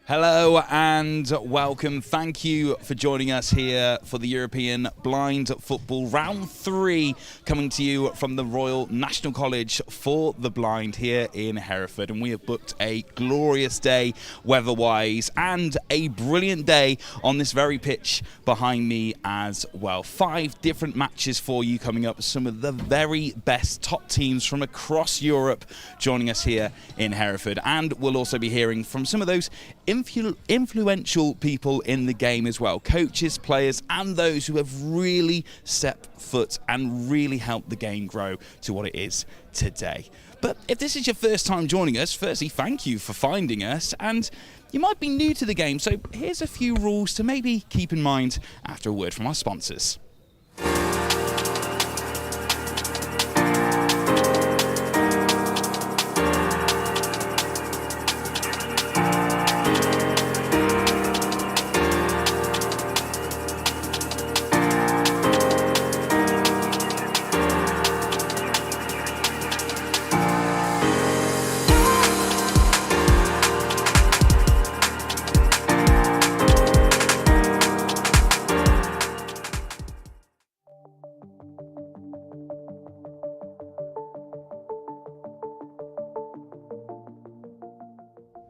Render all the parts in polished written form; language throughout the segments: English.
Hello and welcome. Thank you for joining us here for the European Blind Football Round 3, coming to you from the Royal National College for the Blind here in Hereford. And we have booked a glorious day weather-wise and a brilliant day on this very pitch behind me as well. 5 different matches for you coming up. Some of the very best top teams from across Europe joining us here in Hereford. And we'll also be hearing from some of those influential people in the game as well, coaches, players, and those who have really stepped foot and really helped the game grow to what it is today. But if this is your first time joining us, firstly, thank you for finding us, and you might be new to the game, so here's a few rules to maybe keep in mind after a word from our sponsors.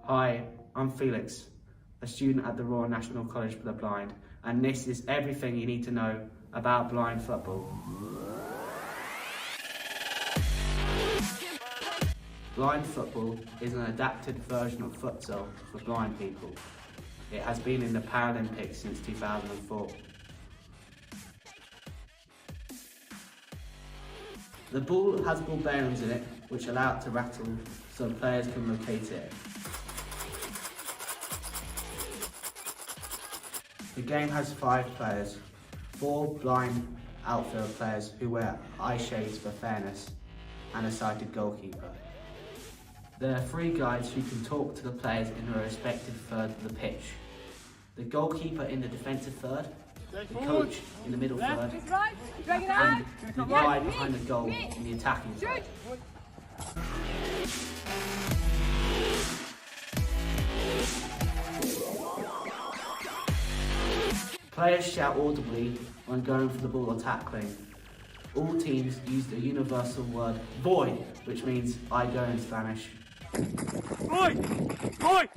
Hi, I'm Felix, a student at the Royal National College for the Blind, and this is everything you need to know about blind football. Blind football is an adapted version of futsal for blind people. It has been in the Paralympics since 2004. The ball has ball bearings in it which allow it to rattle so players can locate it. The game has 5 players, 4 blind outfield players who wear eye shades for fairness, and a sighted goalkeeper. There are 3 guides who can talk to the players in their respective third of the pitch. The goalkeeper in the defensive third, the coach in the middle third, and the guide behind the goal in the attacking third. Players shout audibly when going for the ball or tackling. All teams use the universal word voy, which means I go in Spanish. Voy! Voy!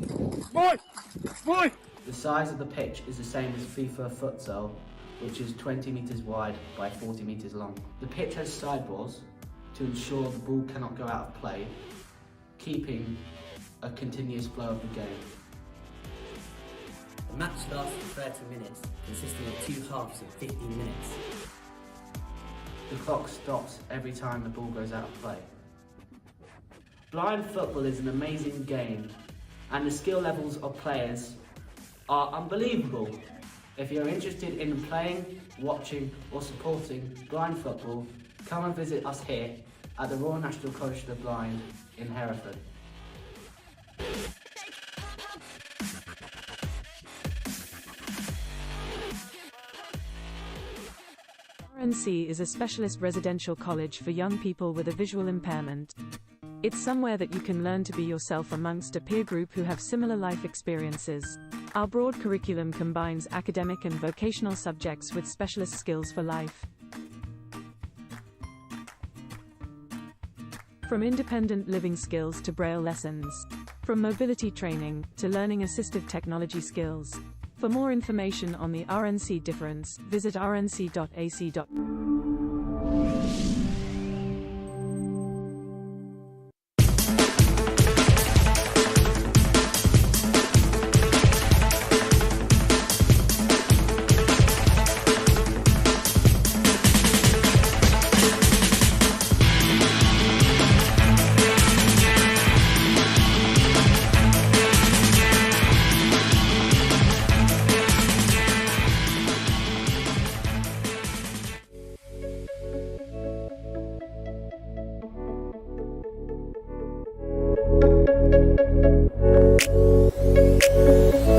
Voy! Voy! The size of the pitch is the same as FIFA futsal, which is 20 metres wide by 40 metres long. The pitch has sideboards to ensure the ball cannot go out of play, keeping a continuous flow of the game. The match lasts for 30 minutes, consisting of 2 halves of 15 minutes. The clock stops every time the ball goes out of play. Blind football is an amazing game, and the skill levels of players are unbelievable. If you're interested in playing, watching, or supporting blind football, come and visit us here at the Royal National College for the Blind in Hereford. RNC is a specialist residential college for young people with a visual impairment. It's somewhere that you can learn to be yourself amongst a peer group who have similar life experiences. Our broad curriculum combines academic and vocational subjects with specialist skills for life. From independent living skills to braille lessons. From mobility training to learning assistive technology skills. For more information on the RNC difference, visit rnc.ac.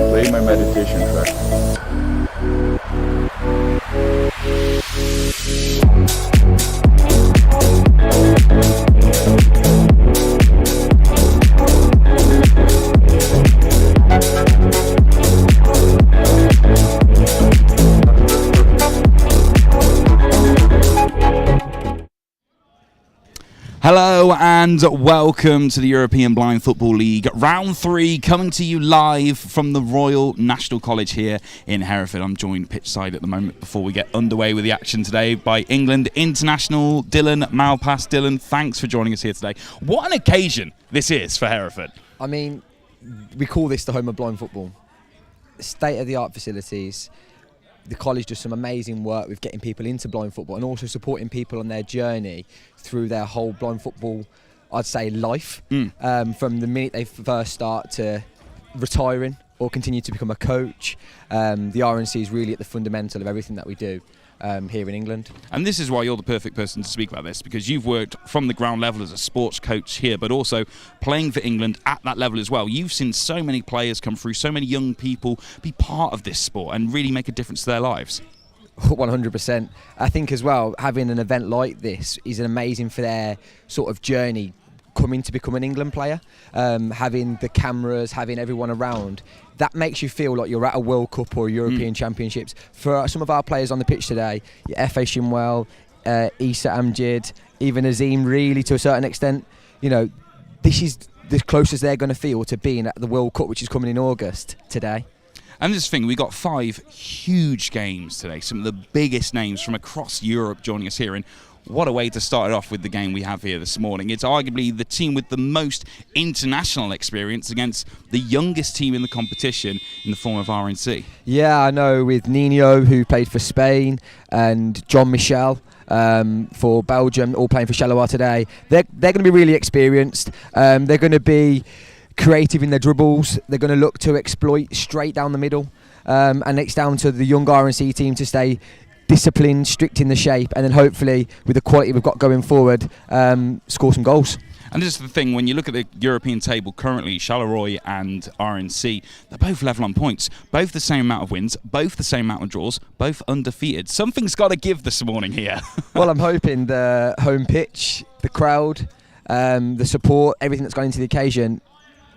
Play my meditation track. Hello and welcome to the European Blind Football League Round 3, coming to you live from the Royal National College here in Hereford. I'm joined pitchside at the moment before we get underway with the action today by England international Dylan Malpass. Dylan, thanks for joining us here today. What an occasion this is for Hereford. I mean, we call this the home of blind football. State-of-the-art facilities. The college does some amazing work with getting people into blind football and also supporting people on their journey through their whole blind football, I'd say, life. From the minute they first start to retiring or continue to become a coach. The RNC is really at the fundamental of everything that we do here in England. And this is why you're the perfect person to speak about this, because you've worked from the ground level as a sports coach here, but also playing for England at that level as well. You've seen so many players come through, so many young people be part of this sport and really make a difference to their lives. 100%. I think as well, having an event like this is amazing for their sort of journey coming to become an England player. Having the cameras, having everyone around, that makes you feel like you're at a World Cup or European Championships. For some of our players on the pitch today, F.A. Shinwell, Issa Amjid, even Azim, really to a certain extent, you know, this is the closest they're going to feel to being at the World Cup, which is coming in August today. And this thing, we got 5 huge games today, some of the biggest names from across Europe joining us here. And what a way to start it off with the game we have here this morning. It's arguably the team with the most international experience against the youngest team in the competition in the form of RNC. Yeah, I know, with Nino, who played for Spain, and John Michel for Belgium, all playing for Charleroi today. They're going to be really experienced. They're going to be creative in their dribbles. They're going to look to exploit straight down the middle. And it's down to the young RNC team to stay disciplined, strict in the shape, and then hopefully with the quality we've got going forward, score some goals. And this is the thing, when you look at the European table currently, Charleroi and RNC, they're both level on points, both the same amount of wins, both the same amount of draws, both undefeated. Something's got to give this morning here. Well, I'm hoping the home pitch, the crowd, the support, everything that's gone into the occasion,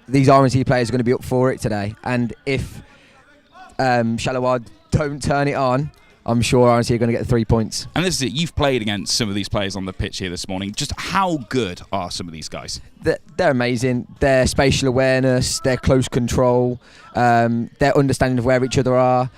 these RNC players are going to be up for it today. And if Charleroi don't turn it on, I'm sure RNC are going to get the 3 points. And this is it. You've played against some of these players on the pitch here this morning. Just how good are some of these guys? They're amazing. Their spatial awareness, their close control, their understanding of where each other are.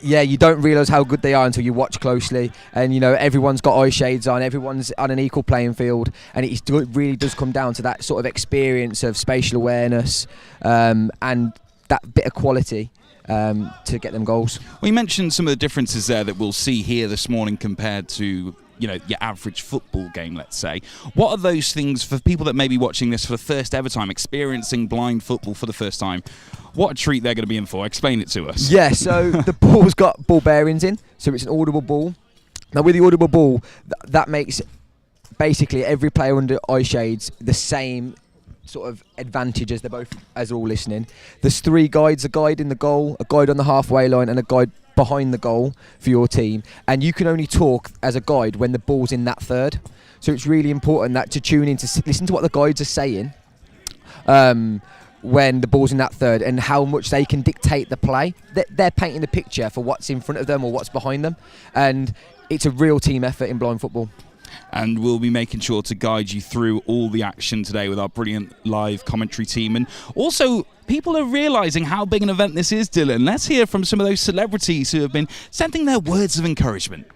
You don't realise how good they are until you watch closely. And, you know, everyone's got eye shades on. Everyone's on an equal playing field. And it really does come down to that sort of experience of spatial awareness and that bit of quality to get them goals. Well, you mentioned some of the differences there that we'll see here this morning compared to, you know, your average football game, let's say. What are those things for people that may be watching this for the first ever time, experiencing blind football for the first time? What a treat they're going to be in for. Explain it to us. Yeah, so the ball's got ball bearings in, so it's an audible ball. Now, with the audible ball, that makes basically every player under eye shades the same sort of advantage as they're all listening. There's 3 guides: a guide in the goal, a guide on the halfway line, and a guide behind the goal for your team. And you can only talk as a guide when the ball's in that third. So it's really important that to tune in to listen to what the guides are saying when the ball's in that third, and how much they can dictate the play. They're painting the picture for what's in front of them or what's behind them, and it's a real team effort in blind football. And we'll be making sure to guide you through all the action today with our brilliant live commentary team. And also, people are realising how big an event this is, Dylan. Let's hear from some of those celebrities who have been sending their words of encouragement.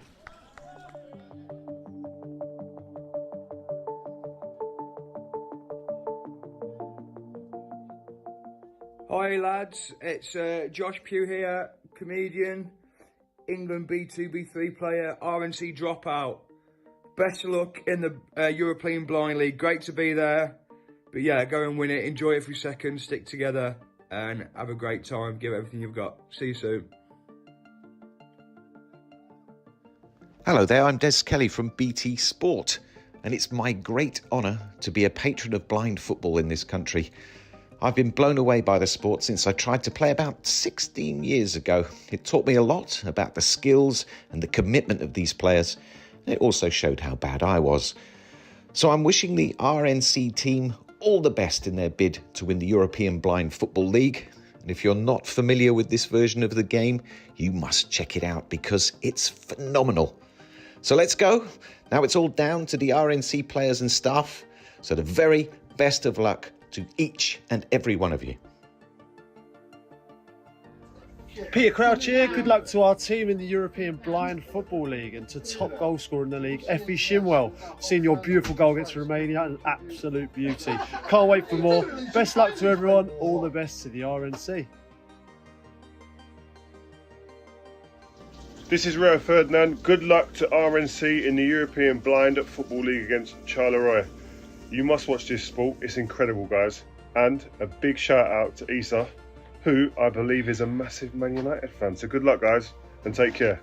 Hi lads, it's Josh Pugh here, comedian, England B2, B3 player, RNC dropout. Best of luck in the European Blind League. Great to be there. But yeah, go and win it. Enjoy it for a second. Stick together and have a great time. Give everything you've got. See you soon. Hello there, I'm Des Kelly from BT Sport. And it's my great honour to be a patron of blind football in this country. I've been blown away by the sport since I tried to play about 16 years ago. It taught me a lot about the skills and the commitment of these players. It also showed how bad I was. So I'm wishing the RNC team all the best in their bid to win the European Blind Football League. And if you're not familiar with this version of the game, you must check it out because it's phenomenal. So let's go. Now it's all down to the RNC players and staff. So the very best of luck to each and every one of you. Peter Crouch here. Good luck to our team in the European Blind Football League and to top goal scorer in the league, Effie Shimwell. Seeing your beautiful goal against Romania, an absolute beauty. Can't wait for more. Best luck to everyone. All the best to the RNC. This is Rio Ferdinand. Good luck to RNC in the European Blind Football League against Charleroi. You must watch this sport. It's incredible, guys. And a big shout out to Isa, who I believe is a massive Man United fan. So good luck, guys, and take care.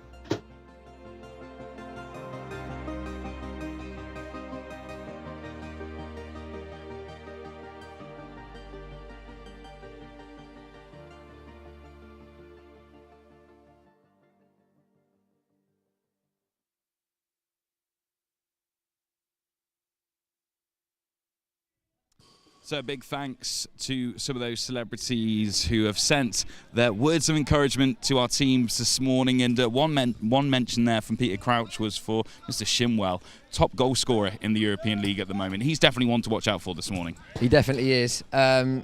So big thanks to some of those celebrities who have sent their words of encouragement to our teams this morning. And one mention there from Peter Crouch was for Mr. Shimwell, top goal scorer in the European League at the moment. He's definitely one to watch out for this morning. He definitely is. I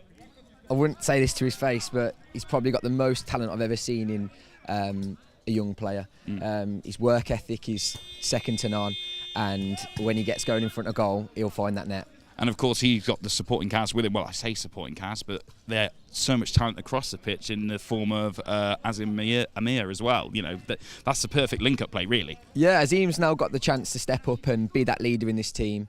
wouldn't say this to his face, but he's probably got the most talent I've ever seen in a young player. His work ethic is second to none, and when he gets going in front of goal, he'll find that net. And of course, he's got the supporting cast with him. Well, I say supporting cast, but there's so much talent across the pitch in the form of Azim Amir as well. You know, that's the perfect link-up play, really. Yeah, Azim's now got the chance to step up and be that leader in this team.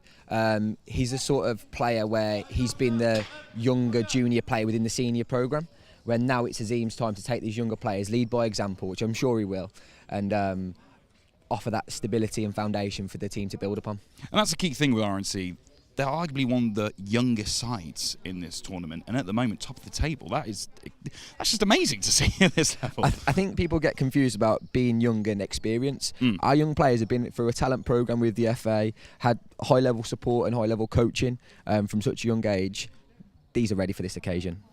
He's a sort of player where he's been the younger junior player within the senior programme, where now it's Azim's time to take these younger players, lead by example, which I'm sure he will, and offer that stability and foundation for the team to build upon. And that's the key thing with RNC. They're arguably one of the youngest sides in this tournament, and at the moment, top of the table. That's just amazing to see at this level. I think people get confused about being young and experience. Our young players have been through a talent programme with the FA, had high-level support and high-level coaching from such a young age. These are ready for this occasion.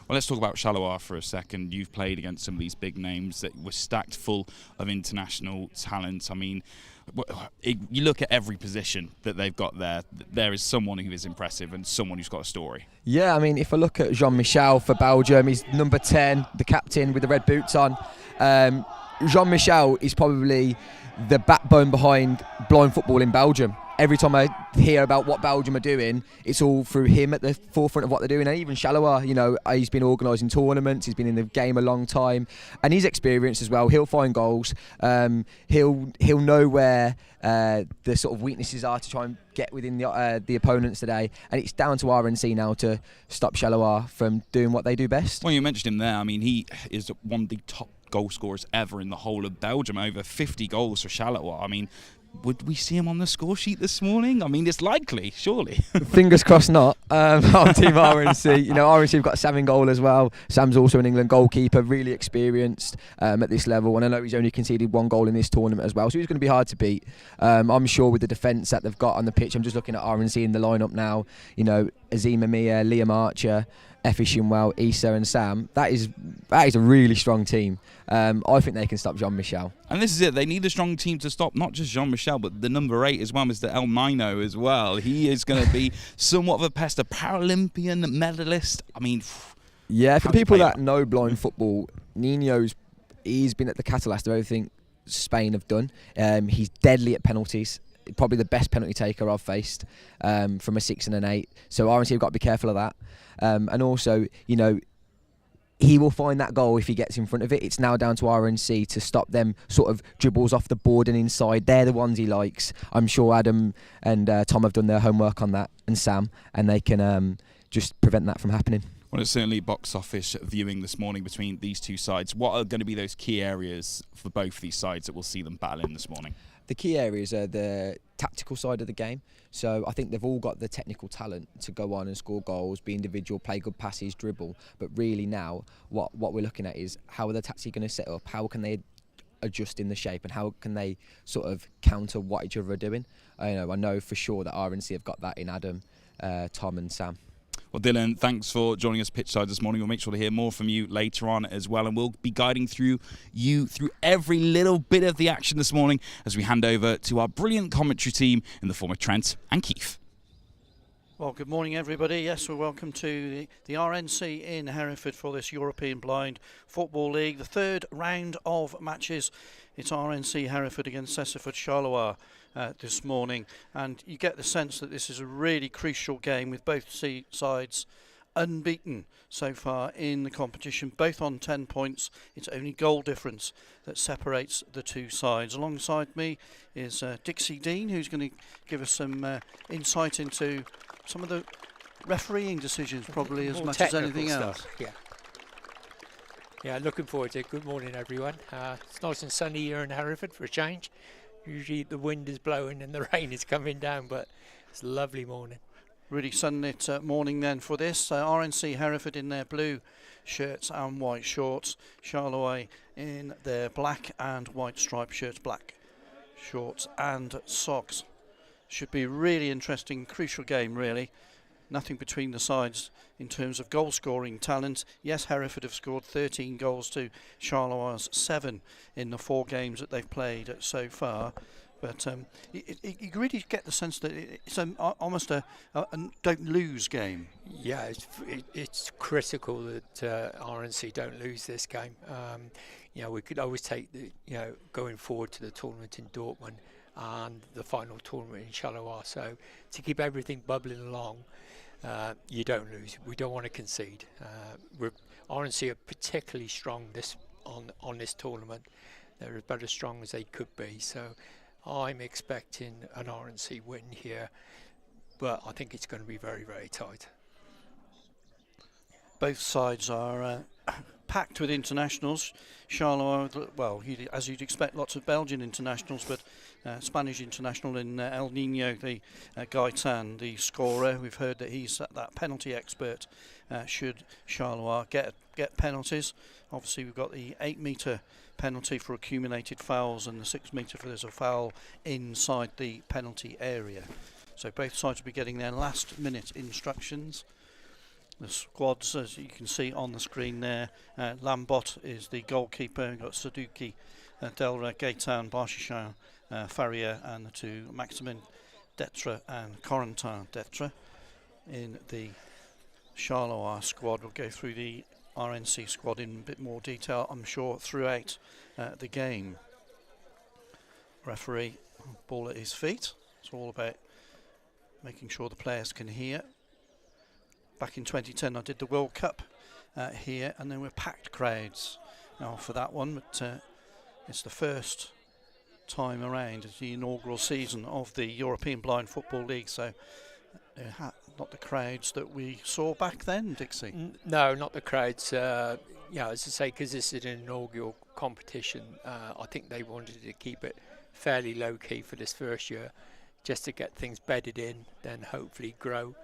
Well, let's talk about Charleroi for a second. You've played against some of these big names that were stacked full of international talent. I mean, you look at every position that they've got there, there is someone who is impressive and someone who's got a story. Yeah, I mean, if I look at Jean-Michel for Belgium, he's number 10, the captain with the red boots on. Jean-Michel is probably the backbone behind blind football in Belgium. Every time I hear about what Belgium are doing, it's all through him at the forefront of what they're doing. And even Charleroi, you know, he's been organising tournaments, he's been in the game a long time, and he's experienced as well. He'll find goals. He'll know where the sort of weaknesses are to try and get within the opponents today. And it's down to RNC now to stop Charleroi from doing what they do best. Well, you mentioned him there. I mean, he is one of the top goal scorers ever in the whole of Belgium. Over 50 goals for Charleroi. I mean, would we see him on the score sheet this morning? I mean, it's likely, surely. Fingers crossed not. On Team RNC. You know, RNC have got Sam in goal as well. Sam's also an England goalkeeper, really experienced at this level. And I know he's only conceded one goal in this tournament as well. So he's going to be hard to beat. I'm sure with the defence that they've got on the pitch, I'm just looking at RNC in the lineup now. You know, Azim Amir, Liam Archer, Effie Shimwell, Issa and Sam. That is a really strong team. I think they can stop Jean-Michel. And this is it. They need a strong team to stop not just Jean-Michel, but the number 8 as well, Mr. El Mino as well. He is going to be somewhat of a pest, a Paralympian medalist. I mean, yeah, for people that know blind football, he's been at the catalyst of everything Spain have done. He's deadly at penalties. Probably the best penalty taker I've faced from a 6 and an 8. So RNC have got to be careful of that. And also, you know, he will find that goal if he gets in front of it. It's now down to RNC to stop them sort of dribbles off the board and inside. They're the ones he likes. I'm sure Adam and Tom have done their homework on that, and Sam, and they can just prevent that from happening. Well, it's certainly box office viewing this morning between these two sides. What are going to be those key areas for both these sides that we'll see them battle in this morning? The key areas are the tactical side of the game. So I think they've all got the technical talent to go on and score goals, be individual, play good passes, dribble. But really now, what we're looking at is how are the tactics going to set up? How can they adjust in the shape, and how can they sort of counter what each other are doing? I know for sure that RNC have got that in Adam, Tom and Sam. Well, Dylan, thanks for joining us pitchside this morning. We'll make sure to hear more from you later on as well, and we'll be guiding you through every little bit of the action this morning as we hand over to our brilliant commentary team in the form of Trent and Keith. Well, good morning, everybody. Yes, we're welcome to the RNC in Hereford for this European Blind Football League, the third round of matches. It's RNC Hereford against Cécifoot Charleroi this morning, and you get the sense that this is a really crucial game with both sides unbeaten so far in the competition, both on 10 points. It's only goal difference that separates the two sides. Alongside me is Dixie Dean, who's going to give us some insight into some of the refereeing decisions, probably as much as anything else. Yeah, looking forward to it. Good morning, everyone. It's nice and sunny here in Hereford for a change. Usually the wind is blowing and the rain is coming down, but it's a lovely morning. Really sunlit morning then for this. RNC Hereford in their blue shirts and white shorts. Charleroi in their black and white striped shirts, black shorts and socks. Should be a really interesting, crucial game, really. Nothing between the sides in terms of goal scoring talent. Yes, Hereford have scored 13 goals to Charleroi's 7 in the 4 games that they've played so far. But you really get the sense that it's almost a don't lose game. Yeah, it's critical that RNC don't lose this game. We could always take going forward to the tournament in Dortmund and the final tournament in Charleroi. So to keep everything bubbling along, you don't lose. We don't want to concede. RNC are particularly strong on this tournament. They're about as strong as they could be. So I'm expecting an RNC win here, but I think it's going to be very, very tight. Both sides are packed with internationals. Charleroi, well, as you'd expect, lots of Belgian internationals, but Spanish international in El Nino, the Gaetan, the scorer. We've heard that he's that penalty expert. Should Charleroi get penalties? Obviously, we've got the 8-metre penalty for accumulated fouls and the 6-metre for there's a foul inside the penalty area. So both sides will be getting their last-minute instructions. The squads, as you can see on the screen there, Lambot is the goalkeeper. We've got Saduki, Delra, Gaetan, Barchichin, Faria, and the two Maximin Detra and Corentin Detra. In the Charleroi squad, we'll go through the RNC squad in a bit more detail, I'm sure, throughout the game. Referee, ball at his feet. It's all about making sure the players can hear. Back in 2010 I did the World Cup here, and there were packed crowds now for that one, but it's the first time around. It's the inaugural season of the European Blind Football League, so not the crowds that we saw back then, Dixie. No, not the crowds. As I say, because this is an inaugural competition, I think they wanted to keep it fairly low-key for this first year, just to get things bedded in, then hopefully grow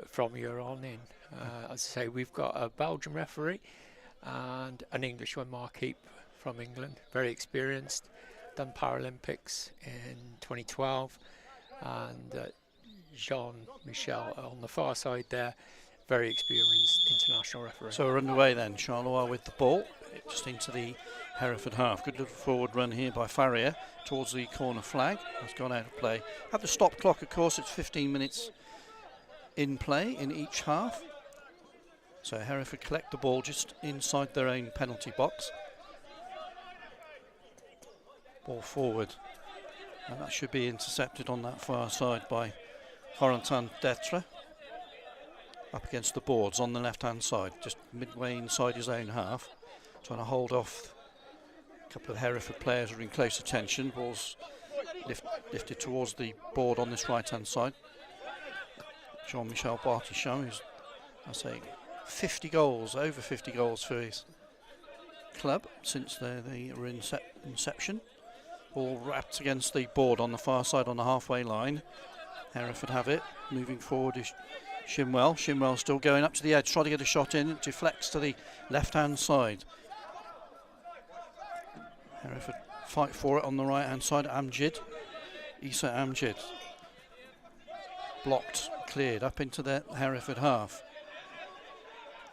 from here on in. As I say, we've got a Belgian referee and an English one, Mark Heap from England, very experienced, done Paralympics in 2012, and Jean-Michel on the far side there, very experienced international referee. So we're underway then. Charleroi with the ball, just into the Hereford half. Good little forward run here by Faria towards the corner flag. Has gone out of play. Had the stop clock, of course. It's 15 minutes in play in each half. So Hereford collect the ball just inside their own penalty box. Ball forward, and that should be intercepted on that far side by Corentin Detra. Up against the boards on the left hand side, just midway inside his own half, trying to hold off. A couple of Hereford players are in close attention. Ball's lifted towards the board on this right hand side. Jean-Michel Bartichon, who's, I say, 50 goals, over 50 goals for his club since their inception. Ball wrapped against the board on the far side on the halfway line. Hereford have it. Moving forward is Shimwell. Shimwell still going up to the edge, trying to get a shot in. It deflects to the left-hand side. Hereford fight for it on the right-hand side. Amjid. Amjid. Blocked, cleared up into the Hereford half.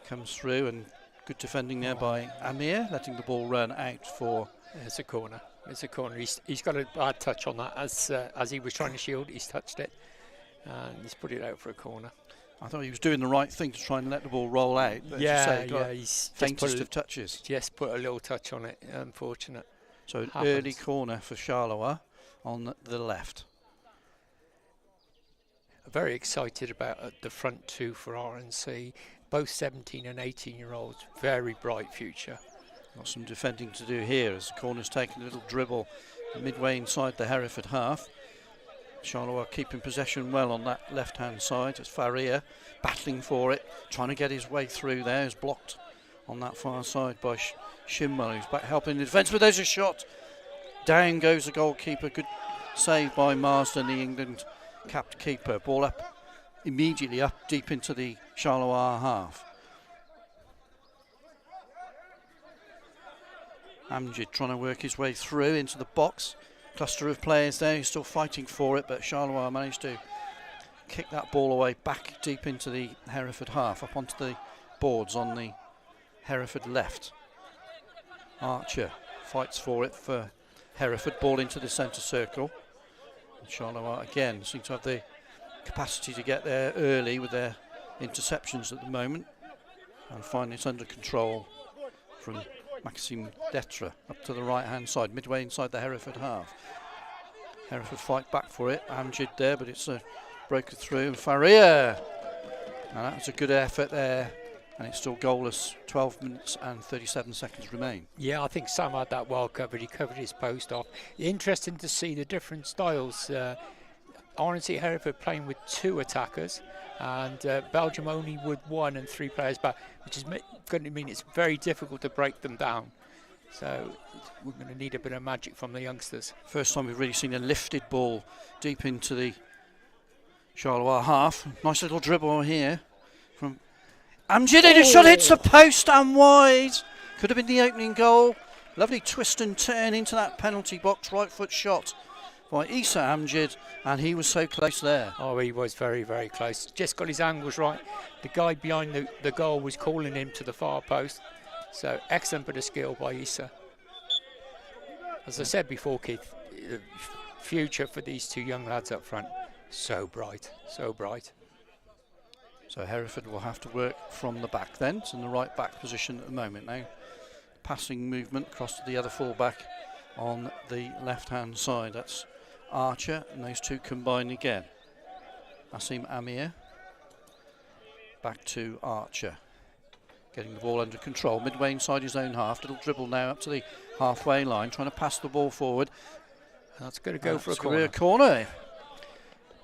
comes through, and good defending there by Amir, letting the ball run out for... It's a corner. It's a corner. He's got a bad touch on that. As he was trying to shield, he's touched it. And he's put it out for a corner. I thought he was doing the right thing to try and let the ball roll out. But He's faintest of touches. Just put a little touch on it. Unfortunate. So an early corner for Charleroi on the left. Very excited about the front two for RNC. Both 17 and 18-year-olds. Very bright future. Got some defending to do here as the corner's taking a little dribble midway inside the Hereford half. Charleroi keeping possession well on that left-hand side. It's Faria battling for it, trying to get his way through there. He's blocked on that far side by Shimwell, who's back helping the defence, but there's a shot. Down goes the goalkeeper. Good save by Marsden, the England-capped keeper. Ball up, immediately up deep into the Charleroi half. Amjad trying to work his way through into the box. Cluster of players there, he's still fighting for it, but Charleroi managed to kick that ball away back deep into the Hereford half, up onto the boards on the Hereford left. Archer fights for it for Hereford, ball into the centre circle. And Charleroi again seem to have the capacity to get there early with their interceptions at the moment, and finally it's under control from Maxime Detre up to the right hand side, midway inside the Hereford half. Hereford fight back for it. Amjad there, but it's broken through. And Faria! Now that was a good effort there, and it's still goalless. 12 minutes and 37 seconds remain. Yeah, I think Sam had that well covered. He covered his post off. Interesting to see the different styles. RNC Hereford playing with 2 attackers, and Belgium only with 1 and 3 players back, which is going to mean it's very difficult to break them down. So we're going to need a bit of magic from the youngsters. First time we've really seen a lifted ball deep into the Charleroi half. Nice little dribble here from Amjad. His shot hits the post and wide. Could have been the opening goal. Lovely twist and turn into that penalty box. Right foot shot by Issa Amjad, and he was so close there. Oh, he was very, very close. Just got his angles right. The guy behind the goal was calling him to the far post. So excellent bit of skill by Issa. As I said before, Keith, the future for these 2 young lads up front, so bright, so bright. So Hereford will have to work from the back then. It's in the right back position at the moment now. Passing movement across to the other full-back on the left-hand side. That's Archer, and those 2 combine again. Asim Amir. Back to Archer. Getting the ball under control, midway inside his own half. Little dribble now up to the halfway line, trying to pass the ball forward. That's going to go for a corner. Career corner.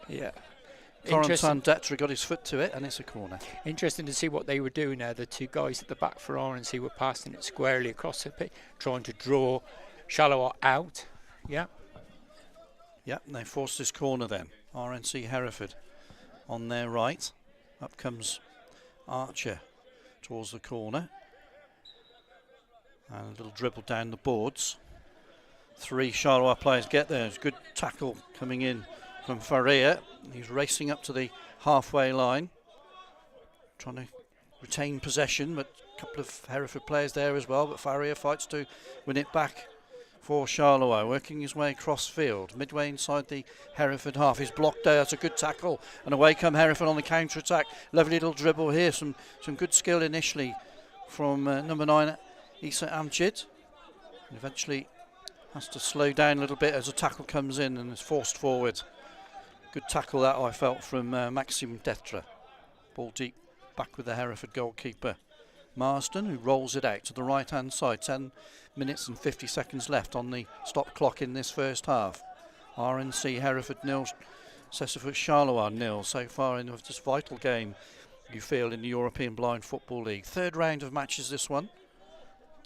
Yeah. Corentin Detre got his foot to it, and it's a corner. Interesting to see what they were doing there. The 2 guys at the back for RNC were passing it squarely across the pitch, trying to draw Charleroi out. Yeah. Yeah, and they forced this corner then. RNC Hereford on their right. Up comes Archer towards the corner. And a little dribble down the boards. 3 Charleroi players get there. It's a good tackle coming in from Faria. He's racing up to the halfway line, trying to retain possession, but a couple of Hereford players there as well. But Faria fights to win it back for Charleroi, working his way across field, midway inside the Hereford half. He's blocked there. That's a good tackle, and away come Hereford on the counter attack. Lovely little dribble here. Some good skill initially from number 9 Issa Amjad, and eventually has to slow down a little bit as a tackle comes in and is forced forward. Good tackle that I felt from Maxime Detre. Ball deep back with the Hereford goalkeeper Marsden, who rolls it out to the right hand side. 10 minutes and 50 seconds left on the stop clock in this first half. RNC Hereford 0, Cécifoot Charleroi 0 so far in this vital game, you feel, in the European Blind Football League. 3rd round of matches this one.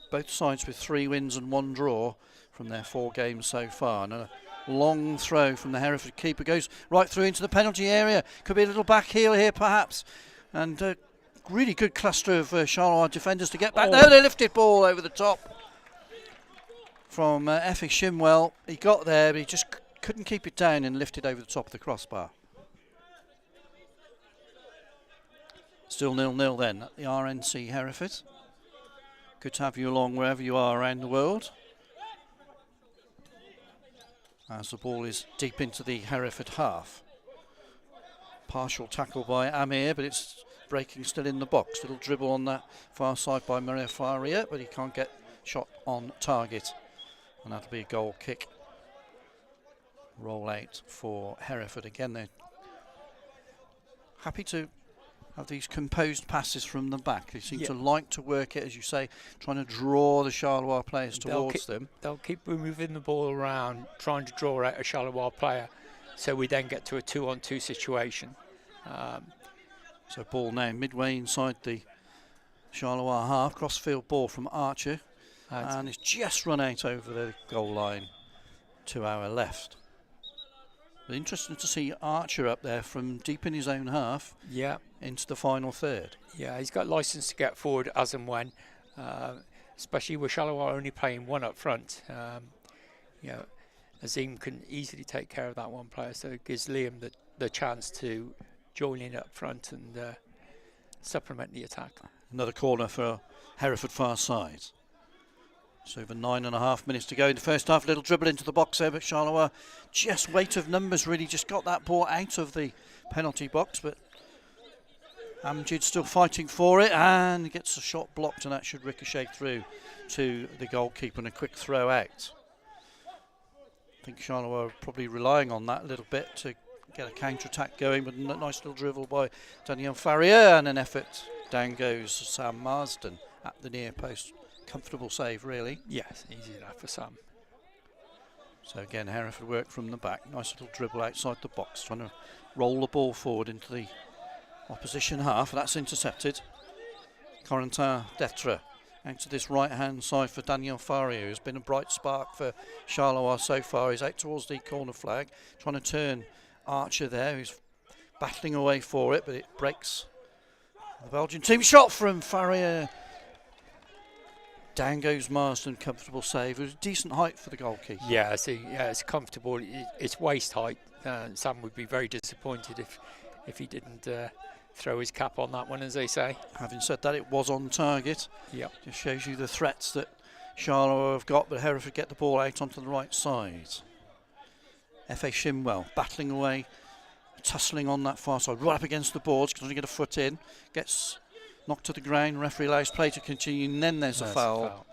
Both sides with 3 wins and 1 draw from their 4 games so far. And a long throw from the Hereford keeper goes right through into the penalty area. Could be a little back heel here perhaps. And really good cluster of Charleroi defenders to get back. There, they lifted ball over the top from Effie Shimwell. He got there, but he just couldn't keep it down and lifted over the top of the crossbar. Still 0-0 then at the RNC Hereford. Good to have you along wherever you are around the world. As the ball is deep into the Hereford half. Partial tackle by Amir, but it's breaking still in the box. Little dribble on that far side by Maria Faria, but he can't get shot on target. And that'll be a goal kick. Roll out for Hereford. Again, they're happy to have these composed passes from the back. They seem to like to work it, as you say, trying to draw the Charleroi players towards them. They'll keep moving the ball around, trying to draw out a Charleroi player, so we then get to a 2-on-2 situation. So ball now midway inside the Charleroi half, crossfield ball from Archer, and it's just run out over the goal line to our left. But interesting to see Archer up there from deep in his own half into the final third. Yeah, he's got licence to get forward as and when, especially with Charleroi only playing one up front. You know, Azim can easily take care of that one player, so it gives Liam the chance to join in up front and supplement the attack. Another corner for Hereford far side. So over 9.5 minutes to go in the first half. Little dribble into the box there, but Charleroi, just weight of numbers really, just got that ball out of the penalty box, but Amjid still fighting for it and gets a shot blocked, and that should ricochet through to the goalkeeper and a quick throw out. I think Charleroi are probably relying on that a little bit to get a counter-attack going, but a nice little dribble by Daniel Farrier and an effort. Down goes Sam Marsden at the near post. Comfortable save, really. Yes, easy enough for Sam. So again, Hereford work from the back. Nice little dribble outside the box, trying to roll the ball forward into the opposition half. That's intercepted. Corentin Detre out to this right-hand side for Daniel Faria, who's been a bright spark for Charleroi so far. He's out towards the corner flag, trying to turn Archer there, who's battling away for it, but it breaks the Belgian team. Shot from Faria. Down goes Marsden, comfortable save. It was a decent height for the goalkeeper. Yeah, it's comfortable. It's waist height. Sam would be very disappointed if he didn't throw his cap on that one, as they say. Having said that, it was on target. Yep. Just shows you the threats that Charleroi have got, but Hereford get the ball out onto the right side. F.A. Shimwell battling away, tussling on that far side, right up against the boards, trying to get a foot in, gets knocked to the ground. Referee allows play to continue, and then there's a foul.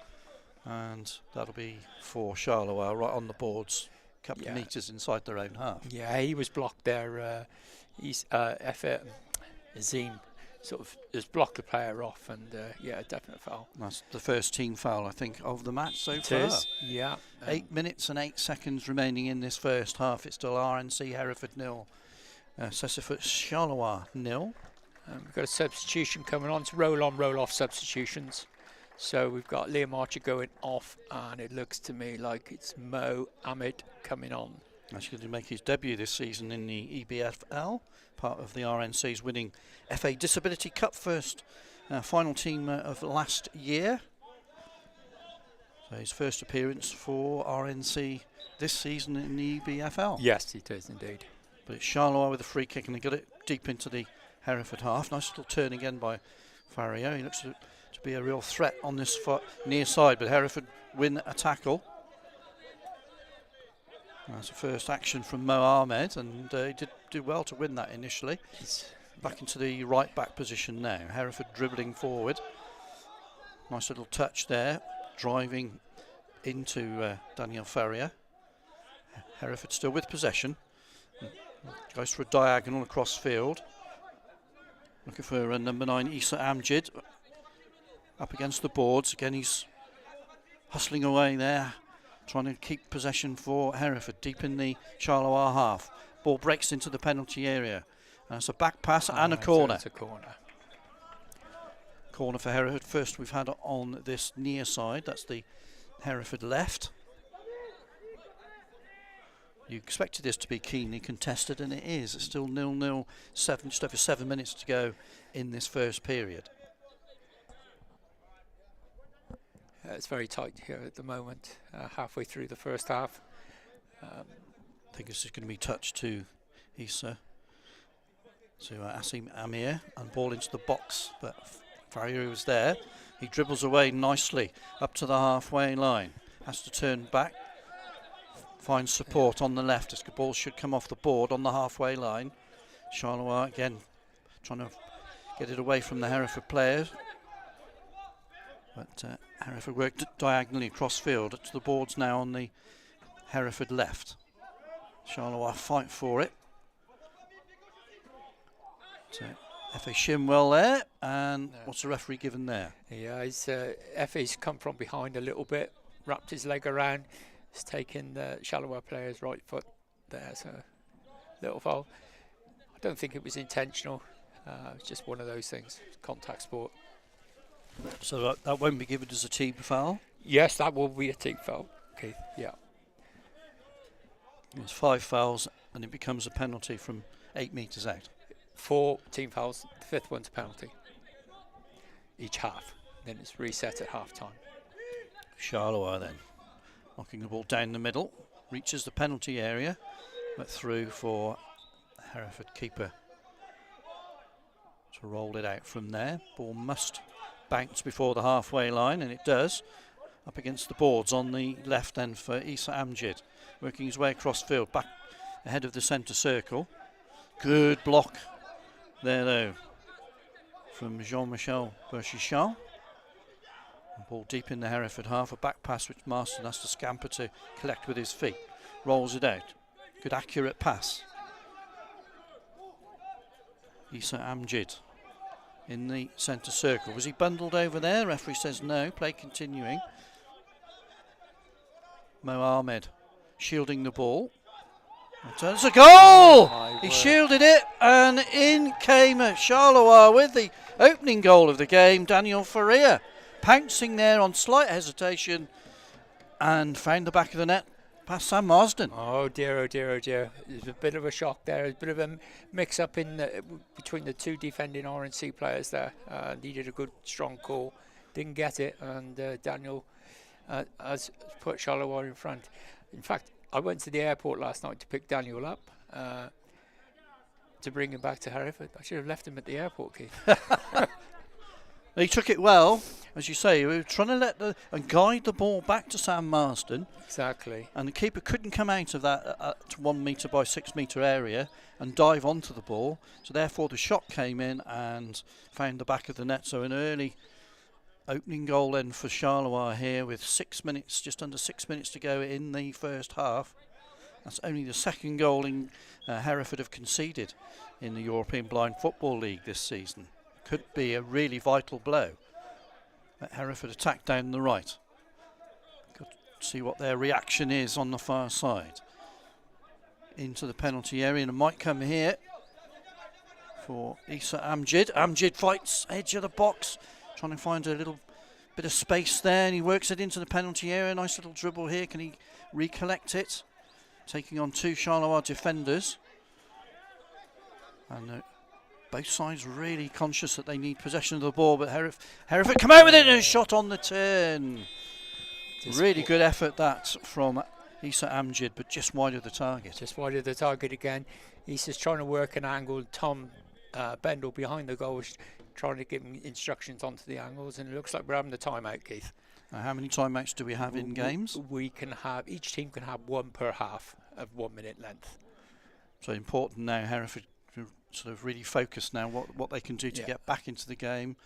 And that'll be for Charleroi right on the boards, a couple of metres inside their own half. Yeah, he was blocked there. Azim sort of has blocked the player off, and a definite foul. That's the first team foul, I think, of the match so far. It is, yeah. 8 minutes and 8 seconds remaining in this first half. It's still RNC Hereford 0, Cécifoot Charleroi 0. We've got a substitution coming on. It's roll-on, roll-off substitutions. So we've got Liam Archer going off, and it looks to me like it's Mo Ahmed coming on. Actually going to make his debut this season in the EBFL, part of the RNC's winning FA Disability Cup, first final team of last year. So his first appearance for RNC this season in the EBFL. Yes, it is indeed. But it's Charleroi with a free kick, and they got it deep into the Hereford half. Nice little turn again by Fario. He looks to be a real threat on this near side, but Hereford win a tackle. That's the first action from Mo Ahmed, and he did do well to win that initially. He's back into the right back position now. Hereford dribbling forward. Nice little touch there, driving into Daniel Farrier. Hereford still with possession. Goes for a diagonal across field. Looking for number 9, Issa Amjid. Up against the boards. Again, he's hustling away there, trying to keep possession for Hereford deep in the Charleroi half. Ball breaks into the penalty area. And it's a back pass and a corner. It's a corner. Corner for Hereford. First we've had on this near side. That's the Hereford left. You expected this to be keenly contested, and it is. It's still 0-0, just over 7 minutes to go in this first period. It's very tight here at the moment, halfway through the first half. I think this is going to be touched to Issa. to Asim Amir, and ball into the box, but Farrier was there. He dribbles away nicely up to the halfway line. Has to turn back, finds support on the left as the ball should come off the board on the halfway line. Charleroi again trying to get it away from the Hereford players. But Hereford worked diagonally across field to the boards now on the Hereford left. Charleroi fight for it. So F.A. Shimwell there, and what's the referee given there? Yeah, F.A.'s come from behind a little bit, wrapped his leg around, he's taken the Charleroi player's right foot there, so little foul. I don't think it was intentional, it's just one of those things, contact sport. So that won't be given as a team foul? Yes, that will be a team foul, Keith, yeah. It's 5 fouls and it becomes a penalty from 8 metres out. 4 team fouls, the 5th one's a penalty. Each half, then it's reset at half time. Charleroi then, knocking the ball down the middle, reaches the penalty area, but through for Hereford keeper to roll it out from there. Ball must bounce before the halfway line, and it does. Up against the boards on the left end for Issa Amjid, working his way across field, back ahead of the centre circle. Good block there though from Jean-Michel Berchichon. Ball deep in the Hereford half, a back pass which Marston has to scamper to collect with his feet. Rolls it out. Good accurate pass. Issa Amjid in the centre circle. Was he bundled over there? Referee says no. Play continuing. Mo Ahmed shielding the ball. It's a goal! He shielded it, and in came Charleroi with the opening goal of the game. Daniel Faria pouncing there on slight hesitation and found the back of the net past Sam Marsden. Oh dear, oh dear, oh dear. There's a bit of a shock there. There's a bit of a mix-up between the 2 defending RNC players there. Needed a good, strong call. Didn't get it, and Daniel has put Charleroi in front. In fact, I went to the airport last night to pick Daniel up to bring him back to Hereford. I should have left him at the airport, Keith. He took it well, as you say. We were trying to guide the ball back to Sam Marsden. Exactly. And the keeper couldn't come out of that 1 metre by 6 metre area and dive onto the ball. So therefore the shot came in and found the back of the net. So an early opening goal then for Charleroi here with 6 minutes, just under 6 minutes to go in the first half. That's only the second goal in Hereford have conceded in the European Blind Football League this season. Could be a really vital blow. Hereford attack down the right. Good to see what their reaction is on the far side. Into the penalty area, and it might come here for Issa Amjid. Amjid fights edge of the box, trying to find a little bit of space there, and he works it into the penalty area. Nice little dribble here. Can he recollect it? Taking on 2 Charleroi defenders. And both sides really conscious that they need possession of the ball, but Hereford come out with it and a shot on the turn. Really good effort that from Issa Amjid, but just wide of the target. Just wide of the target again. Issa's trying to work an angle. Tom Bendel behind the goal is trying to give him instructions onto the angles, and it looks like we're having the timeout, Keith. How many timeouts do we have in games? We can have, each team can have 1 per half of 1 minute length. So important now, Hereford sort of really focused now what they can do to get back into the game.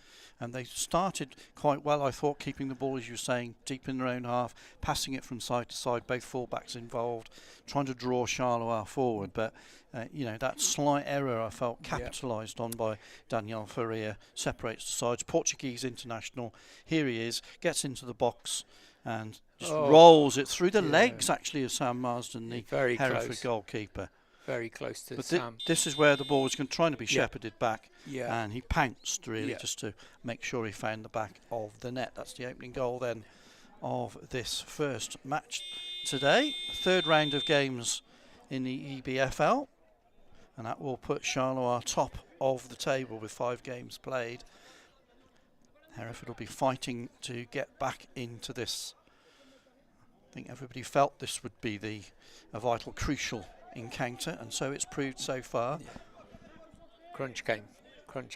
And they started quite well, I thought, keeping the ball, as you were saying, deep in their own half, passing it from side to side, both full-backs involved, trying to draw Charleroi forward. But, that slight error I felt capitalised on by Daniel Faria, separates the sides. Portuguese international, here he is, gets into the box and just rolls it through the legs, actually, of Sam Marsden, the Hereford goalkeeper. Very close to but Sam. This is where the ball was trying to be shepherded back, Yeah. and he pounced really just to make sure he found the back of the net. That's the opening goal then of this first match today. Third round of games in the EBFL, and that will put Charleroi top of the table with 5 games played. Hereford will be fighting to get back into this. I think everybody felt this would be a vital, crucial encounter, and so it's proved so far. Crunch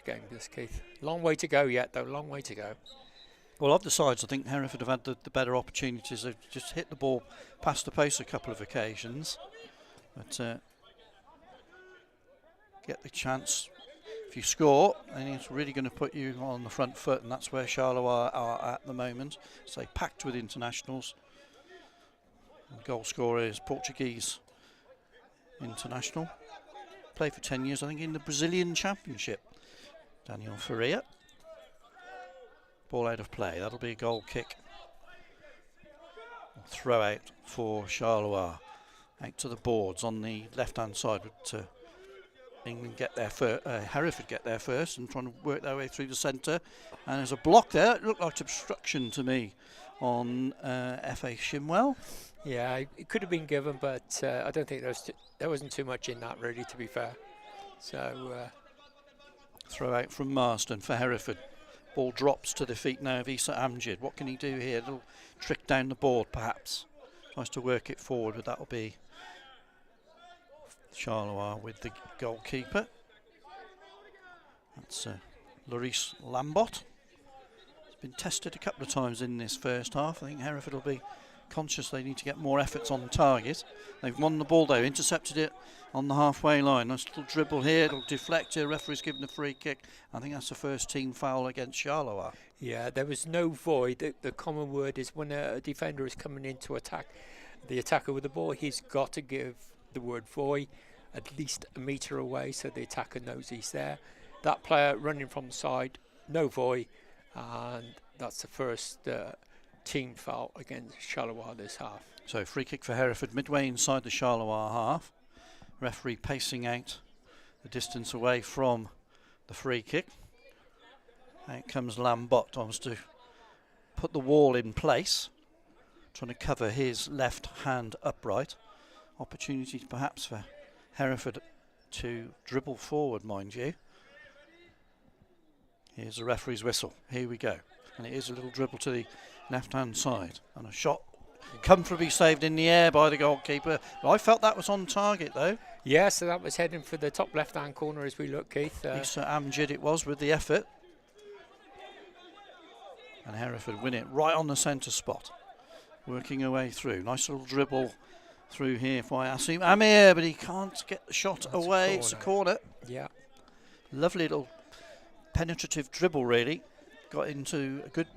game this, Keith. Long way to go yet though, long way to go. Well, of the sides, I think Hereford have had the better opportunities. They've just hit the ball past the post a couple of occasions. But get the chance. If you score, then it's really going to put you on the front foot, and that's where Charleroi are at the moment. So packed with internationals. The goal scorer is Portuguese international. Played for 10 years, I think, in the Brazilian Championship. Daniel Faria. Ball out of play. That'll be a goal kick. Throw out for Charleroi. Out to the boards on the left-hand side. But England get there first. Hereford get there first and trying to work their way through the centre. And there's a block there. It looked like obstruction to me on F.A. Shimwell. Yeah, it could have been given, but I don't think there wasn't too much in that, really, to be fair. So throw out from Marston for Hereford. Ball drops to the feet now of Issa Amjad. What can he do here? A little trick down the board, perhaps. Tries to work it forward, but that'll be Charleroi with the goalkeeper. That's Larice Lambot. It's been tested a couple of times in this first half. I think Hereford will be conscious they need to get more efforts on target. They've won the ball though, intercepted it on the halfway line. Nice little dribble here, it'll deflect here. Referee's given a free kick. I think that's the first team foul against Charleroi. Yeah, there was no void. The common word is when a defender is coming in to attack the attacker with the ball, he's got to give the word void at least a metre away so the attacker knows he's there. That player running from the side, no void, and that's the first team foul against Charleroi this half. So free kick for Hereford midway inside the Charleroi half. Referee pacing out the distance away from the free kick. Out comes Lambot, wants to put the wall in place, trying to cover his left hand upright. Opportunities perhaps for Hereford to dribble forward, mind you. Here's the referee's whistle. Here we go. And it is a little dribble to the left-hand side. And a shot comfortably saved in the air by the goalkeeper. But I felt that was on target, though. Yeah, so that was heading for the top left-hand corner as we look, Keith. Issa Amjad it was with the effort. And Hereford win it right on the centre spot. Working her way through. Nice little dribble through here for Asim Amir, but he can't get the shot away. It's a corner. Yeah. Lovely little penetrative dribble, really. Got into a good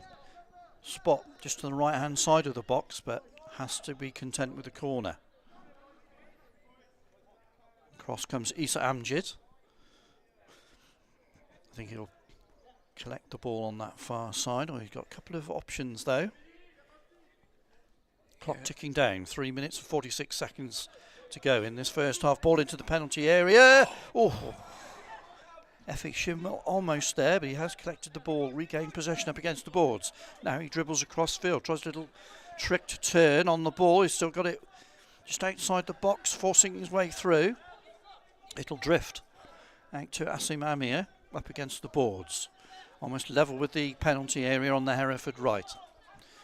spot just to the right hand side of the box, but has to be content with the corner. Cross comes Issa Amjad. I think he'll collect the ball on that far side. Oh, he's got a couple of options though. Clock ticking down, 3 minutes and 46 seconds to go in this first half. Ball into the penalty area. Oh, F.A. Shimwell almost there, but he has collected the ball, regained possession up against the boards. Now he dribbles across field, tries a little tricked turn on the ball. He's still got it just outside the box, forcing his way through. It'll drift out to Asim Amir, up against the boards. Almost level with the penalty area on the Hereford right.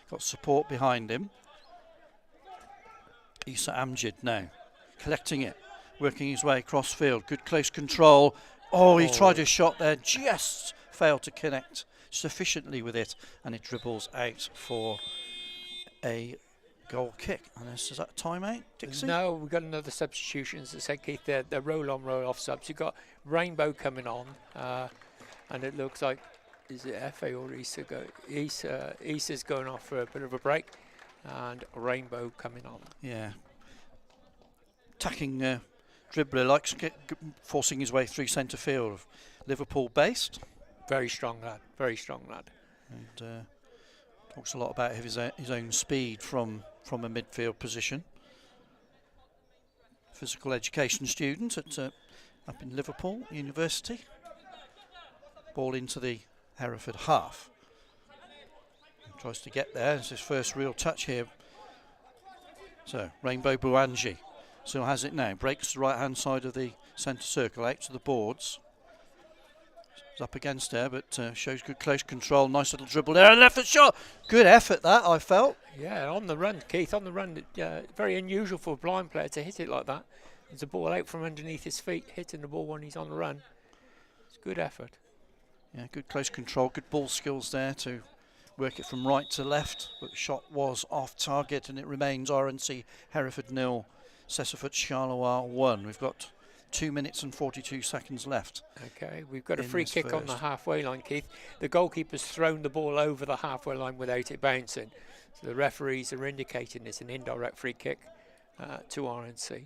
Got support behind him. Issa Amjad now, collecting it, working his way across field. Good close control. Oh, he tried a shot there, just failed to connect sufficiently with it, and it dribbles out for a goal kick. And is that a timeout, Dixie? No, we've got another substitution. As I said, Keith, they're roll-on, roll-off subs. You've got Rainbow coming on, and it looks like, is it F.A. or Issa? Issa's going off for a bit of a break, and Rainbow coming on. Yeah. Attacking dribbler, likes forcing his way through centre field. Liverpool based. Very strong lad, very strong lad. And talks a lot about his own speed from a midfield position. Physical education student at up in Liverpool University. Ball into the Hereford half. He tries to get there. It's his first real touch here. So Rainbow Bouangi still has it now. Breaks the right hand side of the centre circle out to the boards. It's up against there, but shows good close control. Nice little dribble there and left foot shot. Good effort that, I felt. Yeah, on the run, Keith, on the run. Very unusual for a blind player to hit it like that. There's a ball out from underneath his feet, hitting the ball when he's on the run. Good effort. Yeah, good close control, good ball skills there to work it from right to left, but the shot was off target, and it remains RNC Hereford 0, Cécifoot Charleroi 1. We've got 2 minutes and 42 seconds left. Okay, we've got a free kick on the halfway line, Keith. The goalkeeper's thrown the ball over the halfway line without it bouncing. So the referees are indicating it's an indirect free kick to RNC.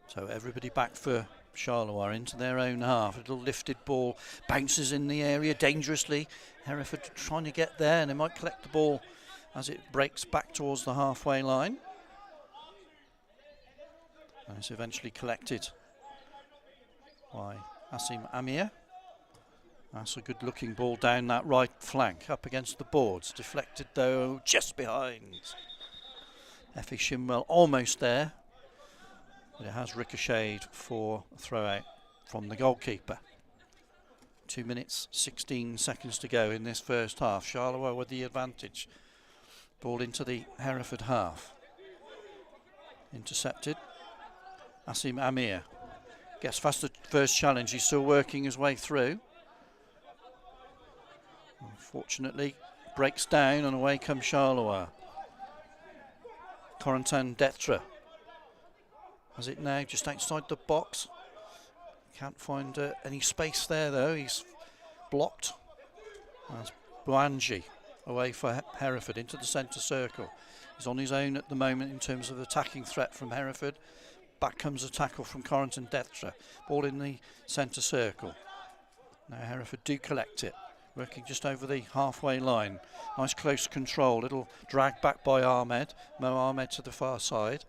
So everybody back for Charleroi into their own half. A little lifted ball bounces in the area dangerously. Hereford trying to get there, and they might collect the ball as it breaks back towards the halfway line. And it's eventually collected by Asim Amir. That's a good looking ball down that right flank, up against the boards. Deflected though, just behind. Effie Shimwell almost there, but it has ricocheted for a throw out from the goalkeeper. 2 minutes, 16 seconds to go in this first half. Charleroi with the advantage. Ball into the Hereford half. Intercepted. Asim Amir gets past the first challenge. He's still working his way through. Unfortunately, breaks down and away comes Charleroi. Corentin Detre has it now just outside the box. Can't find any space there though. He's blocked. That's Bouangi away for Hereford into the centre circle. He's on his own at the moment in terms of attacking threat from Hereford. Back comes a tackle from Corentin Detre. Ball in the centre circle. Now Hereford do collect it. Working just over the halfway line. Nice close control. Little drag back by Ahmed. Mo Ahmed to the far side.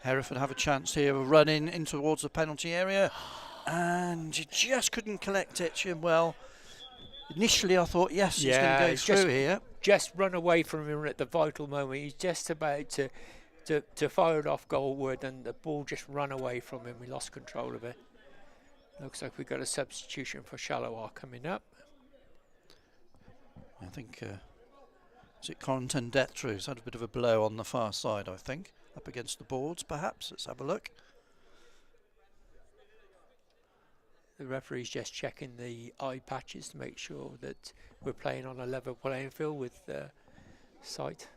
Hereford have a chance here of running in towards the penalty area. And you just couldn't collect it, Shimwell. Initially I thought, yes, he's going to go through here. Just run away from him at the vital moment. He's just about to fire it off goalward, and the ball just ran away from him. We lost control of it. Looks like we've got a substitution for Charleroi coming up. I think, is it Corentin Detre who's had a bit of a blow on the far side, I think. Up against the boards, perhaps. Let's have a look. The referee's just checking the eye patches to make sure that we're playing on a level playing field with sight.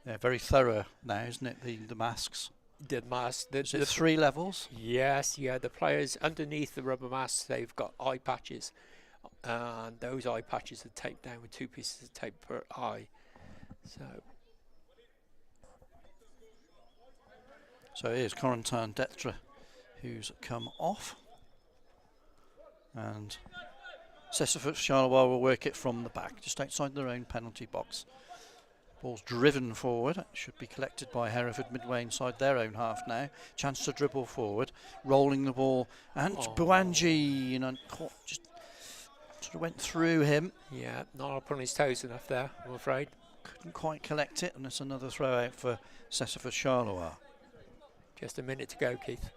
Yeah, very thorough now, isn't it? The masks. The mask. Is it 3 levels? Yes, yeah. The players underneath the rubber masks, they've got eye patches, and those eye patches are taped down with 2 pieces of tape per eye. So it is Corentin Detre who's come off, and Cécifoot Charleroi will work it from the back, just outside their own penalty box. Ball's driven forward. It should be collected by Hereford midway inside their own half now. Chance to dribble forward, rolling the ball, and Bouangi, just sort of went through him. Yeah, not up on his toes enough there, I'm afraid. Couldn't quite collect it, and it's another throw out for Cécifoot Charleroi. Just a minute to go, Keith.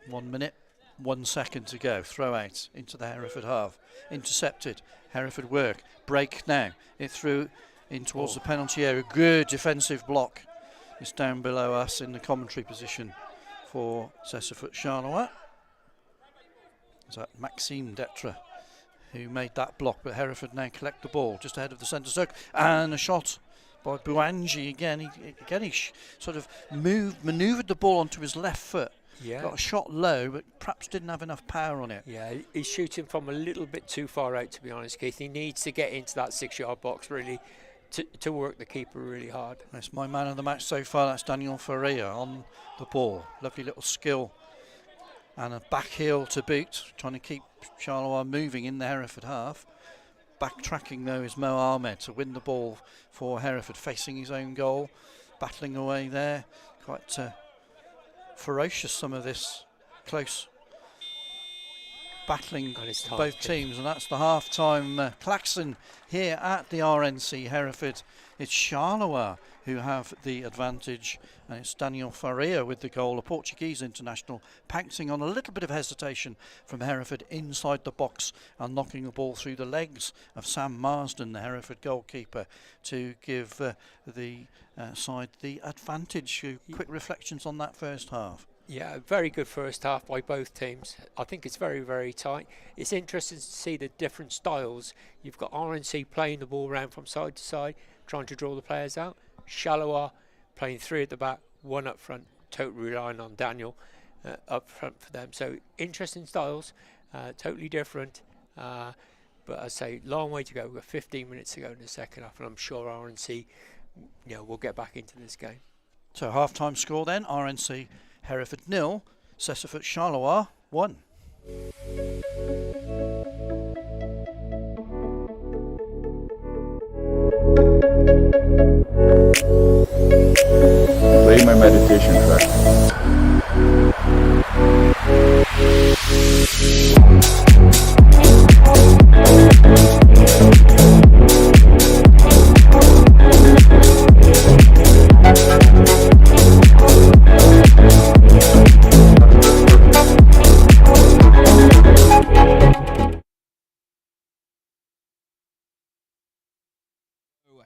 1 minute, 1 second to go. Throw out into the Hereford half. Intercepted. Hereford work. Break now. It through in towards the penalty area. Good defensive block. It's down below us in the commentary position for Cécifoot Charleroi. Is that Maxime Detre who made that block, but Hereford now collect the ball just ahead of the centre circle, and a shot by Bouangi again. He sort of manoeuvred the ball onto his left foot. Yeah. Got a shot low, but perhaps didn't have enough power on it. Yeah, he's shooting from a little bit too far out, to be honest, Keith. He needs to get into that 6-yard box, really, to work the keeper really hard. That's my man of the match so far. That's Daniel Ferreira on the ball. Lovely little skill. And a back heel to boot, trying to keep Charleroi moving in the Hereford half. Backtracking, though, is Mo Ahmed to win the ball for Hereford, facing his own goal. Battling away there. Quite ferocious, some of this close battling both teams, and that's the half-time klaxon here at the RNC Hereford. It's Charleroi who have the advantage, and it's Daniel Faria with the goal, a Portuguese international, pouncing on a little bit of hesitation from Hereford inside the box and knocking the ball through the legs of Sam Marsden, the Hereford goalkeeper, to give the side the advantage. Quick reflections on that first half. Yeah, very good first half by both teams. I think it's very, very tight. It's interesting to see the different styles. You've got RNC playing the ball around from side to side, trying to draw the players out. Charleroi playing 3 at the back, 1 up front, totally relying on Daniel up front for them. So interesting styles, totally different. But I say, long way to go. We've got 15 minutes to go in the second half, and I'm sure RNC, will get back into this game. So half-time score then, RNC Hereford 0, Cécifoot Charleroi 1. Play my meditation track.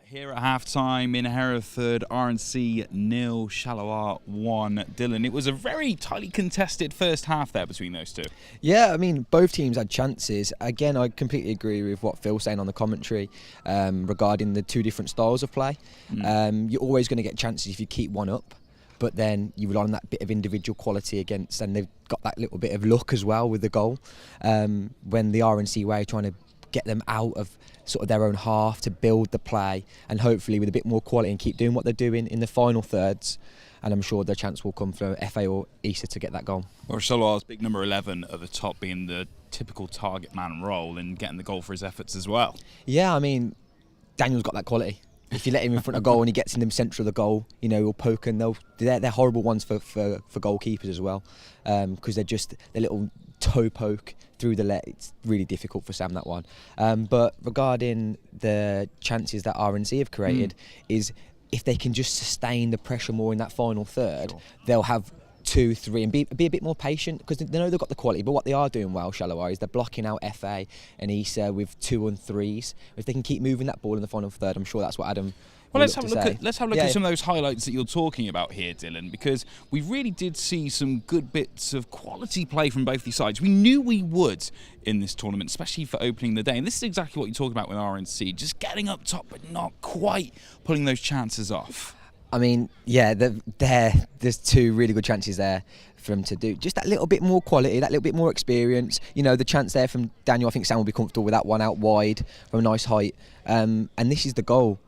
Here at half-time in Hereford, RNC 0, Charleroi 1. Dylan, it was a very tightly contested first half there between those two. Yeah, I mean, both teams had chances. Again, I completely agree with what Phil's saying on the commentary regarding the two different styles of play. You're always going to get chances if you keep one up, but then you rely on that bit of individual quality against, and they've got that little bit of luck as well with the goal. When the RNC way trying to get them out of sort of their own half to build the play, and hopefully with a bit more quality and keep doing what they're doing in the final thirds, and I'm sure the chance will come for FA or IBSA to get that goal. Well, Charleroi big number 11 at the top, being the typical target man role and getting the goal for his efforts as well. Yeah, I mean, Daniel's got that quality. If you let him in front of goal and he gets in the centre of the goal, he'll poke, and they're horrible ones for goalkeepers as well, because they're just the little toe poke through the net. It's really difficult for Sam, that one. But regarding the chances that RNC have created, is if they can just sustain the pressure more in that final third, they'll have 2, 3, and be a bit more patient, because they know they've got the quality. But what they are doing well, Charleroi, is they're blocking out FA and IBSA with 2 and 3s. If they can keep moving that ball in the final third, I'm sure that's what Adam. Well, let's have a look at some of those highlights that you're talking about here, Dylan, because we really did see some good bits of quality play from both these sides. We knew we would in this tournament, especially for opening the day. And this is exactly what you talk about with RNC, just getting up top but not quite pulling those chances off. I mean, yeah, there's 2 really good chances there for him to do. Just that little bit more quality, that little bit more experience. The chance there from Daniel, I think Sam will be comfortable with that one out wide from a nice height. And this is the goal.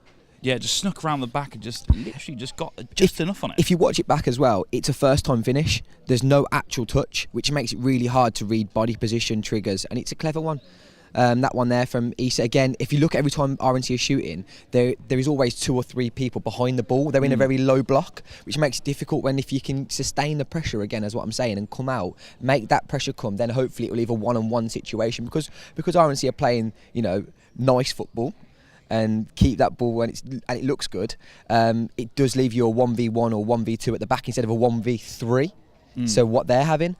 Yeah, just snuck around the back and just literally just got enough on it. If you watch it back as well, it's a first-time finish. There's no actual touch, which makes it really hard to read body position, triggers, and it's a clever one. That one there from IBSA. Again, if you look every time RNC is shooting, there is always 2 or 3 people behind the ball. They're in a very low block, which makes it difficult when if you can sustain the pressure, again, as what I'm saying, and come out, make that pressure come, then hopefully it will leave a one-on-one situation. Because RNC are playing, nice football, and keep that ball and it looks good, it does leave you a 1v1 or 1v2 at the back instead of a 1v3. So what they're having.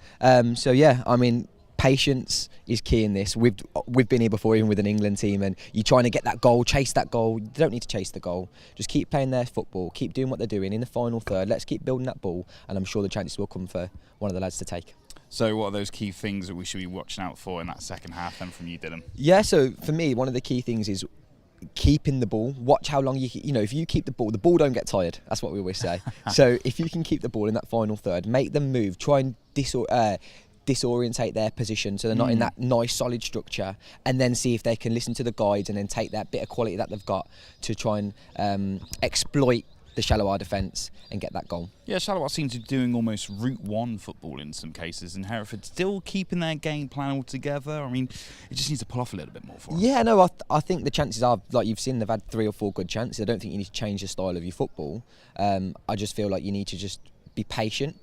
So yeah, I mean, patience is key in this. We've been here before, even with an England team, and you're trying to get that goal, chase that goal. You don't need to chase the goal. Just keep playing their football, keep doing what they're doing in the final third. Let's keep building that ball, and I'm sure the chances will come for one of the lads to take. So what are those key things that we should be watching out for in that second half then from you, Dylan? Yeah, so for me, one of the key things is keeping the ball. Watch how long if you keep the ball don't get tired. That's what we always say. So if you can keep the ball in that final third, make them move, try and disorientate their position so they're not in that nice solid structure, and then see if they can listen to the guides and then take that bit of quality that they've got to try and exploit the Charleroi defence and get that goal. Yeah, Charleroi seem to be doing almost Route 1 football in some cases, and Hereford still keeping their game plan all together. I mean, it just needs to pull off a little bit more for them. Yeah, no, I think the chances are, like you've seen, they've had 3 or 4 good chances. I don't think you need to change the style of your football. I just feel like you need to just be patient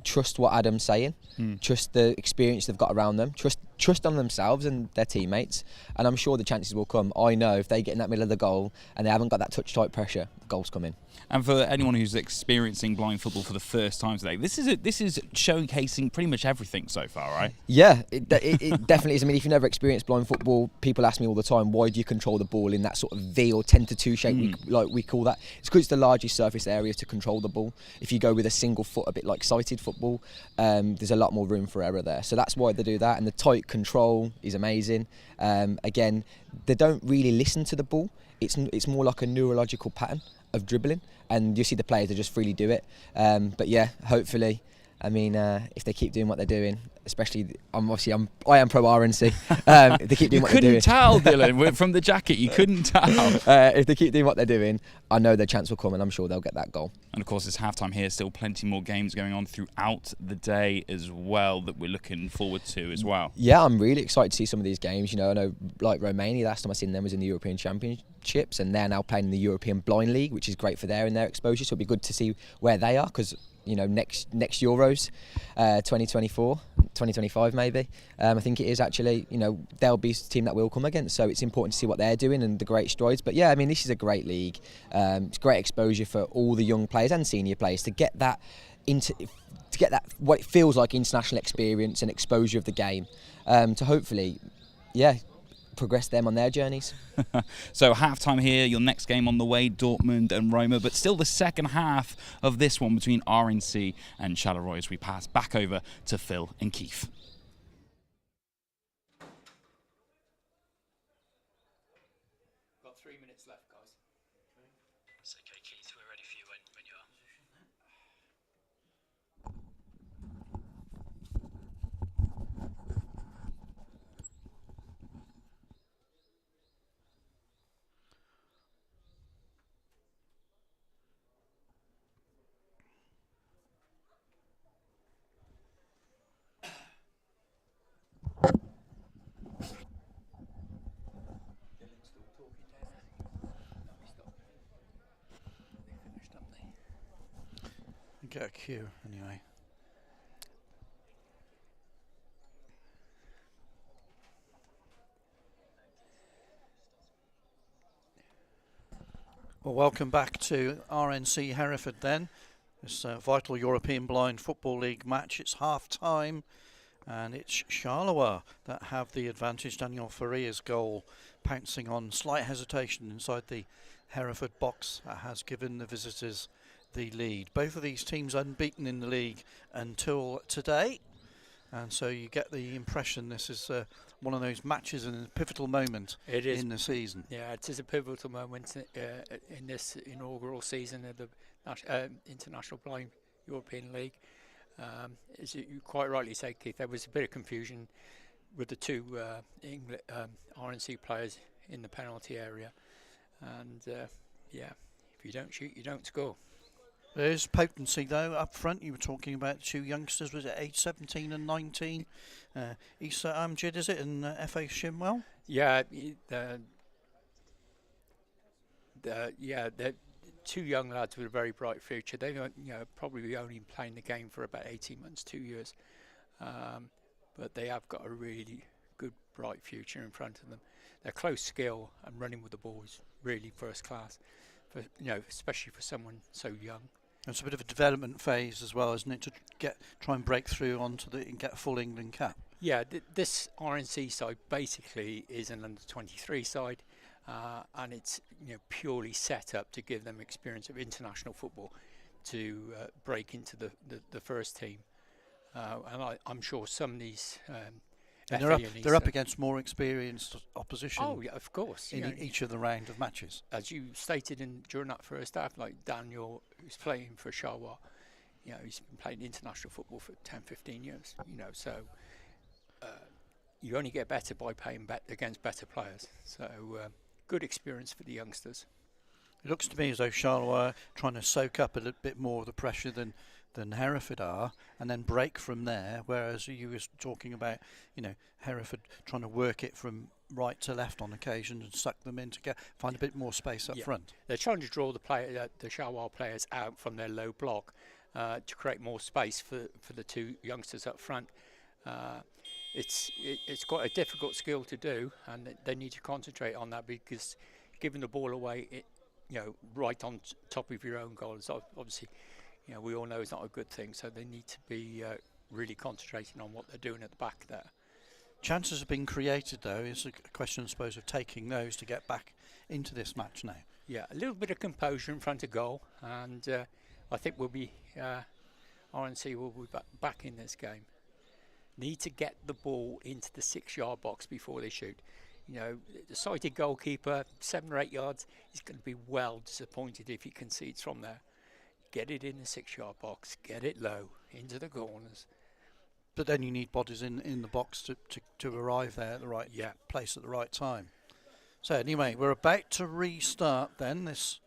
trust what Adam's saying, trust the experience they've got around them, trust on themselves and their teammates, and I'm sure the chances will come. I know if they get in that middle of the goal and they haven't got that touch-tight pressure, the goals come in. And for anyone who's experiencing blind football for the first time today, this is showcasing pretty much everything so far, right? Yeah, it definitely is. I mean, if you've never experienced blind football, people ask me all the time, why do you control the ball in that sort of V or 10 to 2 shape, we call that? It's because it's the largest surface area to control the ball. If you go with a single foot, a bit like sighted football, there's a lot more room for error there. So that's why they do that, and the tight control is amazing. Again, they don't really listen to the ball. It's more like a neurological pattern of dribbling, and you see the players, they just freely do it. But yeah, hopefully, I mean, if they keep doing what they're doing, especially, I am pro RNC. If they keep doing what they're doing. You couldn't tell, Dylan, from the jacket. You couldn't tell. If they keep doing what they're doing, I know their chance will come, and I'm sure they'll get that goal. And of course, it's halftime here. Still plenty more games going on throughout the day as well that we're looking forward to as well. Yeah, I'm really excited to see some of these games. You know, I know like Romania, last time I seen them was in the European Championships, and they're now playing in the European Blind League, which is great for their exposure. So it'll be good to see where they are, because you know, next Euros, 2024, 2025 maybe. I think it is actually, you know, they'll be a team that we'll come against. So it's important to see what they're doing and the great strides. But yeah, I mean, this is a great league. It's great exposure for all the young players and senior players to get that what it feels like international experience and exposure of the game. To hopefully, progress them on their journeys. So half-time here, your next game on the way, Dortmund and Roma, but still the second half of this one between RNC and Charleroi as we pass back over to Phil and Keith. Got 3 minutes left, guys. It's okay, Keith, we're ready for you when you are. Get a cue anyway. Well, welcome back to RNC Hereford then. This vital European Blind Football League match. It's half time and it's Charleroi that have the advantage. Daniel Faria's goal pouncing on slight hesitation inside the Hereford box that has given the visitors the lead. Both of these teams unbeaten in the league until today, and so you get the impression this is one of those matches and a pivotal moment in the season. Yeah, it is a pivotal moment in this inaugural season of the International Blind European League. As you quite rightly say, Keith, there was a bit of confusion with the two RNC players in the penalty area, and if you don't shoot, you don't score. There's potency though up front. You were talking about two youngsters, was it age 17 and 19? Issa Amjad, is it, and F.A. Shimwell? Yeah, they're two young lads with a very bright future. They've probably only playing the game for about 18 months, 2 years, but they have got a really good, bright future in front of them. Their close skill and running with the ball is really first class, especially for someone so young. It's a bit of a development phase as well, isn't it, to try and break through and get a full England cap? Yeah, this RNC side basically is an under-23 side, and it's purely set up to give them experience of international football to break into the first team. And I'm sure some of these and they're up against more experienced opposition. Oh, yeah, of course. In each of the round of matches. As you stated during that first half, like Daniel, who's playing for Charleroi, he's been playing international football for 10, 15 years. So you only get better by playing against better players. So good experience for the youngsters. It looks to me as though Charleroi are trying to soak up a little bit more of the pressure than Hereford are, and then break from there, whereas you were talking about Hereford trying to work it from right to left on occasion and suck them in to find a bit more space up front. They're trying to draw the Charleroi players out from their low block, to create more space for the two youngsters up front. It's quite a difficult skill to do, and they need to concentrate on that, because giving the ball away, right on top of your own goal is obviously, we all know it's not a good thing. So they need to be really concentrating on what they're doing at the back there. Chances have been created, though. It's a question, I suppose, of taking those to get back into this match now. Yeah, a little bit of composure in front of goal, and I think RNC will be back in this game. Need to get the ball into the 6-yard box before they shoot. The sighted goalkeeper, 7 or 8 yards, is going to be well disappointed if he concedes from there. Get it in the 6-yard box, get it low, into the corners. But then you need bodies in the box to arrive there at the right place at the right time. So anyway, we're about to restart then this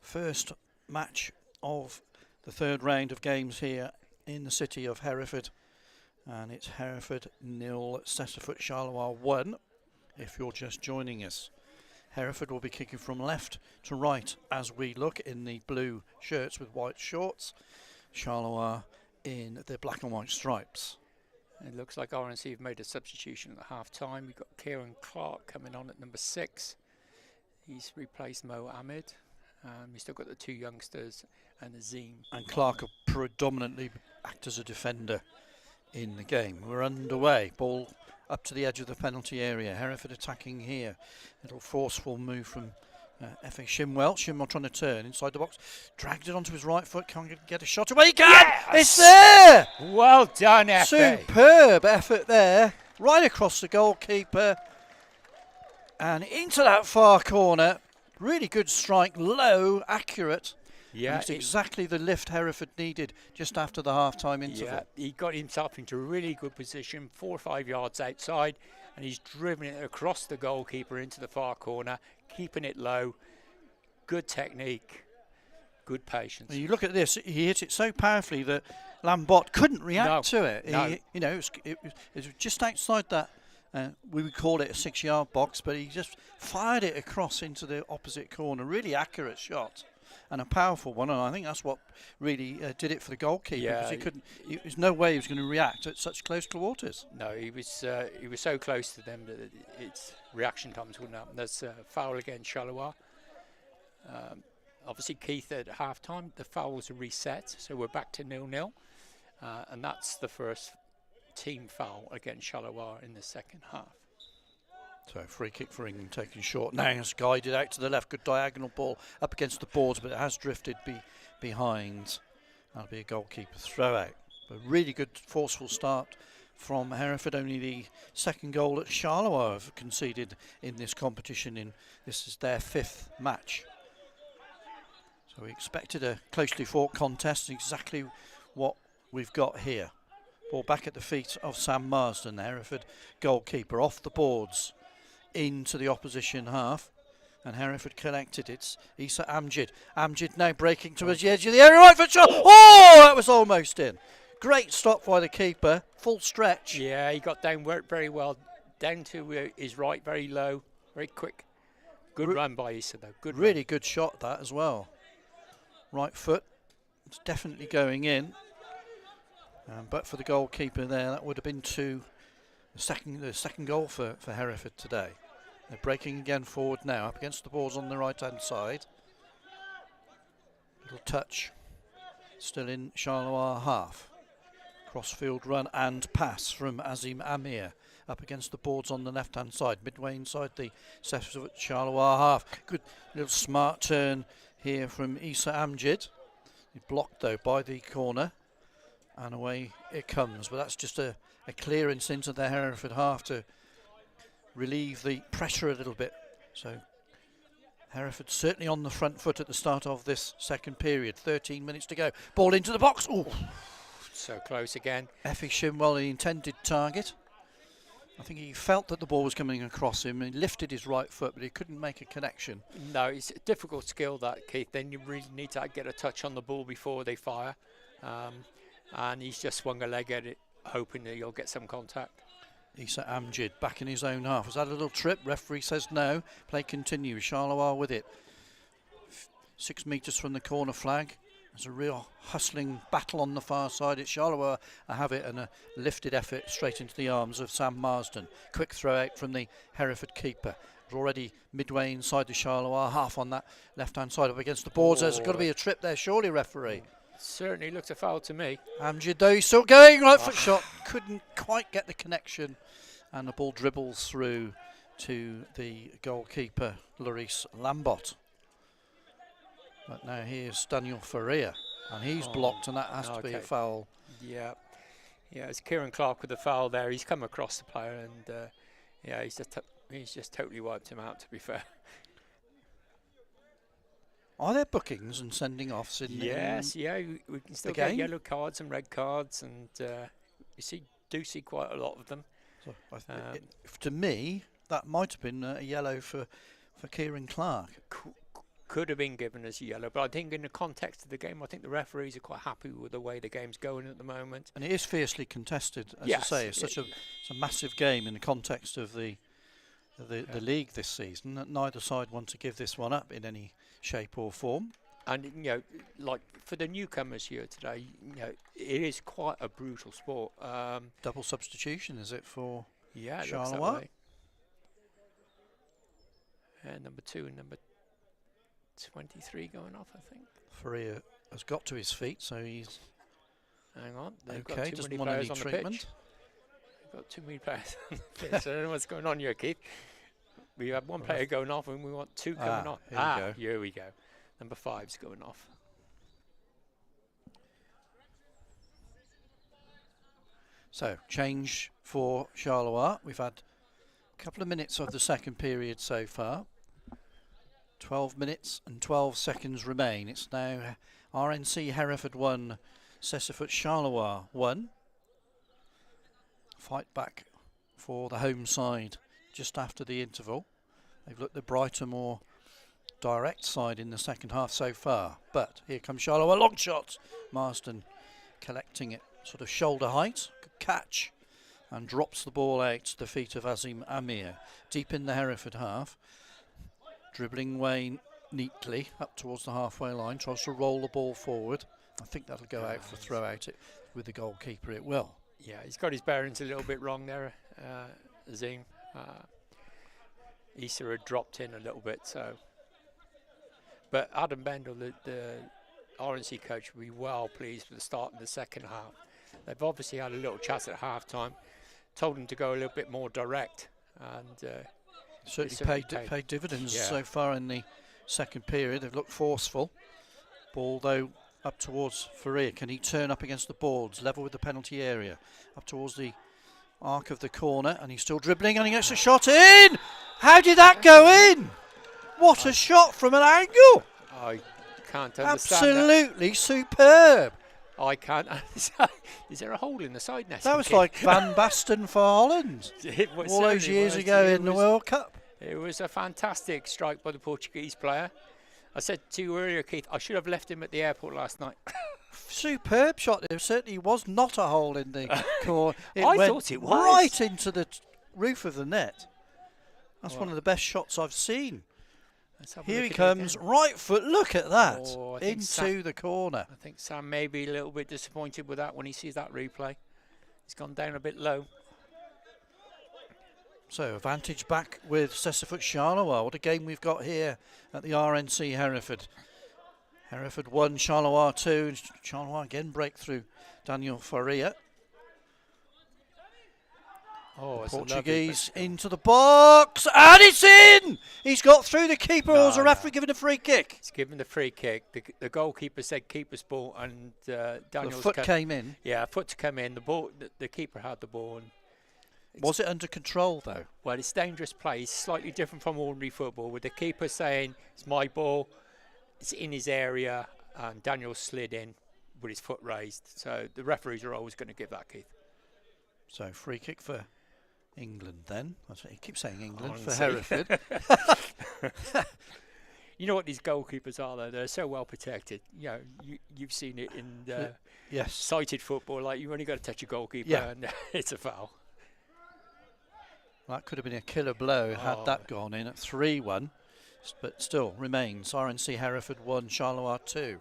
first match of the third round of games here in the city of Hereford. And it's Hereford 0, Cécifoot Charleroi 1, if you're just joining us. Hereford will be kicking from left to right as we look in the blue shirts with white shorts. Charleroi in the black and white stripes. It looks like RNC have made a substitution at half-time. We've got Kieran Clark coming on at number 6. He's replaced Mo Ahmed. We've still got the 2 youngsters and Azim. And Clark will predominantly act as a defender in the game. We're underway. Ball up to the edge of the penalty area. Hereford attacking here. Little forceful move from F.A. Shimwell. Shimwell trying to turn inside the box. Dragged it onto his right foot. Can't get a shot away. He can! Yes! It's there! Well done, F.A. Superb effort there. Right across the goalkeeper. And into that far corner. Really good strike. Low, accurate. Yeah, it's exactly the lift Hereford needed just after the half-time interval. Yeah, he got himself into a really good position, 4 or 5 yards outside, and he's driven it across the goalkeeper into the far corner, keeping it low. Good technique, good patience. And you look at this; he hit it so powerfully that Lambert couldn't react to it. No. It was just outside that. We would call it a 6-yard box, but he just fired it across into the opposite corner. Really accurate shot. And a powerful one, and I think that's what really did it for the goalkeeper, because there's no way he was going to react at such close quarters. No, he was so close to them that its reaction times wouldn't happen. There's a foul against Charleroi. Obviously, Keith, at half-time, the fouls are reset, so we're back to 0-0, and that's the first team foul against Charleroi in the second half. So free kick for England taken short. Now it's guided out to the left. Good diagonal ball up against the boards, but it has drifted behind. That'll be a goalkeeper throw out. But really good forceful start from Hereford. Only the second goal that Charleroi have conceded in this competition. This is their 5th match. So we expected a closely fought contest. Exactly what we've got here. Ball back at the feet of Sam Marsden, the Hereford goalkeeper, off the boards into the opposition half, and Hereford collected. It's Issa Amjid. Amjid now breaking towards the edge of the area, right for shot. Oh, that was almost in. Great stop by the keeper, full stretch. Yeah, he got down very well, down to his right, very low, very quick. Good run by Issa though. Good really run. Good shot that as well. Right foot, it's definitely going in. But for the goalkeeper there, that would have been the second goal for Hereford today. They're breaking again forward now, up against the boards on the right-hand side. Little touch, still in Charleroi half. Crossfield run and pass from Azim Amir, up against the boards on the left-hand side, midway inside the Cécifoot Charleroi half. Good little smart turn here from Issa Amjid. Blocked though by the corner. And away it comes, but that's just a clearance into the Hereford half to relieve the pressure a little bit. So Hereford certainly on the front foot at the start of this second period. 13 minutes to go. Ball into the box. Oh, so close again. F.A. Shimwell, the intended target. I think he felt that the ball was coming across him. He lifted his right foot, but he couldn't make a connection. No, it's a difficult skill, that, Keith. Then you really need to get a touch on the ball before they fire. And he's just swung a leg at it, hoping that he'll get some contact. Issa Amjid back in his own half. Was that a little trip? Referee says no. Play continues. Charleroi with it. 6 metres from the corner flag. There's a real hustling battle on the far side. It's Charleroi have it, and a lifted effort straight into the arms of Sam Marsden. Quick throw out from the Hereford keeper. We're already midway inside the Charleroi half on that left-hand side up against the boards. There's got to be a trip there, surely, referee. Certainly looks a foul to me. Amjad, though, he's still going. Right foot shot. Couldn't quite get the connection. And the ball dribbles through to the goalkeeper, Lloris Lambot. But now here's Daniel Faria. And he's blocked, and that has to be a foul. Yeah. Yeah, it's Kieran Clark with the foul there. He's come across the player, and yeah, he's just totally wiped him out, to be fair. Are there bookings and sending offs in? Yes, yeah, we can still get yellow cards and red cards, and you do see quite a lot of them. So to me, that might have been a yellow for Kieran Clark. Could have been given as a yellow, but I think in the context of the game, I think the referees are quite happy with the way the game's going at the moment. And it is fiercely contested, as I say. It's it's a massive game in the context of the league this season. Neither side want to give this one up in any shape or form. And you know, like for the newcomers here today, you know, it is quite a brutal sport. Double substitution, is it for Charleroi? Looks that way. Number 2 and number 23 going off, I think. Faria has got to his feet, so he's hang on. They've okay. got too Doesn't many want any players on treatment. The pitch. They've got too many players on the pitch. I don't know what's going on here, Keith. We have one player going off, and we want 2 coming on. Here we go. Number 5's going off. So, change for Charleroi. We've had a couple of minutes of the second period so far. 12 minutes and 12 seconds remain. It's now RNC Hereford 1, Cécifoot Charleroi 1. Fight back for the home side just after the interval. They've looked the brighter, more direct side in the second half so far. But here comes Charleroi, long shot. Marsden collecting it, sort of shoulder height. Good catch. And drops the ball out to the feet of Azim Amir. Deep in the Hereford half. Dribbling away neatly up towards the halfway line. Tries to roll the ball forward. I think that'll go out for throw out. It with the goalkeeper, it will. Yeah, he's got his bearings a little bit wrong there, Azim. Issa had dropped in a little bit, so. But Adam Bendel, the RNC coach, will be well pleased with the start in the second half. They've obviously had a little chat at half time, told him to go a little bit more direct, and certainly paid dividends so far in the second period. They've looked forceful. Ball though up towards Faria. Can he turn up against the boards, level with the penalty area, up towards the arc of the corner, and he's still dribbling, and he gets a shot in. How did that go in? What a shot from an angle! I can't understand. Absolutely superb. I can't. Is there a hole in the side net? That was like Van Basten for Holland all those years ago in the World Cup. It was a fantastic strike by the Portuguese player. I said to you earlier, Keith, I should have left him at the airport last night. Superb shot. There certainly was not a hole in the core. I thought it was. Right into the roof of the net. That's one of the best shots I've seen. Here he comes, right foot, look at that, into the corner. I think Sam may be a little bit disappointed with that when he sees that replay. He's gone down a bit low. So, advantage back with Cécifoot Charleroi. What a game we've got here at the RNC Hereford. Hereford 1, Charleroi 2. Charleroi again breakthrough. Daniel Faria. Oh, Portuguese into the box, and it's in! He's got through the keeper, or was the referee giving a free kick? He's given the free kick. The goalkeeper said keeper's ball, and Daniel's the foot came in. Yeah, foot to come in. The ball. The keeper had the ball. And was it under control though? Well, it's dangerous play. It's slightly different from ordinary football, with the keeper saying it's my ball, it's in his area, and Daniel slid in with his foot raised. So the referees are always going to give that, Keith. So free kick for England then. He keeps saying England for Hereford. You know what these goalkeepers are though? They're so well protected. You know, you've seen it in sighted football. Like, you've only got to touch a goalkeeper and it's a foul. That could have been a killer blow had that gone in at 3-1, but still remains RNC Hereford 1, Charleroi 2.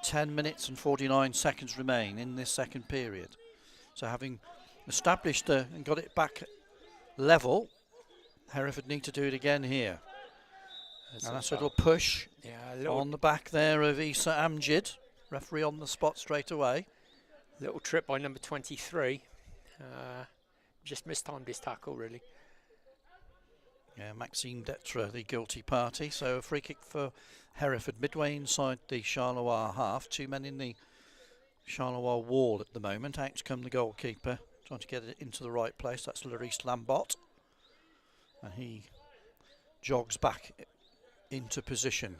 10 minutes and 49 seconds remain in this second period. So having established and got it back level, Hereford need to do it again here. And that's a little push on the back there of Issa Amjid. Referee on the spot straight away. Little trip by number 23. Just mistimed his tackle, really. Yeah, Maxime Detra, the guilty party. So a free kick for Hereford, midway inside the Charleroi half. 2 men in the Charleroi wall at the moment. Out come the goalkeeper, trying to get it into the right place. That's Larice Lambot. And he jogs back into position,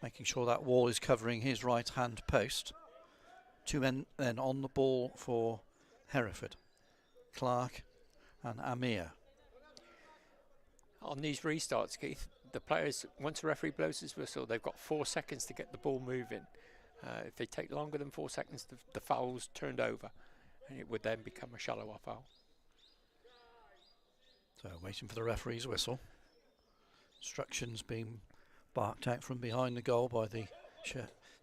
making sure that wall is covering his right-hand post. 2 men then on the ball for Hereford. Clark and Amir. On these restarts, Keith, the players, once the referee blows his whistle, they've got 4 seconds to get the ball moving. If they take longer than 4 seconds, the foul's turned over, and it would then become a Charleroi foul. So waiting for the referee's whistle. Instructions being barked out from behind the goal by the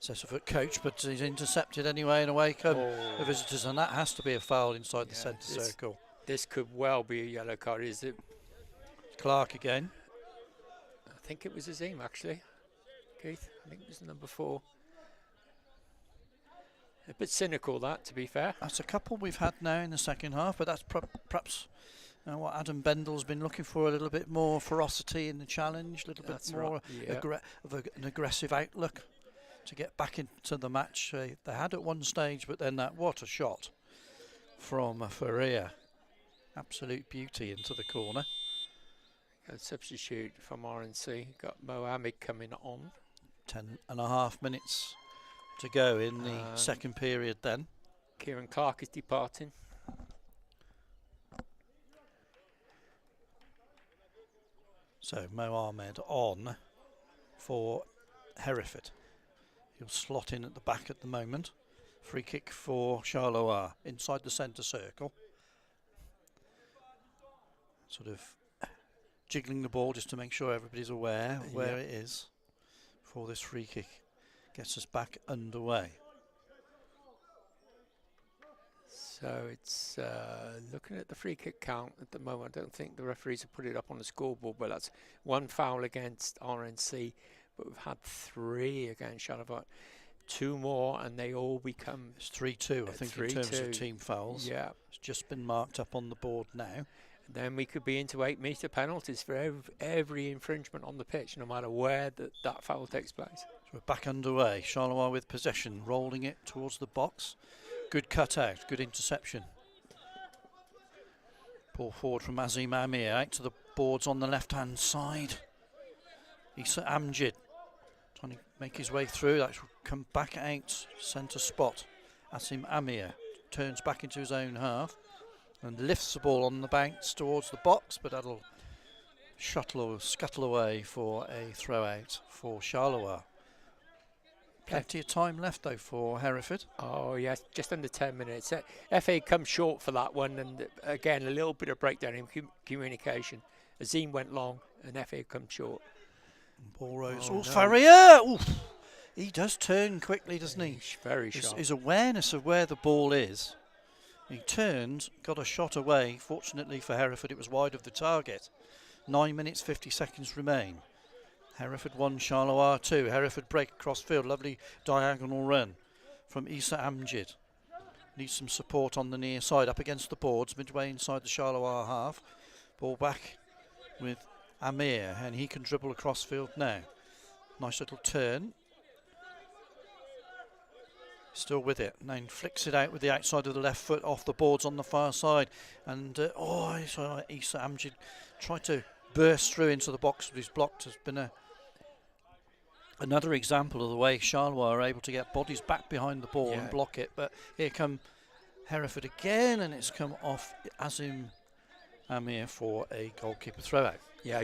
Cécifoot coach, but he's intercepted anyway, and away come the visitors, and that has to be a foul inside the centre circle. This could well be a yellow card. Is it? Clark again. I think it was Azim, actually. Keith, I think it was number 4. A bit cynical, that, to be fair. That's a couple we've had now in the second half, but that's perhaps what Adam Bendel's been looking for, a little bit more ferocity in the challenge, a little bit more an aggressive outlook to get back into the match. They had at one stage, but then what a shot from Faria. Absolute beauty into the corner. A substitute from RNC. Got Mohammed coming on. 10.5 minutes to go in the second period then. Kieran Clark is departing. So Mohammed on for Hereford. He'll slot in at the back at the moment. Free kick for Charleroi inside the centre circle. Sort of jiggling the ball just to make sure everybody's aware of where it is before this free kick gets us back underway. So it's looking at the free kick count at the moment. I don't think the referees have put it up on the scoreboard, but that's 1 foul against RNC, but we've had 3 against Charleroi. 2 more and they all become... It's 3-2, I think, in terms of team fouls. Yeah. It's just been marked up on the board now. Then we could be into 8-metre penalties for every infringement on the pitch, no matter where that foul takes place. So we're back underway. Charleroi with possession, rolling it towards the box. Good cutout, good interception. Ball forward from Azim Amir, out to the boards on the left-hand side. Issa Amjid trying to make his way through. That should come back out, centre spot. Azim Amir turns back into his own half and lifts the ball on the bounce towards the box, but that'll scuttle away for a throw out for Charleroi. Plenty of time left though for Hereford. Oh yes, just under 10 minutes. FA come short for that one, and again a little bit of breakdown in communication. Azim went long and FA come short. Ball rose. Faria! Oof. He does turn quickly, doesn't he? Very sharp. His awareness of where the ball is. He turned, got a shot away. Fortunately for Hereford, it was wide of the target. 9 minutes, 50 seconds remain. Hereford 1, Charleroi 2. Hereford break across field. Lovely diagonal run from Issa Amjid. Needs some support on the near side. Up against the boards, midway inside the Charleroi half. Ball back with Amir, and he can dribble across field now. Nice little turn. Still with it. Now flicks it out with the outside of the left foot off the boards on the far side. And Issa Amjid tried to burst through into the box, but he's blocked. Has been another example of the way Charleroi are able to get bodies back behind the ball and block it. But here come Hereford again, and it's come off Azim Amir for a goalkeeper throw out. Yeah,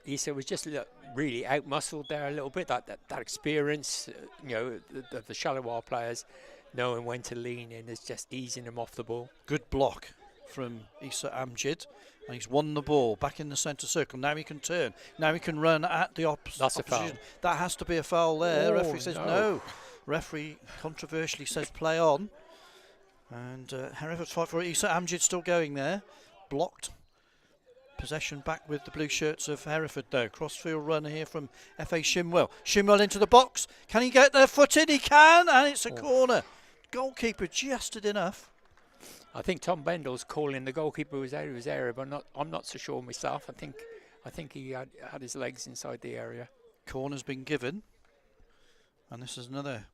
Issa was just really out-muscled there a little bit. That experience, the Charleroi players knowing when to lean in is just easing them off the ball. Good block from Issa Amjid, and he's won the ball back in the centre circle. Now he can turn. Now he can run at the opposition. That's a foul. That has to be a foul there. Referee says no. Referee controversially says play on. And Hereford's fight for it. Issa Amjid still going there. Blocked. Possession back with the blue shirts of Hereford though. Crossfield run here from F.A. Shimwell. Shimwell into the box. Can he get their foot in? He can, and it's a corner. Goalkeeper adjusted enough. I think Tom Bendel's calling the goalkeeper was out of his area, but I'm not so sure myself. I think he had his legs inside the area. Corner's been given, and this is another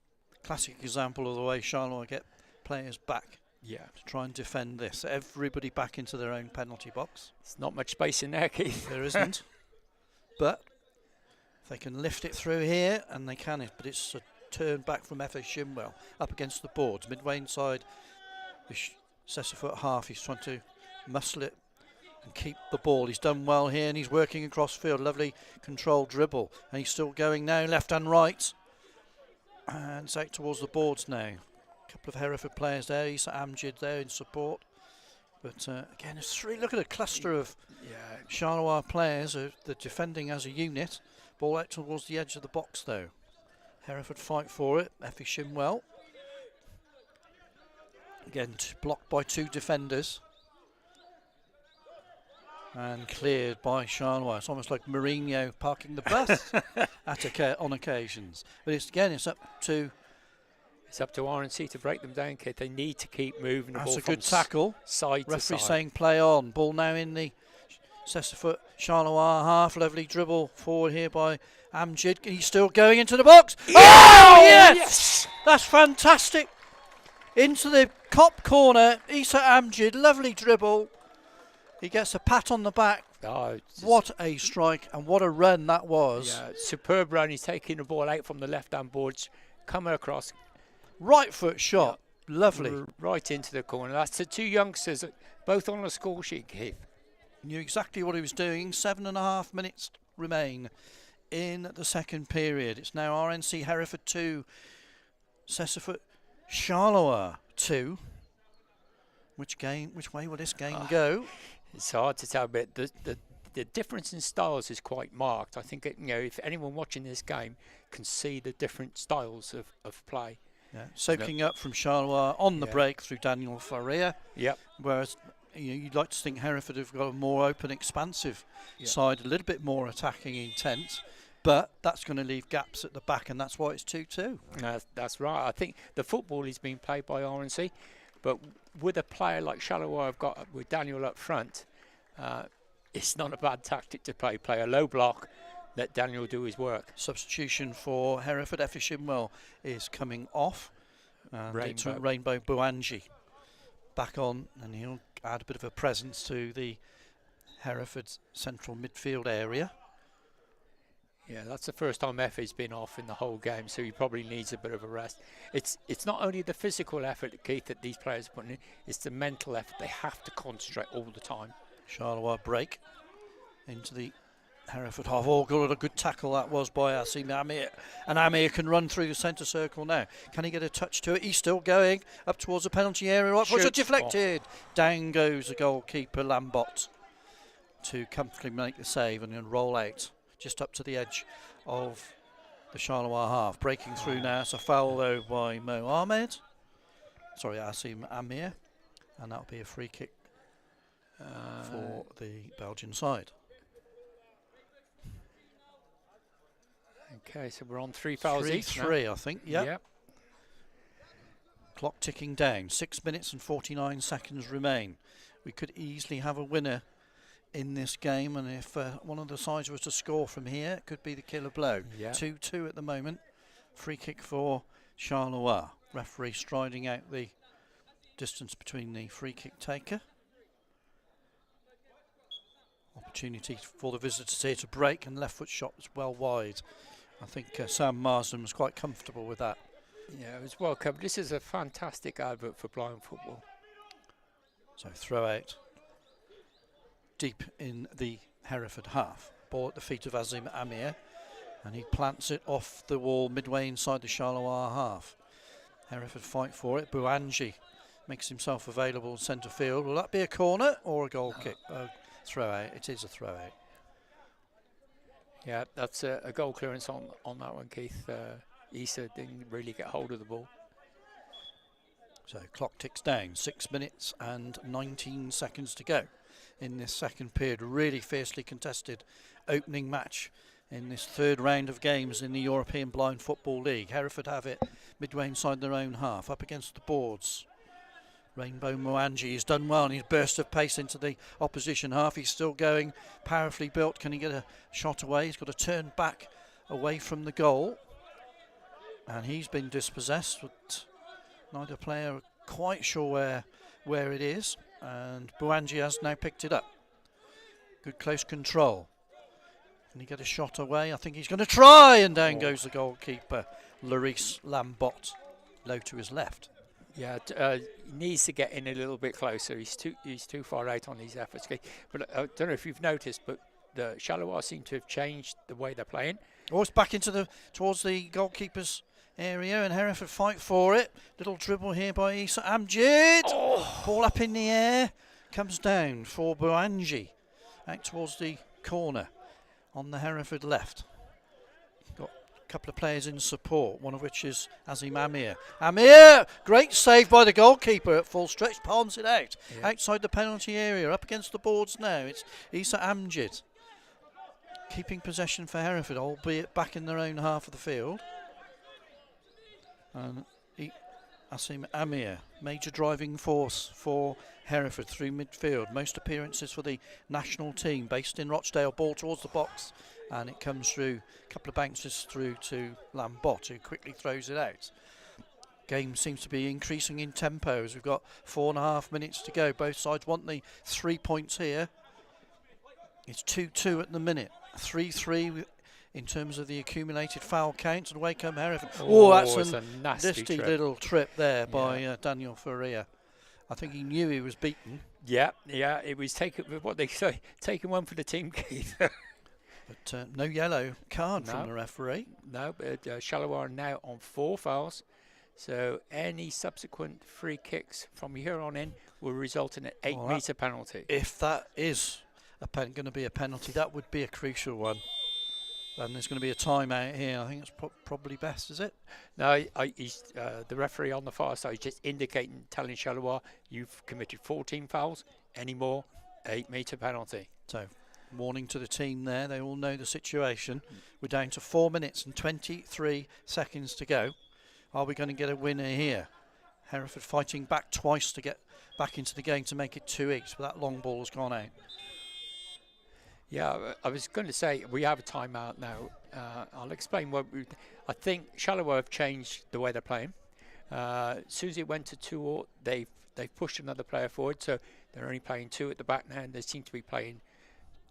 classic example of the way Charleroi get players back. Yeah, to try and defend this. Everybody back into their own penalty box. There's not much space in there, Keith. There isn't. But if they can lift it through here, and they can, but it's a turn back from F.A. Shimwell up against the boards. Midway inside the Cécifoot half. He's trying to muscle it and keep the ball. He's done well here, and he's working across field. Lovely controlled dribble. And he's still going now, left and right. And it's out towards the boards now. Couple of Hereford players there. Issa Amjid there in support. But again, it's three. Look at a cluster of Charleroi players. They're defending as a unit. Ball out towards the edge of the box though. Hereford fight for it. Effie Shimwell. Again, blocked by two defenders. And cleared by Charleroi. It's almost like Mourinho parking the bus on occasions. But it's up to... It's up to RNC to break them down, kid. They need to keep moving the ball. That's a good tackle. Side to Referee side. saying play on. Ball now in the Cécifoot Charleroi half. Lovely dribble forward here by Amjid. He's still going into the box. Yeah! Oh, yes! That's fantastic. Into the Kop corner. Issa Amjid, lovely dribble. He gets a pat on the back. Oh, what a strike and what a run that was. Yeah, superb run. He's taking the ball out from the left-hand boards, coming across. Right foot shot, lovely. Right into the corner. That's the two youngsters, both on the score sheet, Keith. Knew exactly what he was doing. 7.5 minutes remain in the second period. It's now RNC Hereford 2, Cécifoot Charleroi 2. Which way will this game go? It's hard to tell, but the difference in styles is quite marked. I think if anyone watching this game can see the different styles of play. Yeah, soaking up from Charleroi on the break through Daniel Faria. Yep. Whereas you'd like to think Hereford have got a more open, expansive side, a little bit more attacking intent, but that's going to leave gaps at the back, and that's why it's 2-2. That's right. I think the football is being played by RNC, but with a player like Charleroi I've got with Daniel up front, it's not a bad tactic to play. Play a low block, let Daniel do his work. Substitution for Hereford. Effie Shimwell is coming off. Rainbow Buanji back on, and he'll add a bit of a presence to the Hereford central midfield area. Yeah, that's the first time Effie's been off in the whole game, so he probably needs a bit of a rest. It's not only the physical effort, Keith, that these players are putting in, it's the mental effort. They have to concentrate all the time. Charleroi break into the Hereford half. Oh, good, a good tackle that was by Asim Amir. And Amir can run through the centre circle now. Can he get a touch to it? He's still going up towards the penalty area. Right, was it deflected? Down goes the goalkeeper, Lambot, to comfortably make the save and then roll out just up to the edge of the Charleroi half. Breaking through now. It's a foul though by Asim Amir. And that'll be a free kick for the Belgian side. Okay, so we're on 3 fouls each. 3-3, I think. Yep. Clock ticking down. 6 minutes and 49 seconds remain. We could easily have a winner in this game, and if one of the sides was to score from here, it could be the killer blow. 2-2 at the moment. Free kick for Charleroi. Referee striding out the distance between the free kick taker. Opportunity for the visitors here to break, and left foot shot was well wide. I think Sam Marsden was quite comfortable with that. Yeah, it was well covered. This is a fantastic advert for blind football. So throw out deep in the Hereford half. Ball at the feet of Asim Amir, and he plants it off the wall midway inside the Charleroi half. Hereford fight for it. Buanji makes himself available in centre field. Will that be a corner or a goal kick? Throw out. It is a throw out. Yeah, that's a goal clearance on that one, Keith. IBSA didn't really get hold of the ball. So clock ticks down, 6 minutes and 19 seconds to go in this second period. Really fiercely contested opening match in this third round of games in the European Blind Football League. Hereford have it midway inside their own half, up against the boards. Rainbow Mwangi has done well in his burst of pace into the opposition half. He's still going, powerfully built. Can he get a shot away? He's got to turn back away from the goal. And he's been dispossessed, but neither player are quite sure where it is. And Mwangi has now picked it up. Good close control. Can he get a shot away? I think he's going to try, and down goes the goalkeeper, Larice Lambot, low to his left. Yeah, he needs to get in a little bit closer. He's too far out on these efforts. But I don't know if you've noticed, but the Charleroi seem to have changed the way they're playing. Oh, it's back into towards the goalkeeper's area, and Hereford fight for it. Little dribble here by Issa Amjid. Ball up in the air, comes down for Mwangi, out towards the corner on the Hereford left. Got a couple of players in support, one of which is Azim Amir. Amir, great save by the goalkeeper at full stretch, palms it out. Yeah. Outside the penalty area, up against the boards now. It's Issa Amjid keeping possession for Hereford, albeit back in their own half of the field. And Azim Amir, major driving force for Hereford through midfield. Most appearances for the national team, based in Rochdale. Ball towards the box, and it comes through a couple of bounces through to Lambot, who quickly throws it out. Game seems to be increasing in tempo as we've got 4.5 minutes to go. Both sides want the 3 points here. It's 2-2 at the minute, 3-3 in terms of the accumulated foul counts, and away come Hereford. That's a nasty little trip there by Daniel Faria. I think he knew he was beaten. Yeah, it was taken. What they say, taking one for the team, Keith. But no yellow card from the referee. No, but Charleroi are now on 4 fouls. So any subsequent free kicks from here on in will result in an 8-metre penalty. If that is going to be a penalty, that would be a crucial one. And there's going to be a timeout here. I think it's probably best, is it? No, the referee on the far side just indicating, telling Charleroi, you've committed 14 fouls. Any more, 8-metre penalty. So, warning to the team there. They all know the situation. We're down to 4 minutes and 23 seconds to go. Are we going to get a winner here? Hereford fighting back twice to get back into the game to make it 2-each, but that long ball has gone out. Yeah, I was going to say we have a timeout now. I'll explain what I think. Charleroi have changed the way they're playing. As soon as it went to 2-0, they've pushed another player forward, so they're only playing 2 at the back now, and they seem to be playing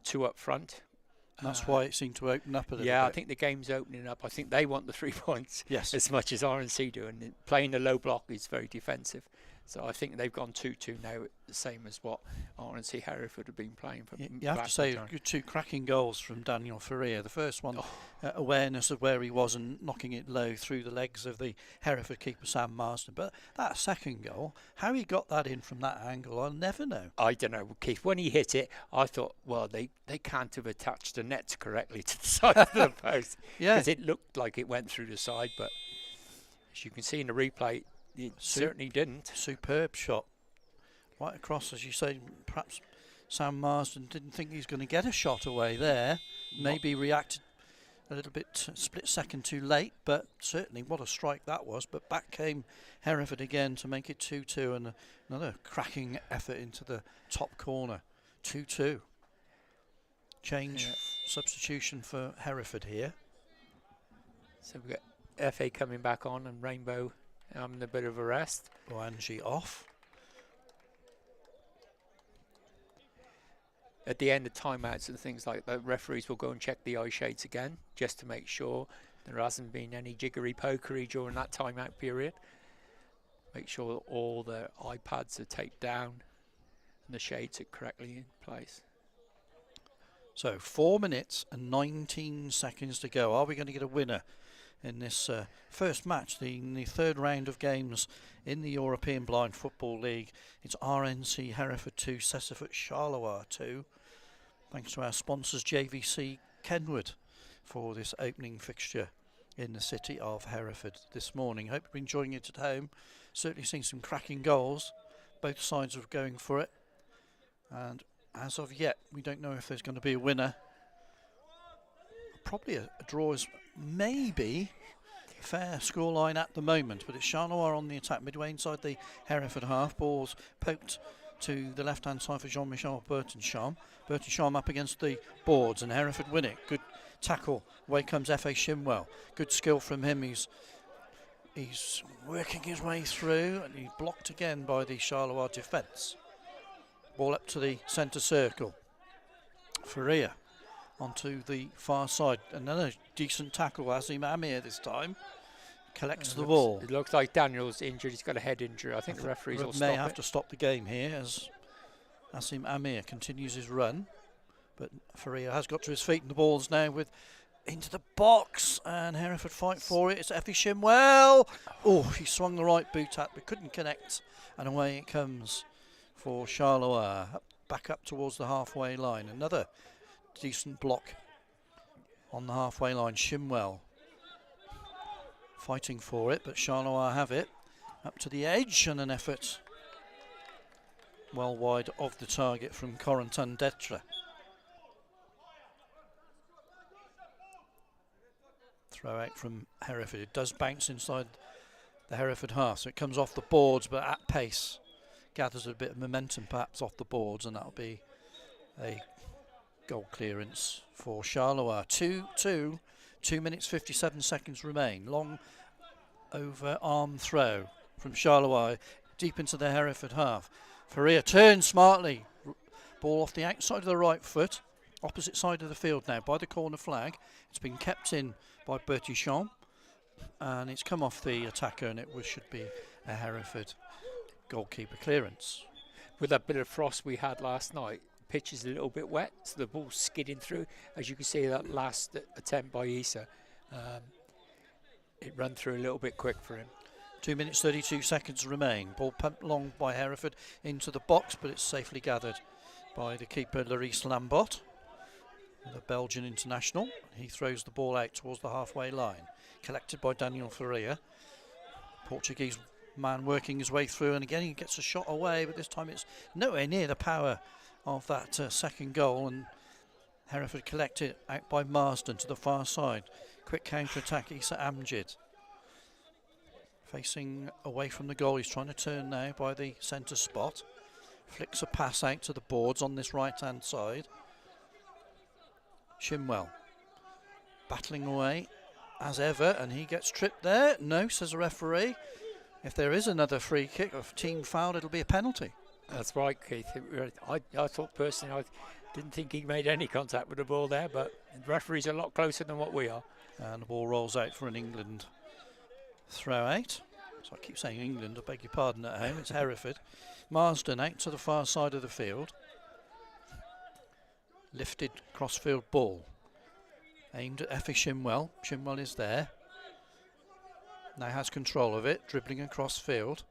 2 up front. That's why it seemed to open up a little bit. Yeah, I think the game's opening up. I think they want the 3 points as much as RNC do, and playing the low block is very defensive. So I think they've gone 2-2 now, the same as what RNC Hereford have been playing. You have to say, 2 cracking goals from Daniel Faria. The first one, awareness of where he was and knocking it low through the legs of the Hereford keeper, Sam Marsden. But that second goal, how he got that in from that angle, I'll never know. I don't know, Keith. When he hit it, I thought, well, they can't have attached the nets correctly to the side of the post. Because it looked like it went through the side, but as you can see in the replay, it certainly didn't. Superb shot. Right across, as you say, perhaps Sam Marsden didn't think he was going to get a shot away there. Maybe reacted a little bit split second too late, but certainly what a strike that was. But back came Hereford again to make it 2-2, and another cracking effort into the top corner. 2-2. Substitution for Hereford here. So we've got FA coming back on and Rainbow having a bit of a rest. Mwangi off. At the end of timeouts and things like that, referees will go and check the eye shades again just to make sure there hasn't been any jiggery-pokery during that timeout period. Make sure that all the iPads are taped down and the shades are correctly in place. So 4 minutes and 19 seconds to go. Are we going to get a winner in this first match, in the third round of games in the European Blind Football League? It's RNC Hereford 2, Cécifoot Charleroi 2. Thanks to our sponsors JVC Kenwood for this opening fixture in the city of Hereford this morning. Hope you've been enjoying it at home. Certainly seen some cracking goals. Both sides are going for it. And as of yet, we don't know if there's going to be a winner. Probably a draw is maybe fair scoreline at the moment, but it's Charleroi on the attack, midway inside the Hereford half. Ball's poked to the left-hand side for Jean-Michel Bertensham. Bertensham up against the boards, and Hereford win it. Good tackle. Away comes F.A. Shimwell. Good skill from him. He's working his way through, and he's blocked again by the Charleroi defence. Ball up to the centre circle. Faria onto the far side. Another decent tackle. Azim Amir this time collects the ball. It looks like Daniel's injured. He's got a head injury. I think the referees will may have to stop the game here as Azim Amir continues his run. But Faria has got to his feet, and the ball's now into the box, and Hereford fight for it. It's Effie Shimwell. Oh, he swung the right boot at, but couldn't connect, and away it comes for Charleroi. Back up towards the halfway line. Another decent block on the halfway line. Shimwell fighting for it, but Charleroi have it. Up to the edge, and an effort well wide of the target from Corentin Detre. Throw out from Hereford. It does bounce inside the Hereford half, so it comes off the boards, but at pace. Gathers a bit of momentum perhaps off the boards, and that'll be a goal clearance for Charleroi. 2-2, 2 minutes 57 seconds remain. Long over arm throw from Charleroi deep into the Hereford half. Faria turns smartly. Ball off the outside of the right foot. Opposite side of the field now by the corner flag. It's been kept in by Bertichon, and it's come off the attacker, and it should be a Hereford goalkeeper clearance. With that bit of frost we had last night, pitch is a little bit wet, so the ball's skidding through. As you can see, that last attempt by Issa, it ran through a little bit quick for him. 2 minutes 32 seconds remain. Ball pumped long by Hereford into the box, but it's safely gathered by the keeper Larice Lambot, the Belgian international. He throws the ball out towards the halfway line, collected by Daniel Faria. Portuguese man working his way through, and again he gets a shot away, but this time it's nowhere near the power of that second goal, and Hereford collect it out by Marsden to the far side. Quick counter-attack, Issa Amjid. Facing away from the goal, he's trying to turn now by the centre spot. Flicks a pass out to the boards on this right-hand side. Shimwell battling away as ever, and he gets tripped there. No, says the referee. If there is another free kick or team foul, it'll be a penalty. That's right, Keith. I thought personally, I didn't think he made any contact with the ball there, but the referee's a lot closer than what we are. And the ball rolls out for an England throw out. So I keep saying England, I beg your pardon at home. It's Hereford. Marsden out to the far side of the field. Lifted crossfield ball. Aimed at Effie Shimwell. Shimwell is there. Now has control of it, dribbling across field.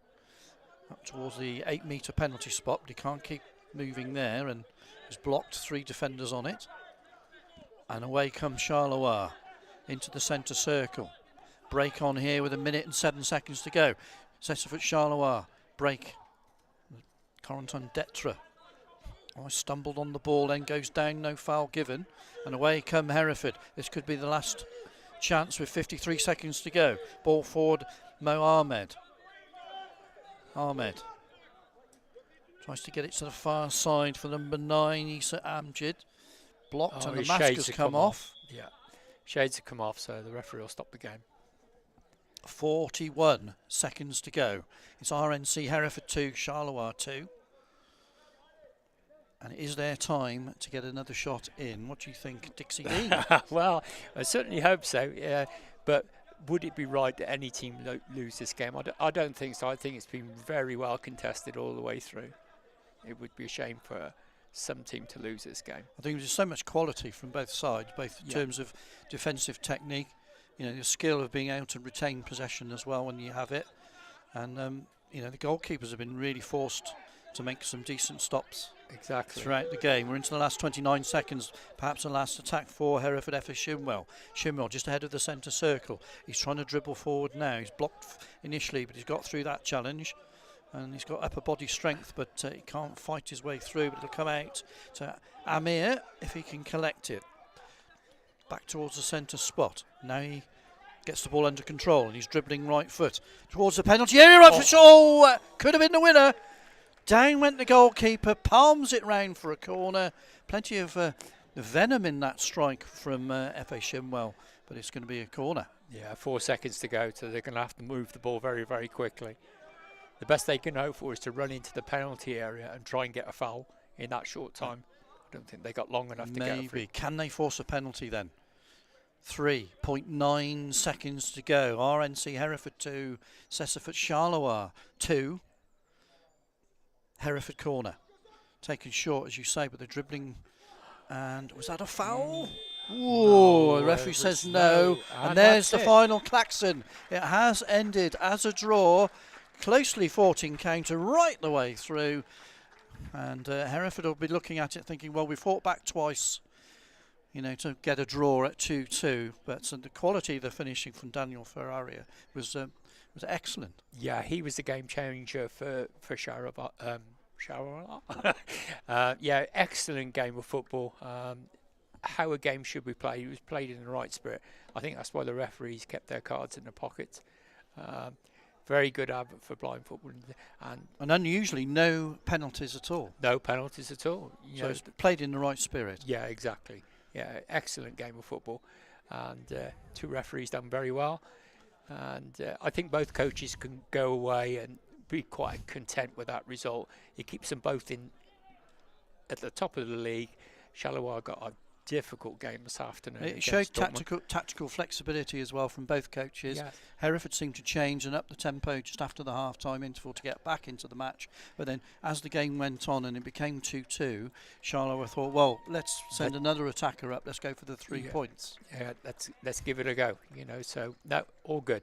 Up towards the 8-metre penalty spot, but he can't keep moving there, and he's blocked 3 defenders on it. And away comes Charleroi into the centre circle. Break on here with 1 minute and 7 seconds to go. Cécifoot Charleroi. Break. Corentin Detre. Oh, stumbled on the ball, then goes down, no foul given. And away come Hereford. This could be the last chance with 53 seconds to go. Ball forward, Mo Ahmed. Ahmed tries to get it to the far side for number 9, Issa Amjid. Blocked, and the mask has come off. Yeah, shades have come off, so the referee will stop the game. 41 seconds to go. It's RNC Hereford 2, Charleroi 2. And it is their time to get another shot in. What do you think, Dixie D? Well, I certainly hope so. Yeah, but would it be right that any team lose this game? I don't think so. I think it's been very well contested all the way through. It would be a shame for some team to lose this game. I think there's so much quality from both sides, both in terms of defensive technique, the skill of being able to retain possession as well when you have it. And, the goalkeepers have been really forced to make some decent stops. Exactly. Throughout the game. We're into the last 29 seconds, perhaps the last attack for Hereford FA Shimwell. Shimwell just ahead of the centre circle. He's trying to dribble forward now. He's blocked initially, but he's got through that challenge. And he's got upper body strength, but he can't fight his way through, but it'll come out to Amir if he can collect it. Back towards the centre spot. Now he gets the ball under control and he's dribbling right foot towards the penalty area. Right foot. Oh, could have been the winner. Down went the goalkeeper, palms it round for a corner. Plenty of venom in that strike from FA Shimwell, but it's going to be a corner. Yeah, 4 seconds to go, so they're going to have to move the ball very, very quickly. The best they can hope for is to run into the penalty area and try and get a foul in that short time. I don't think they got long enough to get a free. Can they force a penalty then? 3.9 seconds to go. RNC Hereford 2, Cécifoot Charleroi 2. Hereford corner. Taken short, as you say, but they're dribbling. And was that a foul? Oh, the referee says no. And there's the final klaxon. It has ended as a draw. Closely fought encounter right the way through. And Hereford will be looking at it thinking, well, we fought back twice, you know, to get a draw at 2-2. But the quality of the finishing from Daniel Ferraria was excellent. Yeah, he was the game changer for Charleroi. Yeah, excellent game of football. How a game should be played. It was played in the right spirit. I think that's why the referees kept their cards in their pockets. Very good Advert for blind football. And unusually, no penalties at all. No penalties at all. So it's played in the right spirit. Yeah, exactly. Yeah, excellent game of football. And two referees done very well. And I think both coaches can go away and be quite content with that result. It keeps them both in at the top of the league. Charleroi got a difficult game this afternoon. It showed tactical flexibility as well from both coaches. Yes. Hereford seemed to change and up the tempo just after the half-time interval to get back into the match. But then as the game went on and it became 2-2, Charleroi thought, well, let's send another attacker up. Let's go for the 3 points. Yeah, let's give it a go. You know, so no, all good.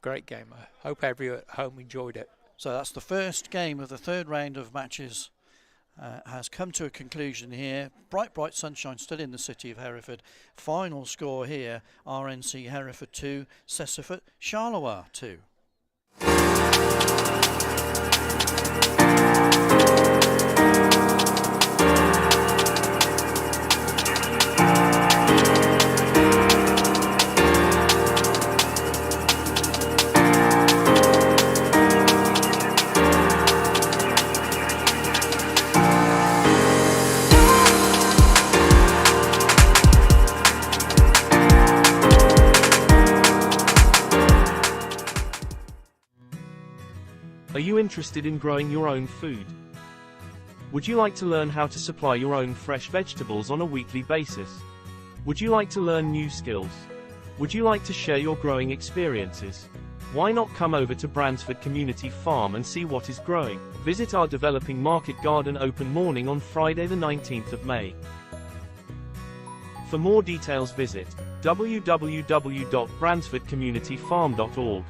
Great game. I hope everyone at home enjoyed it. So that's the first game of the third round of matches. Has come to a conclusion here. Bright sunshine still in the city of Hereford. Final score here, RNC Hereford 2, Cécifoot Charleroi 2. Are you interested in growing your own food? Would you like to learn how to supply your own fresh vegetables on a weekly basis? Would you like to learn new skills? Would you like to share your growing experiences? Why not come over to Bransford Community Farm and see what is growing? Visit our developing market garden open morning on Friday the 19th of May. For more details visit www.bransfordcommunityfarm.org.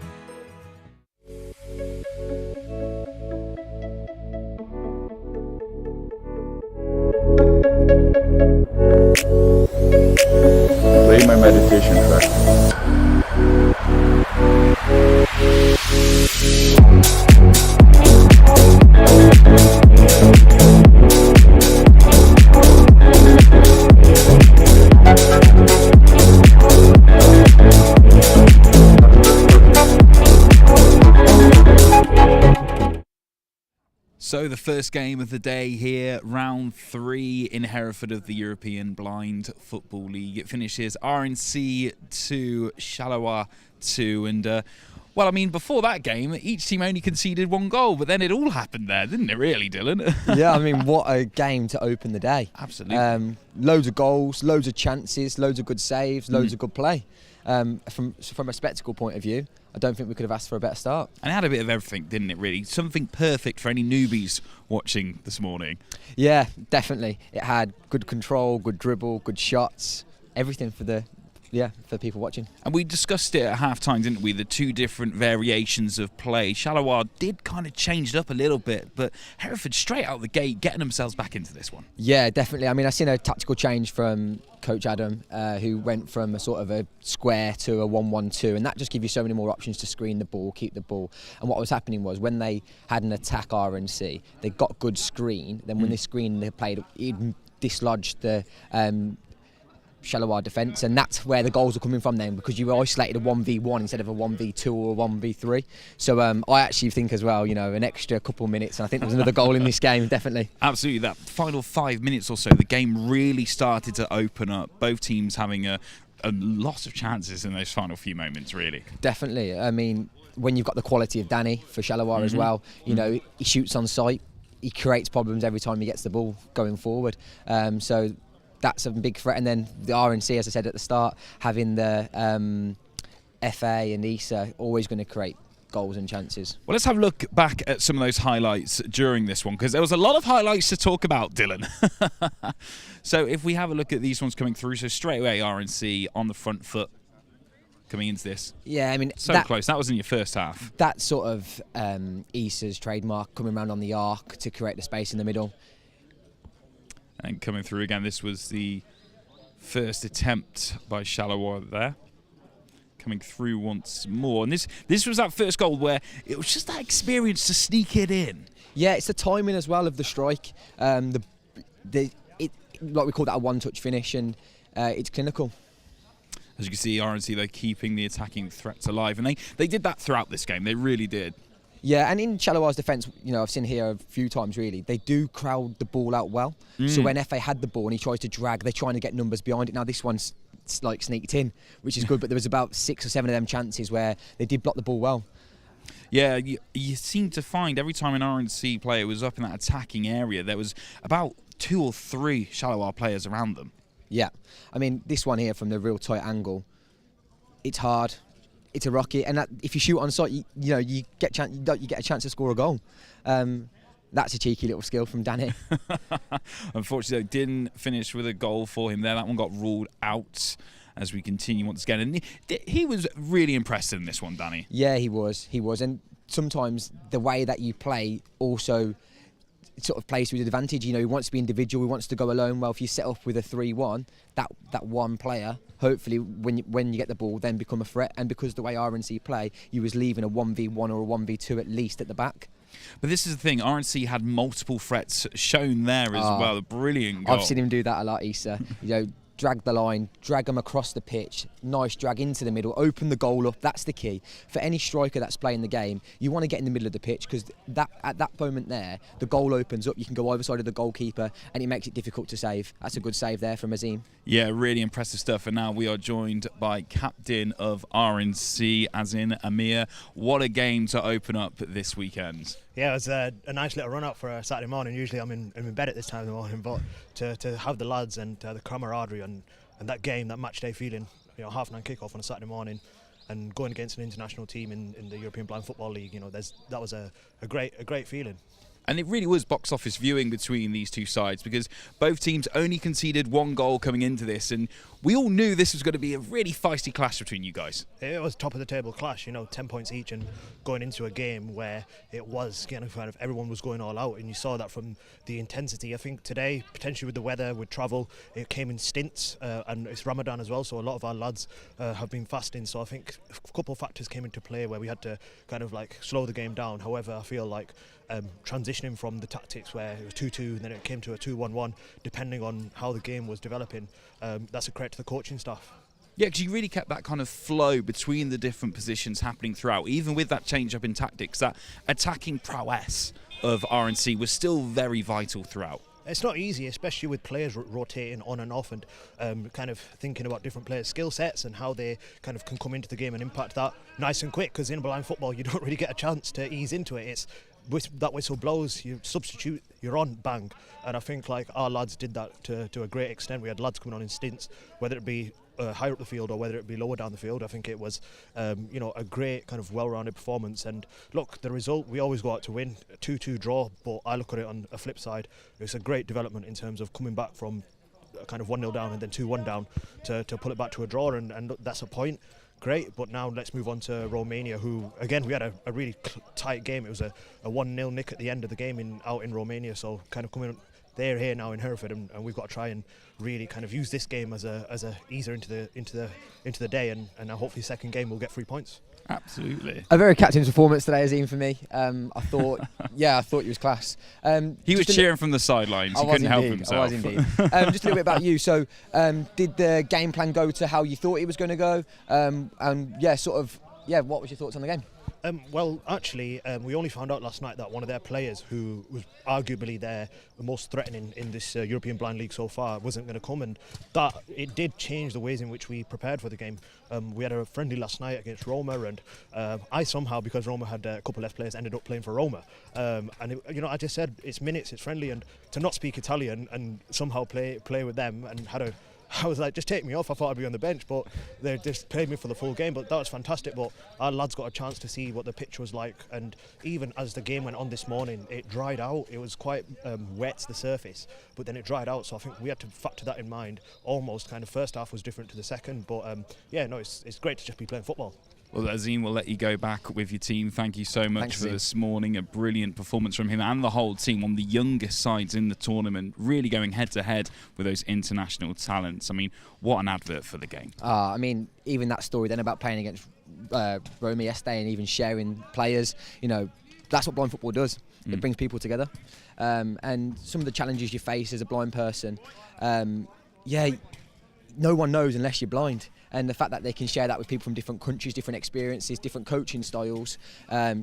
Play my meditation track. So the first game of the day here, round 3 in Hereford of the European Blind Football League. It finishes RNC 2, Charleroi 2, and well, I mean, before that game, each team only conceded 1 goal, but then it all happened there, didn't it really, Dylan? Yeah, I mean, what a game to open the day. Absolutely. Loads of goals, loads of chances, loads of good saves, loads of good play. From a spectacle point of view, I don't think we could have asked for a better start. And it had a bit of everything, didn't it, really? Something perfect for any newbies watching this morning. Yeah, definitely. It had good control, good dribble, good shots, everything for the yeah, for people watching. And we discussed it at half-time, didn't we? The two different variations of play. Charleroi did kind of change it up a little bit, but Hereford straight out the gate getting themselves back into this one. Yeah, definitely. I mean, I've seen a tactical change from Coach Adam, who went from a sort of a square to a 1-1-2, and that just gives you so many more options to screen the ball, keep the ball. And what was happening was when they had an attack RNC, they got good screen. Then when they screened, they played, it dislodged the Charleroi defence, and that's where the goals are coming from then, because you isolated a 1v1 instead of a 1v2 or a 1v3. So I actually think as well, an extra couple minutes, and I think there's another goal in this game, definitely. Absolutely, that final 5 minutes or so, the game really started to open up. Both teams having a lot of chances in those final few moments, really. Definitely. I mean, when you've got the quality of Danny for Charleroi as well, he shoots on sight, he creates problems every time he gets the ball going forward. So that's a big threat. And then the RNC, as I said at the start, having the FA and IBSA, always going to create goals and chances. Well, let's have a look back at some of those highlights during this one, because there was a lot of highlights to talk about, Dylan. So if we have a look at these ones coming through, so straight away RNC on the front foot coming into this. Yeah, I mean, so close. That was in your first half. That sort of IBSA's trademark, coming around on the arc to create the space in the middle. And coming through again, this was the first attempt by Charleroi there. Coming through once more. And this was that first goal where it was just that experience to sneak it in. Yeah, it's the timing as well of the strike. Like we call that a one-touch finish, and it's clinical. As you can see, RNC, they're keeping the attacking threats alive. And they did that throughout this game. They really did. Yeah, and in Charleroi defence, I've seen here a few times really, they do crowd the ball out well. So when FA had the ball and he tries to drag, they're trying to get numbers behind it. Now this one's like sneaked in, which is good, but there was about 6 or 7 of them chances where they did block the ball well. Yeah, you seem to find every time an RNC player was up in that attacking area, there was about 2 or 3 Charleroi players around them. Yeah, I mean, this one here from the real tight angle, it's hard. It's a rocket, and if you shoot on sight, you get a chance to score a goal. That's a cheeky little skill from Danny. Unfortunately, it didn't finish with a goal for him there. That one got ruled out as we continue once again. And he was really impressive in this one, Danny. Yeah, he was. And sometimes the way that you play also sort of plays to his advantage. He wants to be individual, he wants to go alone. Well, if you set up with a 3-1, that one player, hopefully when you get the ball, then become a threat. And because the way RNC play, you was leaving a 1v1 or a 1v2 at least at the back. But this is the thing, RNC had multiple threats shown there as well. A brilliant goal. I've seen him do that a lot, IBSA. Drag the line, drag them across the pitch, nice drag into the middle, open the goal up. That's the key. For any striker that's playing the game, you want to get in the middle of the pitch, because at that moment there, the goal opens up. You can go either side of the goalkeeper, and it makes it difficult to save. That's a good save there from Azim. Yeah, really impressive stuff. And now we are joined by captain of RNC, Azim Amir. What a game to open up this weekend. Yeah, it was a nice little run up for a Saturday morning. Usually I'm in bed at this time of the morning, but to have the lads and the camaraderie and that game, that match day feeling, 9:30 kick-off on a Saturday morning, and going against an international team in the European Blind Football League, that was a great feeling. And it really was box office viewing between these two sides, because both teams only conceded 1 goal coming into this, and we all knew this was going to be a really feisty clash between you guys. It was top of the table clash, 10 points each, and going into a game where it was kind of everyone was going all out, and you saw that from the intensity. I think today, potentially with the weather, with travel, it came in stints, and it's Ramadan as well, so a lot of our lads have been fasting, so I think a couple of factors came into play where we had to kind of slow the game down. However, I feel like transitioning from the tactics where it was 2-2 and then it came to a 2-1-1, depending on how the game was developing, that's a credit to the coaching staff. Yeah, because you really kept that kind of flow between the different positions happening throughout. Even with that change up in tactics, that attacking prowess of RNC was still very vital throughout. It's not easy, especially with players rotating on and off, and kind of thinking about different players' skill sets and how they kind of can come into the game and impact that nice and quick, because in blind football you don't really get a chance to ease into it. It's that whistle blows, you substitute, you're on, bang. And I think our lads did that to a great extent. We had lads coming on in stints, whether it be higher up the field or whether it be lower down the field. I think it was a great kind of well-rounded performance. And look, the result, we always go out to win, a 2-2 draw, but I look at it on a flip side. It's a great development in terms of coming back from kind of 1-0 down and then 2-1 down to pull it back to a draw, and that's a point. Great, but now let's move on to Romania, who, again, we had a really tight game. It was a 1-0 nick at the end of the game out in Romania, so kind of coming, they're here now in Hereford, and we've got to try and really kind of use this game as a easer into the day, and hopefully second game we'll get 3 points. Absolutely. A very captain's performance today, Azim, for me. I thought he was class. He was cheering from the sidelines. He couldn't help himself. I was indeed. Just a little bit about you. So, did the game plan go to how you thought it was going to go? What was your thoughts on the game? Well, actually, we only found out last night that one of their players, who was arguably the most threatening in this European Blind League so far, wasn't going to come, and that it did change the ways in which we prepared for the game. We had a friendly last night against Roma, and I somehow, because Roma had a couple left players, ended up playing for Roma. I just said it's minutes, it's friendly, and to not speak Italian and somehow play with them, and I was like, just take me off. I thought I'd be on the bench, but they just played me for the full game. But that was fantastic. But our lads got a chance to see what the pitch was like. And even as the game went on this morning, it dried out. It was quite wet, the surface, but then it dried out. So I think we had to factor that in mind. Almost kind of first half was different to the second. But it's great to just be playing football. Well, Azim, we'll let you go back with your team. Thank you so much for this morning. A brilliant performance from him and the whole team, one of the youngest sides in the tournament, really going head-to-head with those international talents. I mean, what an advert for the game. Even that story then about playing against Roma yesterday and even sharing players, that's what blind football does. It brings people together. And some of the challenges you face as a blind person, no one knows unless you're blind. And the fact that they can share that with people from different countries, different experiences, different coaching styles,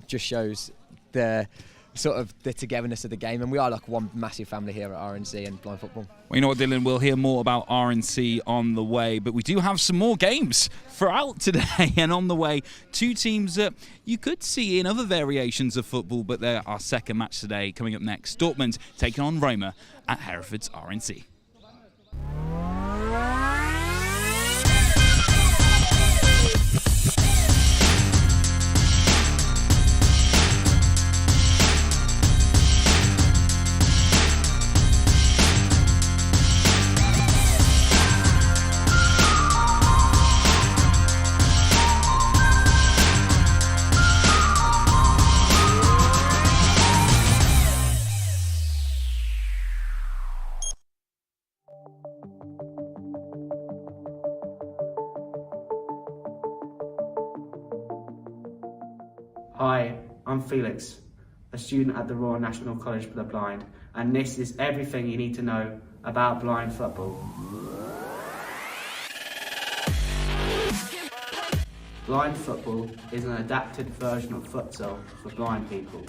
just shows the togetherness of the game. And we are like one massive family here at RNC and blind football. Well, you know what, Dylan, we'll hear more about RNC on the way, but we do have some more games throughout today. And on the way, two teams that you could see in other variations of football, but they're our second match today. Coming up next, Dortmund taking on Roma at Hereford's RNC. Hi, I'm Felix, a student at the Royal National College for the Blind, and this is everything you need to know about blind football. Blind football is an adapted version of futsal for blind people.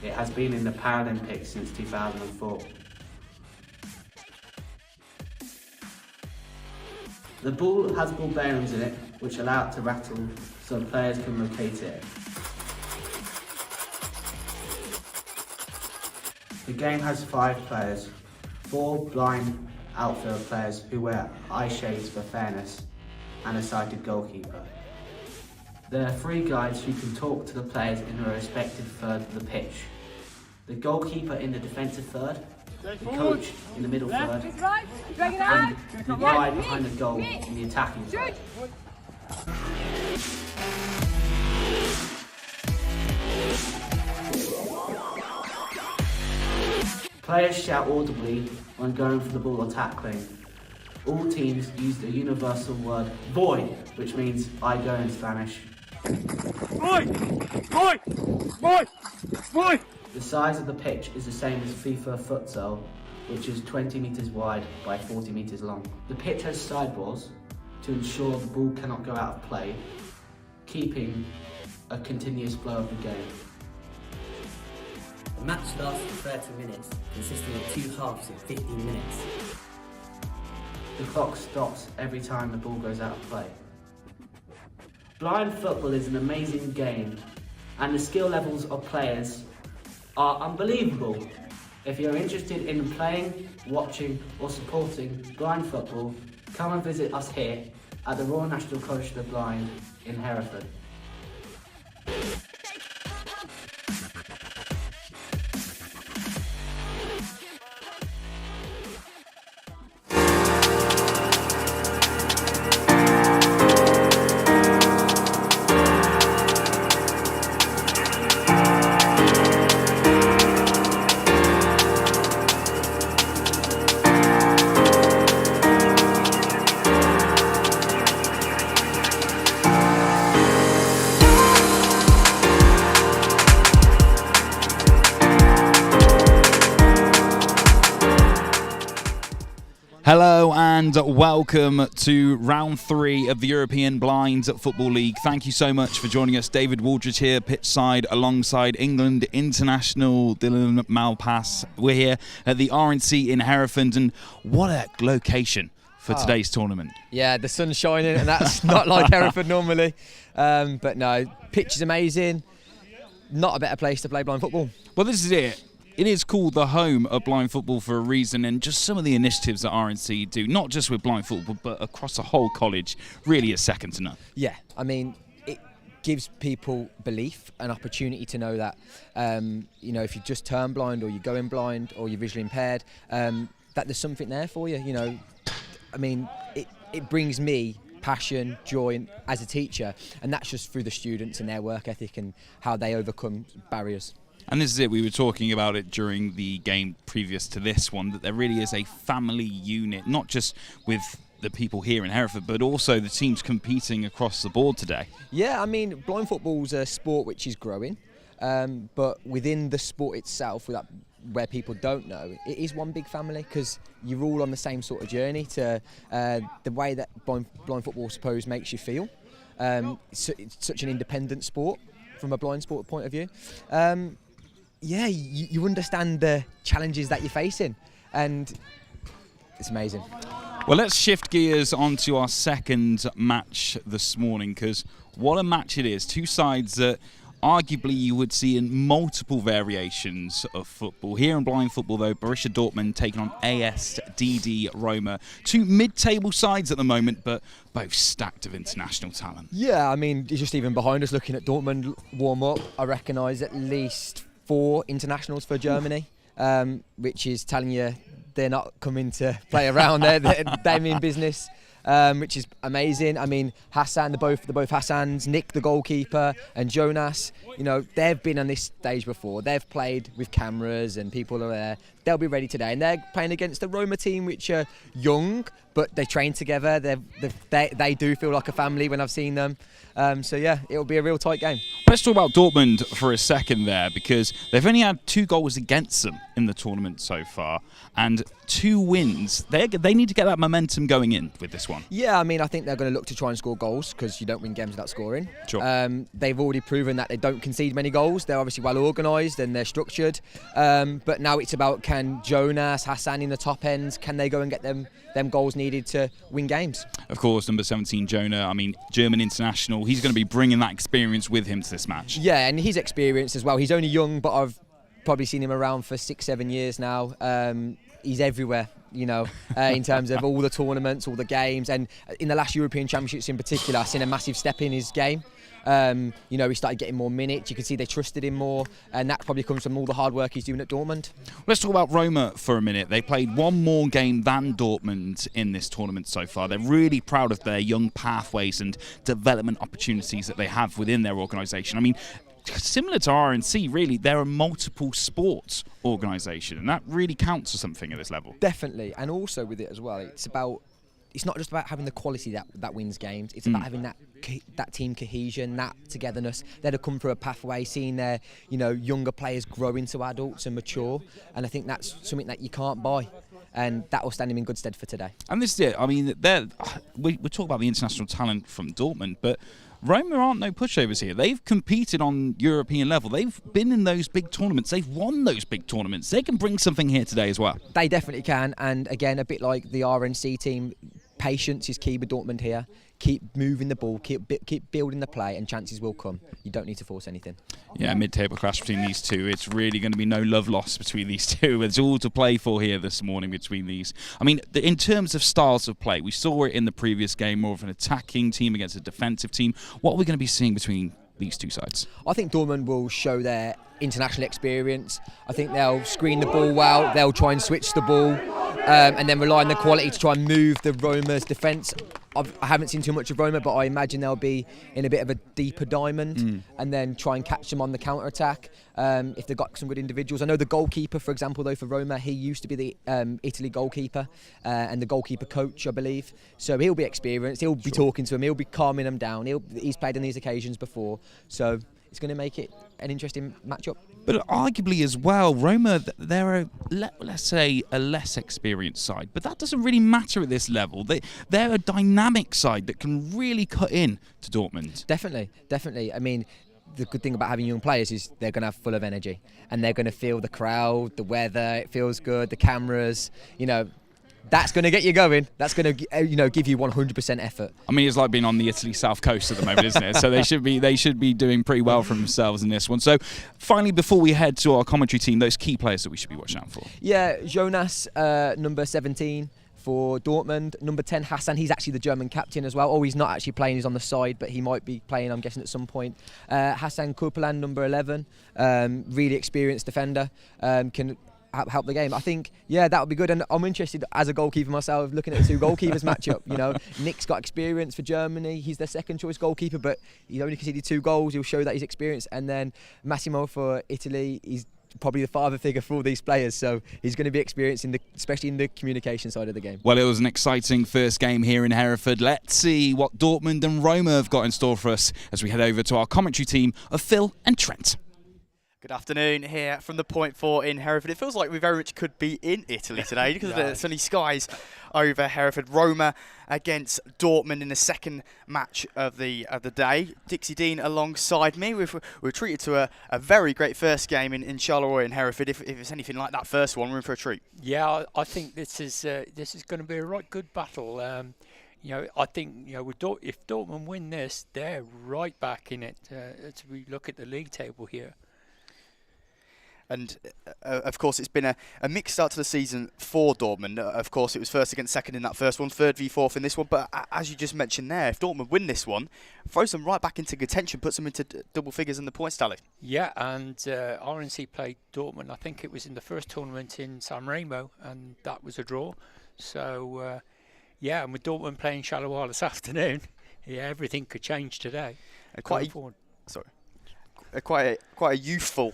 It has been in the Paralympics since 2004. The ball has ball bearings in it, which allow it to rattle so players can locate it. The game has 5 players, 4 blind outfield players who wear eye shades for fairness, and a sighted goalkeeper. There are 3 guides who can talk to the players in their respective third of the pitch. The goalkeeper in the defensive third, the coach in the middle third, and the guide behind the goal in the attacking third. Players shout audibly when going for the ball or tackling. All teams use the universal word voy, which means I go in Spanish. Voy! Voy! Voy! Voy! The size of the pitch is the same as FIFA futsal, which is 20 metres wide by 40 metres long. The pitch has sidewalls to ensure the ball cannot go out of play, keeping a continuous flow of the game. The match lasts for 30 minutes, consisting of 2 halves of 15 minutes. The clock stops every time the ball goes out of play. Blind football is an amazing game, and the skill levels of players are unbelievable. If you're interested in playing, watching or supporting blind football, come and visit us here at the Royal National College for the Blind in Hereford. Hello and welcome to round 3 of the European Blind Football League. Thank you so much for joining us. David Waldridge here, pitchside, alongside England international Dylan Malpass. We're here at the RNC in Hereford, and what a location for today's tournament. Yeah, the sun's shining, and that's not like Hereford normally. But no, pitch is amazing. Not a better place to play blind football. Well, this is it. It is called the home of blind football for a reason, and just some of the initiatives that RNC do, not just with blind football, but across the whole college, really is second to none. Yeah, I mean, it gives people belief, an opportunity to know that, you know, if you just turn blind or you're going blind or you're visually impaired, that there's something there for you, you know. I mean, it brings me passion, joy as a teacher, and that's just through the students and their work ethic and how they overcome barriers. And this is it, we were talking about it during the game previous to this one, that there really is a family unit, not just with the people here in Hereford, but also the teams competing across the board today. Yeah, I mean, blind football's a sport which is growing, but within the sport itself, where people don't know, it is one big family, because you're all on the same sort of journey to the way that blind football, I suppose, makes you feel. It's such an independent sport from a blind sport point of view. Yeah, you understand the challenges that you're facing, and it's amazing. Well, let's shift gears onto our second match this morning, because what a match it is. Two sides that arguably you would see in multiple variations of football. Here in blind football, though, Borussia Dortmund taking on ASDD Roma. Two mid-table sides at the moment, but both stacked of international talent. Yeah, I mean, just even behind us, looking at Dortmund warm up, I recognise at least 4 internationals for Germany, which is telling you they're not coming to play around. They mean business, which is amazing. I mean, Hassan, they're both Hassans, Nick, the goalkeeper, and Jonas. You know, they've been on this stage before. They've played with cameras and people are there. They'll be ready today, and they're playing against the Roma team, which are young, but they train together. They do feel like a family when I've seen them. So yeah, it'll be a real tight game. Let's talk about Dortmund for a second there, because they've only had 2 goals against them in the tournament so far, and 2 wins. They need to get that momentum going in with this one. Yeah, I mean, I think they're going to look to try and score goals, because you don't win games without scoring. Sure. They've already proven that they don't concede many goals. They're obviously well organised and they're structured. But now it's about, can Jonas, Hassan in the top ends, can they go and get them goals needed to win games? Of course, number 17, Jonah, I mean, German international, he's going to be bringing that experience with him to this match. Yeah, and his experience as well. He's only young, but I've probably seen him around for 6-7 years now. He's everywhere, you know, in terms of all the tournaments, all the games, and in the last European Championships in particular, I've seen a massive step in his game. You know, he started getting more minutes. You can see they trusted him more, and that probably comes from all the hard work he's doing at Dortmund. Let's talk about Roma for a minute. They played 1 more game than Dortmund in this tournament so far. They're really proud of their young pathways and development opportunities that they have within their organisation. I mean, similar to RNC, really, they're a multiple sports organisation, and that really counts for something at this level. Definitely, and also with it as well, it's not just about having the quality that wins games. It's about having that team cohesion, that togetherness. They'd have come through a pathway, seeing their younger players grow into adults and mature. And I think that's something that you can't buy, and that will stand him in good stead for today. And this is it. I mean, we talk about the international talent from Dortmund, but Roma aren't no pushovers here. They've competed on European level. They've been in those big tournaments. They've won those big tournaments. They can bring something here today as well. They definitely can. And again, a bit like the RNC team, patience is key with Dortmund here. Keep moving the ball, keep building the play, and chances will come. You don't need to force anything. Yeah, mid-table clash between these two. It's really going to be no love lost between these two. It's all to play for here this morning between these. I mean, in terms of styles of play, we saw it in the previous game, more of an attacking team against a defensive team. What are we going to be seeing between these two sides? I think Dortmund will show their international experience. I think they'll screen the ball well, they'll try and switch the ball, and then rely on the quality to try and move the Roma's defence. I haven't seen too much of Roma, but I imagine they'll be in a bit of a deeper diamond and then try and catch them on the counter-attack if they've got some good individuals. I know the goalkeeper, for example, though, for Roma, he used to be the Italy goalkeeper and the goalkeeper coach, I believe. So he'll be experienced, he'll be talking to them, he'll be calming them down. He's played on these occasions before. So it's going to make it an interesting matchup. But arguably as well, Roma, they're let's say a less experienced side, but that doesn't really matter at this level. They're a dynamic side that can really cut in to Dortmund. Definitely. I mean, the good thing about having young players is they're going to have full of energy, and they're going to feel the crowd, the weather. It feels good, the cameras. That's going to get you going. That's going to, give you 100% effort. I mean, it's like being on the Italy south coast at the moment, isn't it? So they should be doing pretty well for themselves in this one. So finally, before we head to our commentary team, those key players that we should be watching out for. Yeah, Jonas, number 17 for Dortmund. Number 10, Hassan. He's actually the German captain as well. Oh, he's not actually playing. He's on the side, but he might be playing, I'm guessing, at some point. Hassan Kurpelan, number 11. Really experienced defender. Can help the game. I think, that would be good. And I'm interested as a goalkeeper myself, looking at the two goalkeepers matchup. Nick's got experience for Germany. He's their second choice goalkeeper, but he's only conceded 2 goals. He'll show that he's experienced. And then Massimo for Italy, he's probably the father figure for all these players, so he's going to be experienced especially in the communication side of the game. Well, it was an exciting first game here in Hereford. Let's see what Dortmund and Roma have got in store for us as we head over to our commentary team of Phil and Trent. Good afternoon here from the Point 4 in Hereford. It feels like we very much could be in Italy today because of the sunny skies over Hereford. Roma against Dortmund in the second match of the day. Dixie Dean alongside me. We're treated to a very great first game in Charleroi in Hereford. If it's anything like that first one, we're in for a treat. Yeah, I think this is going to be a right good battle. I think if Dortmund win this, they're right back in it as we look at the league table here. And, of course, it's been a mixed start to the season for Dortmund. Of course, it was first against second in that first one, third v fourth in this one. But as you just mentioned there, if Dortmund win this one, throws them right back into contention, puts them into double figures in the points tally. Yeah, and RNC played Dortmund, I think it was in the first tournament in San Remo, and that was a draw. So, and with Dortmund playing Charleroi this afternoon, everything could change today. Quite a youthful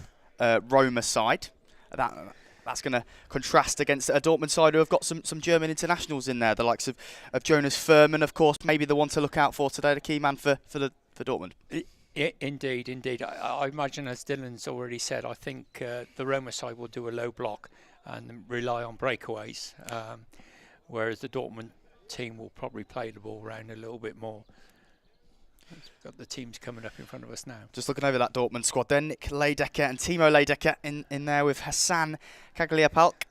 Roma side. That's going to contrast against a Dortmund side who have got some German internationals in there, the likes of Jonas Furman, of course, maybe the one to look out for today, the key man for Dortmund. Indeed. I imagine, as Dylan's already said, I think the Roma side will do a low block and rely on breakaways, whereas the Dortmund team will probably play the ball around a little bit more. We've got the teams coming up in front of us now. Just looking over that Dortmund squad then, Nick Leidecker and Timo Leidecker in there with Hassan Kagliapalk,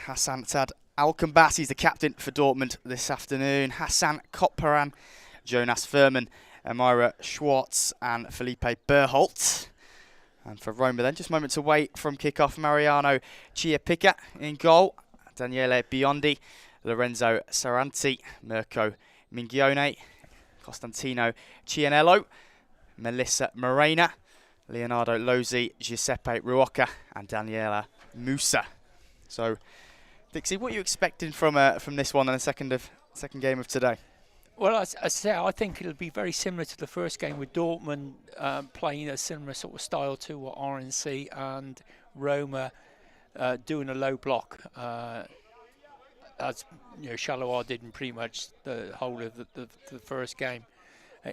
Hassan Tad Alkenbass, he's the captain for Dortmund this afternoon, Hassan Kopparan, Jonas Furman, Amira Schwartz and Felipe Berholt. And for Roma then, just moments away from kick-off, Mariano Chiapica in goal, Daniele Biondi, Lorenzo Saranti, Mirko Mingione, Costantino Cianello, Melissa Morena, Leonardo Lozzi, Giuseppe Ruocca and Daniela Musa. So, Dixie, what are you expecting from this one and the second game of today? Well, as I say, I think it'll be very similar to the first game with Dortmund playing a similar sort of style to what RNC and Roma doing a low block. As Charleroi did in pretty much the whole of the first game.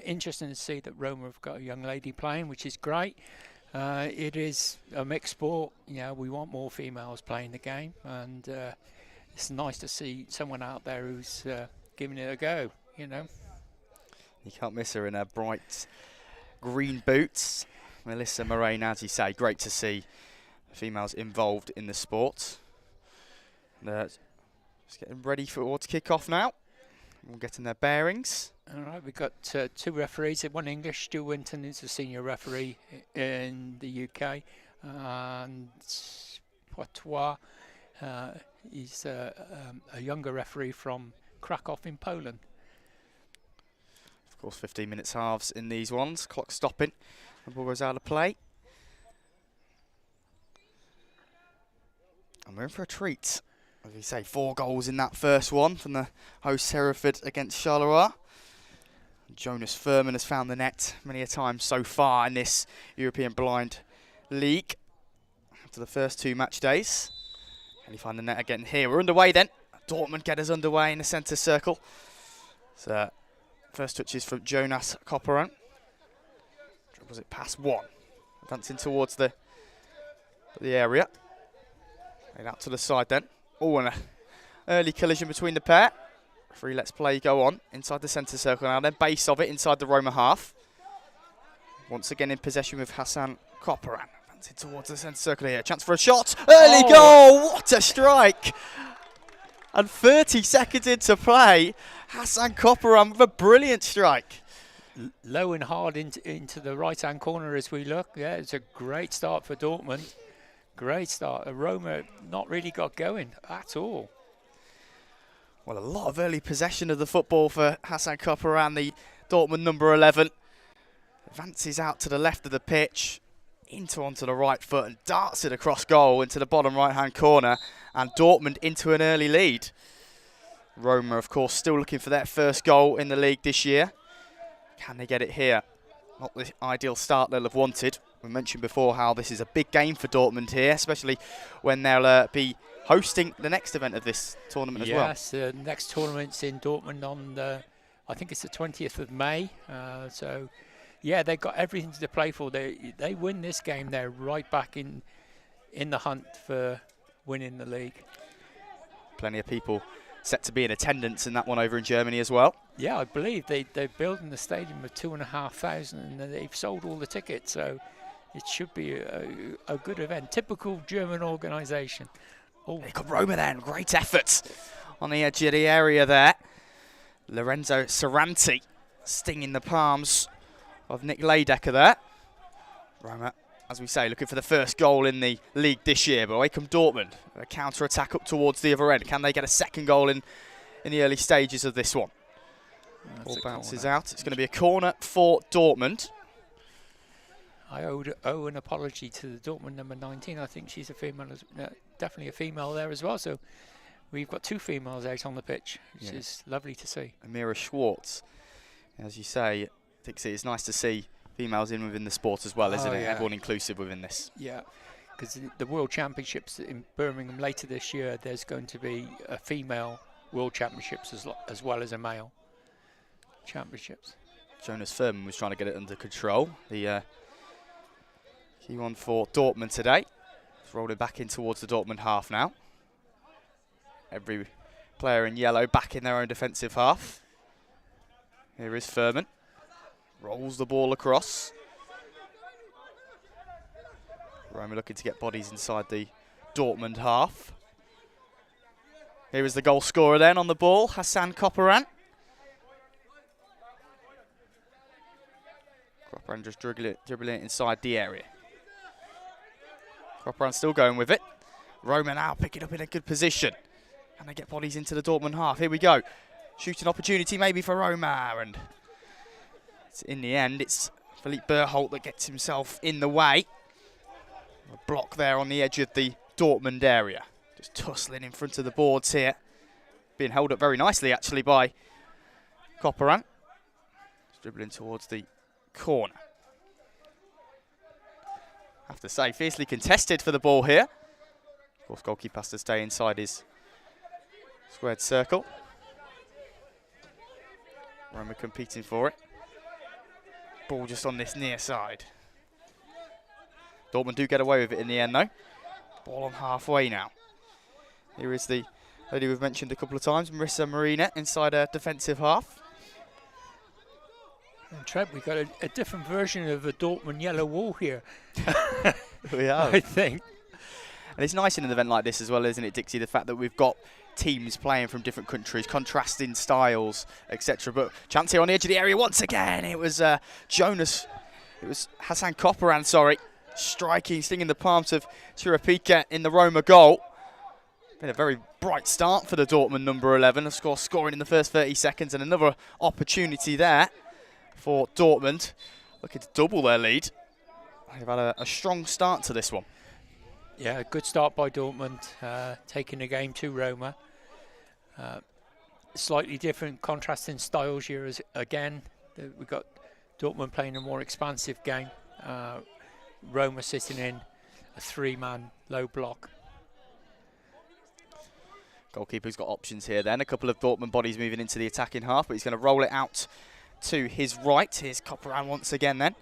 Interesting to see that Roma have got a young lady playing, which is great. It is a mixed sport. We want more females playing the game, and it's nice to see someone out there who's giving it a go. You can't miss her in her bright green boots. Melissa Morena, as you say, great to see females involved in the sport. Just getting ready to kick off now. We'll get in their bearings. All right, we've got 2 referees. One English, Stu Winton is a senior referee in the UK, and Poitois is a younger referee from Krakow in Poland. Of course, 15 minutes halves in these ones. Clock stopping. The ball goes out of play. And we're in for a treat. As we say, 4 goals in that first one from the host Hereford against Charleroi. Jonas Furman has found the net many a time so far in this European Blind League. After the first 2 match days. Can he find the net again here? We're underway then. Dortmund get us underway in the centre circle. So, first touches from Jonas Kopparan. Was it past 1? Advancing towards the area. And out to the side then. Oh, and an early collision between the pair. Referee lets play go on inside the centre circle now. Then base of it inside the Roma half. Once again in possession with Hassan Koparan. Advancing towards the centre circle here. Chance for a shot. Early goal. What a strike. And 30 seconds into play, Hassan Koparan with a brilliant strike. Low and hard into the right-hand corner as we look. Yeah, it's a great start for Dortmund. Great start. Roma not really got going at all. Well, a lot of early possession of the football for Hassan Koparan, the Dortmund number 11. Advances out to the left of the pitch, onto the right foot and darts it across goal into the bottom right-hand corner. And Dortmund into an early lead. Roma, of course, still looking for their first goal in the league this year. Can they get it here? Not the ideal start they'll have wanted. We mentioned before how this is a big game for Dortmund here, especially when they'll be hosting the next event of this tournament as well. Yes, the next tournament's in Dortmund on I think it's the 20th of May. So, yeah, they've got everything to play for. They win this game, they're right back in the hunt for winning the league. Plenty of people set to be in attendance in that one over in Germany as well. Yeah, I believe they're building the stadium with 2,500 and they've sold all the tickets, so it should be a good event. Typical German organisation. Oh, they got Roma then. Great effort on the edge of the area there. Lorenzo Saranti stinging the palms of Nick Leidecker there. Roma, as we say, looking for the first goal in the league this year, but away come Dortmund. A counter-attack up towards the other end. Can they get a second goal in the early stages of this one? Ball bounces out. It's going to be a corner for Dortmund. I owe an apology to the Dortmund number 19. I think she's a female, definitely a female there as well. So we've got two females out on the pitch, which is lovely to see. Amira Schwartz, as you say, Dixie, it's nice to see females within the sport as well, isn't it? Yeah. Everyone inclusive within this. Yeah, because the World Championships in Birmingham later this year, there's going to be a female World Championships as well as a male championships. Jonas Furman was trying to get it under control. The key one for Dortmund today. It's rolling back in towards the Dortmund half now. Every player in yellow back in their own defensive half. Here is Furman. Rolls the ball across. Roma looking to get bodies inside the Dortmund half. Here is the goal scorer then on the ball, Hassan Koparan. Koparan just dribbling it inside the area. Koparan still going with it. Roma now picking up in a good position. And they get bodies into the Dortmund half. Here we go. Shooting opportunity maybe for Roma. And in the end, it's Philippe Berholt that gets himself in the way. A block there on the edge of the Dortmund area. Just tussling in front of the boards here. Being held up very nicely, actually, by Koparan. Dribbling towards the corner. Have to say, fiercely contested for the ball here. Of course, goalkeeper has to stay inside his squared circle. Roma competing for it. Ball just on this near side. Dortmund do get away with it in the end, though. Ball on halfway now. Here is the lady we've mentioned a couple of times, Marissa Marina, inside her defensive half. And Trev, we've got a different version of a Dortmund yellow wall here. We have. I think. And it's nice in an event like this as well, isn't it, Dixie? The fact that we've got teams playing from different countries, contrasting styles, etc. But chance here on the edge of the area once again. It was Hassan Koparan, sorry, striking, stinging the palms of Chirapika in the Roma goal. Been a very bright start for the Dortmund number 11. Of course, scoring in the first 30 seconds and another opportunity there for Dortmund. Looking to double their lead. They've had a strong start to this one. Yeah, good start by Dortmund, taking the game to Roma. Slightly different, contrasting styles here again. We've got Dortmund playing a more expansive game. Roma sitting in a three-man low block. Goalkeeper's got options here then. A couple of Dortmund bodies moving into the attacking half, but he's going to roll it out to his right. Here's Koparan once again then.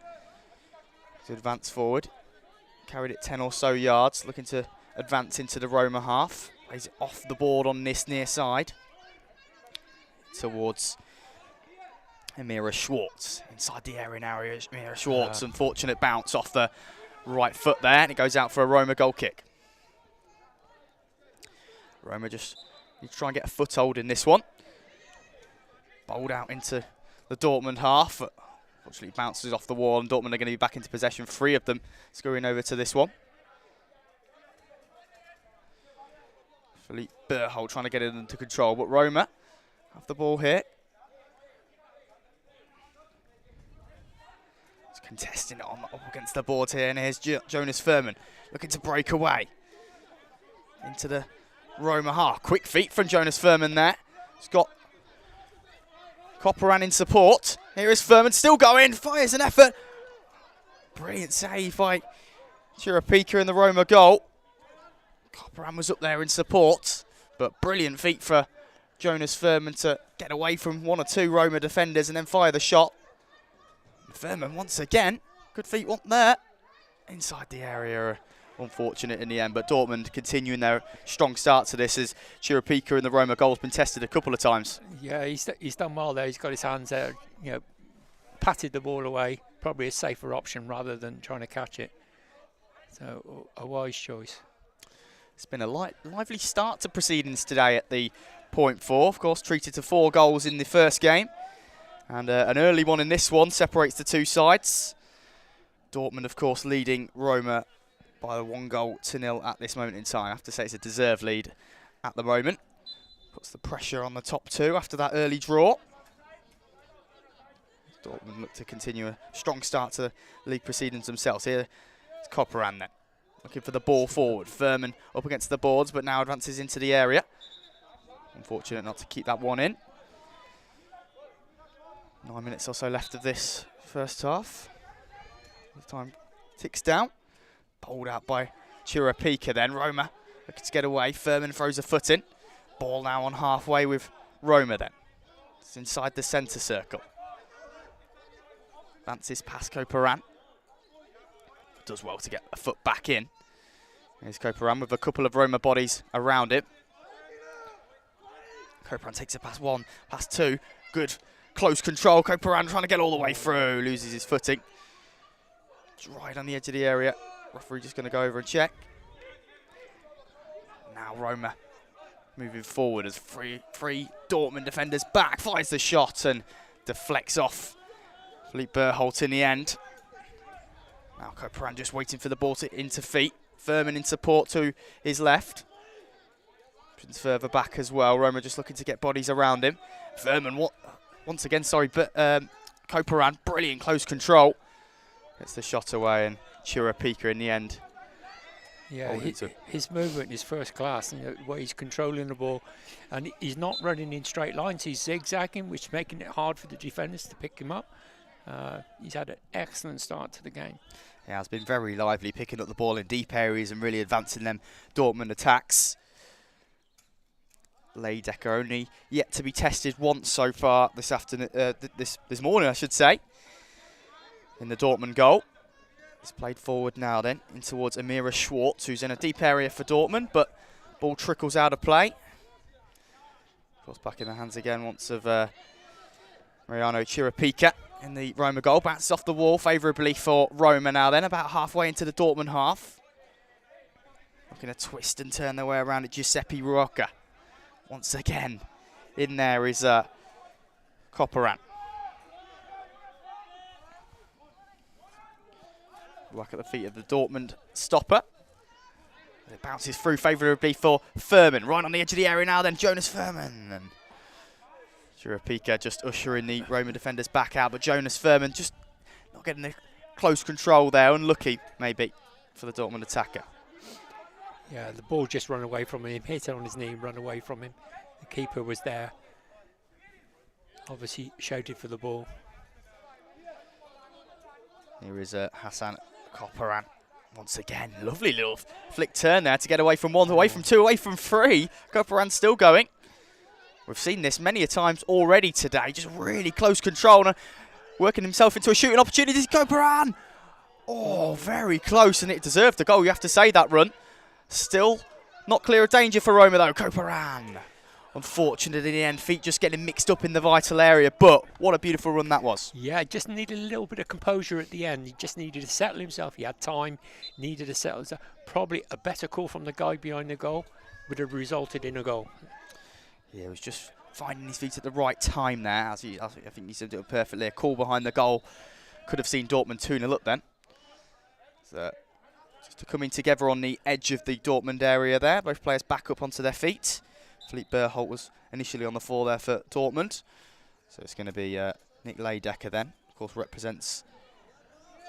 To advance forward. carried it 10 or so yards, looking to advance into the Roma half. Plays it off the board on this near side towards Amira Schwartz. Inside the area now, Amira Schwartz. Unfortunate bounce off the right foot there, and it goes out for a Roma goal kick. Roma just need to try and get a foothold in this one. Bowled out into the Dortmund half. Unfortunately, bounces off the wall, and Dortmund are going to be back into possession. 3 of them scurrying over to this one. Philippe Berhold trying to get it under control, but Roma have the ball here. It's contesting it up against the board here, and here's Jonas Furman looking to break away into the Roma half. Quick feet from Jonas Furman there. He's got Copperan in support. Here is Furman still going, fires an effort. Brilliant save by Chirapika in the Roma goal. Copperan was up there in support, but brilliant feat for Jonas Furman to get away from 1 or 2 Roma defenders and then fire the shot. Furman once again, good feet one there. Inside the area, unfortunate in the end, but Dortmund continuing their strong start to this as Chirapika in the Roma goal has been tested a couple of times. Yeah, he's done well there. He's got his hands there, patted the ball away. Probably a safer option rather than trying to catch it. So a wise choice. It's been a lively start to proceedings today at the Point 4. Of course, treated to 4 goals in the first game. And an early one in this one separates the 2 sides. Dortmund, of course, leading Roma by 1-0 at this moment in time. I have to say it's a deserved lead at the moment. Puts the pressure on the top 2 after that early draw. Dortmund look to continue a strong start to the league proceedings themselves. Here it's Copperan then, looking for the ball forward. Furman up against the boards, but now advances into the area. Unfortunate not to keep that one in. 9 minutes or so left of this first half. The time ticks down. Bowled out by Chirapika then. Roma looking to get away. Furman throws a foot in. Ball now on halfway with Roma then. It's inside the centre circle. Advances past Copperan. Does well to get a foot back in. Here's Copperan with a couple of Roma bodies around it. Copperan takes it past 1, past 2. Good close control. Copperan trying to get all the way through. Loses his footing. It's right on the edge of the area. Referee just going to go over and check. Now Roma moving forward as three Dortmund defenders back. Fires the shot and deflects off Philippe Berhold in the end. Now Copperan just waiting for the ball to into feet. Furman in support to his left. Further back as well. Roma just looking to get bodies around him. Furman once again, but Copperan, brilliant close control. Gets the shot away, and Chirapika in the end. Yeah, his movement is first class. The way he's controlling the ball, and he's not running in straight lines. He's zigzagging, which is making it hard for the defenders to pick him up. He's had an excellent start to the game. Yeah, it's been very lively, picking up the ball in deep areas and really advancing them Dortmund attacks. Leidecker only yet to be tested once so far this afternoon, this morning, I should say, in the Dortmund goal. It's played forward now then, in towards Amira Schwartz, who's in a deep area for Dortmund, but ball trickles out of play. Of course, back in the hands again once of Mariano Chirapika in the Roma goal. Bounces off the wall favourably for Roma now then, about halfway into the Dortmund half. Looking to twist and turn their way around at Giuseppe Ruocca. Once again, in there is Copperan. Back at the feet of the Dortmund stopper. It bounces through favourably for Furman. Right on the edge of the area now then, Jonas Furman. And Chirapika just ushering the Roma defenders back out, but Jonas Furman just not getting the close control there. Unlucky, maybe, for the Dortmund attacker. Yeah, the ball just run away from him, hit it on his knee, run away from him. The keeper was there. Obviously shouted for the ball. Here is Hassan Copperan. Once again, lovely little flick turn there to get away from 1, away from 2, away from 3. Copperan still going. We've seen this many a times already today. Just really close control and working himself into a shooting opportunity. Copperan! Oh, very close, and it deserved the goal. You have to say that run. Still not clear of danger for Roma, though. Koparan. Unfortunate in the end, feet just getting mixed up in the vital area, but what a beautiful run that was. Yeah, just needed a little bit of composure at the end. He just needed to settle himself. He had time, needed to settle himself. Probably a better call from the guy behind the goal would have resulted in a goal. Yeah, he was just finding his feet at the right time there. I think he said it perfectly. A call behind the goal. Could have seen Dortmund 2-0 up then. So, just to coming together on the edge of the Dortmund area there. Both players back up onto their feet. Philippe Berholt was initially on the floor there for Dortmund. So it's going to be Nick Leidecker then. Of course, represents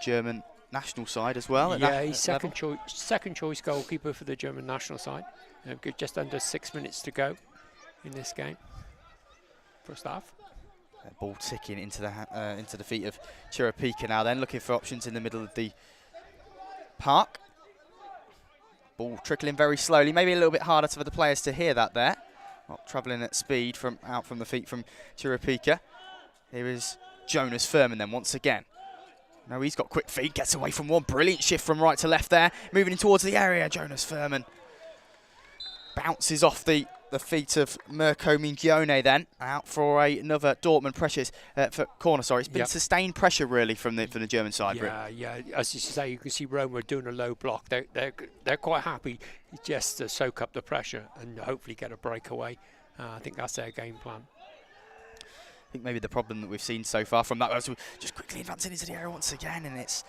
German national side as well. Yeah, he's second choice goalkeeper for the German national side. Just under 6 minutes to go in this game. First half. Ball ticking into the feet of Chirapika now then, looking for options in the middle of the park. Ball trickling very slowly, maybe a little bit harder for the players to hear that there. Not travelling at speed out from the feet from Chirapika. Here is Jonas Furman then once again. Now he's got quick feet, gets away from one. Brilliant shift from right to left there. Moving in towards the area, Jonas Furman. Bounces off the feet of Mirko Mingione then. Out for another Dortmund pressures for corner, sorry. It's been sustained pressure really from the German side. Yeah. As you say, you can see Roma doing a low block. They're quite happy just to soak up the pressure and hopefully get a breakaway. I think that's their game plan. I think maybe the problem that we've seen so far from that was just quickly advancing into the area once again, and it's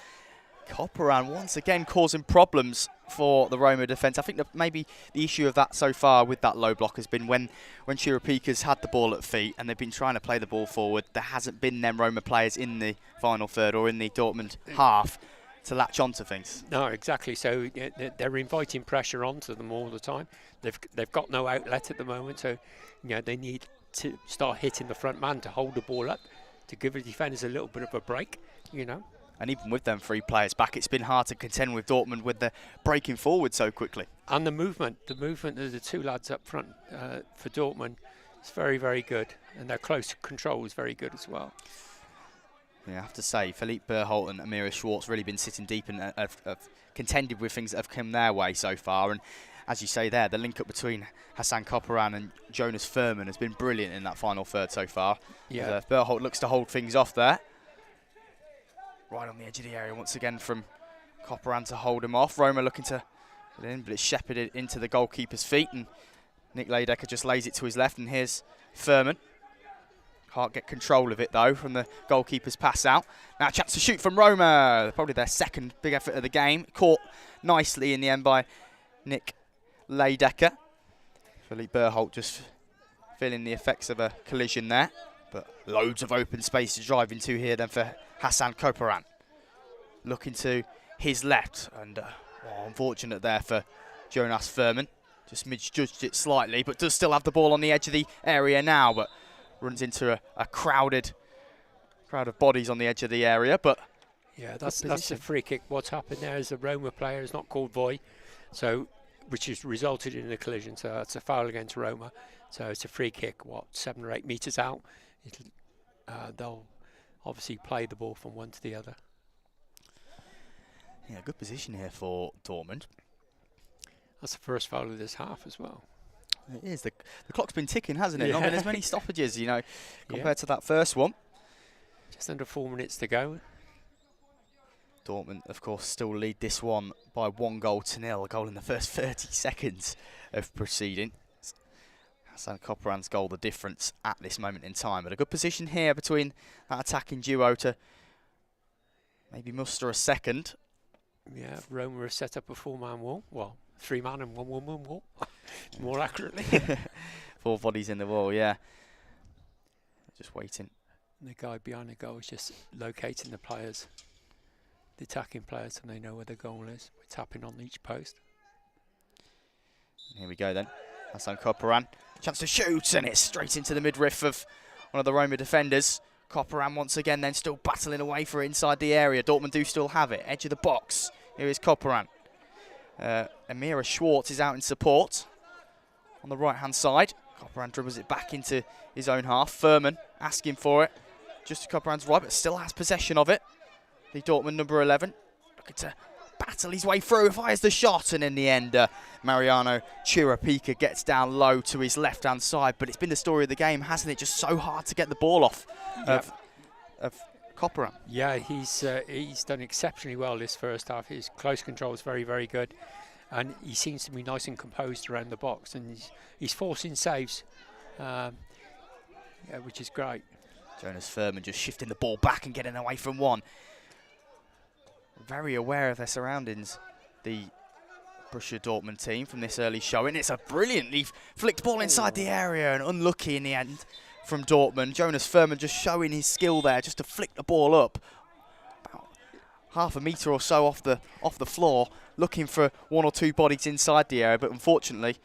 Koparan once again causing problems for the Roma defence. I think that maybe the issue of that so far with that low block has been when Chirapika's had the ball at feet and they've been trying to play the ball forward, there hasn't been them Roma players in the final third or in the Dortmund half to latch onto things. No, exactly. So they're inviting pressure onto them all the time. They've got no outlet at the moment, so they need to start hitting the front man to hold the ball up, to give the defenders a little bit of a break, And even with them 3 players back, it's been hard to contend with Dortmund with the breaking forward so quickly. And the movement of the 2 lads up front for Dortmund is very, very good. And their close control is very good as well. Yeah, I have to say, Philippe Berholt and Amira Schwartz really been sitting deep and have contended with things that have come their way so far. And as you say there, the link up between Hassan Koparan and Jonas Furman has been brilliant in that final third so far. Yeah. Berholt looks to hold things off there. Right on the edge of the area once again from Koparan to hold him off. Roma looking to get in, but it's shepherded into the goalkeeper's feet, and Nick Leidecker just lays it to his left, and here's Furman. Can't get control of it though from the goalkeeper's pass out. Now a chance to shoot from Roma. Probably their second big effort of the game. Caught nicely in the end by Nick Leidecker. Philippe Berholt just feeling the effects of a collision there, but loads of open space to drive into here then for Hassan Koparan. Looking to his left, and unfortunate there for Jonas Furman. Just misjudged it slightly, but does still have the ball on the edge of the area now, but runs into a crowd of bodies on the edge of the area. But yeah, that's a free kick. What's happened there is the Roma player is not called Voy, which has resulted in a collision. So it's a foul against Roma. So it's a free kick, 7 or 8 metres out. They'll obviously play the ball from one to the other. Yeah, good position here for Dortmund. That's the first foul of this half as well. It is. The clock's been ticking, hasn't it? Not been as many stoppages, compared to that first one. Just under 4 minutes to go. Dortmund, of course, still lead this one by 1-0. A goal in the first 30 seconds of proceeding. Hassan Koparan's goal, the difference at this moment in time. But a good position here between that attacking duo to maybe muster a second. Yeah, Roma has set up a 4-man wall. Well, 3-man and 1-woman wall, more accurately. 4 bodies in the wall, yeah. Just waiting. And the guy behind the goal is just locating the players, the attacking players, and they know where the goal is. We're tapping on each post. Here we go then. Hassan Koparan. Chance to shoot, and it's straight into the midriff of one of the Roma defenders. Koparan once again then still battling away for it inside the area. Dortmund do still have it. Edge of the box. Here is Koparan. Amira Schwartz is out in support on the right-hand side. Koparan dribbles it back into his own half. Furman asking for it. Just to Koparan's right, but still has possession of it. The Dortmund number 11. looking to battle his way through, fires the shot, and in the end, Mariano Chirapika gets down low to his left-hand side. But it's been the story of the game, hasn't it? Just so hard to get the ball off of Copperan. Yeah, he's done exceptionally well this first half. His close control is very, very good, and he seems to be nice and composed around the box, and he's forcing saves, which is great. Jonas Furman just shifting the ball back and getting away from one. Very aware of their surroundings, the Borussia Dortmund team, from this early showing. It's a brilliantly flicked ball inside the area, and unlucky in the end from Dortmund. Jonas Furman just showing his skill there, just to flick the ball up about half a metre or so off the floor, looking for one or two bodies inside the area, but unfortunately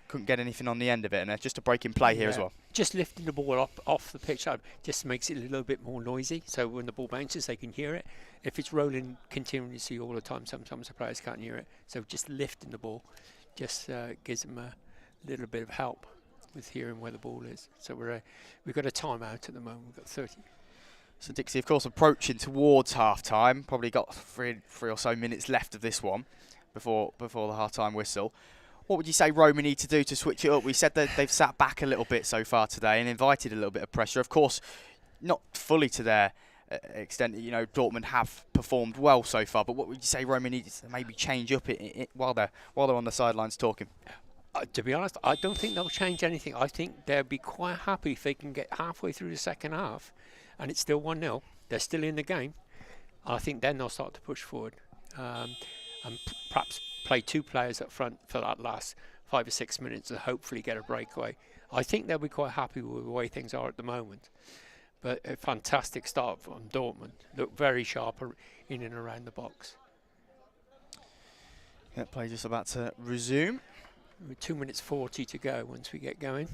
couldn't get anything on the end of it. And just a break in play here as well. Just lifting the ball up off the pitch just makes it a little bit more noisy, so when the ball bounces they can hear it. If it's rolling continuously all the time, sometimes the players can't hear it. So just lifting the ball just gives them a little bit of help with hearing where the ball is. So we've got a timeout at the moment. We've got 30. So Dixie, of course, approaching towards half-time. Probably got three or so minutes left of this one before the half-time whistle. What would you say Roma need to do to switch it up? We said that they've sat back a little bit so far today and invited a little bit of pressure. Of course, not fully to their extent. You know, Dortmund have performed well so far. But what would you say Roma needs to maybe change up while they're on the sidelines talking? To be honest, I don't think they'll change anything. I think they'll be quite happy if they can get halfway through the second half and it's still 1-0. They're still in the game. I think then they'll start to push forward and perhaps play two players up front for that last 5 or 6 minutes and hopefully get a breakaway. I think they'll be quite happy with the way things are at the moment. But a fantastic start from Dortmund. Look very sharp in and around the box. Yeah, play just about to resume. With 2 minutes 40 to go once we get going.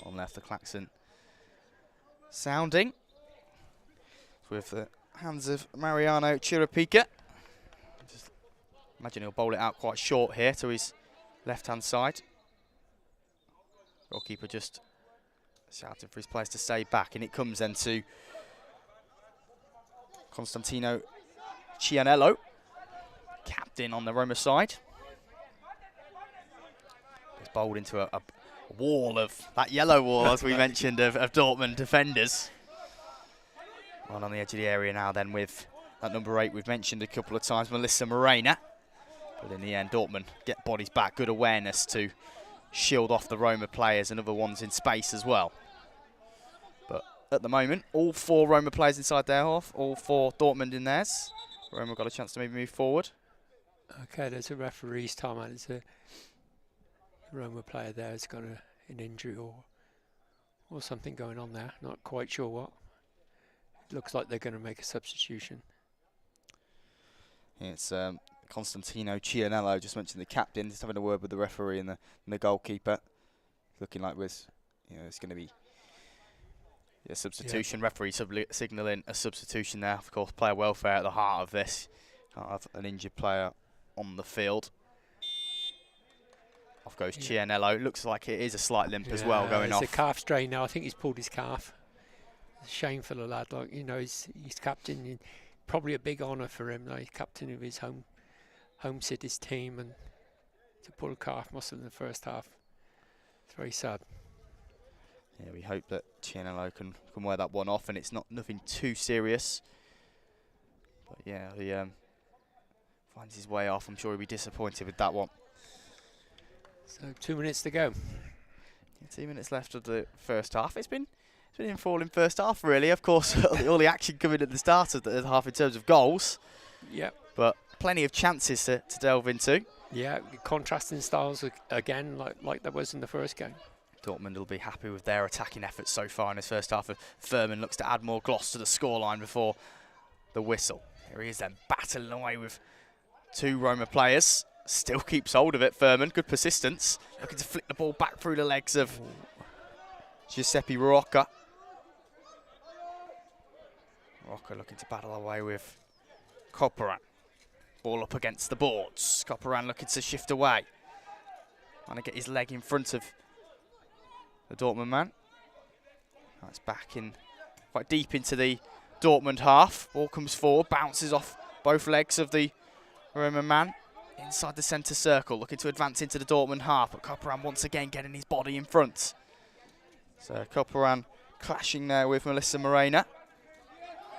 On left, the klaxon sounding. With the hands of Mariano Chirapika. Just imagine he'll bowl it out quite short here to his left-hand side. Goalkeeper just shouting for his players to stay back, and it comes then to Constantino Cianello, captain on the Roma side. It's bowled into a wall of that yellow wall, as we mentioned, of Dortmund defenders. One on the edge of the area now then with that number 8 we've mentioned a couple of times, Melissa Morena. But in the end, Dortmund get bodies back. Good awareness to shield off the Roma players and other ones in space as well. But at the moment, all 4 Roma players inside their half, all 4 Dortmund in theirs. Roma got a chance to maybe move forward. Okay, there's a referee's time out. There's a Roma player there has got an injury or something going on there. Not quite sure what. It looks like they're going to make a substitution. It's Constantino Cianello, just mentioned the captain, just having a word with the referee and the goalkeeper. Looking like it's going to be a substitution. Yeah. Referee signalling a substitution there. Of course, player welfare at the heart of this. Can't have an injured player on the field. Off goes Cianello. Looks like it is a slight limp as well going off. It's a calf strain now. I think he's pulled his calf. It's a shame for the lad. Like, you know, he's captain. Probably a big honour for him. Like, he's captain of his home city's team, and to pull a calf muscle in the first half. It's very sad. Yeah, we hope that Cianello can wear that one off, and it's nothing too serious. But yeah, he finds his way off. I'm sure he'll be disappointed with that one. So 2 minutes to go. 2 minutes left of the first half. It's been in falling first half, really. Of course, all the action coming at the start of the half in terms of goals. Yep. But plenty of chances to delve into. Yeah, contrasting styles again, like there was in the first game. Dortmund will be happy with their attacking efforts so far in this first half. Furman looks to add more gloss to the scoreline before the whistle. Here he is then, battling away with 2 Roma players. Still keeps hold of it, Furman. Good persistence. Looking to flick the ball back through the legs of Giuseppe Rocca. Rocca looking to battle away with Copperan. Ball up against the boards. Copperan looking to shift away. Trying to get his leg in front of the Dortmund man. That's back in quite deep into the Dortmund half. Ball comes forward, bounces off both legs of the Roma man. Inside the centre circle, looking to advance into the Dortmund half, but Koparan once again getting his body in front. So Koparan clashing there with Melissa Morena.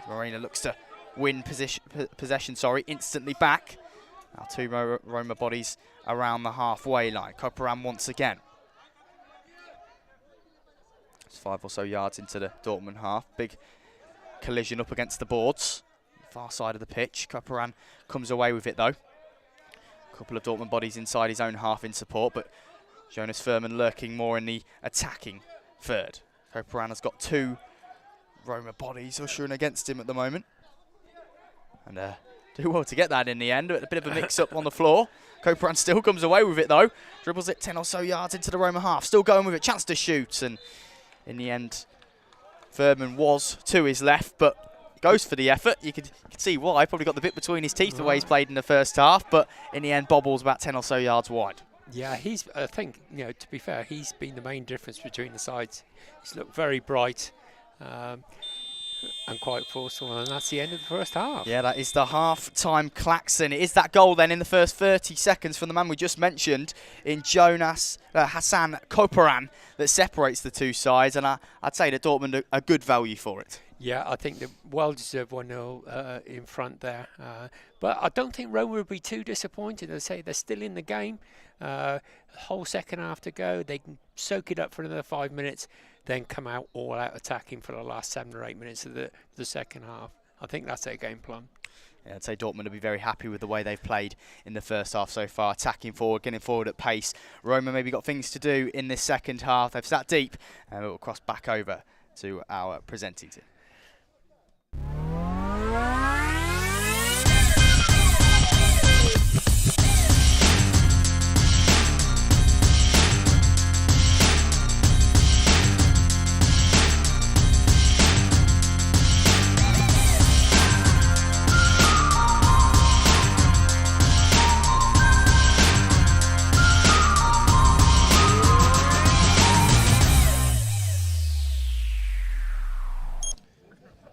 Morena looks to win possession, instantly back. Now 2 Roma bodies around the halfway line. Koparan once again. It's 5 or so yards into the Dortmund half. Big collision up against the boards. Far side of the pitch. Koparan comes away with it though. A couple of Dortmund bodies inside his own half in support, but Jonas Furman lurking more in the attacking third. Koparan has got 2 Roma bodies ushering against him at the moment. And do well to get that in the end. A bit of a mix-up on the floor. Koparan still comes away with it though. Dribbles it 10 or so yards into the Roma half. Still going with it. Chance to shoot. And in the end, Furman was to his left, but goes for the effort. You could see why. Probably got the bit between his teeth the way he's played in the first half. But in the end, bobbles about 10 or so yards wide. Yeah, I think, to be fair, he's been the main difference between the sides. He's looked very bright. And quite forceful, and that's the end of the first half. Yeah, that is the half-time klaxon. It is that goal then in the first 30 seconds from the man we just mentioned in Hassan Koparan that separates the two sides, and I'd say that Dortmund a good value for it. Yeah, I think they well-deserved 1-0 in front there. But I don't think Roma would be too disappointed. As I say, they're still in the game. Whole second half to go. They can soak it up for another 5 minutes, then come out all out attacking for the last 7 or 8 minutes of the second half. I think that's their game plan. Yeah, I'd say Dortmund will be very happy with the way they've played in the first half so far, attacking forward, getting forward at pace. Roma maybe got things to do in this second half. They've sat deep, and it will cross back over to our presenting team.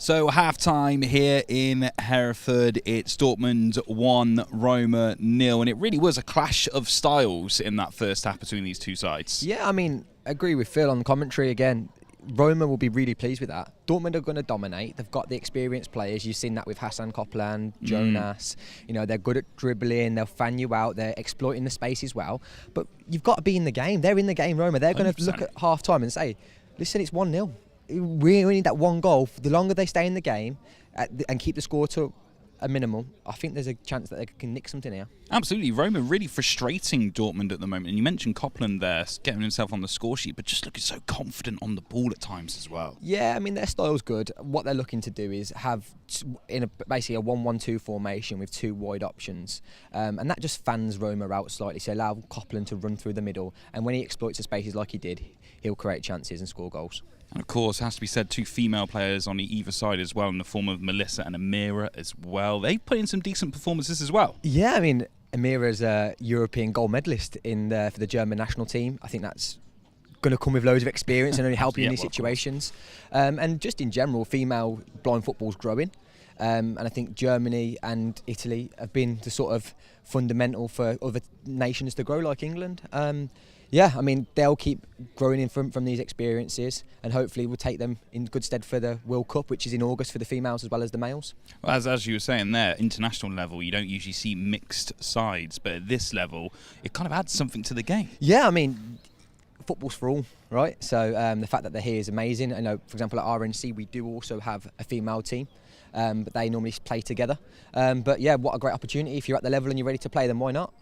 So half-time here in Hereford, it's Dortmund 1, Roma 0, and it really was a clash of styles in that first half between these two sides. Yeah, I mean, agree with Phil on commentary again. Roma will be really pleased with that. Dortmund are going to dominate. They've got the experienced players. You've seen that with Hassan Copland, Jonas. They're good at dribbling. They'll fan you out. They're exploiting the space as well. But you've got to be in the game. They're in the game, Roma. They're going to look at half-time and say, listen, it's 1-0. We need that one goal. The longer they stay in the game and keep the score to a minimum, I think there's a chance that they can nick something here. Absolutely. Roma really frustrating Dortmund at the moment. And you mentioned Copland there, getting himself on the score sheet, but just looking so confident on the ball at times as well. Yeah, I mean, their style's good. What they're looking to do is have basically a 1-1-2 formation with 2 wide options. And that just fans Roma out slightly. So allow Copland to run through the middle. And when he exploits the spaces like he did, he'll create chances and score goals. And of course, it has to be said, 2 female players on either side as well, in the form of Melissa and Amira as well. They put in some decent performances as well. Yeah, I mean, Amira's a European gold medalist for the German national team. I think that's going to come with loads of experience and only help you in these situations. And just in general, female blind football's growing. And I think Germany and Italy have been the sort of fundamental for other nations to grow, like England. Yeah, I mean, they'll keep growing from these experiences, and hopefully will take them in good stead for the World Cup, which is in August for the females as well as the males. Well, as you were saying there, international level, you don't usually see mixed sides, but at this level, it kind of adds something to the game. Yeah, I mean, football's for all, right? So the fact that they're here is amazing. I know, for example, at RNC, we do also have a female team. But they normally play together. But yeah, what a great opportunity. If you're at the level and you're ready to play, then why not?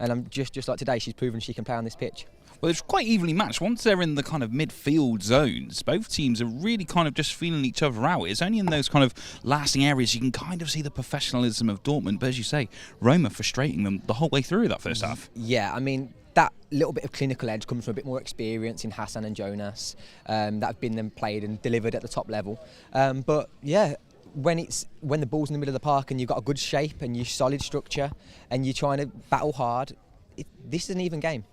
And I'm just like today, she's proven she can play on this pitch. Well, it's quite evenly matched. Once they're in the kind of midfield zones, both teams are really kind of just feeling each other out. It's only in those kind of lasting areas you can kind of see the professionalism of Dortmund. But as you say, Roma frustrating them the whole way through that first half. Yeah, I mean, that little bit of clinical edge comes from a bit more experience in Hassan and Jonas that have been then played and delivered at the top level. But yeah, when the ball's in the middle of the park and you've got a good shape and you're solid structure and you're trying to battle hard, this is an even game.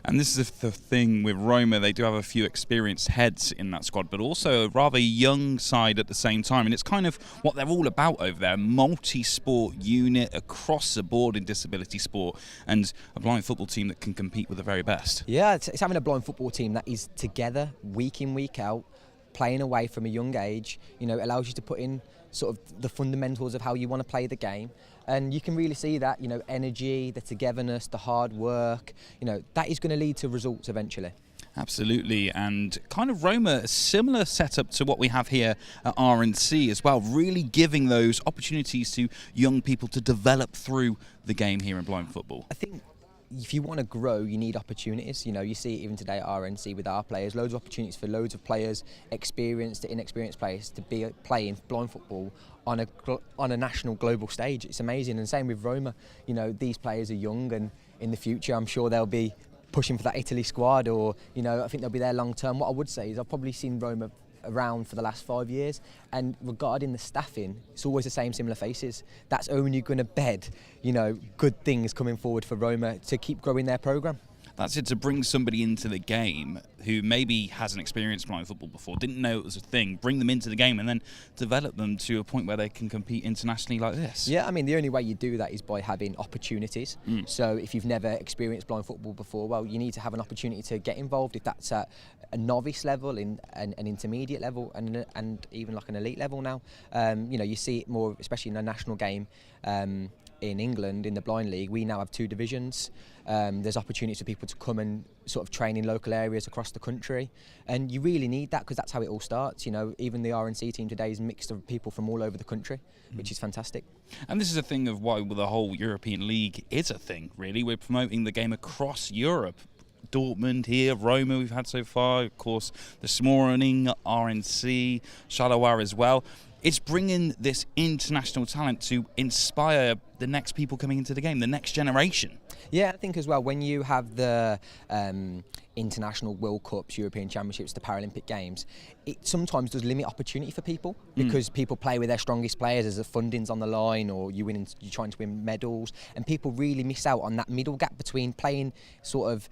And this is the thing with Roma, they do have a few experienced heads in that squad, but also a rather young side at the same time. And it's kind of what they're all about over there, multi-sport unit across the board in disability sport, and a blind football team that can compete with the very best. Yeah, it's having a blind football team that is together week in, week out, playing away from a young age. You know, it allows you to put in sort of the fundamentals of how you want to play the game. And you can really see that, you know, energy, the togetherness, the hard work, you know, that is going to lead to results eventually. Absolutely, and kind of Roma, a similar setup to what we have here at RNC as well, really giving those opportunities to young people to develop through the game here in blind football. I think if you want to grow, you need opportunities. You know, you see it even today at RNC with our players, loads of opportunities for loads of players, experienced to inexperienced players, to be playing blind football on a national global stage. It's amazing. And same with Roma. You know, these players are young, and in the future I'm sure they'll be pushing for that Italy squad, or, you know, I think they'll be there long term. What I would say is I've probably seen Roma around for the last 5 years, and regarding the staffing, it's always the same similar faces. That's only going to bed, you know, good things coming forward for Roma to keep growing their programme. That's it, to bring somebody into the game who maybe hasn't experienced blind football before, didn't know it was a thing, bring them into the game and then develop them to a point where they can compete internationally like this. Yeah, I mean, the only way you do that is by having opportunities. So if you've never experienced blind football before, well, you need to have an opportunity to get involved, if that's at a novice level, in an intermediate level, and even like an elite level now. You know, you see it more, especially in a national game. In England, in the Blind League, we now have 2 divisions. There's opportunities for people to come and sort of train in local areas across the country, and you really need that, because that's how it all starts. You know, even the RNC team today is mixed of people from all over the country, which is fantastic. And this is a thing of why the whole European League is a thing, really. We're promoting the game across Europe. Dortmund here, Roma we've had so far, of course this morning, RNC, Charleroi as well. It's bringing this international talent to inspire the next people coming into the game, the next generation. Yeah, I think as well, when you have the international World Cups, European Championships, the Paralympic Games, it sometimes does limit opportunity for people, because people play with their strongest players as the funding's on the line, or you're trying to win medals, and people really miss out on that middle gap between playing sort of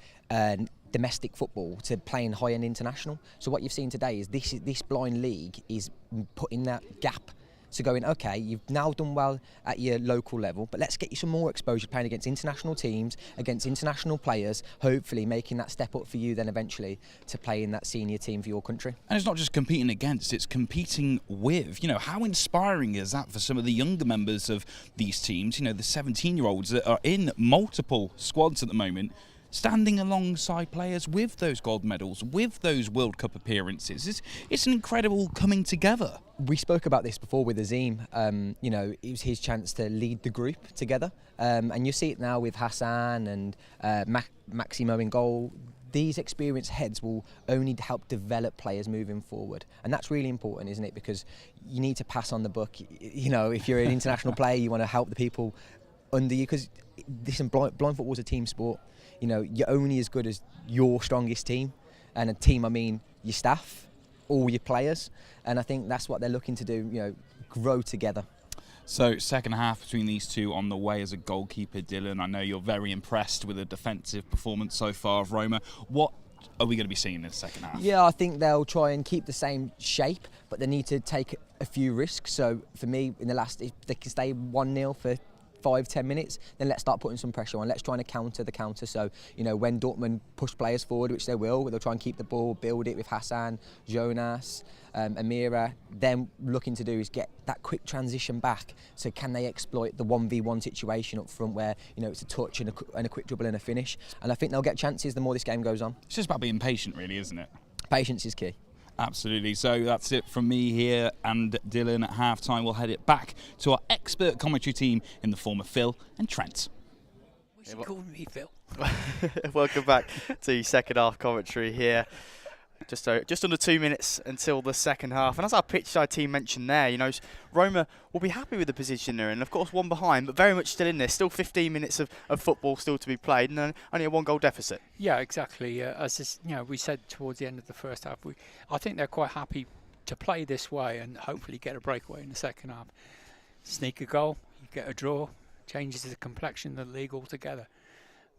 domestic football to playing high-end international. So what you've seen today is this blind league is putting that gap. So going, okay, you've now done well at your local level, but let's get you some more exposure playing against international teams, against international players, hopefully making that step up for you then eventually to play in that senior team for your country. And it's not just competing against, it's competing with. You know, how inspiring is that for some of the younger members of these teams, you know, the 17-year-olds that are in multiple squads at the moment, standing alongside players with those gold medals, with those World Cup appearances. It's an incredible coming together. We spoke about this before with Azim. You know, it was his chance to lead the group together. And you see it now with Hassan and Maximo in goal. These experienced heads will only help develop players moving forward. And that's really important, isn't it? Because you need to pass on the buck. You know, if you're an international player, you want to help the people under you. Because blind football is a team sport. You know, you're only as good as your strongest team. And a team, I mean your staff, all your players. And I think that's what they're looking to do, you know, grow together. So, second half between these two on the way as a goalkeeper, Dylan. I know you're very impressed with the defensive performance so far of Roma. What are we going to be seeing in the second half? Yeah, I think they'll try and keep the same shape, but they need to take a few risks. So, for me, in the last, if they can stay 1-0 for 5-10 minutes, then let's start putting some pressure on. Let's try and counter the counter. So, you know, when Dortmund push players forward, which they will, they'll try and keep the ball, build it with Hassan, Jonas, Amira. Then looking to do is get that quick transition back. So can they exploit the 1v1 situation up front where, you know, it's a touch and a quick dribble and a finish? And I think they'll get chances the more this game goes on. It's just about being patient, really, isn't it? Patience is key. Absolutely. So that's it from me here and Dylan at half-time. We'll head it back to our expert commentary team in the form of Phil and Trent. What's he calling me, Phil? Welcome back to second half commentary here. Just under 2 minutes until the second half. And as our pitch side team mentioned there, you know, Roma will be happy with the position they're in. Of course, one behind, but very much still in there. Still 15 minutes of football still to be played, and only a 1-goal deficit. Yeah, exactly. We said towards the end of the first half, I think they're quite happy to play this way and hopefully get a breakaway in the second half. Sneak a goal, you get a draw, changes the complexion of the league altogether.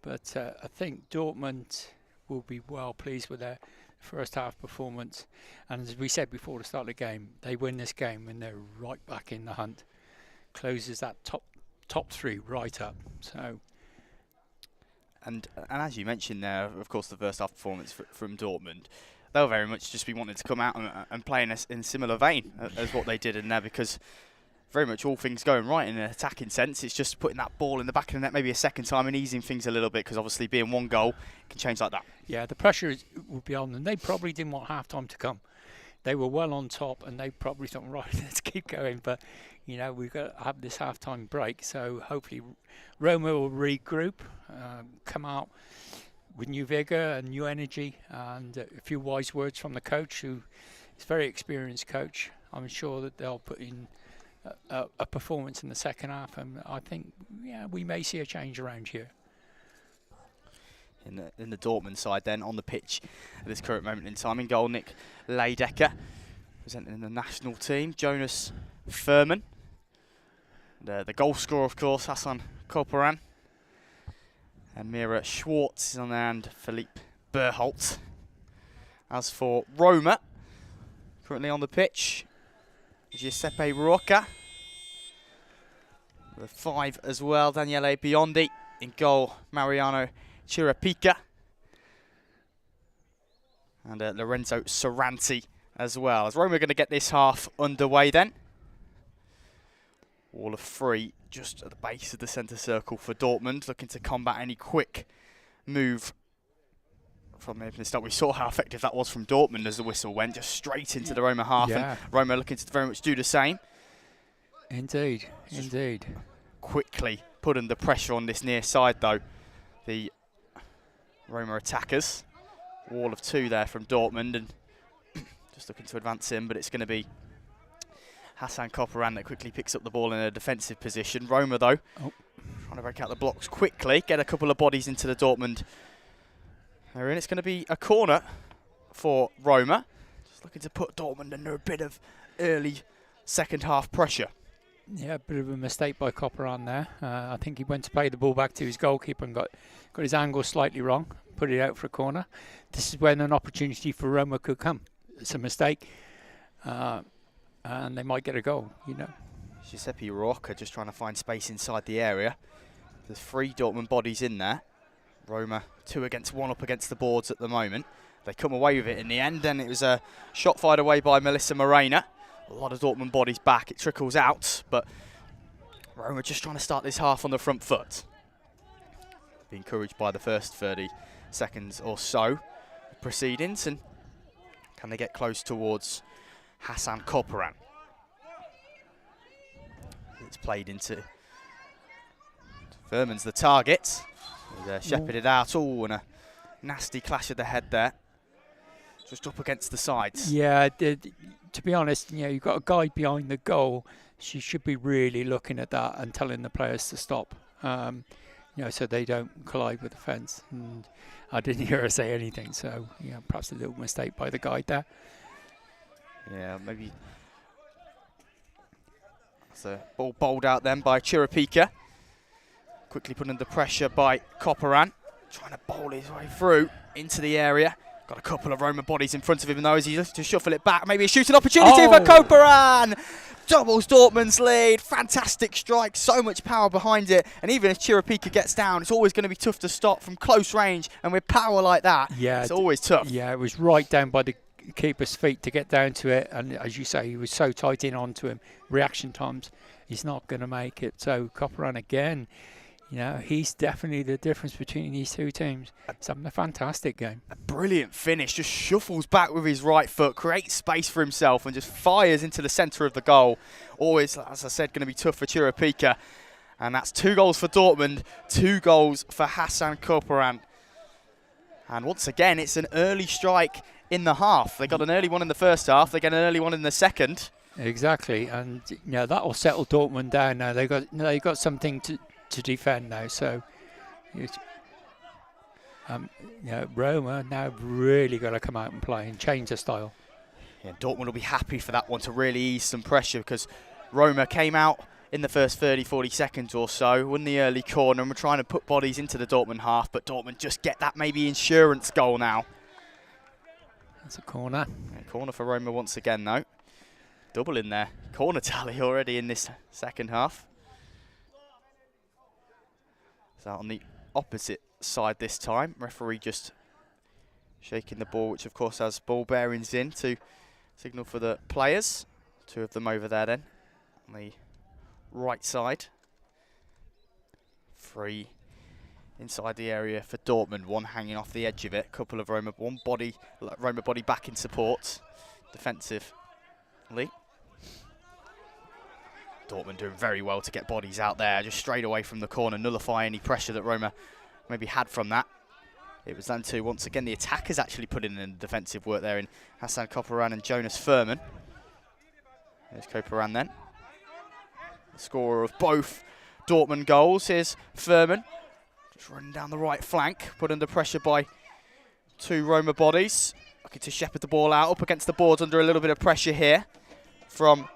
But I think Dortmund will be well pleased with their first half performance. And as we said before the start of the game, they win this game and they're right back in the hunt. Closes that top three right up. So. And as you mentioned there, of course, the first half performance from Dortmund, they'll very much just be wanting to come out and play in a similar vein as what they did in there, because very much all things going right in an attacking sense. It's just putting that ball in the back of the net maybe a second time and easing things a little bit, because obviously being one goal can change like that. Yeah, the pressure will be on them. They probably didn't want half-time to come. They were well on top and they probably thought, right, let's keep going. But, you know, we've got to have this half-time break. So hopefully Roma will regroup, come out with new vigour and new energy, and a few wise words from the coach, who is a very experienced coach. I'm sure that they'll put in a performance in the second half, and I think we may see a change around here. In the Dortmund side then, on the pitch at this current moment in time, in goal Nick Leidecker, presenting the national team, Jonas Furman. The goal scorer, of course, Hassan Korporan. And Mira Schwartz is on there, and Philippe Berholt. As for Roma, currently on the pitch, Giuseppe Rocca. The 5 as well, Daniele Biondi. In goal, Mariano Chirapica. And Lorenzo Saranti as well. As Roma are going to get this half underway then. Wall of 3 just at the base of the centre circle for Dortmund, looking to combat any quick move from the opening start. We saw how effective that was from Dortmund as the whistle went, just straight into the Roma half. Yeah. And Roma looking to very much do the same. Indeed, indeed. Quickly putting the pressure on this near side though, the Roma attackers. Wall of 2 there from Dortmund, and just looking to advance in, but it's going to be Hassan Korporan that quickly picks up the ball in a defensive position. Roma, though, trying to break out the blocks quickly, get a couple of bodies into the Dortmund area, and it's going to be a corner for Roma. Just looking to put Dortmund under a bit of early second half pressure. Yeah, a bit of a mistake by Korporan there. I think he went to play the ball back to his goalkeeper and got his angle slightly wrong, put it out for a corner. This is when an opportunity for Roma could come. It's a mistake. And they might get a goal, you know. Giuseppe Rocca just trying to find space inside the area. There's 3 Dortmund bodies in there. Roma 2 against 1 up against the boards at the moment. They come away with it in the end, and it was a shot fired away by Melissa Morena. A lot of Dortmund bodies back. It trickles out, but Roma just trying to start this half on the front foot. Be encouraged by the first 30 seconds or so of proceedings, and can they get close towards Hassan Korporan? It's played into Furman's the target. He's shepherded out. Oh, and a nasty clash of the head there. Just up against the sides. Yeah, to be honest, you've got a guy behind the goal. She should be really looking at that and telling the players to stop, so they don't collide with the fence. And I didn't hear her say anything, so perhaps a little mistake by the guide there. Yeah, maybe. It's a ball bowled out then by Chirapica. Quickly put under pressure by Korporan. Trying to bowl his way through into the area. Got a couple of Roma bodies in front of him though as he looks to shuffle it back. Maybe a shooting opportunity for Korporan. Doubles Dortmund's lead. Fantastic strike. So much power behind it. And even if Chirapica gets down, it's always going to be tough to stop from close range. And with power like that, it's always tough. Yeah, it was right down by the keeper's feet to get down to it, and as you say, he was so tight in onto him. Reaction times, he's not going to make it. So Korporan again, he's definitely the difference between these two teams. He's having a fantastic game. A brilliant finish, just shuffles back with his right foot, creates space for himself and just fires into the centre of the goal. Always, as I said, going to be tough for Chirapica. And that's 2 goals for Dortmund, 2 goals for Hassan Korporan. And once again, it's an early strike in the half. They got an early one in the first half. They get an early one in the second. Exactly, and that will settle Dortmund down now. They got something to defend now. So, Roma now really got to come out and play and change the style. Yeah, Dortmund will be happy for that one to really ease some pressure, because Roma came out in the first 30-40 seconds or so. Won the early corner, and we're trying to put bodies into the Dortmund half, but Dortmund just get that maybe insurance goal now. That's a corner. Yeah, corner for Roma once again, though. Double in there. Corner tally already in this second half. So on the opposite side this time. Referee just shaking the ball, which of course has ball bearings in to signal for the players. 2 of them over there then on the right side. 3 inside the area for Dortmund, 1 hanging off the edge of it. Couple of Roma body back in support defensively. Dortmund doing very well to get bodies out there, just straight away from the corner, nullify any pressure that Roma maybe had from that. It was down to, once again, the attackers actually put in the defensive work there in Hassan Koparan and Jonas Furman. There's Koparan then. The scorer of both Dortmund goals. Here's Furman, just running down the right flank, put under pressure by 2 Roma bodies. Looking to shepherd the ball out, up against the boards under a little bit of pressure here from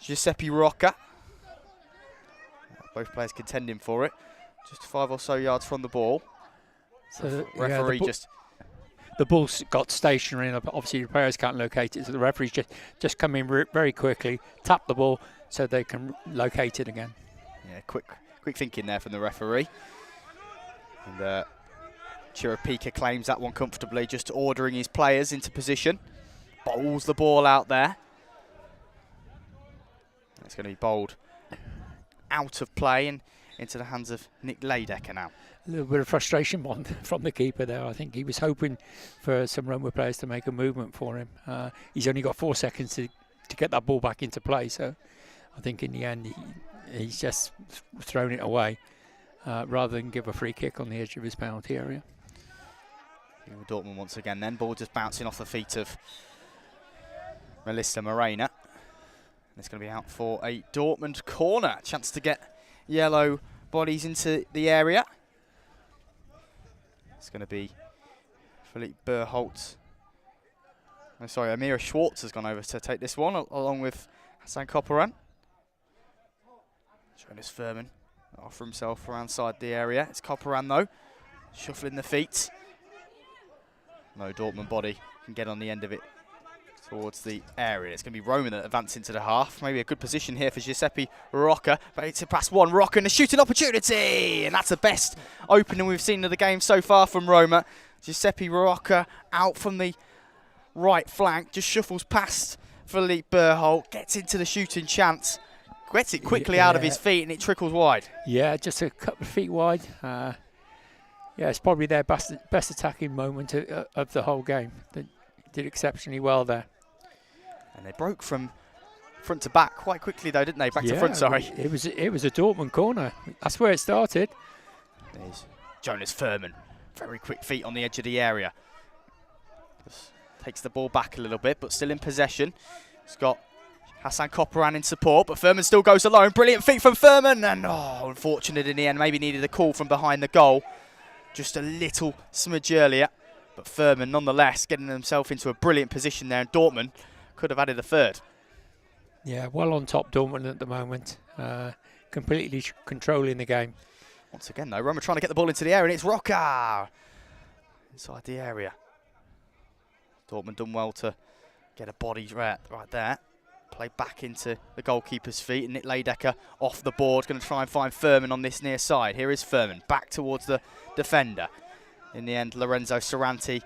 Giuseppe Rocca. Both players contending for it. Just 5 or so yards from the ball. So the referee the ball's got stationary, and obviously the players can't locate it, so the referee's just come in very quickly, tap the ball so they can locate it again. Yeah, quick thinking there from the referee. And Chirapika claims that one comfortably, just ordering his players into position. Bowls the ball out there. It's going to be bowled out of play and into the hands of Nick Leidecker now. A little bit of frustration from the keeper there. I think he was hoping for some Roma players to make a movement for him. He's only got 4 seconds to get that ball back into play, so I think in the end he's just thrown it away rather than give a free kick on the edge of his penalty area. Dortmund once again then, ball just bouncing off the feet of Melissa Morena. It's going to be out for a Dortmund corner. Chance to get yellow bodies into the area. It's going to be Philippe Berholt. Oh, sorry, Amira Schwartz has gone over to take this one, along with Hassan Koparan. Jonas Furman offer himself around side the area. It's Koparan though, shuffling the feet. No Dortmund body can get on the end of it towards the area. It's going to be Roma that advance into the half. Maybe a good position here for Giuseppe Rocca. But it's a pass 1, Rocca, and a shooting opportunity! And that's the best opening we've seen of the game so far from Roma. Giuseppe Rocca out from the right flank, just shuffles past Philippe Berholt, gets into the shooting chance, gets it quickly out of his feet, and it trickles wide. Yeah, just a couple of feet wide. Yeah, it's probably their best attacking moment of the whole game. They did exceptionally well there. And they broke from front to back quite quickly though, didn't they? Back to front, sorry. It was a Dortmund corner. That's where it started. There's Jonas Furman. Very quick feet on the edge of the area. Just takes the ball back a little bit, but still in possession. He's got Hassan Koparan in support, but Furman still goes alone. Brilliant feet from Furman, and unfortunate in the end. Maybe needed a call from behind the goal. Just a little smidge earlier. But Furman, nonetheless, getting himself into a brilliant position there, and Dortmund could have added a third. Yeah, well on top Dortmund at the moment. Completely controlling the game. Once again, though, Roma trying to get the ball into the area, and it's Rocca inside the area. Dortmund done well to get a body right there. Play back into the goalkeeper's feet, and Nick Leidecker off the board, going to try and find Furman on this near side. Here is Furman, back towards the defender. In the end, Lorenzo Saranti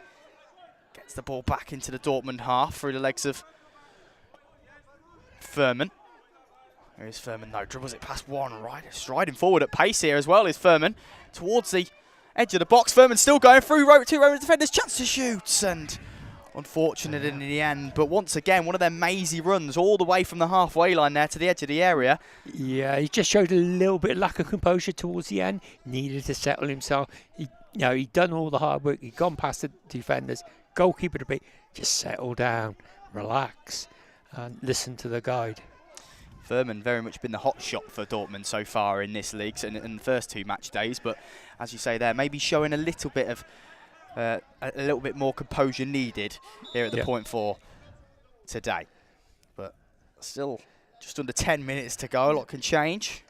gets the ball back into the Dortmund half through the legs of Furman. Here's Furman though, dribbles it past 1, right, striding forward at pace here as well is Furman. Towards the edge of the box, Furman still going through 2 Roma defenders, chance to shoot, and unfortunate in the end. But once again, one of their mazy runs all the way from the halfway line there to the edge of the area. Yeah, he just showed a little bit of lack of composure towards the end. Needed to settle himself. He'd done all the hard work. He'd gone past the defenders. Goalkeeper to be, just settle down, relax, and listen to the guide. Furman very much been the hot shot for Dortmund so far in this league, so in the first 2 match days. But as you say there, maybe showing a little bit of a little bit more composure needed here at the point 4 today. But still Just under 10 minutes to go. A lot can change.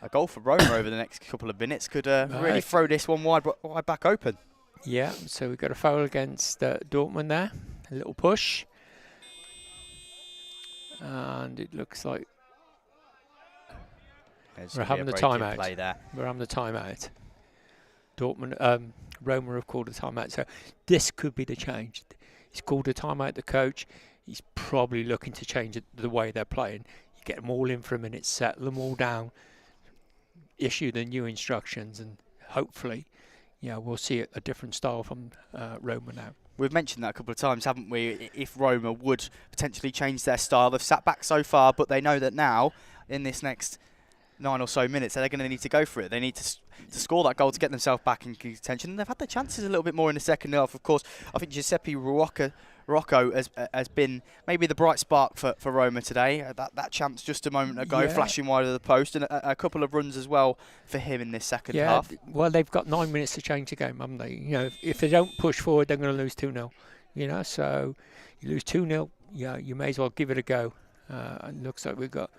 A goal for Roma over the next couple of minutes could really throw this one wide back open. Yeah, so we've got a foul against Dortmund there. A little push. And it looks like we're having the timeout. We're having the timeout. Dortmund, Roma have called a timeout. So this could be the change. He's called a timeout, the coach. He's probably looking to change the way they're playing. You get them all in for a minute, settle them all down, issue the new instructions, and hopefully, we'll see a different style from Roma now. We've mentioned that a couple of times, haven't we? If Roma would potentially change their style. They've sat back so far, but they know that now, in this next 9 or so minutes, they're going to need to go for it. They need to score that goal to get themselves back in contention. And they've had their chances a little bit more in the second half. Of course, I think Giuseppe Rocco has been maybe the bright spark for Roma today. That chance just a moment ago, flashing wide of the post, and a couple of runs as well for him in this second half. Well, they've got 9 minutes to change the game, haven't they? If they don't push forward, they're going to lose 2-0. So you lose 2-0, you may as well give it a go. It looks like we've got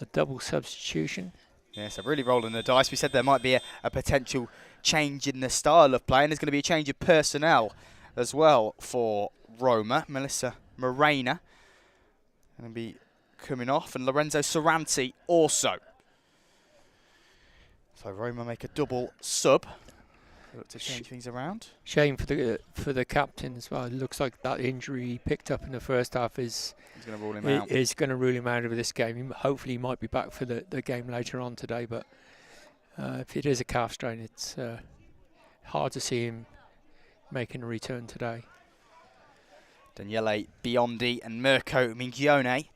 a double substitution. Yeah, so really rolling the dice. We said there might be a potential change in the style of play, and there's going to be a change of personnel as well for Roma. Melissa Morena going to be coming off, and Lorenzo Saranti also. So Roma make a double sub. Look to change things around. Shame for the captain as well. It looks like that injury he picked up in the first half is going to rule him out. Is going to rule him out of this game. Hopefully he might be back for the game later on today, but if it is a calf strain, it's hard to see him making a return today. Daniele Biondi and Mirko Mingione,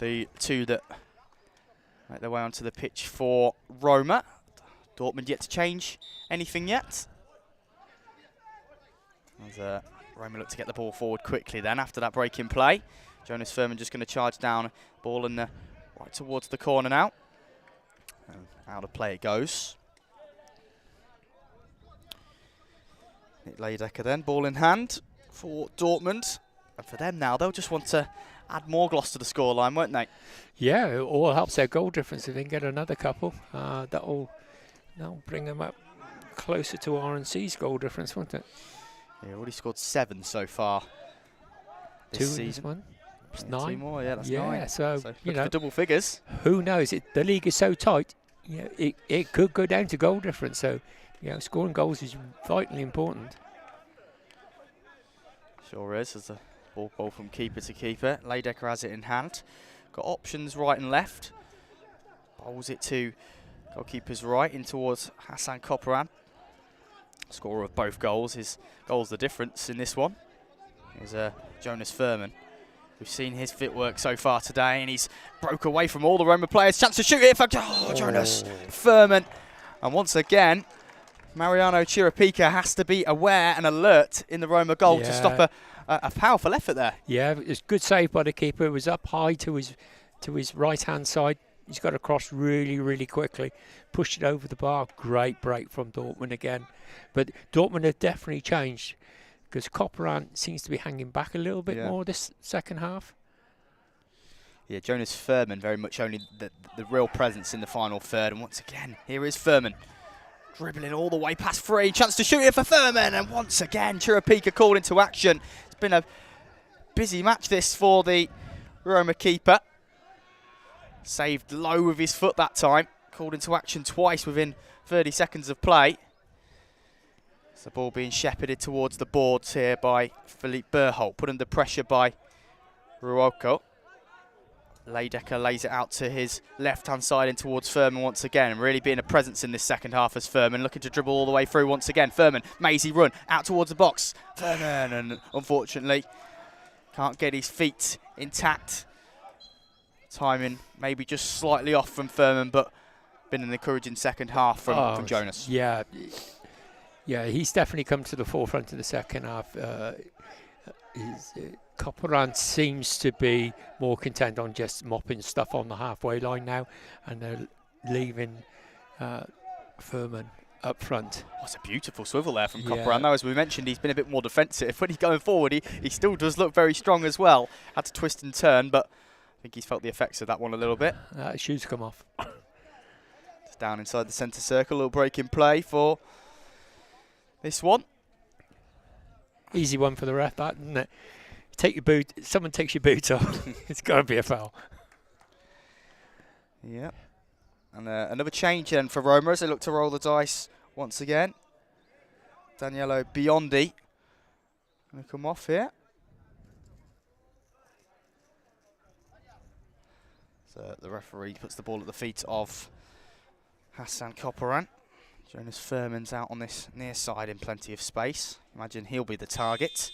the two that make their way onto the pitch for Roma. Dortmund yet to change anything yet. As Roma look to get the ball forward quickly then after that break in play. Jonas Furman just going to charge down, ball in right towards the corner now. And out of play it goes. Nick Leidecker then, ball in hand for Dortmund. And for them now, they'll just want to add more gloss to the scoreline, won't they? Yeah, it all helps their goal difference. If they can get another couple, that'll bring them up closer to RNC's goal difference, won't it? Yeah, already scored 7 so far this season. This one. It's 9. 2 more, that's 9. So for double figures. Who knows? The league is so tight. It could go down to goal difference. So, scoring goals is vitally important. Sure is. There's a ball from keeper to keeper. Leidecker has it in hand. Got options right and left. Bowls it to goalkeeper's right in towards Hassan Koparan. Scorer of both goals. His goal's the difference in this one. Is Jonas Furman. We've seen his footwork so far today, and he's broke away from all the Roma players. Chance to shoot it for Jonas Furman. And once again, Mariano Chirapika has to be aware and alert in the Roma goal to stop a powerful effort there. Yeah, it's a good save by the keeper. It was up high to his right-hand side. He's got across really, really quickly. Pushed it over the bar. Great break from Dortmund again. But Dortmund have definitely changed because Koparan seems to be hanging back a little bit more this second half. Yeah, Jonas Furman very much only the real presence in the final third. And once again, here is Furman. Dribbling all the way past 3. Chance to shoot it for Furman. And once again, Chirapika called into action. It's been a busy match this for the Roma keeper. Saved low with his foot that time. Called into action twice within 30 seconds of play. It's the ball being shepherded towards the boards here by Philippe Berholt. Put under pressure by Ruoko. Leidecker lays it out to his left-hand side and towards Furman once again. And really being a presence in this second half as Furman looking to dribble all the way through once again. Furman, mazy run out towards the box. Furman, and unfortunately can't get his feet intact. Timing maybe just slightly off from Furman, but been an encouraging second half from Jonas. Yeah, he's definitely come to the forefront in the second half. Koparan seems to be more content on just mopping stuff on the halfway line now, and they're leaving Furman up front. What's a beautiful swivel there from Koparan. Though, as we mentioned, he's been a bit more defensive. When he's going forward, he still does look very strong as well. Had to twist and turn, but think he's felt the effects of that one a little bit. Shoes come off. It's down inside the centre circle. A little break in play for this one. Easy one for the ref, that, isn't it? Take your boot. Someone takes your boots off. It's got to be a foul. Yeah. And another change then for Roma as they look to roll the dice once again. Daniele Biondi going to come off here. So the referee puts the ball at the feet of Hassan Koparan. Jonas Furman's out on this near side in plenty of space. Imagine he'll be the target.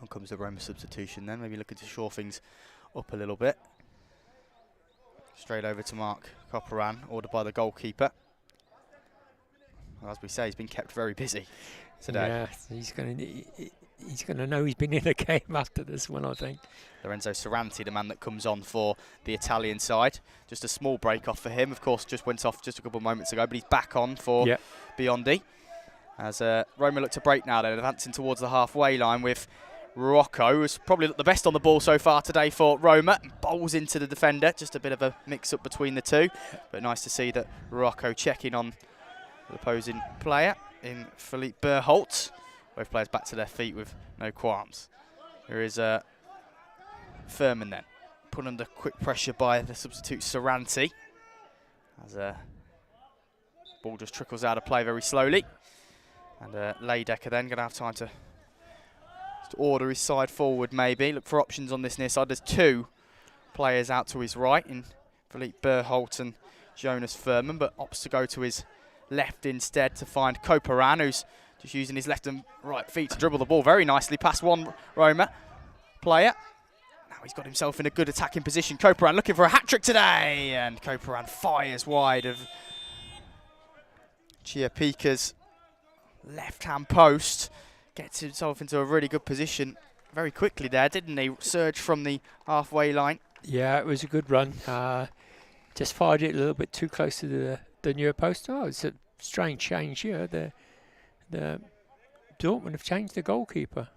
On comes the Roma substitution then, maybe looking to shore things up a little bit. Straight over to Mark Koparan, ordered by the goalkeeper. Well, as we say, he's been kept very busy today. Yeah, he's going to know he's been in a game after this one, I think. Lorenzo Cerranti, the man that comes on for the Italian side. Just a small break off for him. Of course, just went off just a couple of moments ago, but he's back on for Biondi. As Roma look to break now, then advancing towards the halfway line with Rocco, who's probably looked the best on the ball so far today for Roma. Bowls into the defender, just a bit of a mix-up between the two. But nice to see that Rocco checking on the opposing player in Philippe Berholt. Both players back to their feet with no qualms. There is Furman then, put under quick pressure by the substitute Cerranti. As ball just trickles out of play very slowly. And Leidecker then going to have time to order his side forward maybe. Look for options on this near side. There's two players out to his right in Philippe Berholt and Jonas Furman, but opts to go to his left instead to find Koparan, who's just using his left and right feet to dribble the ball very nicely past one Roma player. Now he's got himself in a good attacking position. Koparan looking for a hat-trick today, and Koparan fires wide of Chiapika's left-hand post. Gets himself into a really good position very quickly there, didn't he? Surge from the halfway line. Yeah, it was a good run. Just fired it a little bit too close to the near post. Oh, it's a strange change here. The Dortmund have changed the goalkeeper.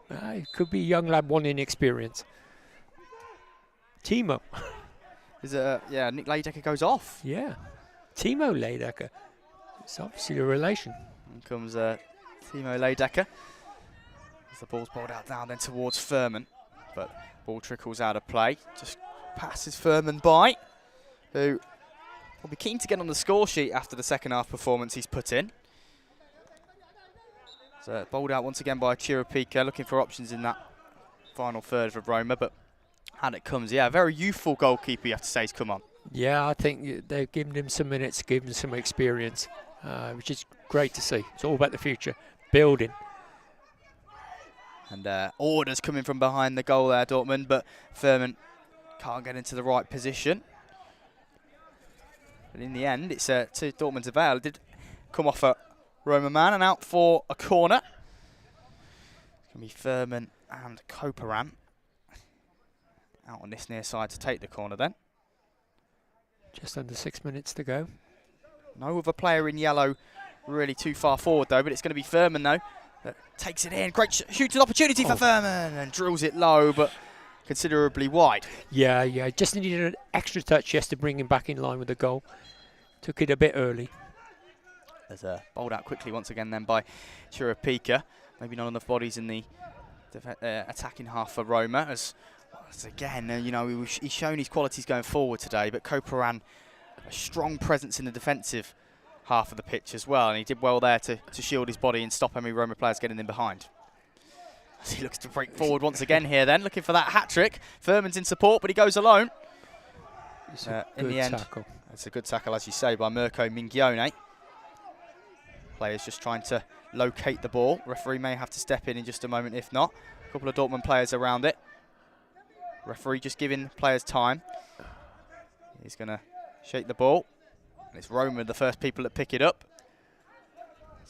It could be a young lad wanting experience. Timo. Yeah, Nick Leidecker goes off. Yeah, Timo Leidecker. It's obviously a relation. In comes Timo Leidecker. As the ball's bowled out now then towards Furman. But ball trickles out of play. Just passes Furman by, who will be keen to get on the score sheet after the second half performance he's put in. So bowled out once again by Chirapika, looking for options in that final third for Roma, but and it comes, yeah, a very youthful goalkeeper, you have to say, he's come on. Yeah, I think they've given him some minutes, given him some experience, which is great to see. It's all about the future, building. And orders coming from behind the goal there, Dortmund, but Furman can't get into the right position. But in the end, it's to Dortmund's avail. It did come off a Roma man and out for a corner. It's going to be Furman and Koparan out on this near side to take the corner then. Just under 6 minutes to go. No other player in yellow really too far forward though, but it's going to be Furman though that takes it in. Great shooting opportunity for Furman and drills it low, but considerably wide. Yeah, just needed an extra touch just to bring him back in line with the goal. Took it a bit early. There's a bowled out quickly once again then by Chirapika. Maybe not enough bodies in the attacking half for Roma. As again, he's shown his qualities going forward today, but Koparan, a strong presence in the defensive half of the pitch as well, and he did well there to shield his body and stop any Roma players getting in behind. As he looks to break forward once again here then, looking for that hat-trick. Furman's in support, but he goes alone. In the end, tackle. It's a good tackle, as you say, by Mirko Mingione. Players just trying to locate the ball. Referee may have to step in just a moment, if not. A couple of Dortmund players around it. Referee just giving players time. He's going to shake the ball. And it's Roma, the first people that pick it up.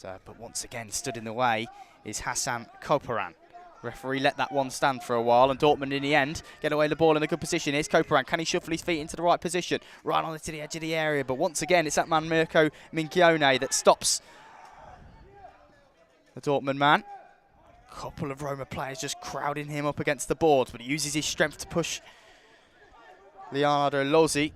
But once again, stood in the way is Hassan Koparan. Referee let that one stand for a while, and Dortmund in the end get away the ball in a good position. Here's Koparan. Can he shuffle his feet into the right position? Right on to the edge of the area, but once again, it's that man Mirko Mingione that stops the Dortmund man. couple of Roma players just crowding him up against the boards, but he uses his strength to push Leonardo Lozzi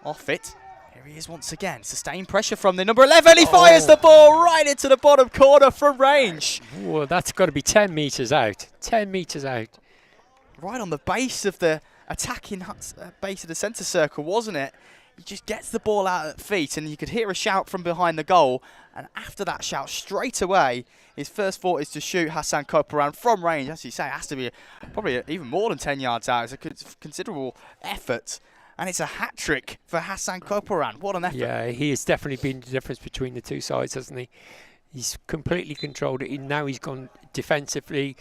off it. Here he is once again. Sustained pressure from the number 11. He fires the ball right into the bottom corner from range. Well, that's got to be 10 metres out. 10 metres out. Right on the base of the attacking base of the centre circle, wasn't it? He just gets the ball out at feet, and you could hear a shout from behind the goal. And after that shout, straight away, his first thought is to shoot Hassan Koparan from range. As you say, it has to be probably even more than 10 yards out. It's a considerable effort. And it's a hat-trick for Hassan Koparan. What an effort. Yeah, he has definitely been the difference between the two sides, hasn't he? He's completely controlled it. Now he's gone defensively.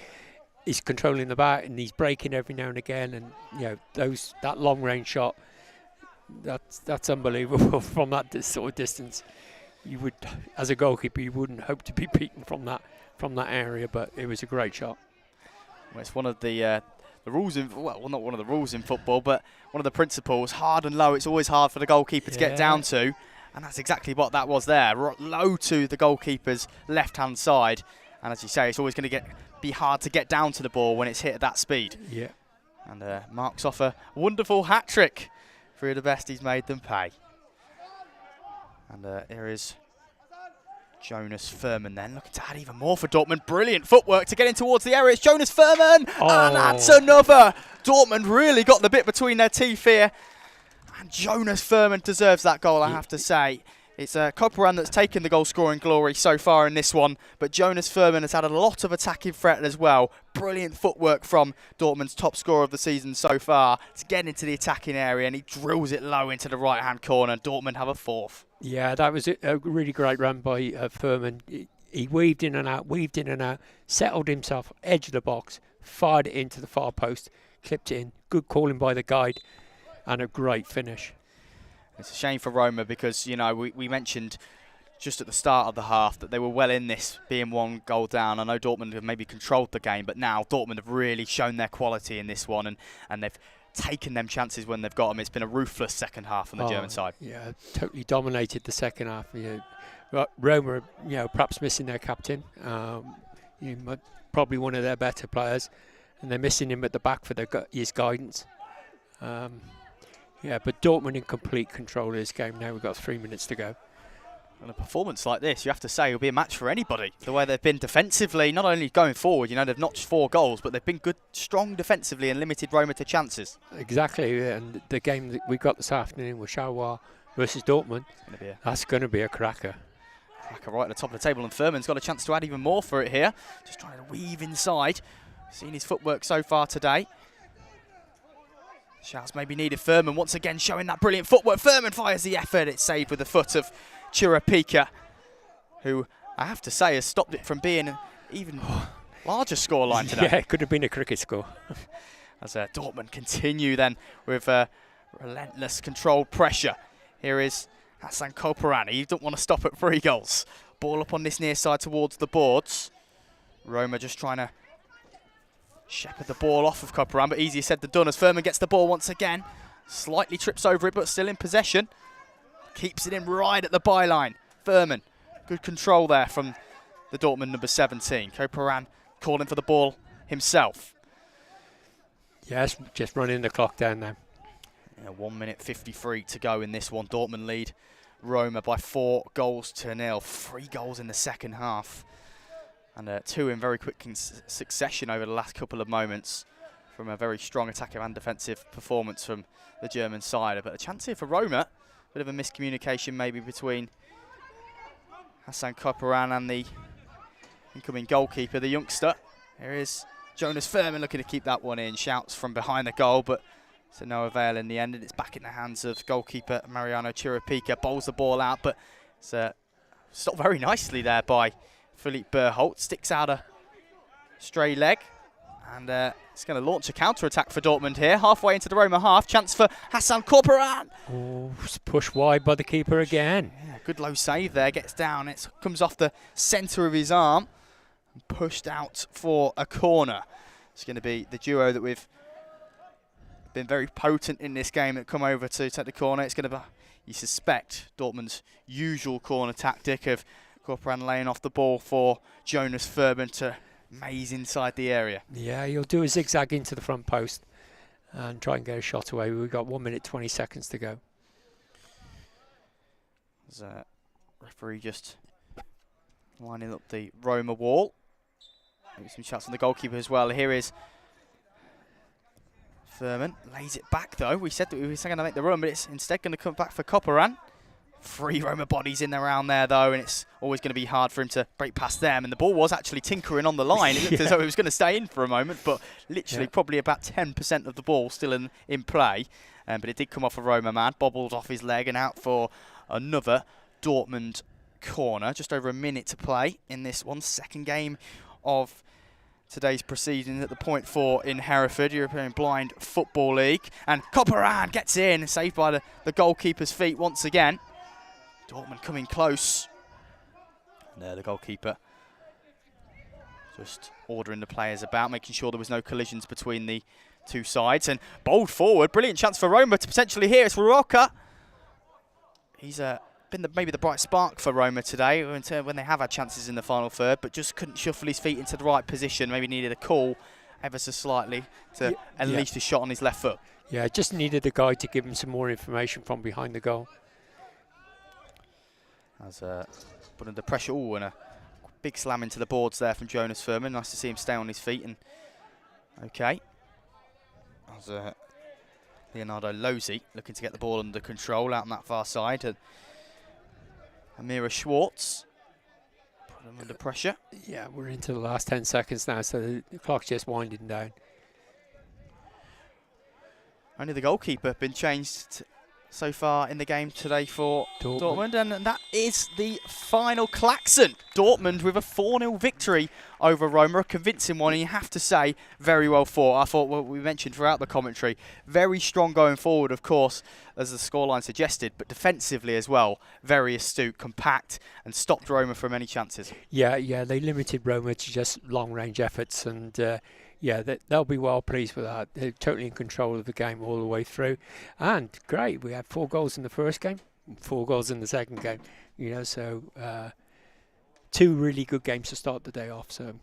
He's controlling the back, and he's breaking every now and again. And, you know, that long-range shot, that's unbelievable from that sort of distance. You would, as a goalkeeper, you wouldn't hope to be beaten from that area, but it was a great shot. Well, it's one of the rules in, well, not one of the rules in football, but one of the principles. Hard and low, it's always hard for the goalkeeper to get down to, and that's exactly what that was there. Low to the goalkeeper's left-hand side, and as you say, it's always going to be hard to get down to the ball when it's hit at that speed. Yeah. And marks off a wonderful hat-trick. Through the best, he's made them pay. And here is Jonas Furman then, looking to add even more for Dortmund. Brilliant footwork to get in towards the area. It's Jonas Furman, and that's another. Dortmund really got the bit between their teeth here. And Jonas Furman deserves that goal, I have to say. It's Koparan that's taken the goal-scoring glory so far in this one, but Jonas Furman has had a lot of attacking threat as well. Brilliant footwork from Dortmund's top scorer of the season so far to get into the attacking area, and he drills it low into the right-hand corner. Dortmund have a fourth. Yeah, that was a really great run by Furman. He weaved in and out, settled himself, edge of the box, fired it into the far post, clipped it in. Good calling by the guide, and a great finish. It's a shame for Roma because, you know, we mentioned just at the start of the half that they were well in this, being one goal down. I know Dortmund have maybe controlled the game, but now Dortmund have really shown their quality in this one, and they've taken them chances when they've got them. It's been a ruthless second half on the German side. Yeah, totally dominated the second half. Roma, perhaps missing their captain, probably one of their better players, and they're missing him at the back for his guidance. Yeah, but Dortmund in complete control of this game now. We've got 3 minutes to go. And a performance like this, you have to say, will be a match for anybody. The way they've been defensively, not only going forward, they've notched 4 goals, but they've been good, strong defensively and limited Roma to chances. Exactly, and the game that we got this afternoon with Charleroi versus Dortmund, that's going to be a cracker. Cracker right at the top of the table, and Furman's got a chance to add even more for it here. Just trying to weave inside. Seen his footwork so far today. Shouts maybe needed. Furman once again showing that brilliant footwork. Furman fires the effort. It's saved with the foot of Chirapika, who I have to say has stopped it from being an even larger scoreline today. Yeah, it could have been a cricket score. As Dortmund continue then with relentless controlled pressure. Here is Hassan Koparan. He don't want to stop at 3 goals. Ball up on this near side towards the boards. Roma just trying to shepherd the ball off of Koparan, but easier said than done as Furman gets the ball once again. Slightly trips over it, but still in possession. Keeps it in right at the byline. Furman, good control there from the Dortmund number 17. Koparan calling for the ball himself. Yes, just running the clock down now. 1 minute 53 to go in this one. Dortmund lead Roma by 4 goals to 0. 3 goals in the second half. And 2 in very quick succession over the last couple of moments from a very strong attacking and defensive performance from the German side. But a chance here for Roma. Bit of a miscommunication maybe between Hassan Koparan and the incoming goalkeeper, the youngster. Here is Jonas Furman looking to keep that one in. Shouts from behind the goal, but to no avail in the end. And it's back in the hands of goalkeeper Mariano Chirapika. Bowls the ball out, but it's stopped very nicely there by Philippe Berholt. Sticks out a stray leg, and it's going to launch a counter-attack for Dortmund here. Halfway into the Roma half, chance for Hassan Koparan. Oh, push wide by the keeper again. Yeah, good low save there, gets down. It comes off the centre of his arm and pushed out for a corner. It's going to be the duo that we've been very potent in this game that come over to take the corner. It's going to be, you suspect, Dortmund's usual corner tactic of Corporan laying off the ball for Jonas Furman to maze inside the area. Yeah, he'll do a zigzag into the front post and try and get a shot away. We've got 1 minute 20 seconds to go. There's a referee just lining up the Roma wall. Maybe some shots from the goalkeeper as well. Here is Furman. Lays it back though. We said that we were going to make the run, but it's instead going to come back for Corporan. 3 Roma bodies in around there though, and it's always going to be hard for him to break past them. And the ball was actually tinkering on the line. It looked as though it was going to stay in for a moment, but literally probably about 10% of the ball still in play. But it did come off a Roma man, bobbled off his leg and out for another Dortmund corner. Just over a minute to play in this one. Second game of today's proceedings at the Point 4 in Hereford, European Blind Football League. And Corporan gets in, saved by the goalkeeper's feet once again. Dortmund coming close. And there the goalkeeper just ordering the players about, making sure there was no collisions between the two sides. And bowled forward, brilliant chance for Roma to potentially hear. It's Rocca. He's been maybe the bright spark for Roma today when they have had chances in the final third, but just couldn't shuffle his feet into the right position. Maybe needed a call ever so slightly to unleash the shot on his left foot. Yeah, just needed a guy to give him some more information from behind the goal. As put under pressure, and a big slam into the boards there from Jonas Furman. Nice to see him stay on his feet. And okay, as Leonardo Lozzi looking to get the ball under control out on that far side. And Amira Schwartz put him under pressure. Yeah, we're into the last 10 seconds now, so the clock's just winding down. Only the goalkeeper been changed so far in the game today for Dortmund, and that is the final klaxon. Dortmund with a 4-0 victory over Roma, a convincing one, and you have to say, very well fought. I thought what we mentioned throughout the commentary, very strong going forward, of course, as the scoreline suggested, but defensively as well, very astute, compact, and stopped Roma from any chances. Yeah, they limited Roma to just long-range efforts, and they'll be well pleased with that. They're totally in control of the game all the way through. And great, we had 4 goals in the first game, 4 goals in the second game. So 2 really good games to start the day off. So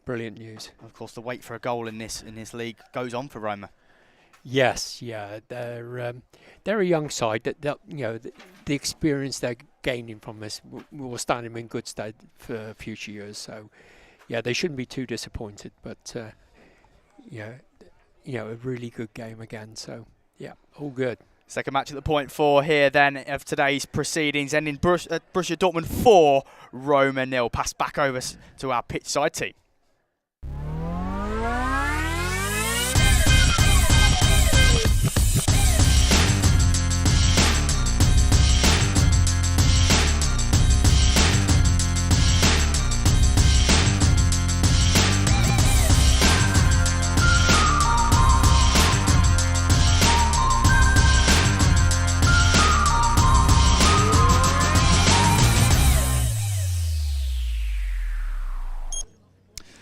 brilliant news. Of course, the wait for a goal in this league goes on for Roma. Yes, they're a young side that the experience they're gaining from this will stand them in good stead for future years. So they shouldn't be too disappointed, but. A really good game again. So, all good. Second match at the Point 4 here then of today's proceedings, ending Borussia Dortmund 4, Roma 0. Pass back over to our pitch side team.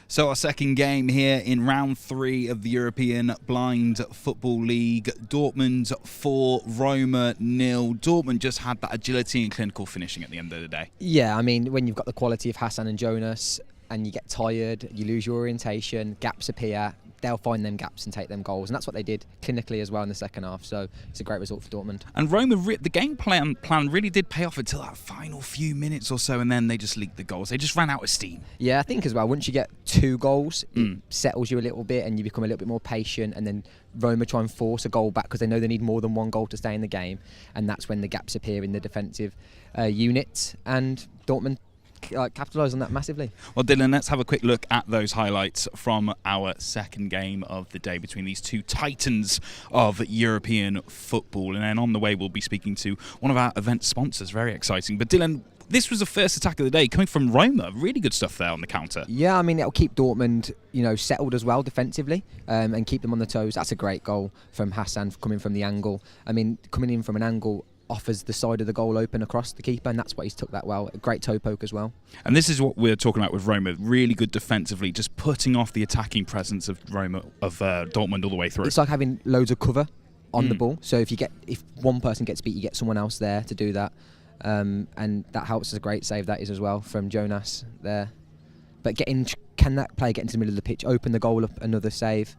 So our second game here in round 3 of the European Blind Football League. Dortmund 4, Roma 0. Dortmund just had that agility and clinical finishing at the end of the day. Yeah, I mean, when you've got the quality of Hassan and Jonas and you get tired, you lose your orientation, gaps appear, they'll find them gaps and take them goals. And that's what they did clinically as well in the second half. So it's a great result for Dortmund. And Roma, the game plan really did pay off until that final few minutes or so, and then they just leaked the goals. They just ran out of steam. Yeah, I think as well, once you get 2 goals, it settles you a little bit and you become a little bit more patient, and then Roma try and force a goal back because they know they need more than 1 goal to stay in the game. And that's when the gaps appear in the defensive unit. And Dortmund capitalise on that massively. Well, Dylan, let's have a quick look at those highlights from our second game of the day between these 2 titans of European football. And then on the way, we'll be speaking to one of our event sponsors. Very exciting. But Dylan, this was the first attack of the day coming from Roma. Really good stuff there on the counter. Yeah, I mean, it'll keep Dortmund, settled as well defensively and keep them on the toes. That's a great goal from Hassan coming from the angle. I mean, coming in from an angle offers the side of the goal open across the keeper, and that's what he's took that well. A great toe poke as well. And this is what we're talking about with Roma. Really good defensively, just putting off the attacking presence of Dortmund all the way through. It's like having loads of cover on the ball. So if one person gets beat, you get someone else there to do that. and that helps us a great save that is as well from Jonas there. But can that player get into the middle of the pitch, open the goal up, another save?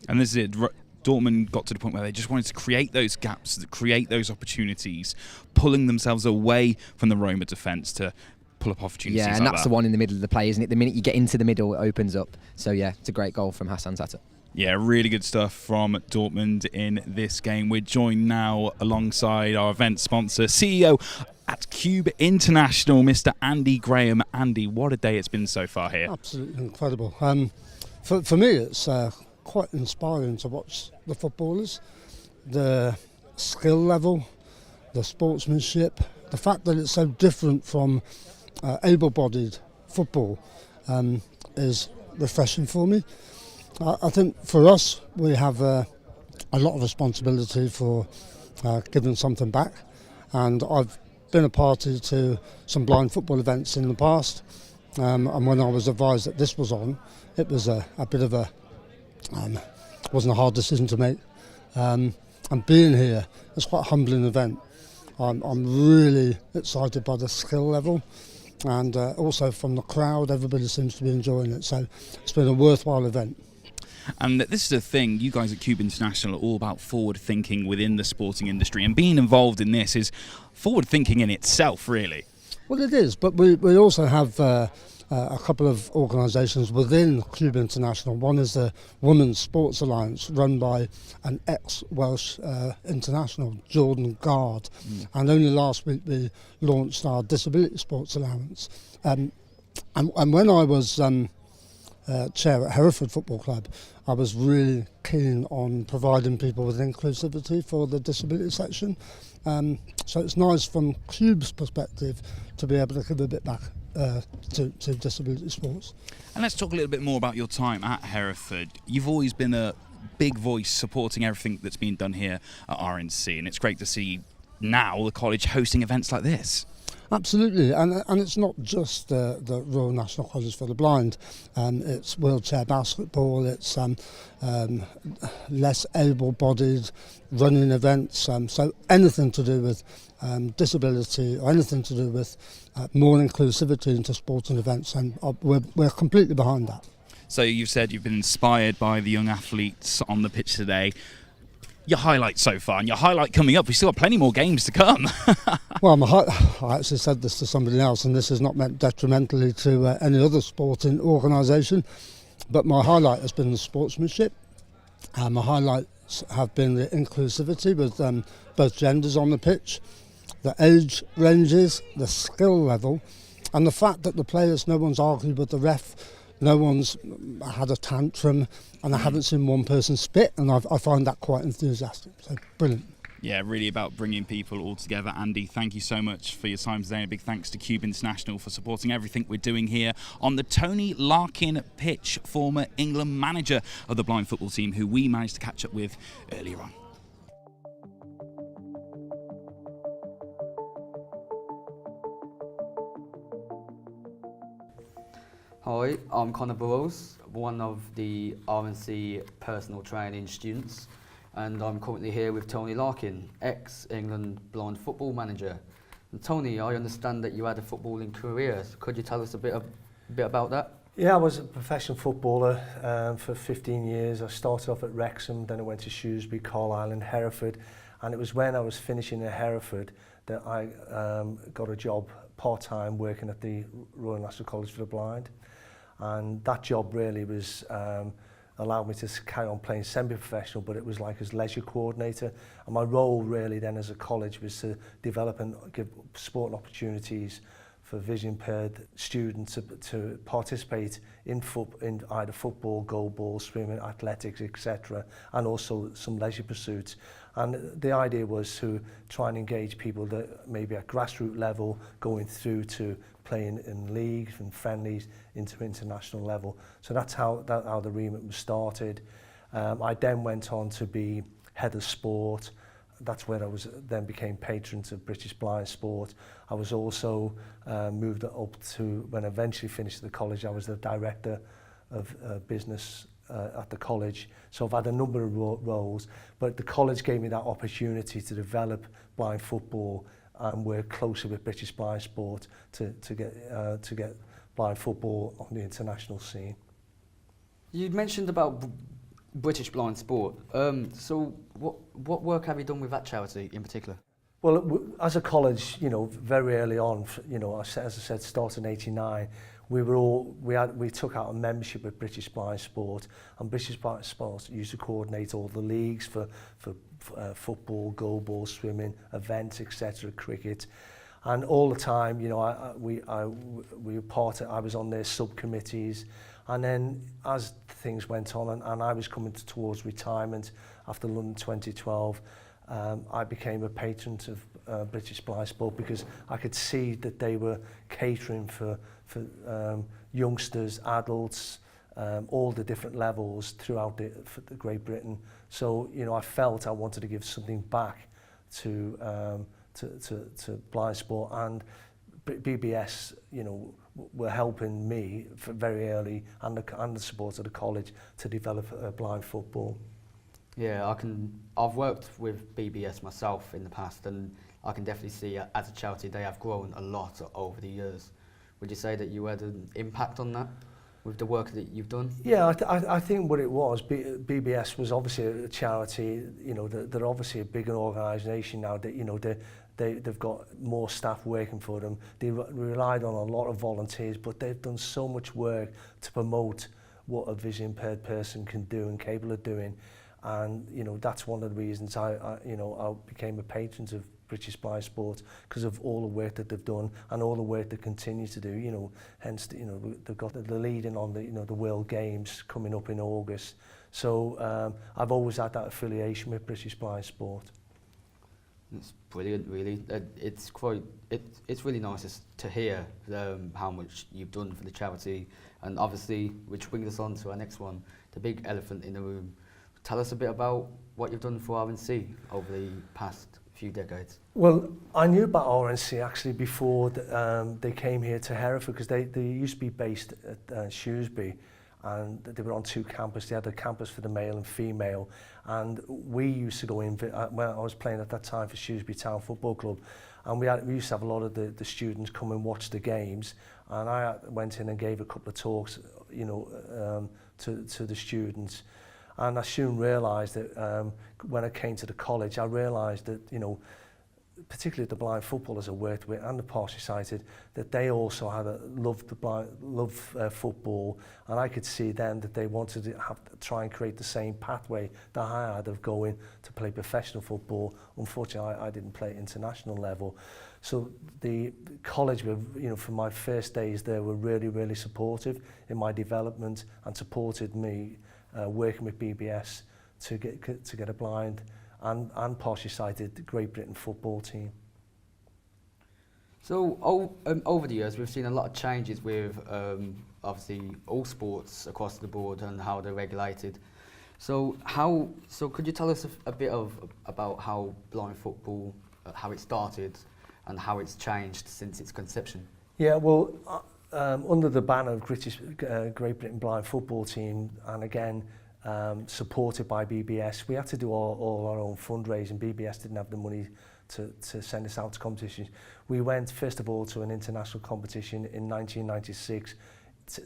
And this is it. Dortmund got to the point where they just wanted to create those gaps, create those opportunities, pulling themselves away from the Roma defence to pull up opportunities. Yeah, and like that's that. the one in the middle of the play, isn't it? The minute you get into the middle, it opens up. So yeah, it's a great goal from Hassan Tata. Yeah, really good stuff from Dortmund in this game. We're joined now alongside our event sponsor, CEO at Cube International, Mr. Andy Graham. Andy, what a day it's been so far here. Absolutely incredible. For me, it's quite inspiring to watch the footballers, the skill level, the sportsmanship, the fact that it's so different from able-bodied football is refreshing for me. I think for us, we have a lot of responsibility for giving something back, and I've been a party to some blind football events in the past, and when I was advised that this was on, it was a bit of a wasn't a hard decision to make, and being here, it's quite a humbling event. I'm really excited by the skill level, and also from the crowd, everybody seems to be enjoying it, so it's been a worthwhile event. And this is the thing, you guys at Cube International are all about forward thinking within the sporting industry, and being involved in this is forward thinking in itself, really. Well, it is, but we also have a couple of organisations within Cube International. One is the Women's Sports Alliance, run by an ex-Welsh international, Jordan Gard, and only last week we launched our Disability Sports Allowance. And when I was chair at Hereford Football Club, I was really keen on providing people with inclusivity for the disability section. So it's nice from Cube's perspective to be able to give a bit back to disability sports. And let's talk a little bit more about your time at Hereford. You've always been a big voice supporting everything that's been done here at RNC, and it's great to see now the college hosting events like this. Absolutely, and it's not just the Royal National College for the Blind. It's wheelchair basketball, it's less able-bodied running events, so anything to do with disability or anything to do with more inclusivity into sporting events, and we're completely behind that. So you've said you've been inspired by the young athletes on the pitch today. Your highlight so far, and your highlight coming up. We've still got plenty more games to come. Well, I actually said this to somebody else, and this is not meant detrimentally to any other sporting organisation, but my highlight has been the sportsmanship. My highlights have been the inclusivity with both genders on the pitch, the age ranges, the skill level, and the fact that the players, no one's argued with the ref, no one's had a tantrum, and I haven't seen one person spit, and I find that quite enthusiastic. So brilliant. Yeah, really about bringing people all together. Andy, thank you so much for your time today. A big thanks to Cube International for supporting everything we're doing here on the Tony Larkin pitch, former England manager of the blind football team, who we managed to catch up with earlier on. Hi, I'm Connor Burrows, one of the RNC personal training students, and I'm currently here with Tony Larkin, ex-England blind football manager. And Tony, I understand that you had a footballing career. Could you tell us a bit about that? Yeah, I was a professional footballer for 15 years. I started off at Wrexham, then I went to Shrewsbury, Carlisle and Hereford, and it was when I was finishing at Hereford that I got a job part-time working at the Royal National College for the Blind. And that job really was allowed me to carry on playing semi-professional, but it was like as leisure coordinator. And my role really then as a college was to develop and give sporting opportunities for vision impaired students to participate in either football, goalball, swimming, athletics, etc., and also some leisure pursuits. And the idea was to try and engage people that maybe at grassroots level going through to playing in leagues and friendlies into international level. So that's how the remit was started. I then went on to be head of sport. That's where I was then became patron to British Blind Sport. I was also moved up to, when I eventually finished at the college, I was the director of business at the college. So I've had a number of roles, but the college gave me that opportunity to develop blind football and work closely with British Blind Sport to get blind football on the international scene. You mentioned about British Blind Sport. So what work have you done with that charity in particular? Well, as a college, you know, very early on, you know, as I said, started in '89, we took out a membership with British Blind Sport, and British Blind Sport used to coordinate all the leagues for football, goalball, swimming, events, etc., cricket, and all the time, you know, I was on their subcommittees, and then as things went on, and I was coming towards retirement after London 2012. I became a patron of British Blind Sport because I could see that they were catering for youngsters, adults, all the different levels throughout the Great Britain. So, you know, I felt I wanted to give something back to blind sport, and BBS, you know, were helping me very early, and the support of the college to develop blind football. Yeah, I've worked with BBS myself in the past, and I can definitely see as a charity they have grown a lot over the years. Would you say that you had an impact on that with the work that you've done? Yeah, I think what it was, BBS was obviously a charity. You know, they're obviously a bigger organisation now. That, you know, they've got more staff working for them. They relied on a lot of volunteers, but they've done so much work to promote what a vision impaired person can do and capable of doing. And, you know, that's one of the reasons I became a patron of British Blind Sport, because of all the work that they've done and all the work they continue to do. You know, hence, you know, they've got the leading on the, you know, the World Games coming up in August. So I've always had that affiliation with British Blind Sport. It's brilliant, really. It's really nice to hear how much you've done for the charity, and obviously, which brings us on to our next one, the big elephant in the room. Tell us a bit about what you've done for RNC over the past few decades. Well, I knew about RNC actually before they came here to Hereford, because they used to be based at Shrewsbury, and they were on two campuses. They had a campus for the male and female, and we used to go in, when I was playing at that time for Shrewsbury Town Football Club, and we used to have a lot of the students come and watch the games, and I went in and gave a couple of talks, you know, to the students. And I soon realised that when I came to the college, I realised that, you know, particularly the blind footballers I worked with and the partially sighted, that they also had love football, and I could see then that they wanted to try and create the same pathway that I had of going to play professional football. Unfortunately, I didn't play at international level. So the college, were, you know, from my first days there, were really, really supportive in my development and supported me working with BBS to get a blind and partially sighted Great Britain football team. So over the years, we've seen a lot of changes with obviously all sports across the board and how they're regulated. So could you tell us a bit about how blind football, how it started and how it's changed since its conception? Yeah, well, under the banner of Great Britain Blind Football Team, and again supported by BBS, we had to do all our own fundraising. BBS didn't have the money to send us out to competitions. We went first of all to an international competition in 1996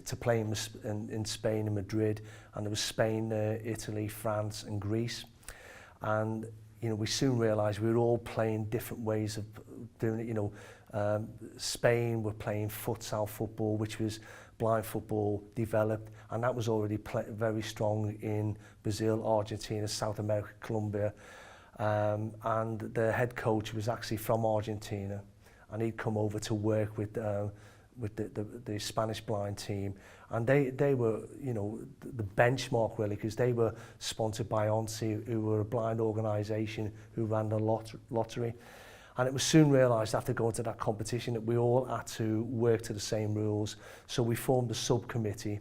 to play in Spain and Madrid, and there was Spain, Italy, France and Greece. And you know, we soon realised we were all playing different ways of doing it. You know, Spain were playing futsal football, which was blind football developed, and that was already very strong in Brazil, Argentina, South America, Colombia. And the head coach was actually from Argentina, and he'd come over to work with the Spanish blind team, and they were, you know, the benchmark really, because they were sponsored by ONSI, who were a blind organisation who ran the lottery. And it was soon realised after going to that competition that we all had to work to the same rules. So we formed a subcommittee,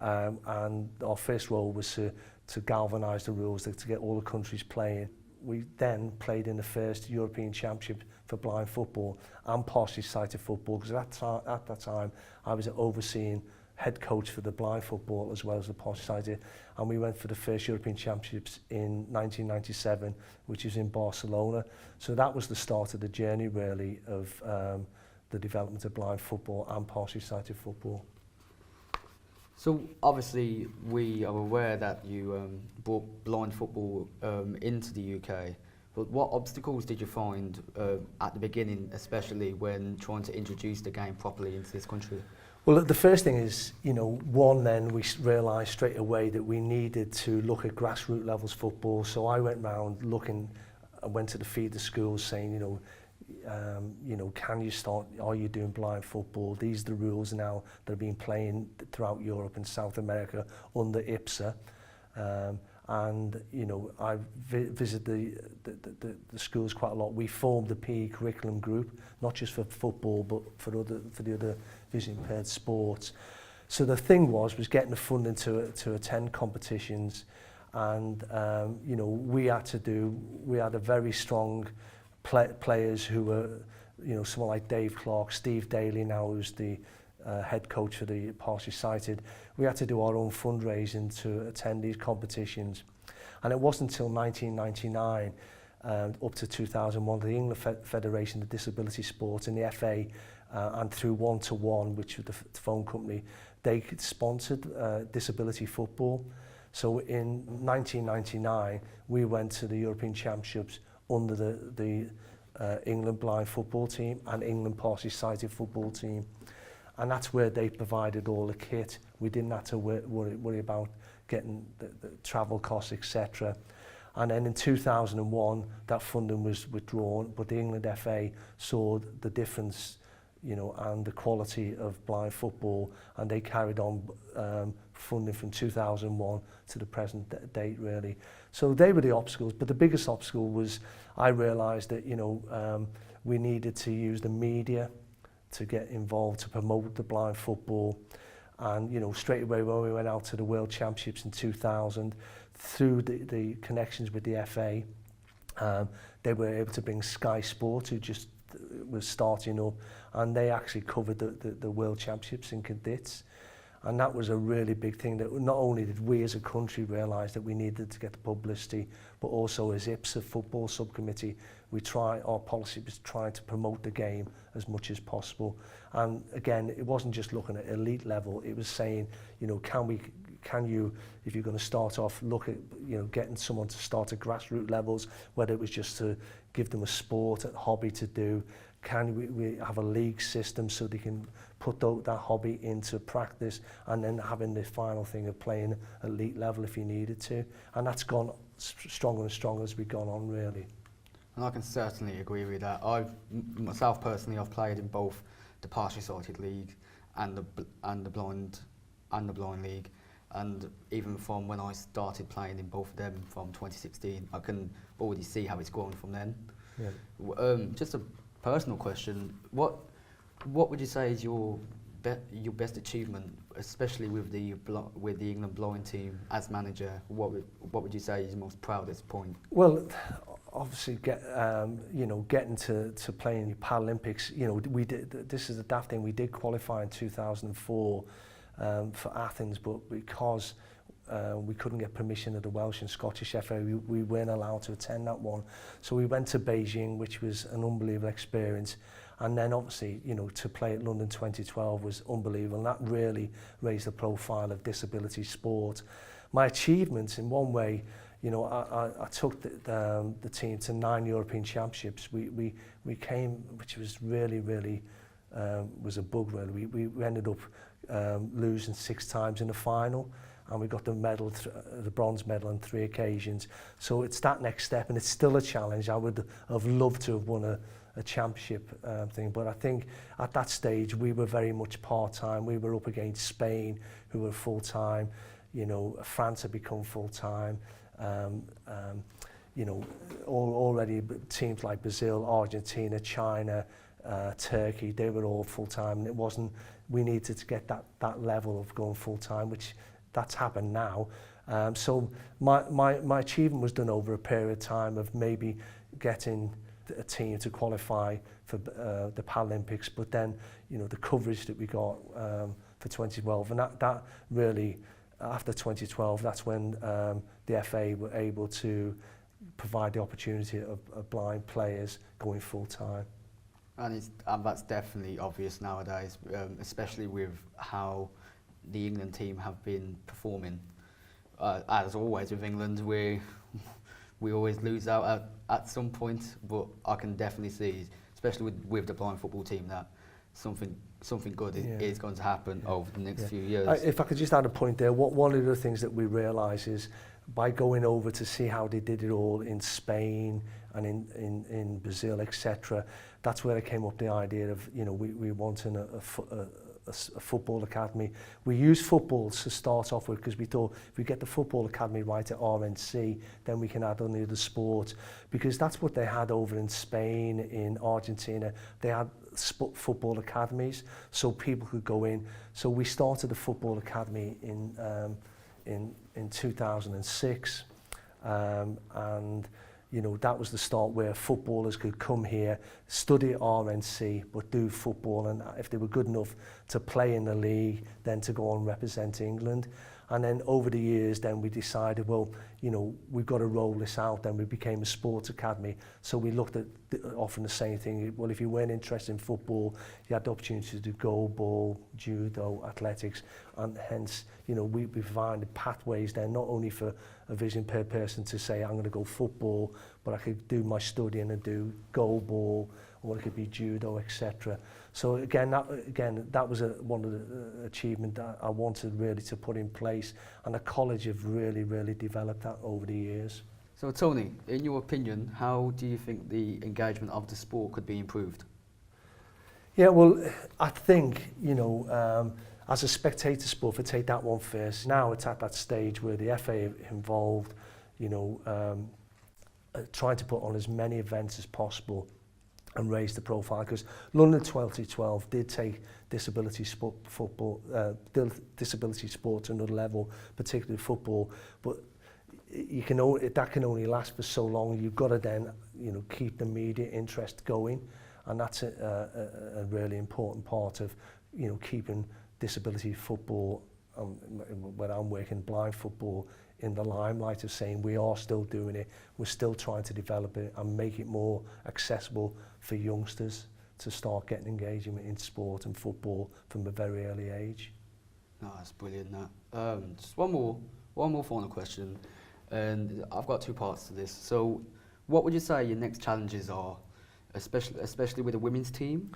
and our first role was to galvanise the rules, to get all the countries playing. We then played in the first European Championship for blind football and partially sighted football, because at that time I was overseeing head coach for the blind football as well as the partially sighted, and we went for the first European Championships in 1997, which is in Barcelona. So that was the start of the journey really of the development of blind football and partially sighted football. So obviously we are aware that you brought blind football into the UK, but what obstacles did you find at the beginning, especially when trying to introduce the game properly into this country? Well, the first thing is, you know, one, then we realised straight away that we needed to look at grassroots levels football. So I went round looking, I went to the feeder schools saying, you know, can you start, are you doing blind football? These are the rules now that are being playing throughout Europe and South America under IBSA. And, you know, I visited the schools quite a lot. We formed the PE curriculum group, not just for football, but for the other visually impaired sports. So the thing was getting the funding to attend competitions. And, you know, we had a very strong players who were, you know, someone like Dave Clark, Steve Daly now, who's the head coach for the partially sighted. We had to do our own fundraising to attend these competitions. And it wasn't until 1999 up to 2001 the England Federation of Disability Sport and the FA and through One to One, which was the phone company, they sponsored disability football. So in 1999 we went to the European Championships under the England blind football team and England partially sighted football team. And that's where they provided all the kit. We didn't have to worry about getting the travel costs, etc. And then in 2001, that funding was withdrawn, but the England FA saw the difference, you know, and the quality of blind football, and they carried on funding from 2001 to the present date, really. So they were the obstacles, but the biggest obstacle was I realised that, you know, we needed to use the media to get involved to promote the blind football. And, you know, straight away when we went out to the World Championships in 2000, through the connections with the FA, they were able to bring Sky Sport, who just was starting up, and they actually covered the World Championships in Cadets. And that was a really big thing, that not only did we as a country realise that we needed to get the publicity, but also as IBSA football subcommittee, our policy was trying to promote the game as much as possible. And again, it wasn't just looking at elite level, it was saying, you know, can you, if you're going to start off, look at, you know, getting someone to start at grassroots levels, whether it was just to give them a sport, a hobby to do. Can we have a league system so they can put that hobby into practice, and then having the final thing of playing at elite level if you needed to. And that's gone stronger and stronger as we've gone on, really. And I can certainly agree with that. Myself personally, I've played in both the partially sighted league and the blind league. And even from when I started playing in both of them from 2016, I can already see how it's grown from then. Yeah. Just a personal question: what would you say is your best achievement, especially with the England blind team as manager? What would you say is your most proudest point? Well, obviously, getting to play in the Paralympics. You know, we did. This is the daft thing. We did qualify in 2004 for Athens, but because we couldn't get permission of the Welsh and Scottish FA, we weren't allowed to attend that one. So we went to Beijing, which was an unbelievable experience. And then obviously, you know, to play at London 2012 was unbelievable. And that really raised the profile of disability sport. My achievements, in one way, you know, I took the team to 9 European Championships. We came, which was really was a bug, really. We ended up losing 6 times in the final, and we got the medal, the bronze medal on 3 occasions. So it's that next step, and it's still a challenge. I would have loved to have won a championship thing, but I think at that stage we were very much part-time. We were up against Spain, who were full-time. You know, France had become full-time. You know, already teams like Brazil, Argentina, China, Turkey, they were all full-time, and it wasn't, we needed to get that level of going full-time, which that's happened now. So my achievement was done over a period of time of maybe getting a team to qualify for the Paralympics, but then, you know, the coverage that we got for for 2012, and that really, after 2012, that's when the FA were able to provide the opportunity of blind players going full time. And that's definitely obvious nowadays, especially with how the England team have been performing. As always with England, we always lose out at some point, but I can definitely see, especially with the blind football team, that something good is going to happen over the next few years. If I could just add a point there, one of the things that we realise is by going over to see how they did it all in Spain and in Brazil, etc., that's where it came up the idea of, you know, we wanting a football academy. We used football to start off with because we thought if we get the football academy right at RNC, then we can add on the other sport, because that's what they had over in Spain, in Argentina. They had football academies, so people could go in. So we started the football academy in 2006, and you know, that was the start where footballers could come here, study at RNC, but do football, and if they were good enough to play in the league, then to go on and represent England. And then over the years, then we decided, well, you know, we've got to roll this out. Then we became a sports academy. So we looked at often the same thing. Well, if you weren't interested in football, you had the opportunity to do goalball, judo, athletics, and hence, you know, we provided pathways then, not only for a vision per person to say, I'm going to go football, but I could do my studying and do goalball, or it could be judo, etc. So again, that was one of the achievements that I wanted really to put in place, and the college have really developed that over the years. So Tony, in your opinion, how do you think the engagement of the sport could be improved? Yeah, well, I think, you know, as a spectator sport, if I take that one first, now it's at that stage where the FA are involved, you know, trying to put on as many events as possible and raise the profile, because London 2012 did take disability sport to another level, particularly football, but that can only last for so long. You've got to then, you know, keep the media interest going, and that's a really important part of, you know, keeping disability football, when I'm working blind football, in the limelight of saying we are still doing it, we're still trying to develop it and make it more accessible for youngsters to start getting engagement in sport and football from a very early age. No, that's brilliant. That. Just one more final question, and I've got two parts to this. So, what would you say your next challenges are, especially with the women's team?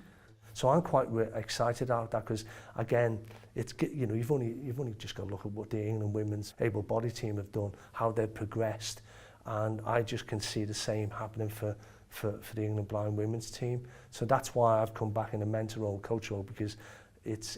So I'm quite excited about that, because again, it's, you know, you've only just got to look at what the England women's able-bodied team have done, how they've progressed, and I just can see the same happening for the England blind women's team. So that's why I've come back in a mentor role, coach role, because it's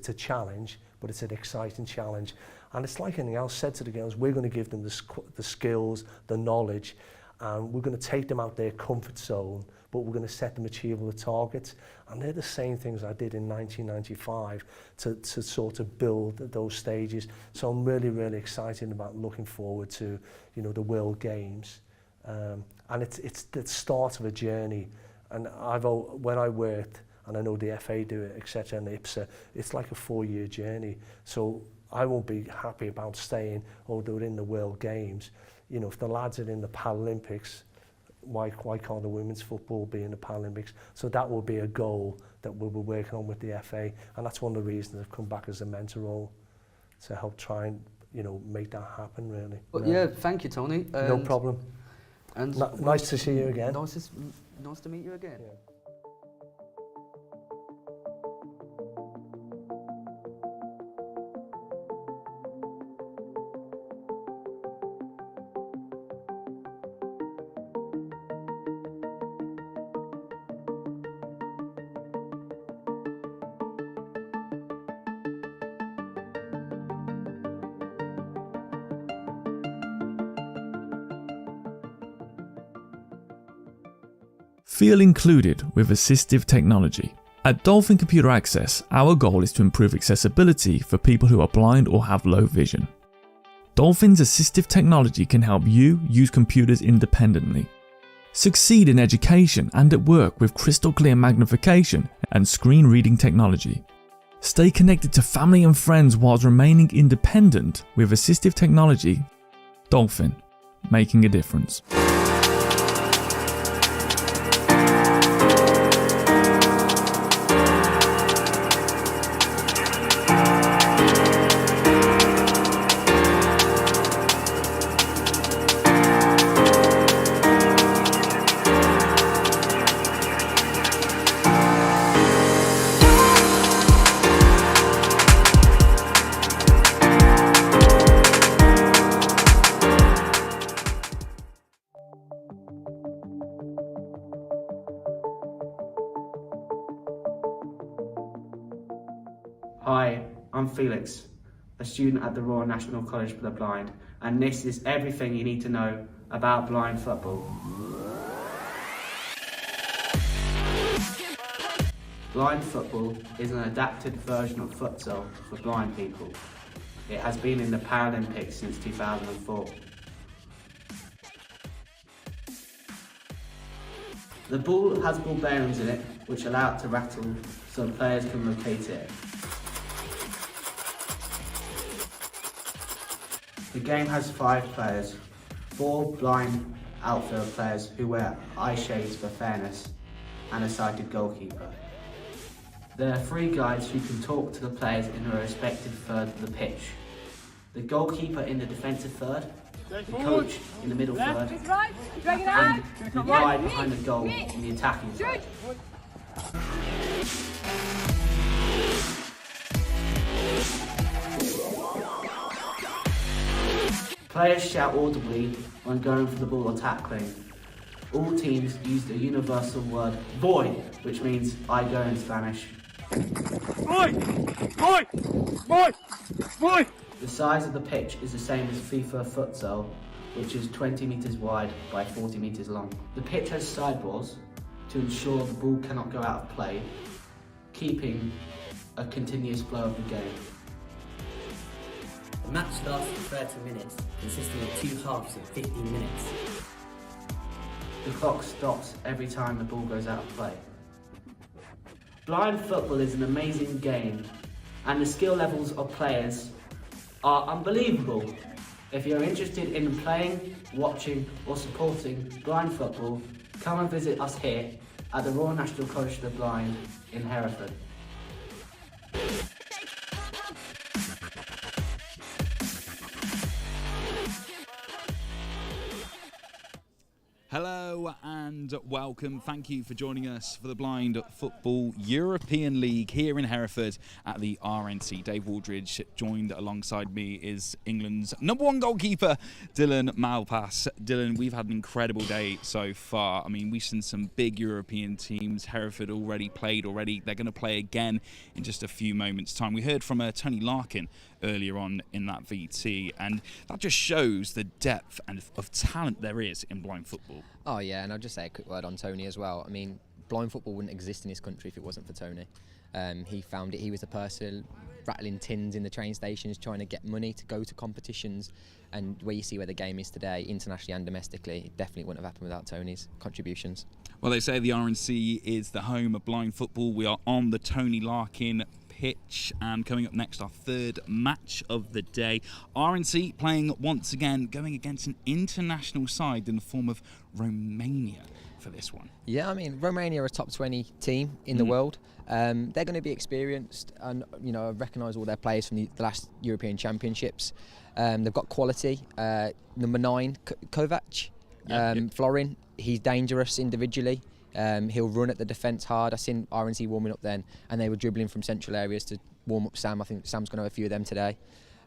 a challenge, but it's an exciting challenge, and it's like anything else. Said to the girls, we're going to give them the skills, the knowledge, and we're going to take them out their comfort zone, but we're going to set them achievable targets. And they're the same things I did in 1995 to sort of build those stages. So I'm really excited about looking forward to, you know, the World Games. And it's the start of a journey. And when I worked, and I know the FA do it, etc., and IBSA, it's like a 4-year journey. So I won't be happy about staying, although they're in the World Games. You know, if the lads are in the Paralympics, why can't the women's football be in the Paralympics? So that will be a goal that we'll be working on with the FA, and that's one of the reasons I've come back as a mentor role, to help try and, you know, make that happen, really. But yeah, thank you, Tony. No problem. And nice to see you again. Nice to meet you again. Yeah. Feel included with assistive technology. At Dolphin Computer Access, our goal is to improve accessibility for people who are blind or have low vision. Dolphin's assistive technology can help you use computers independently. Succeed in education and at work with crystal clear magnification and screen reading technology. Stay connected to family and friends whilst remaining independent with assistive technology. Dolphin, making a difference. Hi, I'm Felix, a student at the Royal National College for the Blind, and this is everything you need to know about blind football. Blind football is an adapted version of futsal for blind people. It has been in the Paralympics since 2004. The ball has ball bearings in it, which allow it to rattle so players can locate it. The game has 5 players, 4 blind outfield players who wear eye shades for fairness, and a sighted goalkeeper. There are 3 guides who can talk to the players in their respective third of the pitch. The goalkeeper in the defensive third, the coach in the middle third, and the guide behind the goal in the attacking third. Players shout audibly when going for the ball or tackling. All teams use the universal word voy, which means I go in Spanish. Voy! Voy! Voy! Voy! The size of the pitch is the same as FIFA futsal, which is 20 metres wide by 40 metres long. The pitch has sideboards to ensure the ball cannot go out of play, keeping a continuous flow of the game. The match lasted 30 minutes, consisting of 2 halves of 15 minutes. The clock stops every time the ball goes out of play. Blind football is an amazing game, and the skill levels of players are unbelievable. If you're interested in playing, watching or supporting blind football, come and visit us here at the Royal National College for the Blind in Hereford. Hello and welcome. Thank you for joining us for the Blind Football European League here in Hereford at the RNC. Dave Waldridge, joined alongside me is England's #1 goalkeeper, Dylan Malpass. Dylan, we've had an incredible day so far. I mean, we've seen some big European teams. Hereford already played already. They're going to play again in just a few moments' time. We heard from Tony Larkin earlier on in that VT, and that just shows the depth and of talent there is in blind football. Oh yeah, and I'll just say a quick word on Tony as well. I mean, blind football wouldn't exist in this country if it wasn't for Tony. He found it. He was the person rattling tins in the train stations, trying to get money to go to competitions, and where you see where the game is today, internationally and domestically, it definitely wouldn't have happened without Tony's contributions. Well, they say the RNC is the home of blind football. We are on the Tony Larkin pitch, and coming up next, our 3rd match of the day. RNC playing once again, going against an international side in the form of Romania for this one. Yeah, I mean, Romania are a top 20 team in the world. They're going to be experienced, and you know, I recognise all their players from the last European Championships. They've got quality. Number 9, Kovac, Florin. He's dangerous individually. He'll run at the defence hard. I seen RNC warming up then, and they were dribbling from central areas to warm up Sam. I think Sam's going to have a few of them today.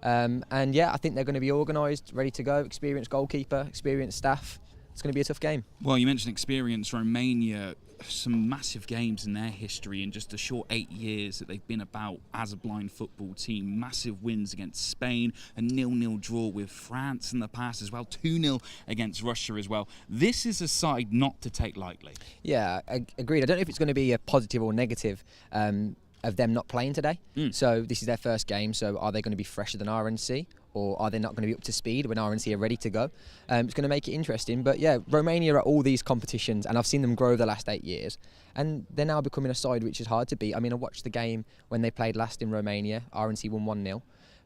And yeah, I think they're going to be organised, ready to go. Experienced goalkeeper, experienced staff. It's going to be a tough game. Well, you mentioned experience. Romania, some massive games in their history in just a short 8 years that they've been about as a blind football team. Massive wins against Spain, a 0-0 draw with France in the past as well, 2-0 against Russia as well. This is a side not to take lightly. Yeah, agreed. I don't know if it's going to be a positive or negative of them not playing today. So this is their first game, so are they going to be fresher than RNC? or are they not going to be up to speed when RNC are ready to go? It's going to make it interesting. But yeah, Romania are at all these competitions, and I've seen them grow the last 8 years, and they're now becoming a side which is hard to beat. I mean, I watched the game when they played last in Romania. RNC won 1-0,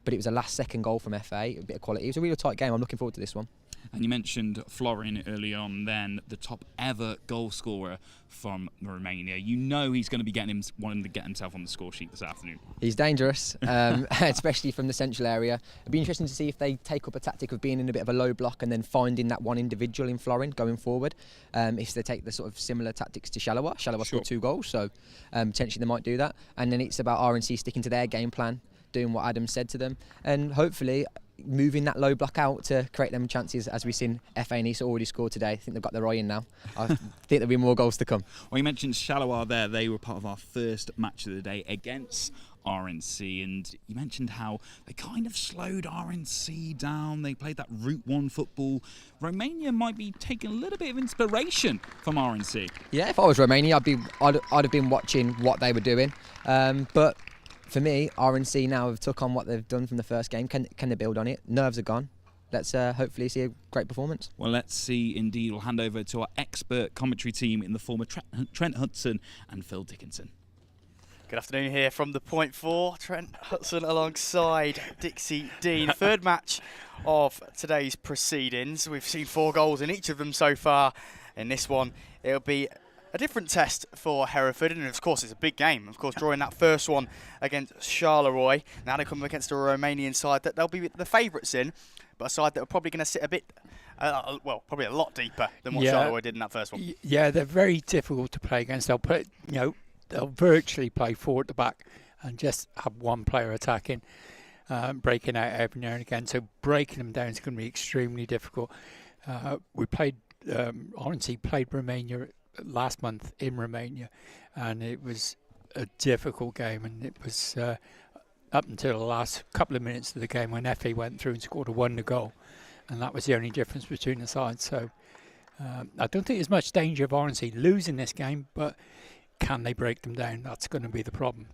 but it was a last-second goal from FA, a bit of quality. It was a really tight game. I'm looking forward to this one. And you mentioned Florin early on, then the top ever goal scorer from Romania. You know he's going to be wanting to get himself on the score sheet this afternoon. He's dangerous, especially from the central area. It'd be interesting to see if they take up a tactic of being in a bit of a low block and then finding that one individual in Florin going forward. If they take the sort of similar tactics to Charleroi. Charleroi scored 2 goals, so potentially they might do that. And then it's about RNC sticking to their game plan, doing what Adam said to them, and hopefully moving that low block out to create them chances, as we've seen FA and Nice already scored today. I think they've got their eye in now. I think there'll be more goals to come. Well, you mentioned Charleroi there. They were part of our first match of the day against RNC, and you mentioned how they kind of slowed RNC down. They played that Route 1 football. Romania might be taking a little bit of inspiration from RNC. Yeah, if I was Romania, I'd have been watching what they were doing. But for me, RNC now have took on what they've done from the first game. Can they build on it? Nerves are gone. Let's hopefully see a great performance. Well, let's see indeed. We'll hand over to our expert commentary team in the form of Trent Hudson and Phil Dickinson. Good afternoon here from the Point 4. Trent Hudson alongside Dixie Dean. Third match of today's proceedings. We've seen 4 goals in each of them so far. In this one, it'll be a different test for Hereford, and of course it's a big game. Of course, drawing that first one against Charleroi. Now they come against a Romanian side that they'll be the favourites in, but a side that are probably going to sit a bit, well, probably a lot deeper than what Charleroi did in that first one. Yeah, they're very difficult to play against. They'll virtually play 4 at the back and just have one player attacking, breaking out every now and again. So breaking them down is going to be extremely difficult. RNC played Romania last month in Romania, and it was a difficult game, and it was up until the last couple of minutes of the game when FA went through and scored a wonder goal, and that was the only difference between the sides. So I don't think there's much danger of RNC losing this game, but can they break them down? That's going to be the problem.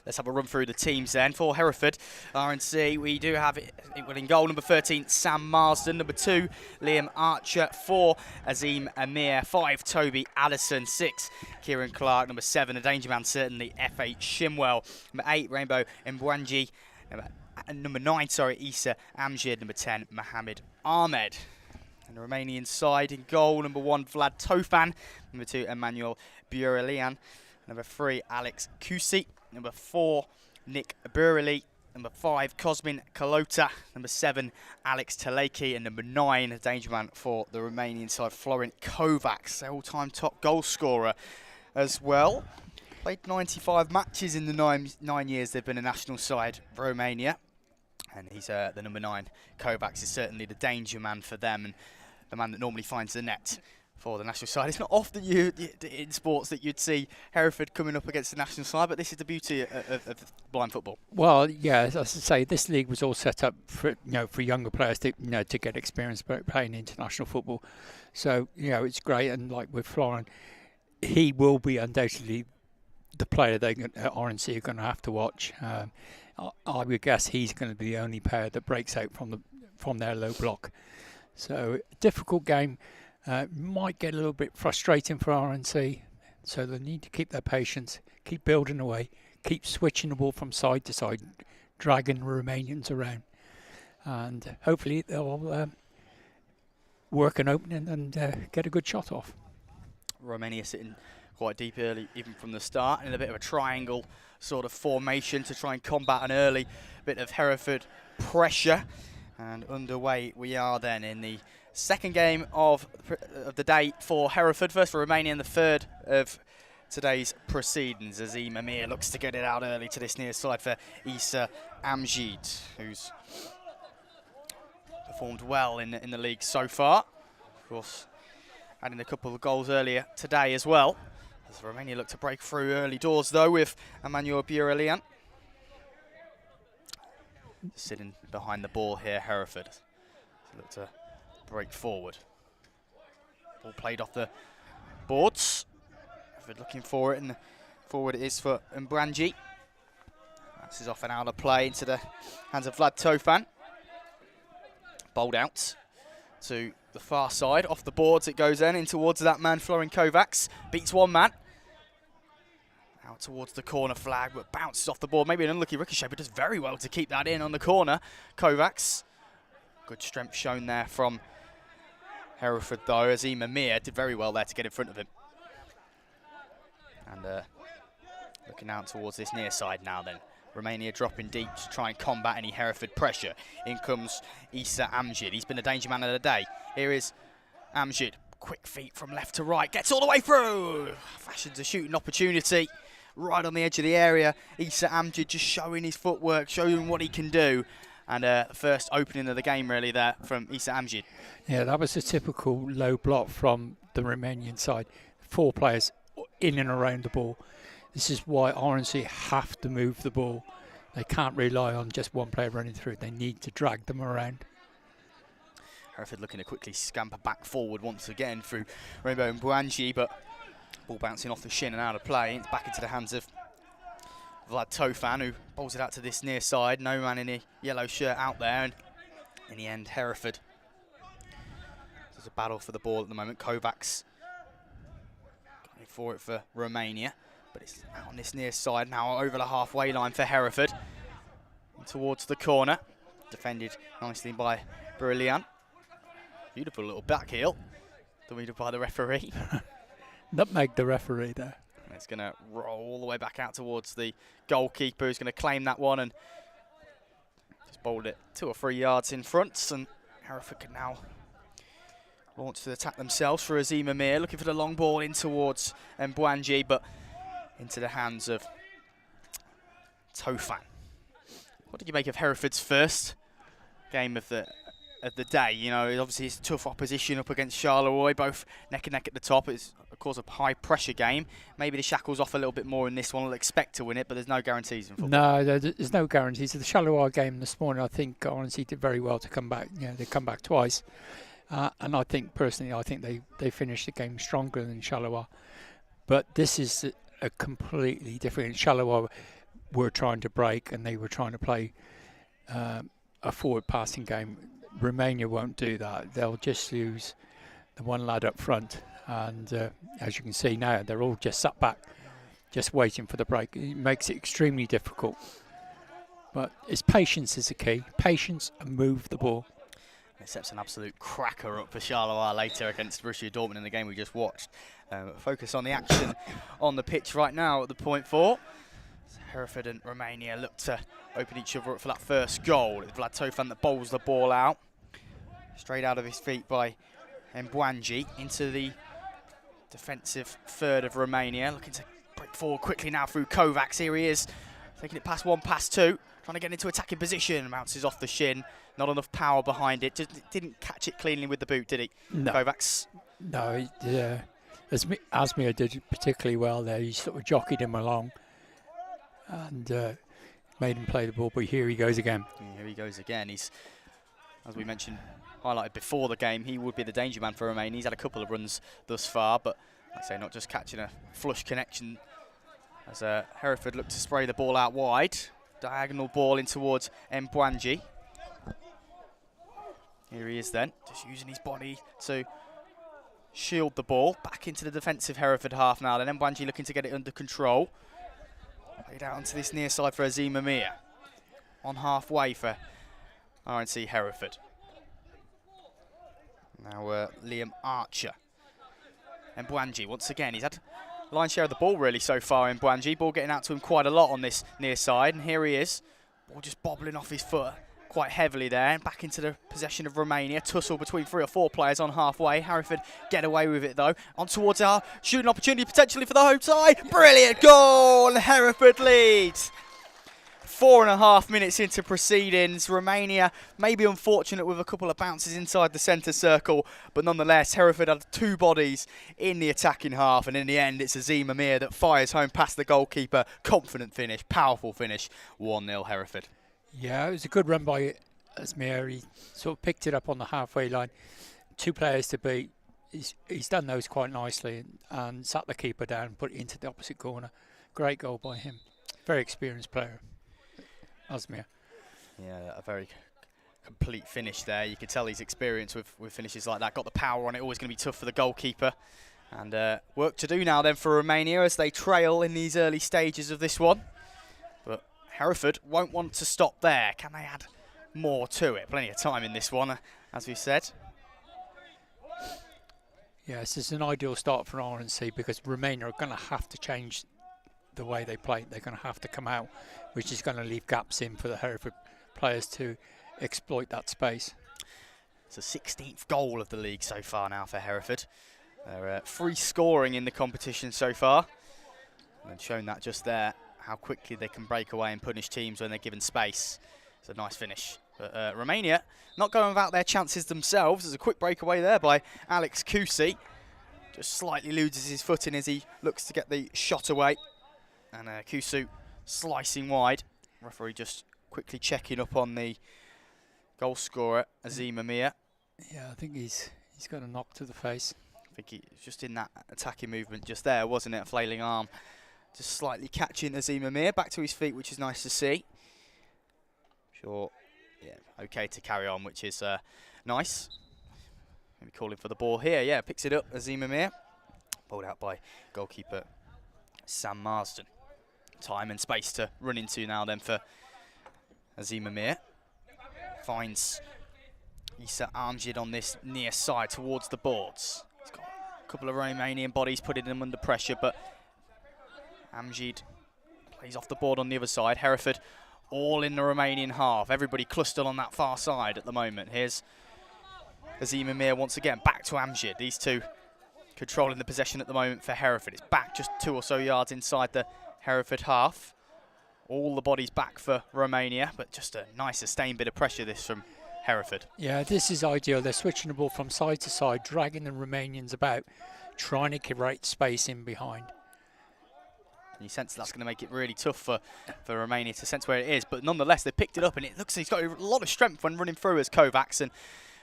Let's have a run through the teams then. For Hereford, RNC, we do have it in goal, number 13, Sam Marsden. Number 2, Liam Archer. 4, Azim Amir. 5, Toby Addison. 6, Kieran Clark. Number 7, a danger man, certainly, F.A. Shimwell. Number 8, Rainbow Mbwanji. Number 9, Issa Amjid. Number 10, Mohamed Ahmed. And the Romanian side in goal, number 1, Vlad Tofan. Number 2, Emmanuel Burelian. Number 3, Alex Kusi. Number 4, Nick Burley. Number 5, Cosmin Kalota. Number 7, Alex Taleki. And number 9, a danger man for the Romanian side, Florent Kovacs, their all-time top goal scorer as well. Played 95 matches in the 9 years they've been a national side, Romania. And he's the number 9. Kovacs is certainly the danger man for them, and the man that normally finds the net for the national side. It's not often in sports that you'd see Hereford coming up against the national side, but this is the beauty of blind football. Well, yeah, as I say, this league was all set up for younger players to get experience playing international football. So it's great, and like with Florin, he will be undoubtedly the player that RNC are going to have to watch. I would guess he's going to be the only player that breaks out from their low block. So difficult game. Might get a little bit frustrating for RNC, so they need to keep their patience, keep building away, keep switching the ball from side to side, dragging the Romanians around, and hopefully they'll work an opening and get a good shot off. Romania sitting quite deep early, even from the start, in a bit of a triangle sort of formation to try and combat an early bit of Hereford pressure. And underway we are then in the second game of the day for Hereford. First for Romania and the third of today's proceedings. Azim Amir looks to get it out early to this near side for Issa Amjid, who's performed well in the league so far. Of course, adding a couple of goals earlier today as well. As Romania look to break through early doors though with Emmanuel Burelian. Sitting behind the ball here, Hereford. So look to break forward. Ball played off the boards. Hereford looking for it, and forward it is for Mbranji. This is off and out of play into the hands of Vlad Tofan. Bowled out to the far side. Off the boards it goes in towards that man, Florin Kovacs. Beats one man. Out towards the corner flag, but bounces off the board. Maybe an unlucky ricochet, but does very well to keep that in on the corner. Kovacs. Good strength shown there from Hereford, though, as Mir did very well there to get in front of him. And looking out towards this near side now then. Romania dropping deep to try and combat any Hereford pressure. In comes Issa Amjid. He's been a danger man of the day. Here is Amjid. Quick feet from left to right. Gets all the way through. Fashions a shooting opportunity right on the edge of the area. Issa Amjid just showing his footwork, showing what he can do. And first opening of the game really there from Issa Amjid. Yeah, that was a typical low block from the Romanian side. 4 players in and around the ball. This is why RNC have to move the ball. They can't rely on just one player running through. They need to drag them around. Hereford looking to quickly scamper back forward once again through Rainbow and Buanji, but ball bouncing off the shin and out of play. It's back into the hands of Vlad Tofan, who bowls it out to this near side. No man in a yellow shirt out there, and in the end, Hereford. There's a battle for the ball at the moment. Kovacs going for it for Romania. But it's out on this near side now, over the halfway line for Hereford. And towards the corner. Defended nicely by Brilliant. Beautiful little back heel. Deleted by the referee. Nutmeg the referee there. And it's going to roll all the way back out towards the goalkeeper, who's going to claim that one and just bowled it 2 or 3 yards in front. And Hereford can now launch to the attack themselves for Azim Mir, looking for the long ball in towards Mbwanji, but into the hands of Tofan. What did you make of Hereford's first game of the day? You know, obviously it's tough opposition up against Charleroi, both neck and neck at the top. It's of course a high pressure game. Maybe the shackles off a little bit more in this one. We'll expect to win it, but there's no guarantees in football. No, there's no guarantees. The Charleroi game this morning, I think RNC did very well to come back. You know, they come back twice, and I think personally, I think they finished the game stronger than Charleroi. But this is a completely different. Charleroi were trying to break and they were trying to play a forward passing game. Romania won't do that. They'll just use the one lad up front, and as you can see now, they're all just sat back, just waiting for the break. It makes it extremely difficult. But it's patience is the key. Patience and move the ball. It sets an absolute cracker up for Charleroi later against Borussia Dortmund in the game we just watched. Focus on the action on the pitch right now at the point 4. So Hereford and Romania look to open each other up for that first goal. It's Vlad Tofan that bowls the ball out. Straight out of his feet by Mbwanji into the defensive third of Romania. Looking to break forward quickly now through Kovacs. Here he is, taking it past 1, past 2. Trying to get into attacking position. Bounces off the shin. Not enough power behind it. Just didn't catch it cleanly with the boot, did he? No. Kovacs? No, Asmir did particularly well there. He sort of jockeyed him along and made him play the ball, but here he goes again. Yeah, here he goes again. He's, as we mentioned, highlighted before the game, he would be the danger man for Romania. He's had a couple of runs thus far, but like I say, not just catching a flush connection as Hereford look to spray the ball out wide. Diagonal ball in towards Mbwanji. Here he is then, just using his body to shield the ball. Back into the defensive Hereford half now. Then Mbwanji looking to get it under control. Played out onto this near side for Azim Mir. On halfway for RNC Hereford. Now Liam Archer. Mbwanji once again. He's had line share of the ball really so far. Mbwanji. Ball getting out to him quite a lot on this near side. And here he is. Ball just bobbling off his foot quite heavily there, and back into the possession of Romania. Tussle between 3 or 4 players on halfway. Hereford get away with it though. On towards our shooting opportunity potentially for the home side. Brilliant goal! Hereford leads. 4.5 minutes into proceedings. Romania may be unfortunate with a couple of bounces inside the centre circle, but nonetheless Hereford had 2 bodies in the attacking half, and in the end it's Azim Mir that fires home past the goalkeeper. Confident finish, powerful finish. 1-0 Hereford. Yeah, it was a good run by Asmir. He sort of picked it up on the halfway line. 2 players to beat. He's done those quite nicely and sat the keeper down and put it into the opposite corner. Great goal by him. Very experienced player, Asmir. Yeah, a very complete finish there. You could tell he's experienced with finishes like that. Got the power on it, always going to be tough for the goalkeeper. And work to do now then for Romania as they trail in these early stages of this one. But Hereford won't want to stop there. Can they add more to it? Plenty of time in this one, as we said. Yes, it's an ideal start for R&C because Romania are going to have to change the way they play. They're going to have to come out, which is going to leave gaps in for the Hereford players to exploit that space. It's the 16th goal of the league so far now for Hereford. They're free scoring in the competition so far. And shown that just there, how quickly they can break away and punish teams when they're given space. It's a nice finish. But Romania not going without their chances themselves. There's a quick breakaway there by Alex Kusi. Just slightly loses his footing as he looks to get the shot away. And Kusu slicing wide. Referee just quickly checking up on the goal scorer, Azim Amir. Yeah, I think he's got a knock to the face. I think he was just in that attacking movement just there, wasn't it? A flailing arm. Just slightly catching Azim Amir back to his feet, which is nice to see. Sure. Yeah, okay to carry on, which is nice. Maybe calling for the ball here. Yeah, picks it up, Azim Amir. Pulled out by goalkeeper Sam Marsden. Time and space to run into now then for Azim Amir. Finds Issa Amjid on this near side towards the boards. He's got a couple of Romanian bodies putting him under pressure, but Amjid plays off the board on the other side. Hereford all in the Romanian half. Everybody clustered on that far side at the moment. Here's Azim Amir once again, back to Amjid. These two controlling the possession at the moment for Hereford. It's back just 2 or so yards inside the Hereford half. All the bodies back for Romania, but just a nice sustained bit of pressure this from Hereford. Yeah, this is ideal. They're switching the ball from side to side, dragging the Romanians about, trying to create space in behind. You sense that's going to make it really tough for Romania to sense where it is, but nonetheless they picked it up and it looks like he's got a lot of strength when running through as Kovacs and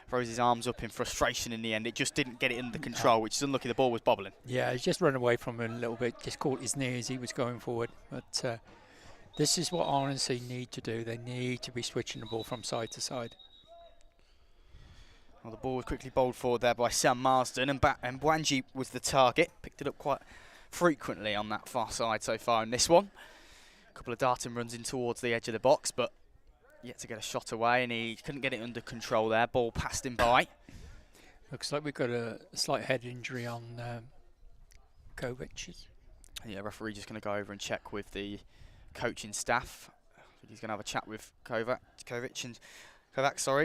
throws his arms up in frustration in the end. It just didn't get it under control, which is unlucky. The ball was bobbling. Yeah, he's just run away from him a little bit, just caught his knee as he was going forward. But this is what R&C need to do. They need to be switching the ball from side to side. Well, the ball was quickly bowled forward there by Sam Marsden, and Bwanji was the target. Picked it up quite frequently on that far side so far in this one. A couple of darting runs in towards the edge of the box, but yet to get a shot away, and he couldn't get it under control there. Ball passed him by. Looks like we've got a slight head injury on Kovac. Yeah, referee just going to go over and check with the coaching staff. I think he's going to have a chat with Kovac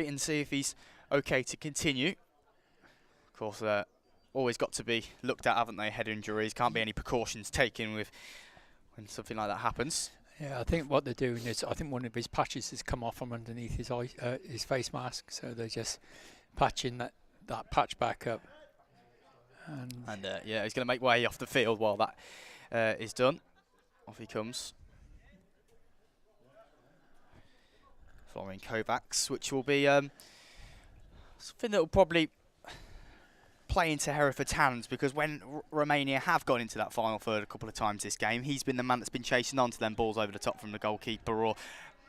and see if he's okay to continue. Of course, always got to be looked at, haven't they? Head injuries, can't be any precautions taken with when something like that happens. Yeah, I think what they're doing is, I think one of his patches has come off from underneath his face mask, so they're just patching that patch back up. And yeah, he's going to make way off the field while that is done. Off he comes. Following Kovacs, which will be something that will probably play into Hereford's hands, because when Romania have gone into that final third a couple of times this game, he's been the man that's been chasing on to them balls over the top from the goalkeeper or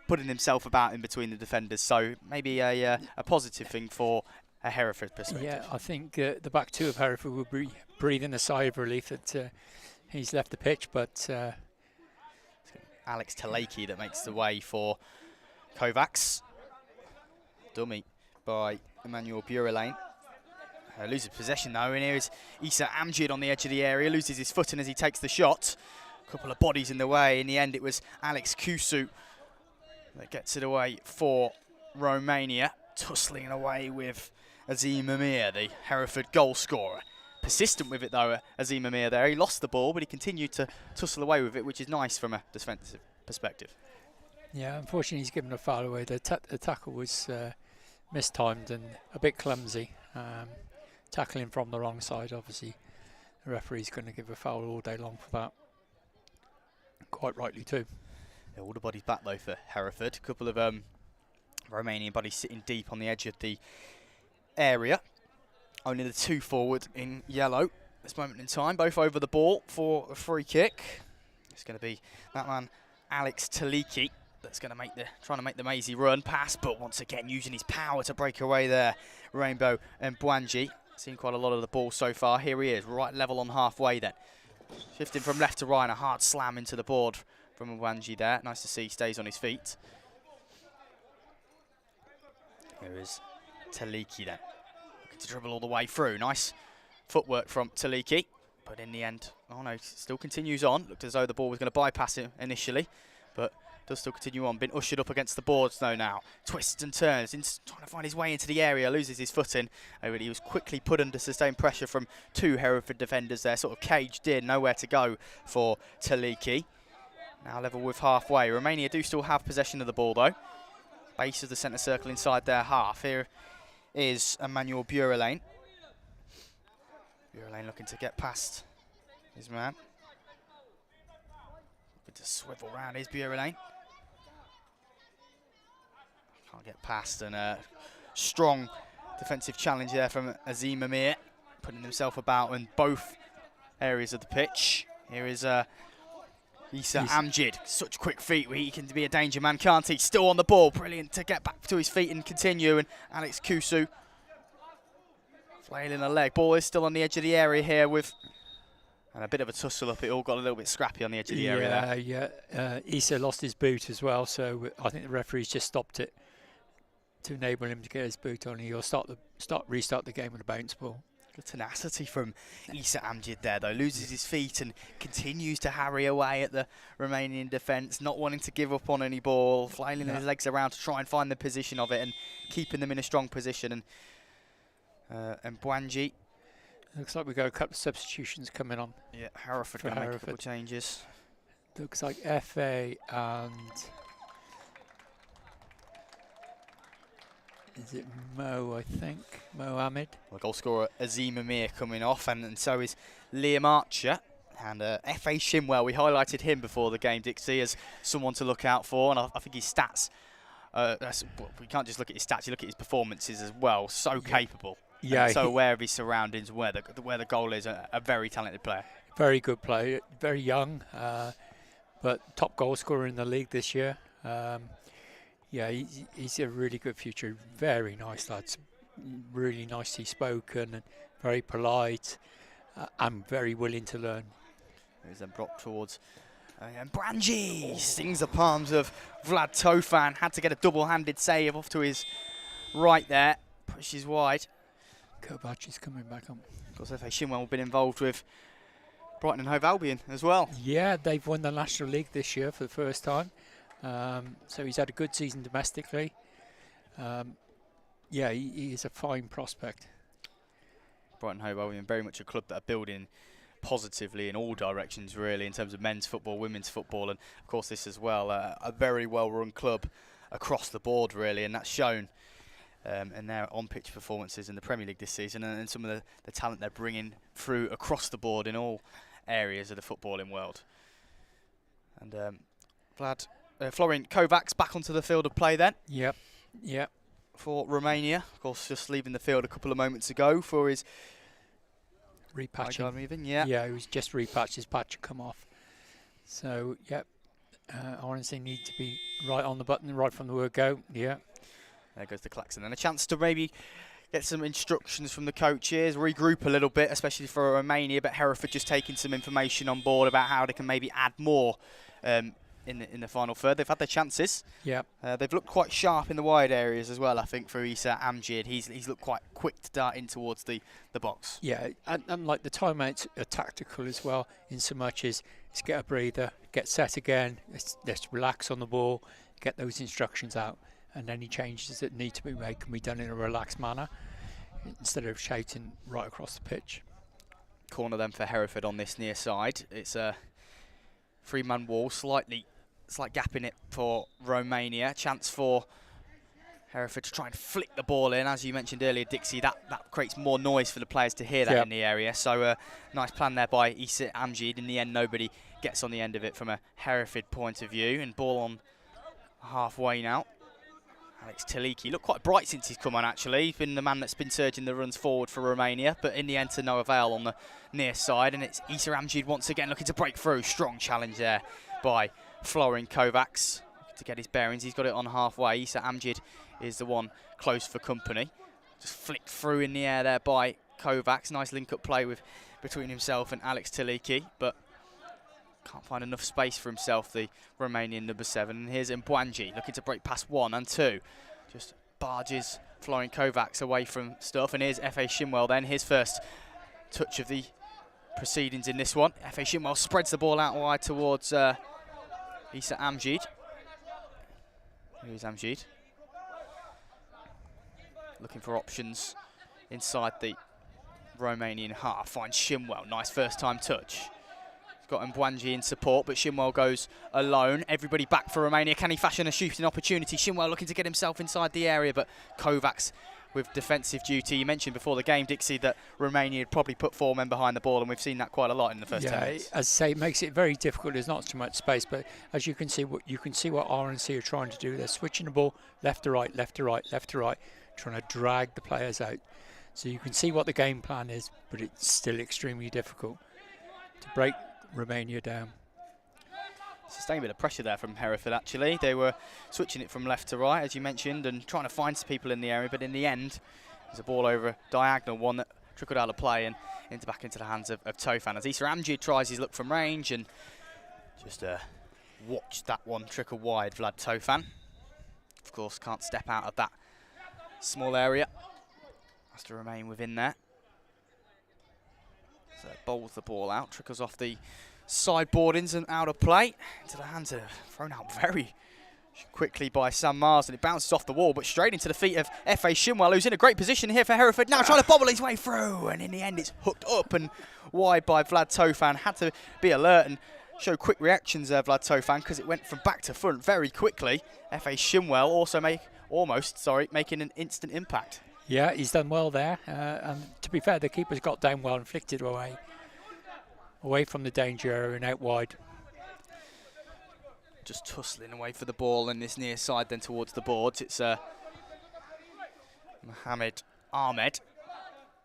putting himself about in between the defenders. So maybe a positive thing for a Hereford perspective. Yeah, I think the back two of Hereford will be breathing a sigh of relief that he's left the pitch, but Alex Taleki that makes the way for Kovacs. Dummy by Emmanuel Burelane. Loses possession though, and here is Issa Amjid on the edge of the area, loses his footing as he takes the shot. A couple of bodies in the way. In the end, it was Alex Kusu that gets it away for Romania, tussling away with Azim Amir, the Hereford goal scorer. Persistent with it though, Azim Amir there. He lost the ball, but he continued to tussle away with it, which is nice from a defensive perspective. Yeah, unfortunately he's given a foul away. The tackle was mistimed and a bit clumsy. Tackling from the wrong side, obviously the referee's going to give a foul all day long for that. Quite rightly too. Yeah, all the bodies back though for Hereford. A couple of Romanian bodies sitting deep on the edge of the area. Only the two forward in yellow at this moment in time, both over the ball for a free kick. It's going to be that man Alex Taleki that's going to trying to make the mazy run pass, but once again using his power to break away there. Rainbow and Bwanji. Seen quite a lot of the ball so far. Here he is, right level on halfway then. Shifting from left to right, and a hard slam into the board from Bwanji there. Nice to see he stays on his feet. Here is Taliki then. Looking to dribble all the way through. Nice footwork from Taliki. But in the end, oh no, still continues on. Looked as though the ball was going to bypass him initially, but does still continue on. Been ushered up against the boards though now. Twists and turns, trying to find his way into the area, loses his footing. He was quickly put under sustained pressure from two Hereford defenders there, sort of caged in, nowhere to go for Taliki. Now level with halfway. Romania do still have possession of the ball though. Base of the centre circle inside their half. Here is Emmanuel Burelane. Burelane looking to get past his man. Looking to swivel round his Burelane. Can't get past, and a strong defensive challenge there from Azim Amir, putting himself about in both areas of the pitch. Here is Issa Amjid, such quick feet, he can be a danger man, can't he? Still on the ball, brilliant to get back to his feet and continue, and Alex Kusu flailing a leg. Ball is still on the edge of the area here with, and a bit of a tussle up. It all got a little bit scrappy on the edge of the area there. Yeah, Issa lost his boot as well, so I think the referee's just stopped it to enable him to get his boot on. He'll restart the game with a bounce ball. Good tenacity from Issa Amjid there though. Loses his feet and continues to harry away at the Romanian defence, not wanting to give up on any ball, flailing his legs around to try and find the position of it and keeping them in a strong position. And Bwanji. Looks like we've got a couple of substitutions coming on. Yeah, Hereford going to make a couple of changes. Looks like FA and... Is it Mo, I think? Mohammed. Well, goal scorer Azim Amir coming off, and so is Liam Archer. And FA Shimwell, we highlighted him before the game, Dixie, as someone to look out for. And I think his stats, we can't just look at his stats, you look at his performances as well. So capable. Yeah. And so aware of his surroundings, where the goal is. A very talented player. Very good player, very young, but top goal scorer in the league this year. Yeah, he's a really good future. Very nice lad, really nicely spoken, and very polite, and very willing to learn. There's then brought towards and Branji stings the palms of Vlad Tofan. Had to get a double-handed save off to his right there. Pushes wide. Kovac is coming back on. Of course, FA Shimwell have been involved with Brighton and Hove Albion as well. Yeah, they've won the National League this year for the first time. So he's had a good season domestically. Yeah, he is a fine prospect. Brighton Hove Albion, very much a club that are building positively in all directions, really, in terms of men's football, women's football, and of course this as well. A very well-run club across the board, really, and that's shown in their on-pitch performances in the Premier League this season, and some of the talent they're bringing through across the board in all areas of the footballing world. And Florian Kovacs back onto the field of play then. Yep. For Romania. Of course, just leaving the field a couple of moments ago for his repatching. Yeah, he was just repatched. His patch had come off. So, yep. RNC need to be right on the button right from the word go. Yeah. There goes the klaxon. And a chance to maybe get some instructions from the coaches, regroup a little bit, especially for Romania, but Hereford just taking some information on board about how they can maybe add more in the final third. They've had their chances. Yeah. They've looked quite sharp in the wide areas as well, I think, for Issa Amjid. He's looked quite quick to dart in towards the box. Yeah, and like the timeouts are tactical as well, in so much as let's get a breather, get set again, let's relax on the ball, get those instructions out, and any changes that need to be made can be done in a relaxed manner instead of shouting right across the pitch. Corner then for Hereford on this near side. It's a three-man wall, slight gap in it for Romania. Chance for Hereford to try and flick the ball in. As you mentioned earlier, Dixie, that creates more noise for the players to hear that in the area. So nice plan there by Issa Amjid. In the end, nobody gets on the end of it from a Hereford point of view. And ball on halfway now. Alex Taliki looked quite bright since he's come on, actually. He's been the man that's been surging the runs forward for Romania, but in the end to no avail on the near side. And it's Issa Amjid once again looking to break through. Strong challenge there by Florian Kovacs. to get his bearings. He's got it on halfway. Issa Amjid is the one close for company. Just flicked through in the air there by Kovacs. Nice link-up play between himself and Alex Tiliki, but can't find enough space for himself, the Romanian number 7. And here's Mbwanji looking to break past 1 and 2. Just barges Florian Kovacs away from stuff. And here's F.A. Shinwell then, his first touch of the proceedings in this one. F.A. Shinwell spreads the ball out wide towards Issa Amjid. Here's Amjid. Looking for options inside the Romanian half. Finds Shinwell, nice first time touch. Got Mbwanji in support, but Shinwell goes alone. Everybody back for Romania. Can he fashion a shooting opportunity? Shinwell looking to get himself inside the area, but Kovacs with defensive duty. You mentioned before the game, Dixie, that Romania had probably put 4 men behind the ball, and we've seen that quite a lot in the first 10 minutes. As I say, it makes it very difficult. There's not so much space, but as you can see, what RNC are trying to do. They're switching the ball left to right, left to right, left to right, trying to drag the players out. So you can see what the game plan is, but it's still extremely difficult to break Romania down. Sustained a bit of pressure there from Hereford, actually. They were switching it from left to right, as you mentioned, and trying to find some people in the area, but in the end, there's a ball over a diagonal, one that trickled out of play and back into the hands of Tofan. As Issa Amjid tries his look from range and just watched that one trickle wide, Vlad Tofan. Of course, can't step out of that small area. Has to remain within there. So bowls the ball out, trickles off the sideboardings and out of play. Into the hands of, thrown out very quickly by Sam Mars, and it bounces off the wall, but straight into the feet of F.A. Shinwell, who's in a great position here for Hereford. Now trying to bobble his way through, and in the end it's hooked up and wide by Vlad Tofan. Had to be alert and show quick reactions there, Vlad Tofan, because it went from back to front very quickly. F.A. Shinwell also making an instant impact. Yeah, he's done well there. And to be fair, the keeper's got down well and flicked it away from the danger area and out wide. Just tussling away for the ball in this near side, then towards the boards. It's Mohamed Ahmed.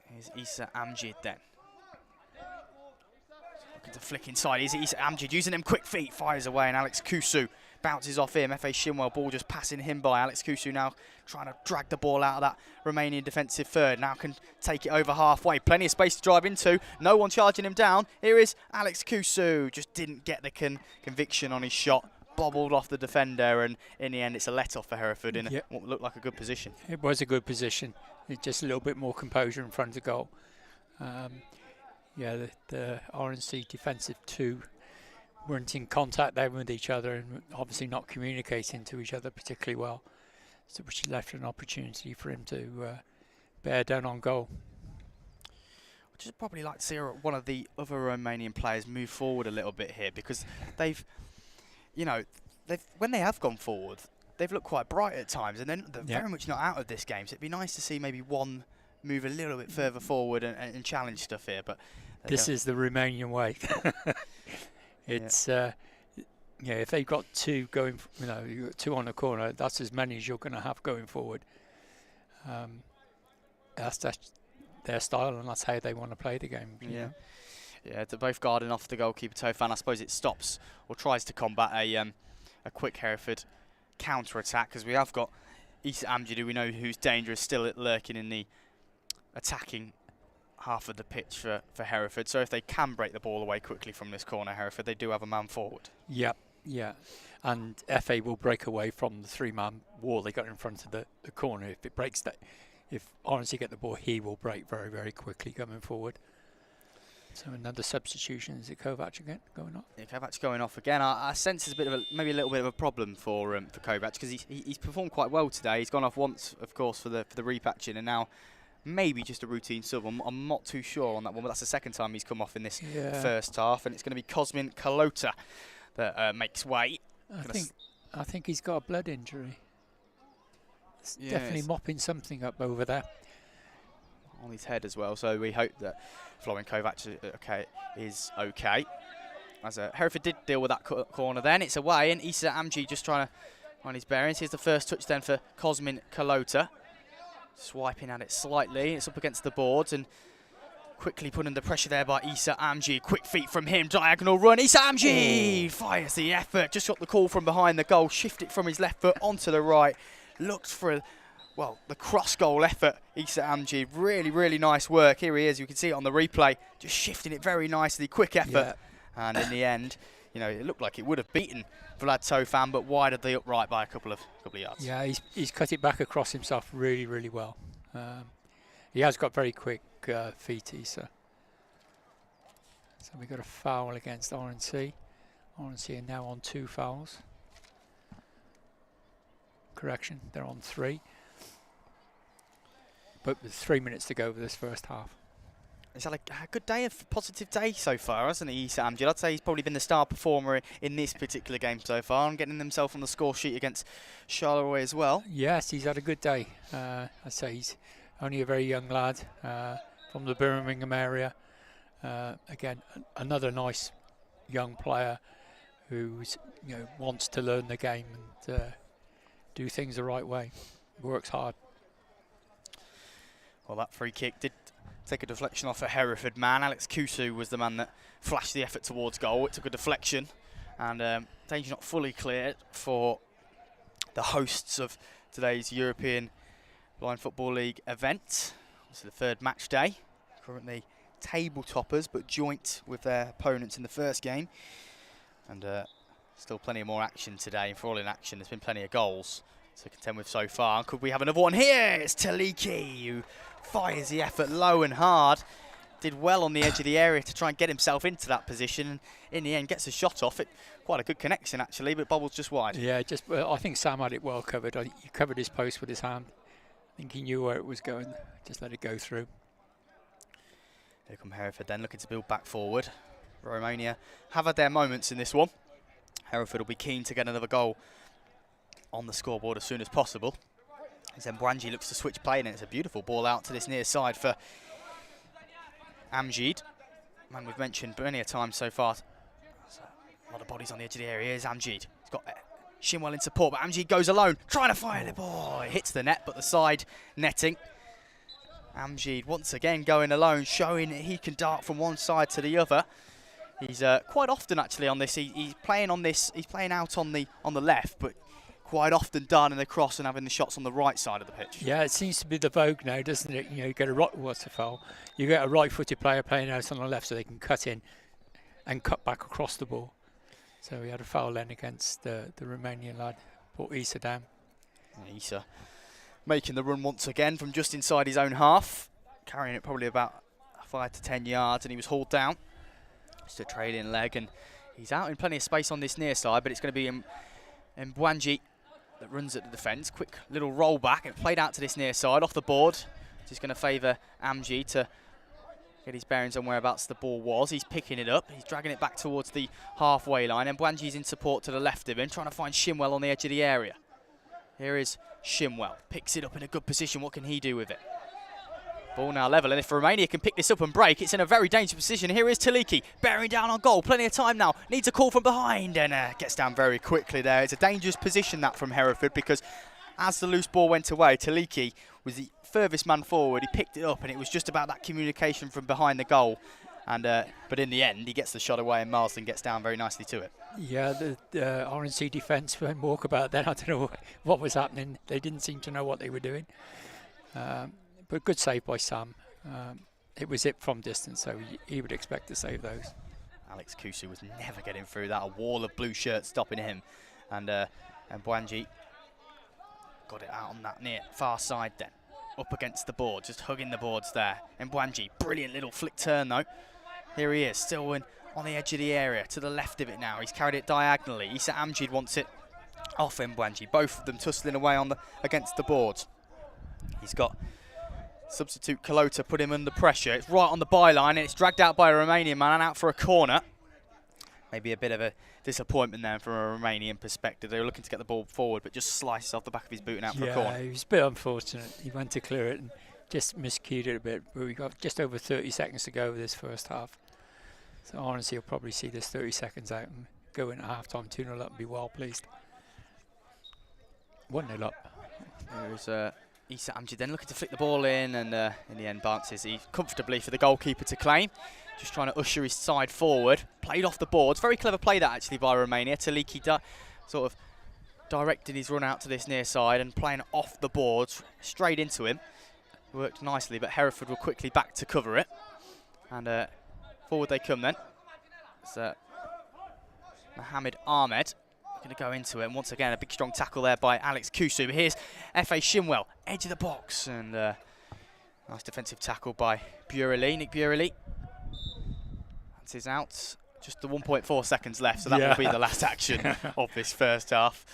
Here's Issa Amjid then. Looking to flick inside. Here's Issa Amjid using them quick feet. Fires away, and Alex Kusu bounces off him. F.A. Shinwell, ball just passing him by. Alex Kusu now trying to drag the ball out of that Romanian defensive third. Now can take it over halfway. Plenty of space to drive into. No one charging him down. Here is Alex Kusu. Just didn't get the conviction on his shot. Bobbled off the defender, and in the end it's a let-off for Hereford in what looked like a good position. It was a good position. It's just a little bit more composure in front of the goal. The RNC defensive 2 weren't in contact there with each other and obviously not communicating to each other particularly well, so which left an opportunity for him to bear down on goal. I'd just probably like to see one of the other Romanian players move forward a little bit here, because when they have gone forward, they've looked quite bright at times, and then they're very much not out of this game. So it'd be nice to see maybe one move a little bit further forward and challenge stuff here. But this is the Romanian way. It's if they've got 2 going, you've got 2 on the corner, that's as many as you're going to have going forward. That's their style, and that's how they want to play the game. Yeah, they're both guarding off the goalkeeper Tofan. I suppose it stops or tries to combat a quick Hereford counter-attack, because we have got Issa Amjid, who we know who's dangerous, still lurking in the attacking half of the pitch for Hereford. So if they can break the ball away quickly from this corner, Hereford, they do have a man forward. Yeah. And FA will break away from the 3-man wall they got in front of the corner. If it breaks that, if RNC get the ball, he will break very, very quickly coming forward. So another substitution. Is it Kovac again going off? Yeah, Kovac going off again. I sense there's maybe a little bit of a problem for Kovac, because he's performed quite well today. He's gone off once, of course, for the repatching, and now maybe just a routine sub. I'm not too sure on that one, but that's the second time he's come off in this first half, and it's going to be Cosmin Kalota that makes way. I think he's got a blood injury. It's definitely mopping something up over there. On his head as well, so we hope that Florian Kovac is okay. As Hereford did deal with that corner then, it's away, and Issa Amjid just trying to find his bearings. Here's the first touch then for Cosmin Kalota. Swiping at it slightly, it's up against the boards, and Quickly put under pressure there by Issa Amjid. Quick feet from him, diagonal run. Issa Amjid fires the effort. Just got the call from behind the goal. Shifted from his left foot onto the right. Looked for, well, the cross goal effort. Issa Amjid, really, really nice work. Here he is. You can see it on the replay. Just shifting it very nicely. Quick effort. Yeah. And in the end, you know, it looked like it would have beaten Vlad Tofan, but wide of the upright by a couple of yards. Yeah, he's cut it back across himself really, really well. He has got very quick feet, Issa. So we've got a foul against RNC. RNC are now on 2 fouls. Correction, they're on 3. But with 3 minutes to go for this first half. He's had a good day, a positive day so far, hasn't he, Issa Amjid? I'd say he's probably been the star performer in this particular game so far, and getting himself on the score sheet against Charleroi as well. Yes, he's had a good day. I'd say he's only a very young lad from the Birmingham area. Again, another nice young player who's, you know, wants to learn the game and do things the right way. Works hard. Well, that free kick did take a deflection off a Hereford man. Alex Kusu was the man that flashed the effort towards goal. It took a deflection, and danger not fully cleared for the hosts of today's European Blind Football League event. It's the 3rd match day. Currently table toppers, but joint with their opponents in the first game. And still plenty more action today. And for all in action, there's been plenty of goals to contend with so far. And could we have another one here? It's Taliki, who fires the effort low and hard. Did well on the edge of the area to try and get himself into that position. And in the end, gets a shot off it. Quite a good connection, actually, but bobbles just wide. Yeah, I think Sam had it well covered. He covered his post with his hand. I think he knew where it was going. Just let it go through. Here come Hereford then, looking to build back forward. Romania have had their moments in this one. Hereford will be keen to get another goal on the scoreboard as soon as possible. As Mbwanji looks to switch play, and it's a beautiful ball out to this near side for Amjid. Man, we've mentioned plenty of times so far. There's a lot of bodies on the edge of the area. Here's Amjid. He's got Shimwell in support, but Amjid goes alone, trying to fire the ball. It hits the net, but the side netting. Amjid once again going alone, showing that he can dart from one side to the other. He's quite often actually on this. He's playing on this. He's playing out on the left, but quite often darting across and having the shots on the right side of the pitch. Yeah, it seems to be the vogue now, doesn't it? You know, you get a you get a right-footed player playing out on the left, so they can cut in and cut back across the ball. So we had a foul then against the Romanian lad, brought Issa down. Issa making the run once again from just inside his own half, carrying it probably about 5 to 10 yards, and he was hauled down. Just a trailing leg, and he's out in plenty of space on this near side, but it's going to be Mbwanji that runs at the defence. Quick little roll back, and played out to this near side, off the board. Just going to favour Amjid to get his bearings on whereabouts the ball was. He's picking it up, he's dragging it back towards the halfway line, and Mbwanji's in support to the left of him, trying to find Shimwell on the edge of the area. Here is Shimwell, picks it up in a good position. What can he do with it? Ball now level, and if Romania can pick this up and break, it's in a very dangerous position. Here is Taliki, bearing down on goal, plenty of time now, needs a call from behind, and gets down very quickly there. It's a dangerous position that from Hereford, because as the loose ball went away, Taliki was the furthest man forward. He picked it up, and it was just about that communication from behind the goal. And but in the end, he gets the shot away, and Marsden gets down very nicely to it. Yeah, the RNC defence went walkabout then. I don't know what was happening. They didn't seem to know what they were doing. But good save by Sam. It was it from distance, so he would expect to save those. Alex Kusu was never getting through that. A wall of blue shirts stopping him. And Mbwanji got it out on that near far side then. Up against the board, just hugging the boards there. Mbwanji, brilliant little flick turn though. Here he is, still on the edge of the area, to the left of it now. He's carried it diagonally. Issa Amjid wants it off Mbwanji. Both of them tussling away against the boards. He's got substitute Kalota put him under pressure. It's right on the byline, and it's dragged out by a Romanian man and out for a corner. Maybe a bit of a disappointment there from a Romanian perspective. They were looking to get the ball forward, but just slices off the back of his boot and out for a corner. Yeah, it was a bit unfortunate. He went to clear it and just miscued it a bit. But we got just over 30 seconds to go with this first half. So honestly, you'll probably see this 30 seconds out and go in at half-time 2-0 up and be well pleased. 1-0 up. There's Issa Amjad then looking to flick the ball in, and in the end bounces comfortably for the goalkeeper to claim. Just trying to usher his side forward. Played off the boards. Very clever play that actually by Romania. Taliki sort of directed his run out to this near side and playing off the boards straight into him. Worked nicely, but Hereford were quickly back to cover it. And forward they come then. It's Mohamed Ahmed going to go into it. And once again, a big strong tackle there by Alex Kusu. But here's F.A. Shimwell, edge of the box. And nice defensive tackle by Bureli, Nick Bureli. That's his out. Just the 1.4 seconds left, so that will be the last action of this first half.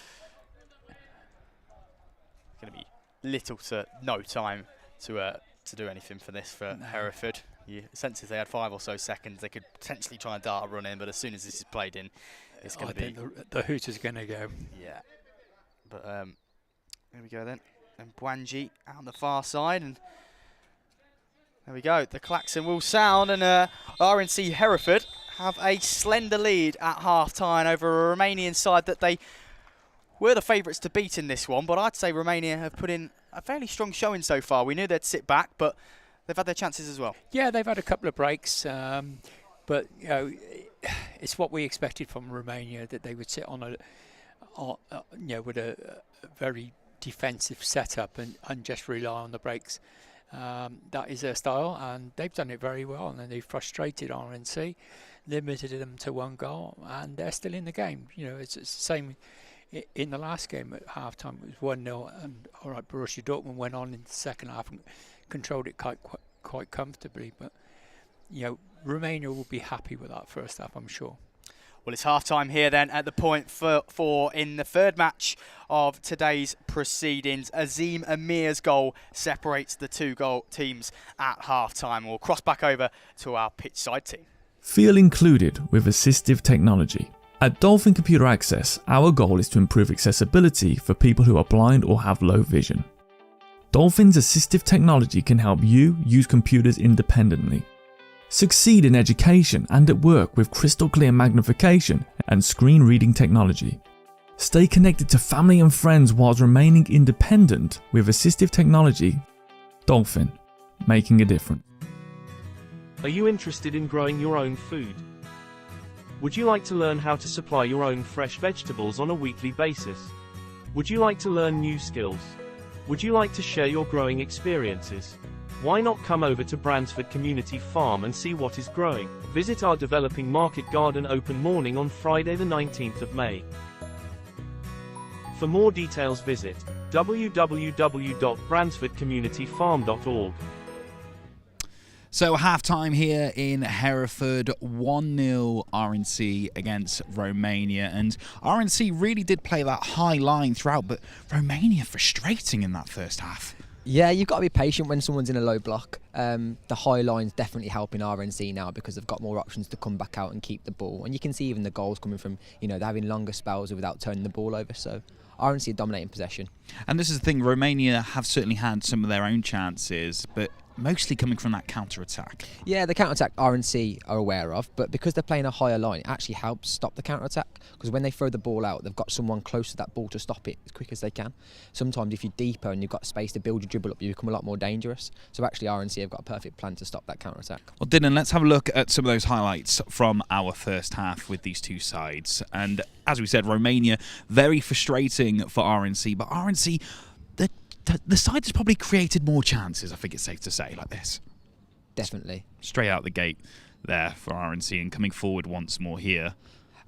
Going to be little to no time to do anything for this for Hereford. You sense if they had 5 or so seconds, they could potentially try and dart a run in, but as soon as this is played in, it's going to be... I think the hoot is going to go. Yeah. But here we go then. And Bwanji out on the far side, and there we go. The klaxon will sound, and RNC Hereford have a slender lead at half-time over a Romanian side that they were the favourites to beat in this one, but I'd say Romania have put in a fairly strong showing so far. We knew they'd sit back, but they've had their chances as well. Yeah, they've had a couple of breaks, but you know, it's what we expected from Romania, that they would sit on with a very defensive setup and just rely on the breaks. That is their style, and they've done it very well, and they've frustrated RNC, limited them to 1 goal, and they're still in the game. You know, it's the same in the last game at half-time. It was 1-0, and all right, Borussia Dortmund went on in the second half and controlled it quite comfortably, but you know, Romania will be happy with that first half, I'm sure. Well, it's half-time here then at the point for in the third match of today's proceedings. Azim Amir's goal separates the 2 goal teams at half-time. We'll cross back over to our pitch side team. Feel included with assistive technology. At Dolphin Computer Access, our goal is to improve accessibility for people who are blind or have low vision. Dolphin's assistive technology can help you use computers independently. Succeed in education and at work with crystal clear magnification and screen reading technology. Stay connected to family and friends whilst remaining independent with assistive technology. Dolphin, making a difference. Are you interested in growing your own food? Would you like to learn how to supply your own fresh vegetables on a weekly basis? Would you like to learn new skills? Would you like to share your growing experiences? Why not come over to Bransford Community Farm and see what is growing? Visit our developing market garden open morning on Friday the 19th of May. For more details visit www.bransfordcommunityfarm.org. So half-time here in Hereford, 1-0 RNC against Romania, and RNC really did play that high line throughout, but Romania frustrating in that first half. Yeah, you've got to be patient when someone's in a low block. The high line's definitely helping RNC now because they've got more options to come back out and keep the ball, and you can see even the goals coming from, you know, they're having longer spells without turning the ball over, so RNC are dominating possession. And this is the thing, Romania have certainly had some of their own chances, but mostly coming from that counter-attack. Yeah, the counter-attack RNC are aware of, but because they're playing a higher line, it actually helps stop the counter-attack, because when they throw the ball out, they've got someone close to that ball to stop it as quick as they can. Sometimes if you're deeper and you've got space to build your dribble up, you become a lot more dangerous. So actually RNC have got a perfect plan to stop that counter-attack. Well, Dylan, let's have a look at some of those highlights from our first half with these two sides. And as we said, Romania, very frustrating for RNC, but RNC, the side has probably created more chances, I think it's safe to say, like this. Definitely. Straight out the gate there for RNC, and coming forward once more here.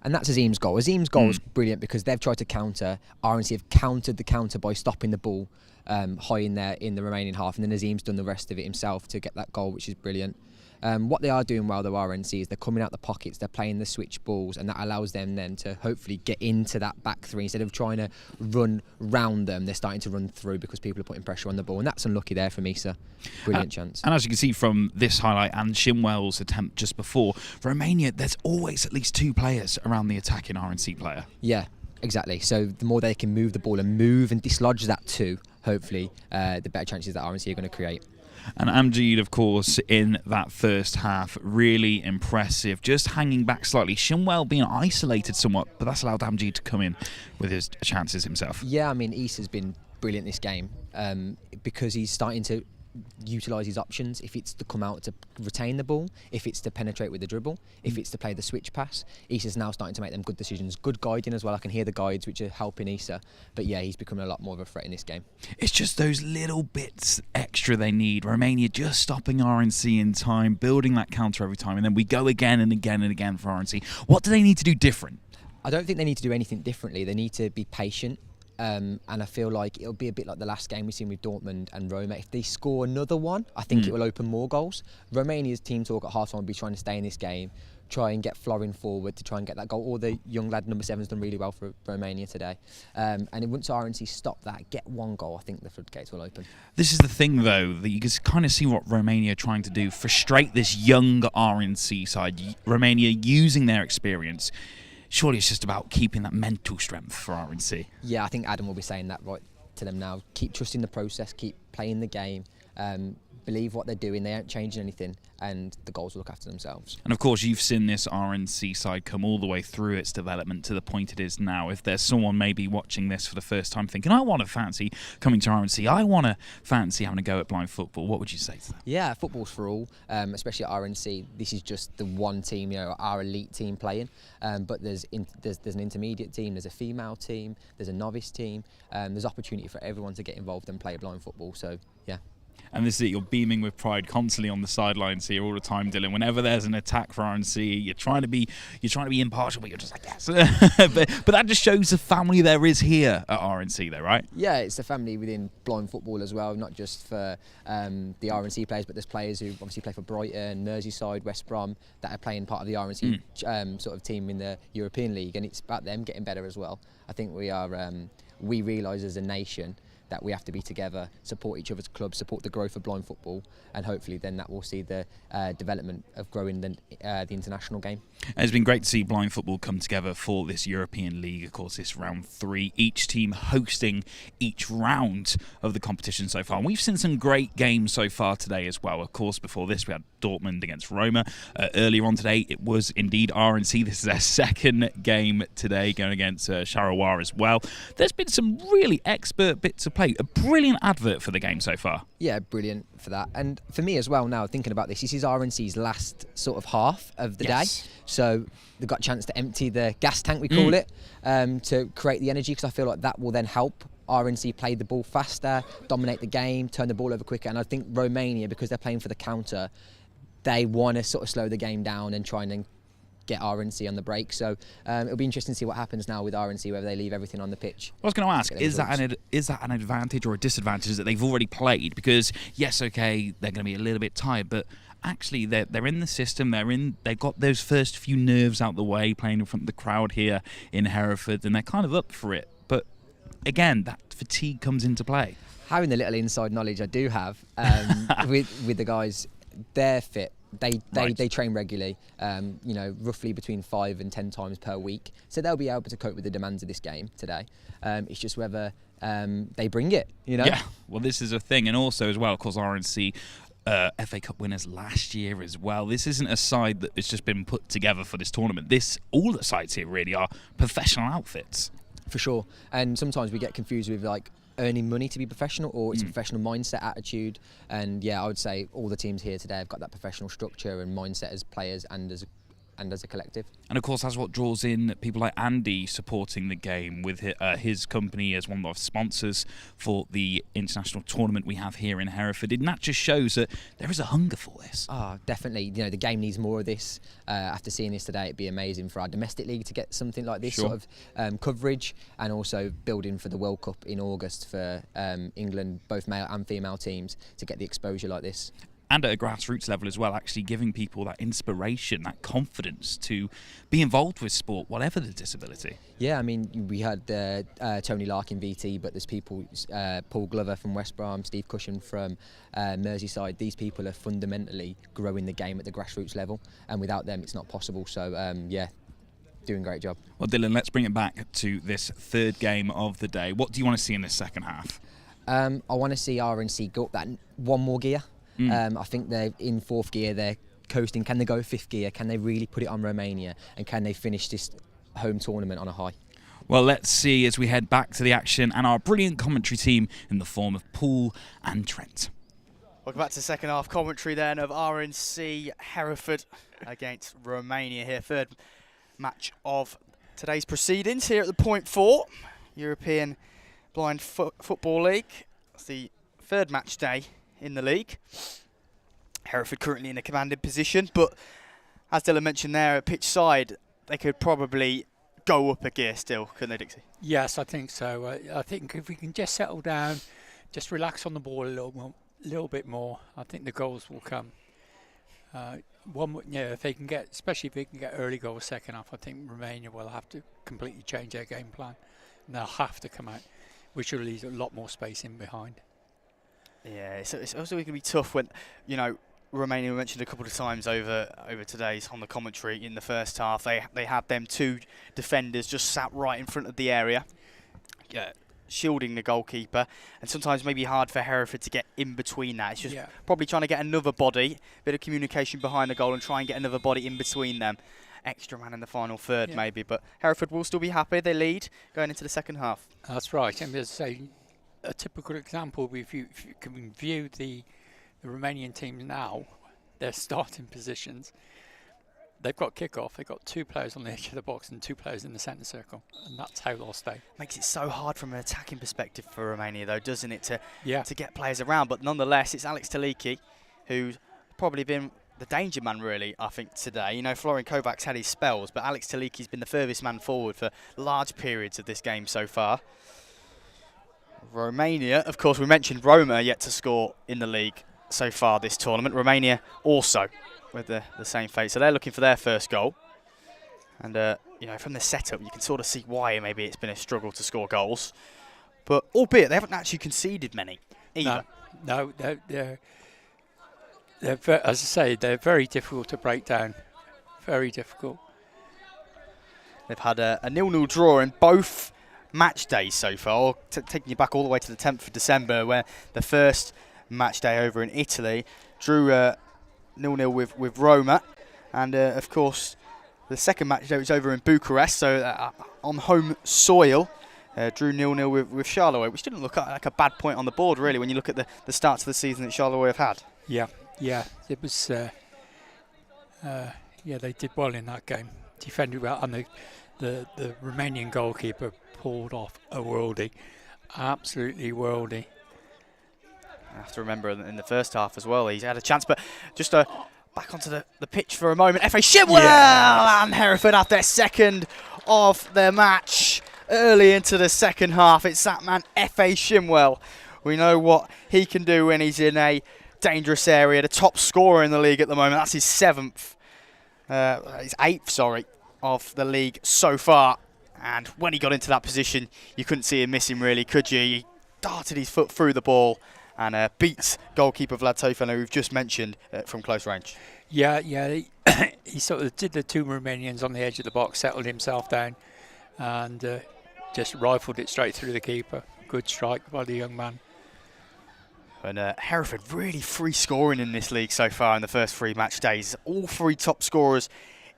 And that's Azim's goal. Azim's goal was brilliant because they've tried to counter. RNC have countered the counter by stopping the ball high in there in the Romanian half, and then Azim's done the rest of it himself to get that goal, which is brilliant. What they are doing well, though, RNC, is they're coming out the pockets, they're playing the switch balls, and that allows them then to hopefully get into that back three. Instead of trying to run round them, they're starting to run through because people are putting pressure on the ball, and that's unlucky there for Misa. Brilliant chance. And as you can see from this highlight and Shimwell's attempt just before, Romania, there's always at least 2 players around the attacking RNC player. Yeah, exactly. So the more they can move the ball and move and dislodge that 2, hopefully, the better chances that RNC are going to create. And Amjad, of course, in that first half, really impressive. Just hanging back slightly. Shimwell being isolated somewhat, but that's allowed Amjad to come in with his chances himself. Yeah, I mean, Issa's been brilliant this game because he's starting to utilise his options. If it's to come out to retain the ball, if it's to penetrate with the dribble, if it's to play the switch pass, Isa's now starting to make them good decisions. Good guiding as well. I can hear the guides which are helping Isa. But yeah, he's becoming a lot more of a threat in this game. It's just those little bits extra they need. Romania just stopping RNC in time, building that counter every time, and then we go again and again and again for RNC. What do they need to do different? I don't think they need to do anything differently. They need to be patient. And I feel like it'll be a bit like the last game we've seen with Dortmund and Roma. If they score another one, I think it will open more goals. Romania's team talk at half-time will be trying to stay in this game, try and get Florin forward to try and get that goal. Or the young lad, number 7's done really well for Romania today. And once RNC stop that, get one goal, I think the floodgates will open. This is the thing, though, that you can kind of see what Romania are trying to do, frustrate this young RNC side. Romania using their experience. Surely it's just about keeping that mental strength for RNC. Yeah, I think Adam will be saying that right to them now. Keep trusting the process, keep playing the game, believe what they're doing, they aren't changing anything, and the goals will look after themselves. And of course, you've seen this RNC side come all the way through its development to the point it is now. If there's someone maybe watching this for the first time thinking, I want to fancy coming to RNC, I want to fancy having a go at blind football, what would you say to that? Yeah, football's for all, especially at RNC. This is just the one team, our elite team playing, but there's an intermediate team, there's a female team, there's a novice team, there's opportunity for everyone to get involved and play blind football, so yeah. And this is it, you're beaming with pride constantly on the sidelines here all the time, Dylan. Whenever there's an attack for RNC, you're trying to be impartial, but you're just like, yes. but that just shows the family there is here at RNC though, right? Yeah, it's a family within blind football as well, not just for the RNC players, but there's players who obviously play for Brighton, Merseyside, West Brom, that are playing part of the RNC sort of team in the European League, and it's about them getting better as well. I think we realise as a nation that we have to be together, support each other's clubs, support the growth of blind football, and hopefully then that will see the development of growing the international game. It's been great to see blind football come together for this European League. Of course, this round 3, each team hosting each round of the competition so far. And we've seen some great games so far today as well. Of course, before this, we had Dortmund against Roma. Earlier on today, it was indeed RNC. This is their second game today, going against Charleroi as well. There's been some really expert bits of play. A brilliant advert for the game so far. Yeah, brilliant for that. And for me as well now, thinking about this is RNC's last sort of half of the day. So they've got a chance to empty the gas tank, we call it, to create the energy, because I feel like that will then help RNC play the ball faster, dominate the game, turn the ball over quicker. And I think Romania, because they're playing for the counter, they want to sort of slow the game down and try and get RNC on the break. So it'll be interesting to see what happens now with RNC, whether they leave everything on the pitch. I was going to ask, is that an advantage or a disadvantage that they've already played? Because yes, okay, they're going to be a little bit tired, but actually they're in the system. They've got those first few nerves out the way, playing in front of the crowd here in Hereford, and they're kind of up for it. But again, that fatigue comes into play. Having the little inside knowledge I do have with the guys, they're fit. They train regularly, roughly between 5 and 10 times per week. So they'll be able to cope with the demands of this game today. It's just whether they bring it, Yeah, well, this is a thing. And also as well, of course, RNC FA Cup winners last year as well. This isn't a side that has just been put together for this tournament. All the sides here really are professional outfits. For sure. And sometimes we get confused with earning money to be professional, or it's a professional mindset, attitude. And yeah, I would say all the teams here today have got that professional structure and mindset as players and as a collective. And of course, that's what draws in people like Andy supporting the game with his company as one of the sponsors for the international tournament we have here in Hereford. And that just shows that there is a hunger for this. Definitely. The game needs more of this. After seeing this today, it'd be amazing for our domestic league to get something like this sort of coverage, and also building for the World Cup in August for England, both male and female teams, to get the exposure like this. And at a grassroots level as well, actually giving people that inspiration, that confidence to be involved with sport, whatever the disability. Yeah, I mean, we had Tony Larkin, VT, but there's people, Paul Glover from West Brom, Steve Cushion from Merseyside. These people are fundamentally growing the game at the grassroots level, and without them, it's not possible. So, doing a great job. Well, Dylan, let's bring it back to this third game of the day. What do you want to see in this second half? I want to see RNC go up that one more gear. I think they're in 4th gear, they're coasting. Can they go 5th gear? Can they really put it on Romania? And can they finish this home tournament on a high? Well, let's see as we head back to the action and our brilliant commentary team in the form of Paul and Trent. Welcome back to the second half commentary then of RNC Hereford against Romania here. Third match of today's proceedings here at the Point 4 European Blind Football League. It's the third match day in the league. Hereford currently in a commanding position, but as Dylan mentioned there, at pitch side, they could probably go up a gear still, couldn't they, Dixie? Yes, I think so. I think if we can just settle down, just relax on the ball a little bit more, I think the goals will come. If they can get, especially if they can get early goals second half, I think Romania will have to completely change their game plan, and they'll have to come out, which will leave a lot more space in behind. Yeah, it's also going to be tough when, you know, Romania, we mentioned a couple of times over today's on the commentary in the first half. They had them two defenders just sat right in front of the area, shielding the goalkeeper, and sometimes maybe hard for Hereford to get in between that. It's just probably trying to get another body, bit of communication behind the goal, and try and get another body in between them. Extra man in the final third maybe, but Hereford will still be happy. They lead going into the second half. That's right. And as I say, a typical example, if you can view the Romanian team now, their starting positions, they've got kick-off, they've got 2 players on the edge of the box and 2 players in the centre circle, and that's how they'll stay. Makes it so hard from an attacking perspective for Romania though, doesn't it, to get players around, but nonetheless it's Alex Taliki who's probably been the danger man really, I think, today. You know, Florian Kovac's had his spells, but Alex Taliki's been the furthest man forward for large periods of this game so far. Romania, of course, we mentioned Roma yet to score in the league so far this tournament. Romania also with the same fate. So they're looking for their first goal. And, you know, from the setup, you can sort of see why maybe it's been a struggle to score goals. But albeit, they haven't actually conceded many either. No, they're as I say, they're very difficult to break down. Very difficult. They've had a 0-0 draw in both match days so far, taking you back all the way to the 10th of December, where the first match day over in Italy drew 0-0 with Roma, and of course the second match day was over in Bucharest, so on home soil, drew 0-0 with Charleroi, which didn't look like a bad point on the board really when you look at the start to the season that Charleroi have had. Yeah, it was. They did well in that game, defended well, and the Romanian goalkeeper pulled off a worldie, absolutely worldie. I have to remember in the first half as well, he's had a chance, but just back onto the pitch for a moment. F.A. Shimwell and Hereford have their second of their match early into the second half. It's that man, F.A. Shimwell. We know what he can do when he's in a dangerous area. The top scorer in the league at the moment. That's his eighth of the league so far. And when he got into that position, you couldn't see him miss him really, could you? He darted his foot through the ball and beats goalkeeper Vlad Tofan, who we've just mentioned, from close range. Yeah, he sort of did the 2 Romanians on the edge of the box, settled himself down, and just rifled it straight through the keeper. Good strike by the young man. And Hereford really free scoring in this league so far in the first 3 match days. All 3 top scorers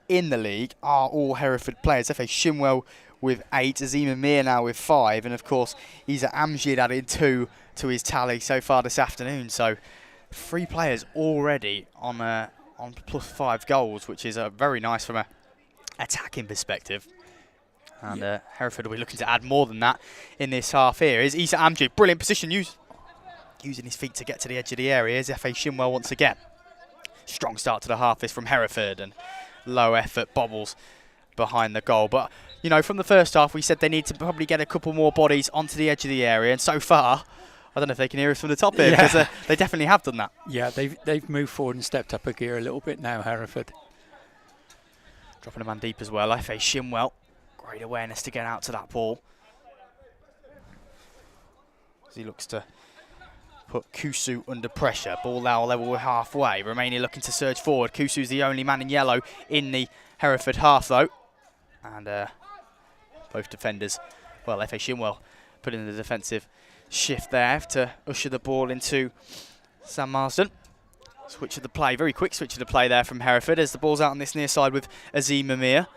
in the league are all Hereford players. F.A. Shimwell with 8, Azim Amir now with 5, and of course Isa Amjid added 2 to his tally so far this afternoon. So 3 players already on plus 5 goals, which is very nice from an attacking perspective. And Hereford will be looking to add more than that in this half here. Is Isa Amjid, brilliant position, using his feet to get to the edge of the area. Is F.A. Shimwell once again. Strong start to the half this from Hereford, and low effort bobbles behind the goal. But, you know, from the first half, we said they need to probably get a couple more bodies onto the edge of the area, and so far, I don't know if they can hear us from the top here, because they definitely have done that. Yeah, they've moved forward and stepped up a gear a little bit now, Hereford. Dropping a man deep as well. F.A. Shimwell, great awareness to get out to that ball. As he looks to put Kusu under pressure. Ball now level with halfway. Romania looking to surge forward. Kusu's the only man in yellow in the Hereford half though. And both defenders, well, F.A. Shimwell put in the defensive shift there to usher the ball into Sam Marsden. Switch of the play, very quick switch of the play there from Hereford as the ball's out on this near side with Azim Amir.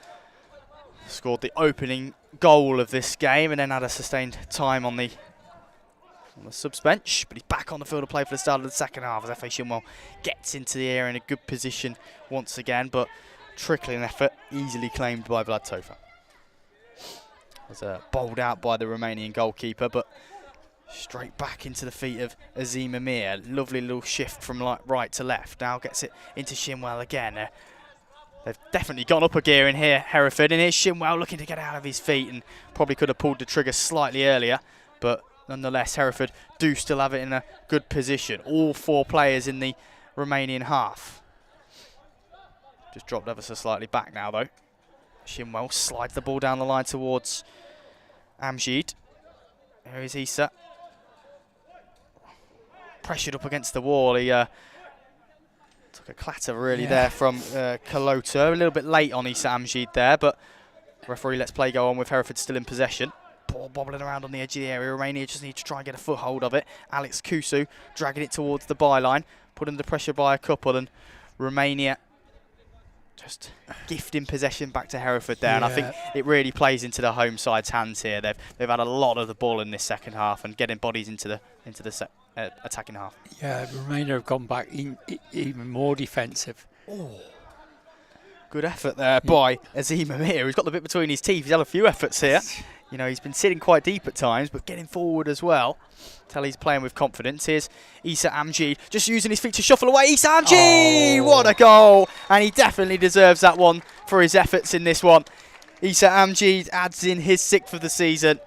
scored the opening goal of this game and then had a sustained time on the subs bench, but he's back on the field of play for the start of the second half as FA Shinwell gets into the air in a good position once again, but trickling effort easily claimed by Vlad Tofa. Was bowled out by the Romanian goalkeeper, but straight back into the feet of Azim Amir. Lovely little shift from right to left. Now gets it into Shinwell again. They've definitely gone up a gear in here, Hereford, and here's Shinwell looking to get out of his feet and probably could have pulled the trigger slightly earlier, but nonetheless, Hereford do still have it in a good position. All 4 players in the Romanian half. Just dropped ever so slightly back now, though. Shinwell slides the ball down the line towards Amjid. Here is Issa. Pressured up against the wall. He took a clatter really there from Kalota. A little bit late on Issa Amjid there, but referee lets play go on with Hereford still in possession. Ball bobbling around on the edge of the area. Romania just need to try and get a foothold of it. Alex Kusu dragging it towards the byline, put under pressure by a couple, and Romania just gifting possession back to Hereford there. And I think it really plays into the home side's hands here. They've had a lot of the ball in this second half and getting bodies into the attacking half. Yeah, Romania have gone back even more defensive. Oh. Good effort there by Azim Amir, who's got the bit between his teeth. He's had a few efforts here. You know, he's been sitting quite deep at times, but getting forward as well. Tell he's playing with confidence. Here's Issa Amjid, just using his feet to shuffle away. Issa Amjid! What a goal! And he definitely deserves that one for his efforts in this one. Issa Amjid adds in his 6th of the season.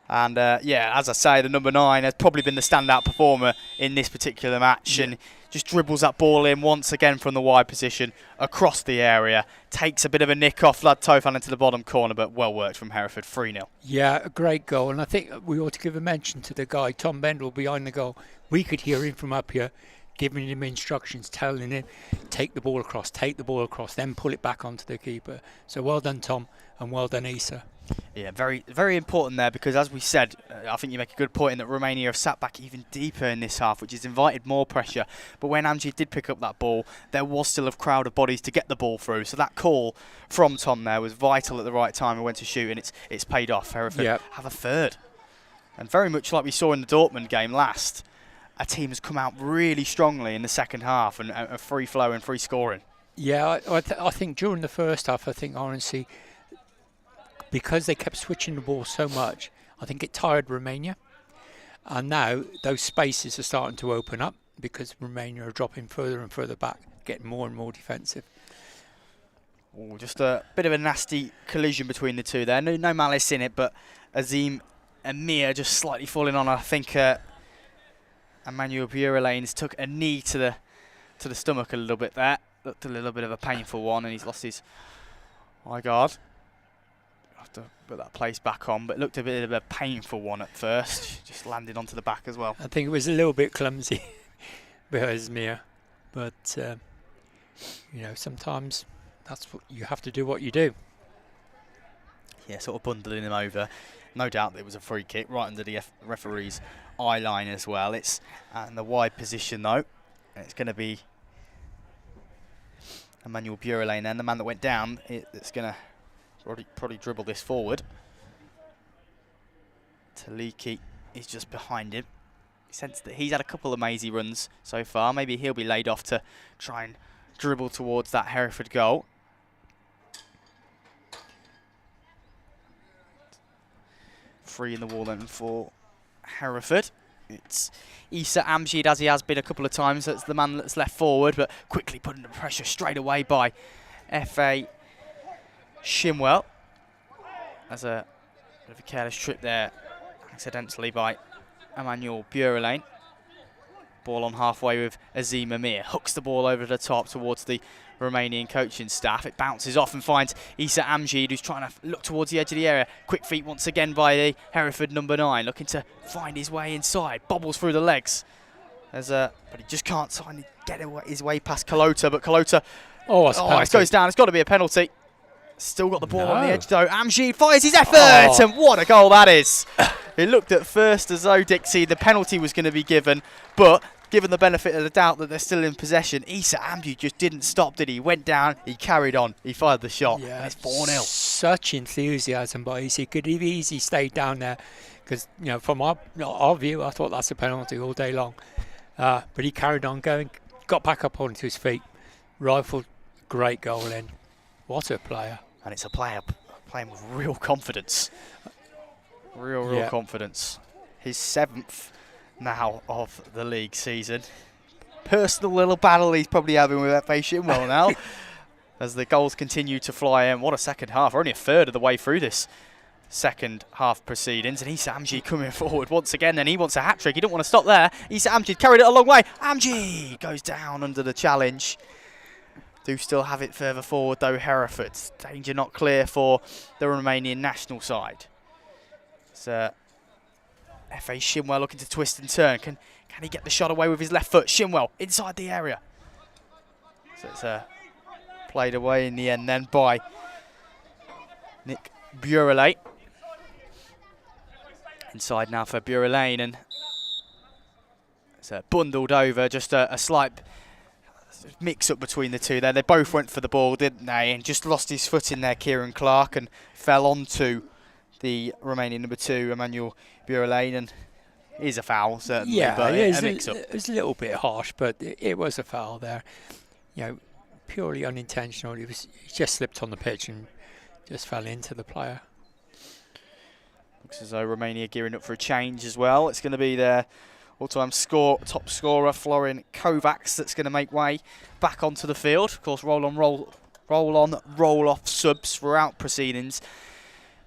And, as I say, the number 9 has probably been the standout performer in this particular match. And just dribbles that ball in once again from the wide position across the area. Takes a bit of a nick off Vlad Tofan into the bottom corner, but well worked from Hereford, 3-0. Yeah, a great goal. And I think we ought to give a mention to the guy, Tom Bendel, behind the goal. We could hear him from up here, giving him instructions, telling him, take the ball across, then pull it back onto the keeper. So well done, Tom, and well done, Issa. Yeah, very, very important there because, as we said, I think you make a good point in that Romania have sat back even deeper in this half, which has invited more pressure. But when Amjid did pick up that ball, there was still a crowd of bodies to get the ball through. So that call from Tom there was vital at the right time and went to shoot, and it's paid off. Hereford have a third. And very much like we saw in the Dortmund game last, a team has come out really strongly in the second half and a free flow and free scoring. Yeah, I think during the first half, I think RNC, because they kept switching the ball so much, I think it tired Romania. And now those spaces are starting to open up because Romania are dropping further and further back, getting more and more defensive. Oh, just a bit of a nasty collision between the two there. No malice in it, but Azim Amir just slightly falling on. I think Emmanuel Burelanes took a knee to the stomach a little bit there. Looked a little bit of a painful one, and he's lost his eye guard. Have to put that place back on, but it looked a bit of a painful one at first. Just landed onto the back as well. I think it was a little bit clumsy by Azmir, but sometimes that's what you have to do. What you do. Yeah, sort of bundling him over. No doubt it was a free kick right under the referee's eye line as well. It's in the wide position though. It's going to be Emmanuel Burelane then, the man that went down. It's going to probably dribble this forward. Taliki is just behind him. He sensed that he's had a couple of mazy runs so far. Maybe he'll be laid off to try and dribble towards that Hereford goal. Free in the wall then for Hereford. It's Issa Amjid, as he has been a couple of times. That's the man that's left forward, but quickly put under pressure straight away by FA Shinwell. That's a bit of a careless trip there, accidentally, by Emmanuel Burelane. Ball on halfway with Azim Amir. Hooks the ball over the top towards the Romanian coaching staff. It bounces off and finds Issa Amjid, who's trying to look towards the edge of the area. Quick feet once again by the Hereford number 9, looking to find his way inside. Bobbles through the legs. But he just can't get his way past Kalota. But Kalota, it goes down. It's got to be a penalty. Still got the ball on the edge though. Amjid fires his effort, and what a goal that is. It looked at first as though, Dixie, the penalty was going to be given, but given the benefit of the doubt that they're still in possession, Issa Amji just didn't stop, did he? Went down, he carried on, he fired the shot, and it's 4-0. Such enthusiasm by Issa. He could have easily stayed down there because, from our view, I thought that's a penalty all day long. But he carried on going, got back up onto his feet, rifled, great goal in. What a player. And it's a player playing with real confidence. Real confidence. His 7th now of the league season. Personal little battle he's probably having with FA Shinwell now as the goals continue to fly in. What a second half. We're only a third of the way through this second half proceedings, and Issa Amji coming forward once again, and he wants a hat-trick. He didn't want to stop there. Issa Amji carried it a long way. Amji goes down under the challenge. Do still have it further forward though, Hereford. Danger not clear for the Romanian national side. It's FA Shinwell looking to twist and turn. Can he get the shot away with his left foot? Shinwell inside the area. So it's played away in the end then by Nick Burelay. Inside now for Burelay, and it's bundled over. Just a slight mix-up between the two there. They both went for the ball, didn't they? And just lost his foot in there, Kieran Clark, and fell onto the Romanian number 2, Emmanuel Burelay, and it is a foul, certainly, but a mix-up. It was a little bit harsh, but it was a foul there. Purely unintentional. He just slipped on the pitch and just fell into the player. Looks as though Romania gearing up for a change as well. It's going to be their all-time top scorer, Florin Kovacs, that's going to make way back onto the field. Of course, roll-on, roll-off subs throughout proceedings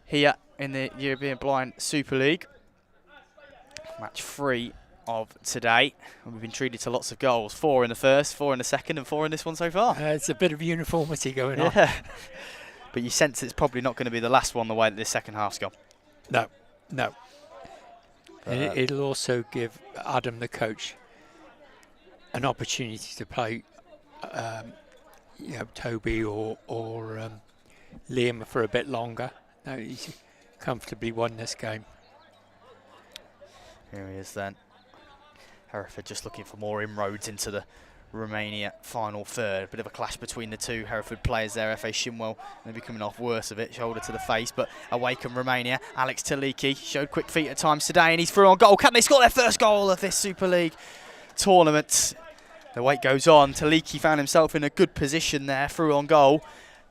here in the European Blind Super League. Match 3 of today. We've been treated to lots of goals. 4 in the first, 4 in the second, and 4 in this one so far. It's a bit of uniformity going on. But you sense it's probably not going to be the last one the way that this second half's gone. No. And it'll also give Adam, the coach, an opportunity to play Toby or Liam for a bit longer. No, he's comfortably won this game. Here he is then. Hereford just looking for more inroads into the Romania final third. A bit of a clash between the two Hereford players there. FA Shinwell maybe coming off worse of it, shoulder to the face, but away come Romania. Alex Taliki showed quick feet at times today, and he's through on goal. Can they score their first goal of this Super League tournament? The wait goes on. Taliki found himself in a good position there, through on goal.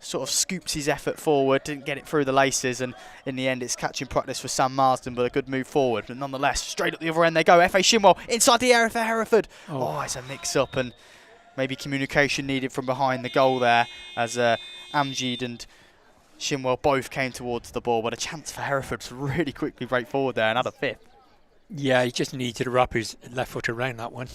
Sort of scoops his effort forward, didn't get it through the laces, and in the end it's catching practice for Sam Marsden, but a good move forward. But nonetheless, straight up the other end they go. FA Shinwell inside the area for Hereford. Oh, it's a mix-up, and maybe communication needed from behind the goal there, as Amjid and Shinwell both came towards the ball, but a chance for Hereford to really quickly break forward there and add a 5th. Yeah, he just needed to wrap his left foot around that one.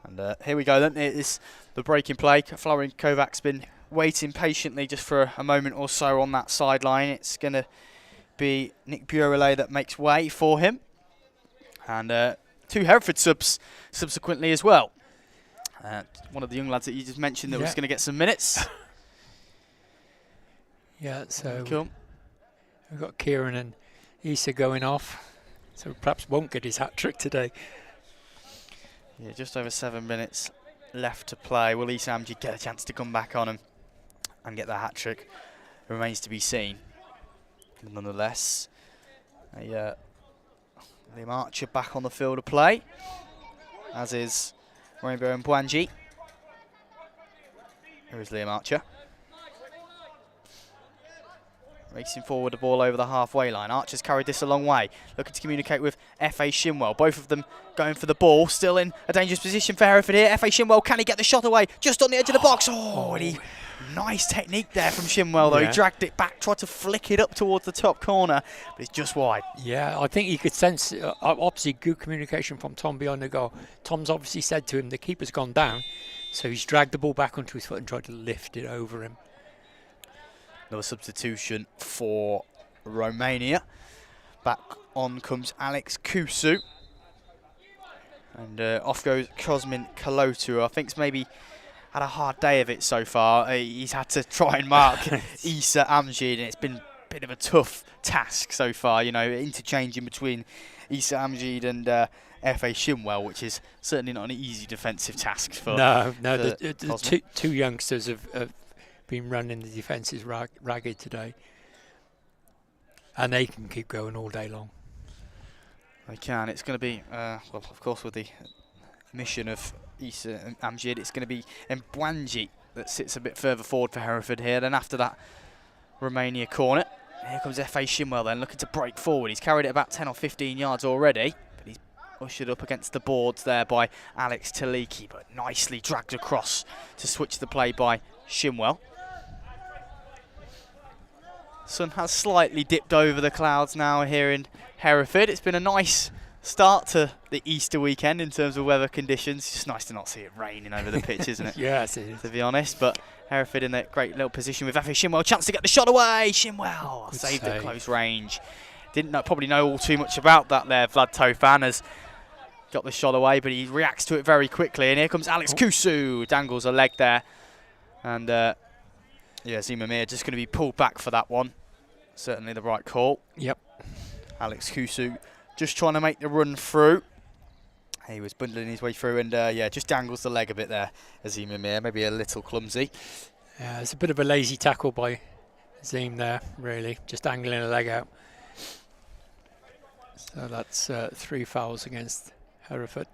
And here we go then. It is the breaking play. Florin Kovac's been waiting patiently just for a moment or so on that sideline. It's going to be Nick Burelay that makes way for him. And 2 Hereford subs subsequently as well. One of the young lads that you just mentioned that was going to get some minutes. So cool. We've got Kieran and Issa going off, so perhaps won't get his hat-trick today. Yeah, just over 7 minutes left to play. Will Issa Amji get a chance to come back on and get the hat-trick? It remains to be seen. Nonetheless, Liam Archer back on the field of play, as is Rainbow and Mbwanji. Here is Liam Archer. Racing forward the ball over the halfway line. Archer's carried this a long way, looking to communicate with FA Shinwell. Both of them going for the ball, still in a dangerous position for Hereford here. FA Shinwell, can he get the shot away? Just on the edge of the box. Nice technique there from Shinwell though. He dragged it back, tried to flick it up towards the top corner, but it's just wide. Yeah, I think you could sense, obviously good communication from Tom behind the goal. Tom's obviously said to him, the keeper's gone down, so he's dragged the ball back onto his foot and tried to lift it over him. Another substitution for Romania. Back on comes Alex Kusu. And off goes Cosmin Kalotu, I think's maybe had a hard day of it so far. He's had to try and mark Issa Amjid, and it's been a bit of a tough task so far, interchanging between Issa Amjid and F.A. Shimwell, which is certainly not an easy defensive task for. No, the two youngsters have been running the defences ragged today, and they can keep going all day long. They can. It's going to be, well, of course, with the mission of Issa Amjid, it's going to be Mbwanji that sits a bit further forward for Hereford here. Then after that, Romania corner. Here comes F.A. Shimwell then, looking to break forward. He's carried it about 10 or 15 yards already, but he's ushered up against the boards there by Alex Taliki, but nicely dragged across to switch the play by Shimwell. Sun has slightly dipped over the clouds now here in Hereford. It's been a nice start to the Easter weekend in terms of weather conditions. It's just nice to not see it raining over the pitch, isn't it? Yes, it is. To be honest, but Hereford in a great little position with F.A. Shimwell. Chance to get the shot away. Shimwell saved at close range. Didn't probably know all too much about that there. Vlad Tofan has got the shot away, but he reacts to it very quickly. And here comes Alex Kusu. Dangles a leg there. And yeah, Zima Mir just going to be pulled back for that one. Certainly the right call. Yep. Alex Kusu just trying to make the run through. He was bundling his way through and, yeah, just dangles the leg a bit there, Azim Amir. Maybe a little clumsy. Yeah, it's a bit of a lazy tackle by Azim there, really. Just angling a leg out. So that's 3 fouls against Hereford.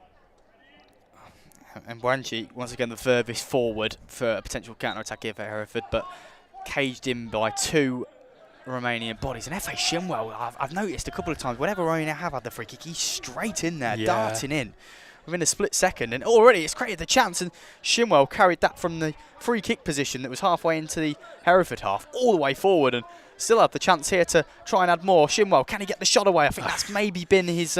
And Mbwanji, once again, the furthest forward for a potential counter-attack here for Hereford, but caged in by 2 Romanian bodies. And F.A. Shimwell, I've noticed a couple of times, whenever Romania have had the free kick, he's straight in there, darting in within a split second. And already it's created the chance, and Shimwell carried that from the free kick position that was halfway into the Hereford half, all the way forward, and still had the chance here to try and add more. Shimwell, can he get the shot away? I think that's maybe been his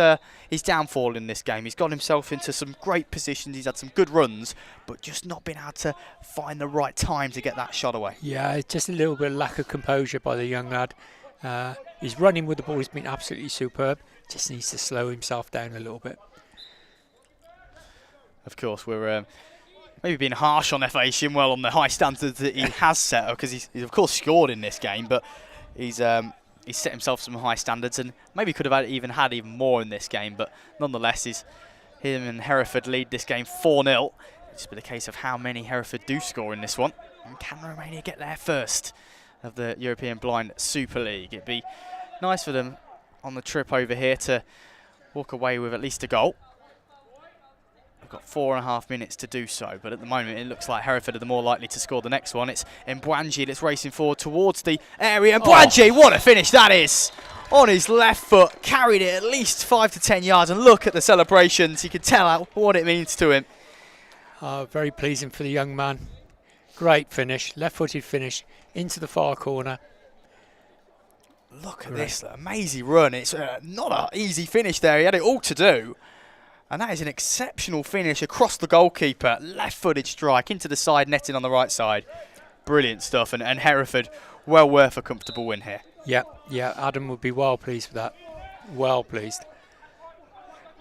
downfall in this game. He's got himself into some great positions. He's had some good runs, but just not been able to find the right time to get that shot away. Yeah, it's just a little bit of lack of composure by the young lad. He's running with the ball. He's been absolutely superb. Just needs to slow himself down a little bit. Of course, we're maybe being harsh on F.A. Shimwell on the high standards that he has set, because he's of course scored in this game, but he's set himself some high standards and maybe could have had even more in this game, but nonetheless, him and Hereford lead this game 4-0. It's been a case of how many Hereford do score in this one, and can Romania get there first of the European Blind Super League? It'd be nice for them on the trip over here to walk away with at least a goal. We've got 4.5 minutes to do so, but at the moment it looks like Hereford are the more likely to score the next one. It's Mbwanji that's racing forward towards the area. Mbwanji, what a finish that is! On his left foot, carried it at least 5 to 10 yards, and look at the celebrations. You can tell what it means to him. Very pleasing for the young man. Great finish, left-footed finish into the far corner. Look at this amazing run. It's not an easy finish there. He had it all to do. And that is an exceptional finish across the goalkeeper. Left-footed strike into the side netting on the right side. Brilliant stuff. And Hereford, well worth a comfortable win here. Yeah, Adam would be well pleased with that. Well pleased.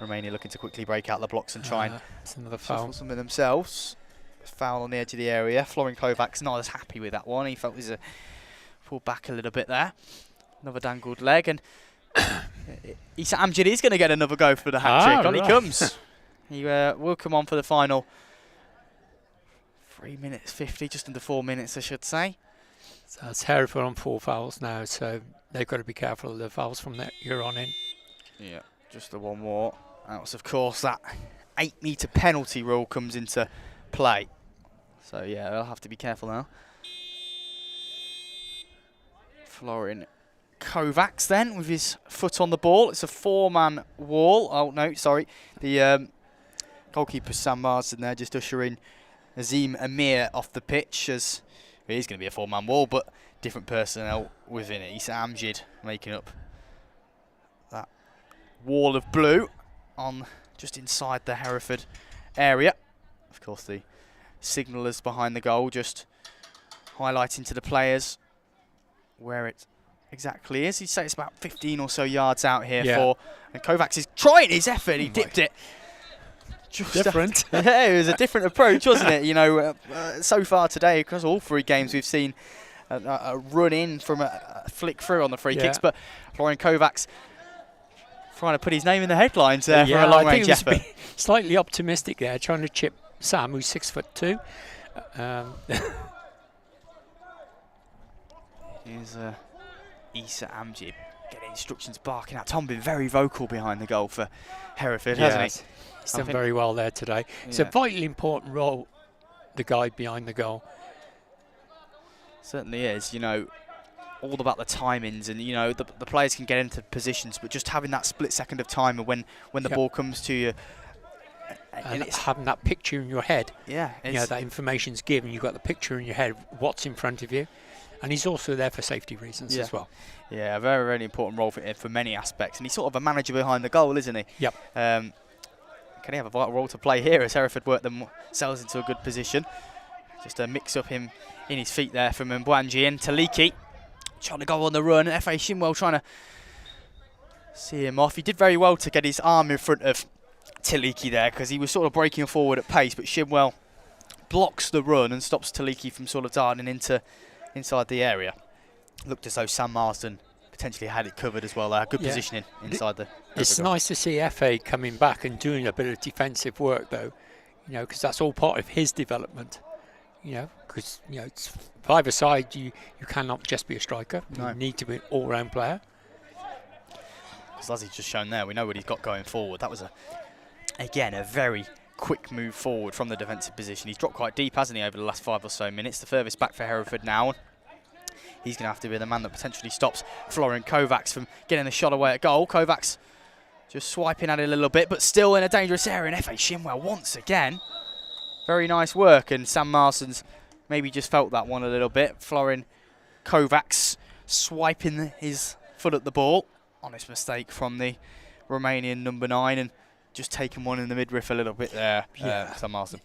Romania looking to quickly break out the blocks and try and it's another foul. Something themselves. Foul on the edge of the area. Florin Kovac's not as happy with that one. He felt he's pulled back a little bit there. Another dangled leg, and Issa Amjid is going to get another go for the hat-trick. On he comes. He will come on for the final 3 minutes 50, just under 4 minutes, I should say. So it's Hereford on 4 fouls now, so they've got to be careful of the fouls from that here on in. Yeah, just the one more. Else, of course, that 8-metre penalty rule comes into play. So, yeah, they'll have to be careful now. Florin Kovacs then with his foot on the ball. It's a 4-man wall. Oh, no, sorry. The goalkeeper, Sam Marsden there, just ushering Azim Amir off the pitch, as it is going to be a 4-man wall, but different personnel within it. Issa Amjid making up that wall of blue on just inside the Hereford area. Of course, the signallers behind the goal just highlighting to the players where it exactly is. He'd say it's about 15 or so yards out here for, and Kovacs is trying his effort. He dipped it. Just different. Yeah, it was a different approach, wasn't it? You know, so far today, across all 3 games, we've seen a run in from a flick through on the free kicks, but Florin Kovacs trying to put his name in the headlines there for a long-range effort. I think he was slightly optimistic there, trying to chip Sam, who's 6'2". Here's Issa Amjid getting instructions barking out. Tom been very vocal behind the goal for Hereford, hasn't he? He's done very well there today. It's a vitally important role, the guy behind the goal. Certainly is, you know, all about the timings, and you know the players can get into positions, but just having that split second of time when the ball comes to you, and having that picture in your head. Yeah, you know, that information's given. You've got the picture in your head, what's in front of you, and he's also there for safety reasons as well. Yeah, a very, very important role for many aspects, and he's sort of a manager behind the goal, isn't he? Yep. Can he have a vital role to play here as Hereford work themselves into a good position? Just a mix up him in his feet there from Mbwanji and Taliki. Trying to go on the run. F.A. Shinwell trying to see him off. He did very well to get his arm in front of Taliki there, because he was sort of breaking forward at pace, but Shinwell blocks the run and stops Taliki from sort of darting inside the area. Looked as though Sam Marsden potentially had it covered as well there. Good positioning inside the... It's nice to see FA coming back and doing a bit of defensive work, though, you know, because that's all part of his development. You know, because you know, it's five-a-side. You cannot just be a striker. No. You need to be an all-round player. Because as he's just shown there, we know what he's got going forward. That was again a very quick move forward from the defensive position. He's dropped quite deep, hasn't he, over the last 5 or so minutes. The furthest back for Hereford now. He's going to have to be the man that potentially stops Florian Kovacs from getting the shot away at goal. Kovacs just swiping at it a little bit, but still in a dangerous area. And F.A. Shinwell once again. Very nice work, and Sam Marsden's maybe just felt that one a little bit. Florian Kovacs swiping his foot at the ball. Honest mistake from the Romanian number 9, and just taking one in the midriff a little bit there, Sam Marsden.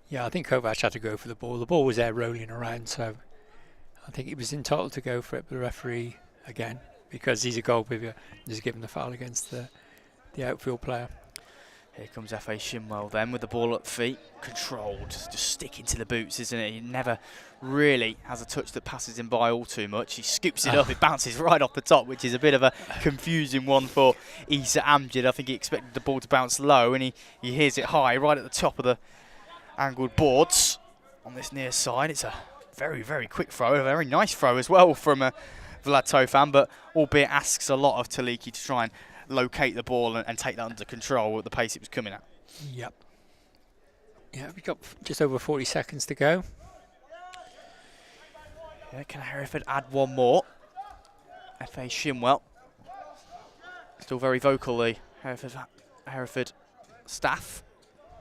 Yeah, I think Kovacs had to go for the ball. The ball was there rolling around, so I think he was entitled to go for it, but the referee, again, because he's a goalkeeper, has given the foul against the outfield player. Here comes F.A. Shinwell then with the ball at feet, controlled, just sticking to the boots, isn't it? He never really has a touch that passes him by all too much. He scoops it up, it bounces right off the top, which is a bit of a confusing one for Issa Amjid. I think he expected the ball to bounce low, and he hears it high right at the top of the angled boards on this near side. It's a very, very quick throw, a very nice throw as well from Vlad Tofan, but albeit asks a lot of Taliki to try and locate the ball and take that under control at the pace it was coming at. Yep. Yeah, we've got just over 40 seconds to go. Yeah, can Hereford add one more? F.A. Shinwell. Still very vocal, the Hereford staff,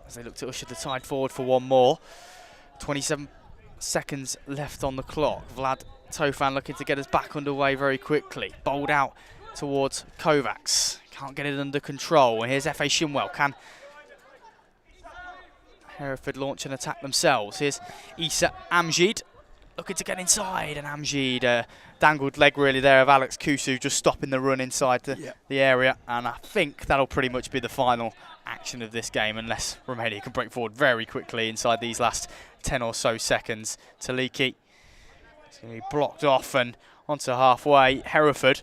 as they look to usher the tide forward for one more. 27 seconds left on the clock. Vlad Tofan looking to get us back underway very quickly. Bowled out towards Kovacs. Can't get it under control. And here's F.A. Shinwell. Can Hereford launch an attack themselves? Here's Issa Amjid looking to get inside. And Amjid, dangled leg really there of Alex Kusu, just stopping the run inside the area. And I think that'll pretty much be the final action of this game, unless Romania can break forward very quickly inside these last 10 or so seconds. Taliki is going to be blocked off and onto halfway. Hereford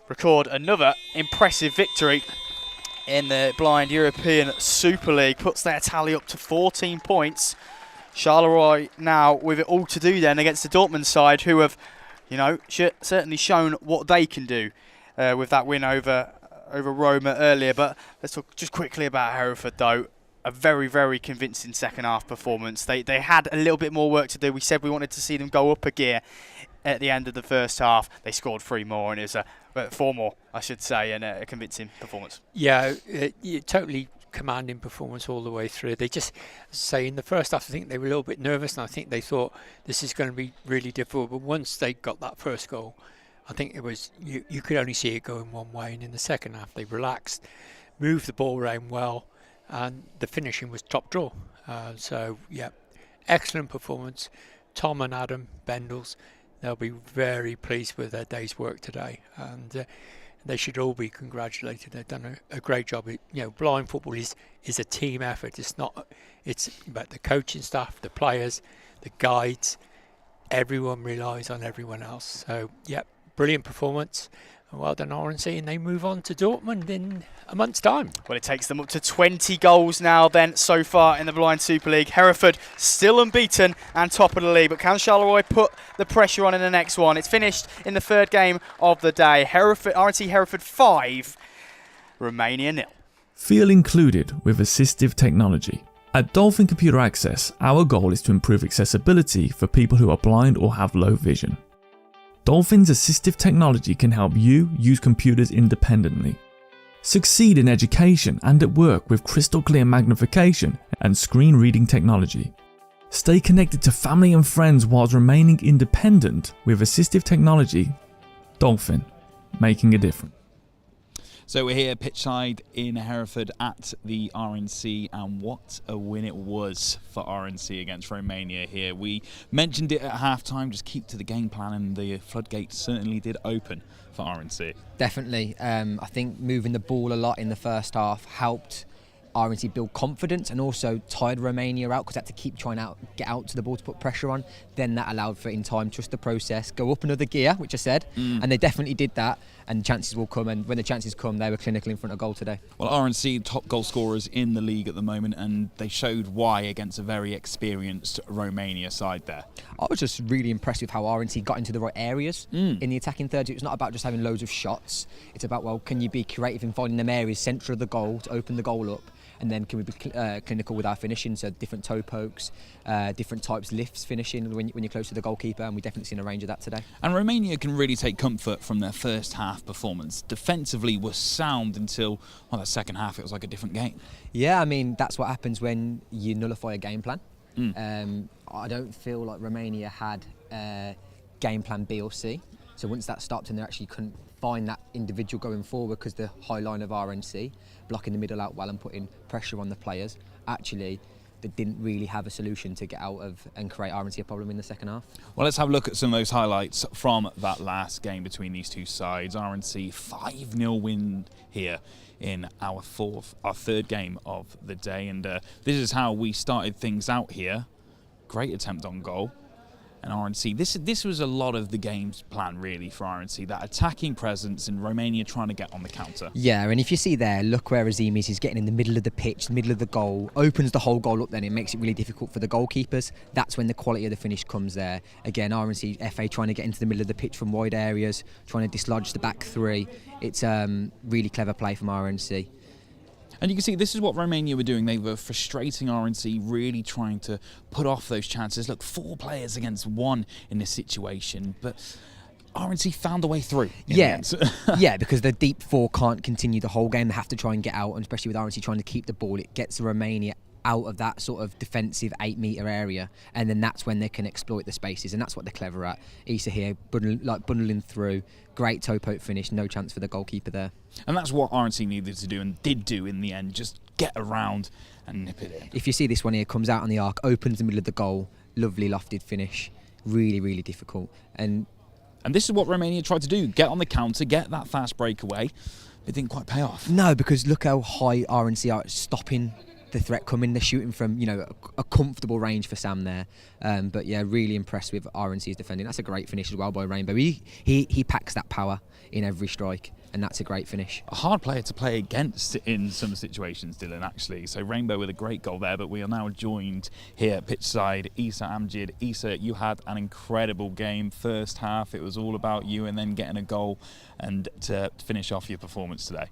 record another impressive victory in the Blind European Super League. Puts their tally up to 14 points. Charleroi now with it all to do then against the Dortmund side, who have, you know, certainly shown what they can do with that win over Roma earlier. But let's talk just quickly about Hereford though. A very, very convincing second half performance. They had a little bit more work to do. We said we wanted to see them go up a gear at the end of the first half. They scored 3 more, and it was 4 more, I should say, and a convincing performance. Yeah, totally commanding performance all the way through. They just say in the first half, I think they were a little bit nervous, and I think they thought this is going to be really difficult. But once they got that first goal, I think it was you could only see it going one way. And in the second half, they relaxed, moved the ball around well, and the finishing was top draw. So yeah, excellent performance. Tom and Adam Bendels, they'll be very pleased with their day's work today, and they should all be congratulated. They've done a great job. You know, blind football is a team effort. It's about the coaching staff, the players, the guides. Everyone relies on everyone else. So yeah, brilliant performance, Well done, RNC, and they move on to Dortmund in a month's time. Well, it takes them up to 20 goals now then so far in the Blind Super League. Hereford still unbeaten and top of the league, but can Charleroi put the pressure on in the next one? It's finished in the third game of the day. RNC Hereford 5, Romania 0. Feel included with assistive technology. At Dolphin Computer Access, our goal is to improve accessibility for people who are blind or have low vision. Dolphin's assistive technology can help you use computers independently. Succeed in education and at work with crystal clear magnification and screen reading technology. Stay connected to family and friends whilst remaining independent with assistive technology. Dolphin, making a difference. So we're here pitchside in Hereford at the RNC, and what a win it was for RNC against Romania here. We mentioned it at half-time, just keep to the game plan, and the floodgates certainly did open for RNC. Definitely. I think moving the ball a lot in the first half helped RNC build confidence and also tired Romania out because they had to keep trying to get out to the ball to put pressure on. Then that allowed for, in time, trust the process, go up another gear, which I said, and they definitely did that, and chances will come, and when the chances come, they were clinical in front of goal today. Well, RNC top goal scorers in the league at the moment, and they showed why against a very experienced Romania side there. I was just really impressed with how RNC got into the right areas in the attacking third. It's not about just having loads of shots, it's about, well, can you be creative in finding them areas, centre of the goal, to open the goal up, and then can we be clinical with our finishing, so different toe pokes, different types lifts finishing when you're close to the goalkeeper, and we've definitely seen a range of that today. And Romania can really take comfort from their first half performance. Defensively was sound until the second half. It was like a different game. Yeah, I mean, that's what happens when you nullify a game plan. I don't feel like Romania had game plan B or C, so once that stopped and they actually couldn't find that individual going forward because the high line of RNC blocking the middle out well and putting pressure on the players, actually they didn't really have a solution to get out of and create RNC a problem in the second half. Well, let's have a look at some of those highlights from that last game between these two sides. RNC 5-0 win here in our third game of the day, and this is how we started things out here. Great attempt on goal. And RNC, this was a lot of the game's plan really for RNC, that attacking presence and Romania trying to get on the counter. Yeah, and if you see there, look where Azim is, he's getting in the middle of the pitch, the middle of the goal, opens the whole goal up then, it makes it really difficult for the goalkeepers. That's when the quality of the finish comes there. Again, RNC FA trying to get into the middle of the pitch from wide areas, trying to dislodge the back three. It's really clever play from RNC. And you can see this is what Romania were doing. They were frustrating RNC, really trying to put off those chances. Look, 4 players against 1 in this situation, but RNC found a way through. Yeah, yeah, because the deep 4 can't continue the whole game. They have to try and get out, and especially with RNC trying to keep the ball, it gets Romania out of that sort of defensive 8-metre area, and then that's when they can exploit the spaces, and that's what they're clever at. Issa here, bundling through, great toe poke finish, no chance for the goalkeeper there. And that's what RNC needed to do and did do in the end, just get around and nip it in. If you see this one here, comes out on the arc, opens the middle of the goal, lovely lofted finish, really, really difficult. And this is what Romania tried to do, get on the counter, get that fast breakaway. It didn't quite pay off. No, because look how high RNC are at stopping the threat coming. They're shooting from, a comfortable range for Sam there. But yeah, really impressed with RNC's defending. That's a great finish as well by Rainbow. He packs that power in every strike, and that's a great finish. A hard player to play against in some situations, Dylan, actually. So Rainbow with a great goal there, but we are now joined here pitchside, Issa Amjid. Issa, you had an incredible game. First half, it was all about you, and then getting a goal and to finish off your performance today.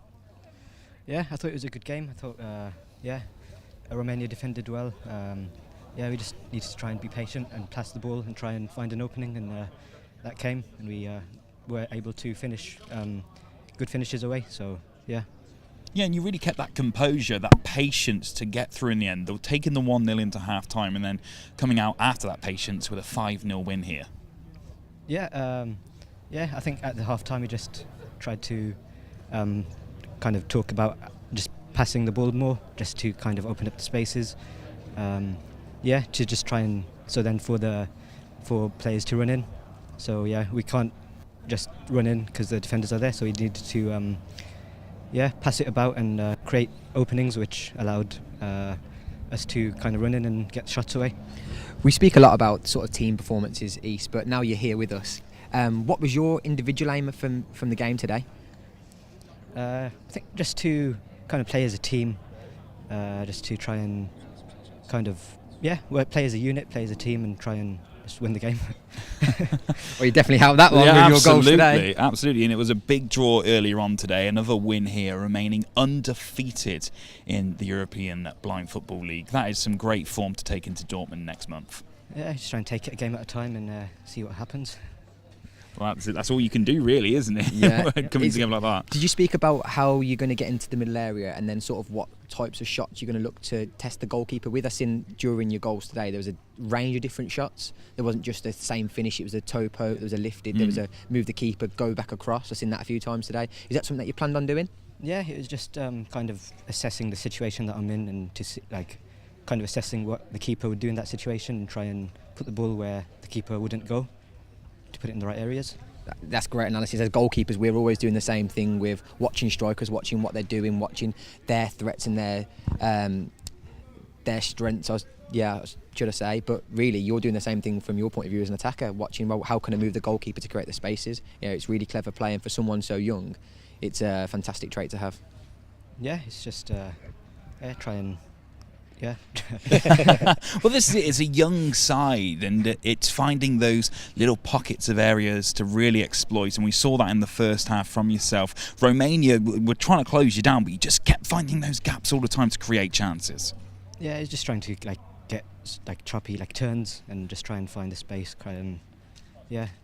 Yeah, I thought it was a good game. I thought, Romania defended well. We just needed to try and be patient and pass the ball and try and find an opening, and that came, and we were able to finish good finishes away. So yeah. Yeah, and you really kept that composure, that patience to get through in the end. They were taking the 1-0 into half time and then coming out after that patience with a 5-0 win here. I think at the half time we just tried to kind of talk about just passing the ball more, just to kind of open up the spaces, to just try and for players to run in. So yeah, we can't just run in because the defenders are there, so we needed to pass it about and create openings, which allowed us to kind of run in and get shots away. We speak a lot about sort of team performances, East, but now you're here with us. What was your individual aim from the game today? I think just to kind of play as a team, just to try and kind of play as a unit, play as a team, and try and just win the game. Well, you definitely helped that one with your goals today. Absolutely, and it was a big draw earlier on today. Another win here, remaining undefeated in the European Blind Football League. That is some great form to take into Dortmund next month. Yeah, just try and take it a game at a time and see what happens. Well, that's all you can do, really, isn't it? Yeah. Coming together like that. Did you speak about how you're going to get into the middle area and then sort of what types of shots you're going to look to test the goalkeeper with? I seen during your goals today there was a range of different shots. There wasn't just the same finish. It was a toe poke, there was a lifted, there was a move the keeper, go back across. I've seen that a few times today. Is that something that you planned on doing? Yeah, it was just kind of assessing the situation that I'm in and to see, kind of assessing what the keeper would do in that situation and try and put the ball where the keeper wouldn't go, to put it in the right areas. That's great analysis. As goalkeepers, we're always doing the same thing with watching strikers, watching what they're doing, watching their threats and their strengths. Should I say? But really, you're doing the same thing from your point of view as an attacker, watching how can I move the goalkeeper to create the spaces. It's really clever playing for someone so young. It's a fantastic trait to have. Yeah, it's just try and. Yeah. Well, this is a young side, and it's finding those little pockets of areas to really exploit, and we saw that in the first half from yourself. Romania were trying to close you down, but you just kept finding those gaps all the time to create chances. Yeah, it's just trying to get choppy turns and just try and find the space,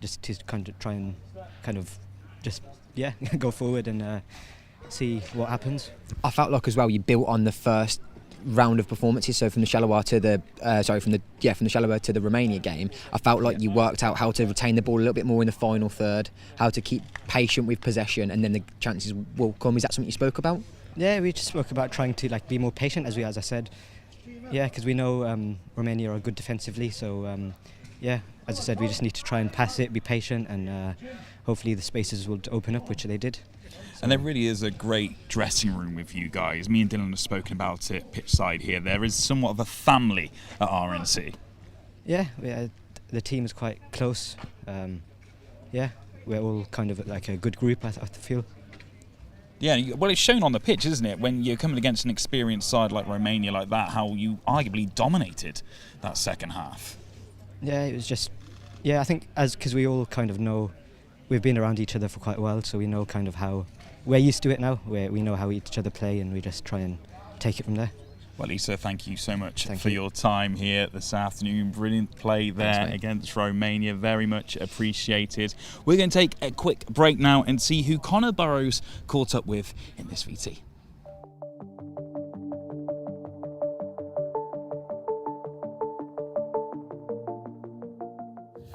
just to try and go forward and see what happens. I felt like as well you built on the first round of performances, so from the Charleroi to the Charleroi to the Romania game. I felt like you worked out how to retain the ball a little bit more in the final third, how to keep patient with possession, and then the chances will come. Is that something you spoke about? Yeah, we just spoke about trying to be more patient, as I said. Yeah, because we know Romania are good defensively, so as I said, we just need to try and pass it, be patient, and hopefully the spaces will open up, which they did. And there really is a great dressing room with you guys. Me and Dylan have spoken about it pitch side here. There is somewhat of a family at RNC. Yeah, the team is quite close. We're all kind of like a good group, I feel. Yeah, well, it's shown on the pitch, isn't it? When you're coming against an experienced side like Romania like that, how you arguably dominated that second half. Yeah, it was just... Yeah, I think because we all kind of know... We've been around each other for quite a while, so we know kind of how... We're used to it now, where we know how each other play, and we just try and take it from there. Well, Lisa, thank you so much for your time here this afternoon. Brilliant play there against Romania. Very much appreciated. We're going to take a quick break now and see who Connor Burrows caught up with in this VT.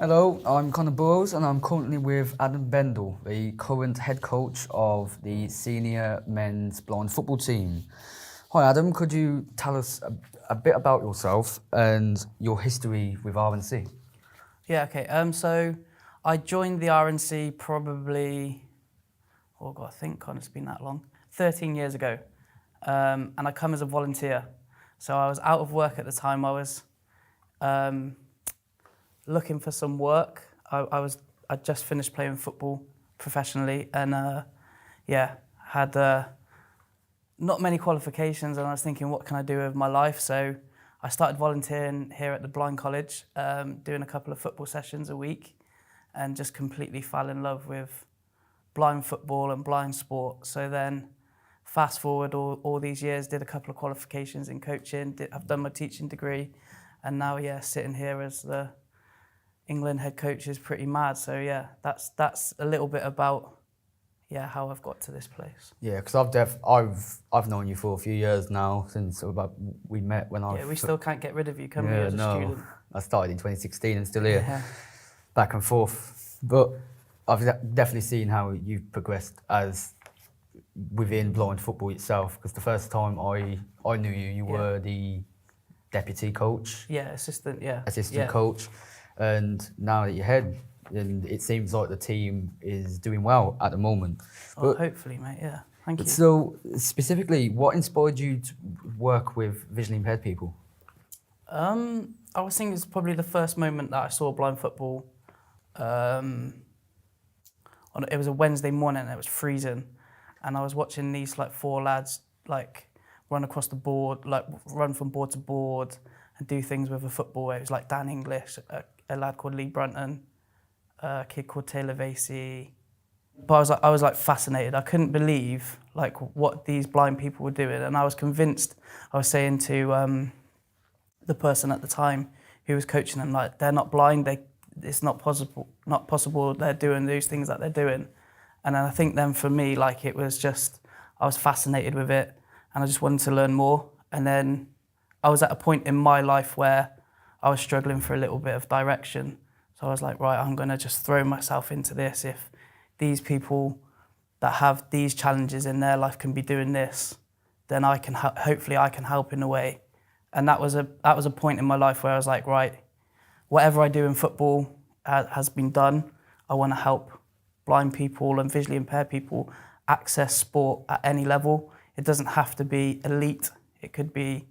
Hello, I'm Connor Burrows and I'm currently with Adam Bendel, the current head coach of the senior men's blind football team. Hi Adam, could you tell us a bit about yourself and your history with RNC? Yeah, okay. So I joined the RNC probably, I think it's been that long, 13 years ago. And I come as a volunteer. So I was out of work at the time. I was looking for some work. I just finished playing football professionally and had not many qualifications, and I was thinking, what can I do with my life? So I started volunteering here at the Blind College, doing a couple of football sessions a week, and just completely fell in love with blind football and blind sport. So then fast forward all these years, did a couple of qualifications in coaching, I've done my teaching degree, and now sitting here as the England head coach is pretty mad. So that's a little bit about how I've got to this place. Yeah, because I've known you for a few years now, since about we met when I... Yeah, we still can't get rid of you, can we, as a student? I started in 2016 and still here, back and forth. But I've definitely seen how you've progressed as within blind football itself, because the first time I knew you were the deputy coach. Yeah, assistant coach. And now that you're head, and it seems like the team is doing well at the moment. Oh, hopefully, mate, Thank you. So, specifically, what inspired you to work with visually impaired people? I was thinking it's probably the first moment that I saw blind football it was a Wednesday morning and it was freezing, and I was watching these like 4 lads like run across the board, like run from board to board and do things with a football. It was like Dan English, a lad called Lee Brunton, a kid called Taylor Vasey. But I was like fascinated. I couldn't believe like what these blind people were doing, and I was convinced. I was saying to the person at the time who was coaching them, like, they're not blind. It's not possible. They're doing those things that they're doing. And then I think then for me, like, it was just, I was fascinated with it, and I just wanted to learn more. And then I was at a point in my life where I was struggling for a little bit of direction. So I was like, right, I'm going to just throw myself into this. If these people that have these challenges in their life can be doing this, then I can hopefully I can help in a way. And that was a point in my life where I was like, right, whatever I do in football has been done. I want to help blind people and visually impaired people access sport at any level. It doesn't have to be elite. It could be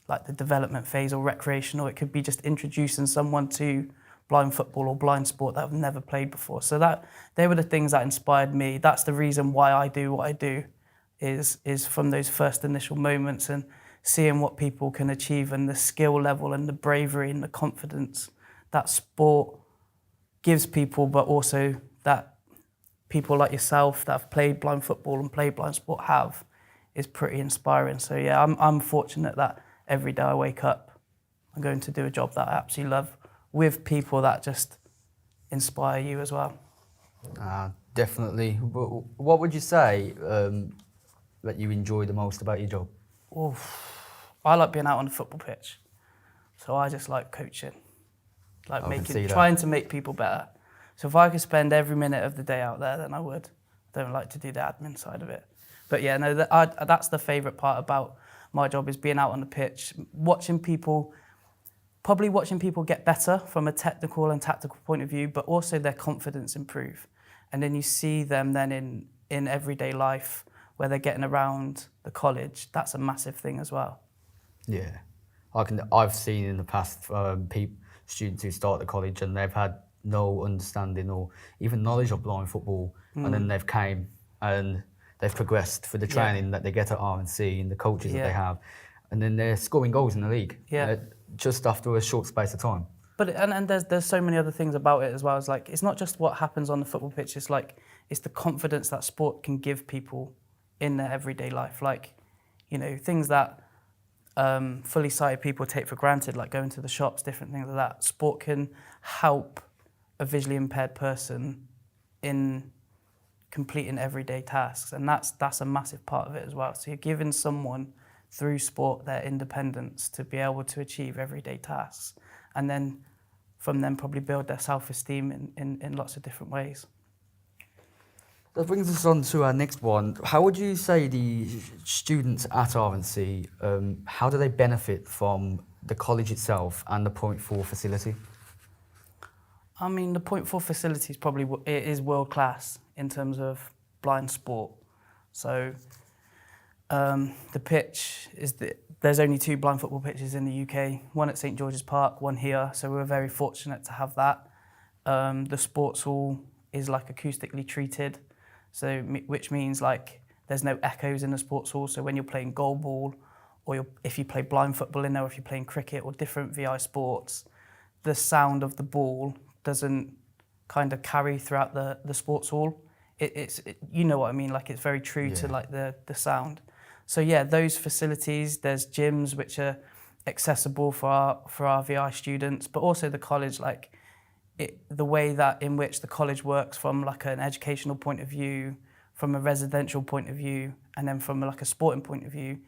like the development phase or recreational. It could be just introducing someone to blind football or blind sport that have never played before. So they were the things that inspired me. That's the reason why I do what I do, is from those first initial moments and seeing what people can achieve and the skill level and the bravery and the confidence that sport gives people, but also that people like yourself that have played blind football and played blind sport have, is pretty inspiring. So yeah, I'm fortunate that every day I wake up, I'm going to do a job that I absolutely love with people that just inspire you as well. Definitely. What would you say that you enjoy the most about your job? I like being out on the football pitch. So I just like coaching, like trying to make people better. So if I could spend every minute of the day out there, then I would. I don't like to do the admin side of it. But yeah, no, that's the favourite part about my job, is being out on the pitch, watching people get better from a technical and tactical point of view, but also their confidence improve. And then you see them then in everyday life where they're getting around the college. That's a massive thing as well. Yeah, I've seen in the past students who start at college and they've had no understanding or even knowledge of blind football, and then they've came and they've progressed for the training that they get at R&C and the coaches that they have, and then they're scoring goals in the league just after a short space of time. But and there's so many other things about it as well. It's like, it's not just what happens on the football pitch. It's like, it's the confidence that sport can give people in their everyday life. Like, you know, things that fully sighted people take for granted, like going to the shops, different things like that. Sport can help a visually impaired person in completing everyday tasks, and that's a massive part of it as well. So you're giving someone through sport their independence to be able to achieve everyday tasks, and then from them probably build their self-esteem in lots of different ways. That brings us on to our next one. How would you say the students at R&C, how do they benefit from the college itself and the Point 4 facility? I mean, the Point 4 facility is probably world class in terms of blind sport. So the pitch is there's only 2 blind football pitches in the UK, one at St George's Park, one here. So we're very fortunate to have that. The sports hall is like acoustically treated, so which means like there's no echoes in the sports hall. So when you're playing goal ball, or if you play blind football in there, or if you're playing cricket or different VI sports, the sound of the ball doesn't kind of carry throughout the sports hall. You know what I mean, like it's very true to like the sound. So yeah, those facilities, there's gyms which are accessible for our VI students, but also the college, like the way that in which the college works from like an educational point of view, from a residential point of view, and then from like a sporting point of view,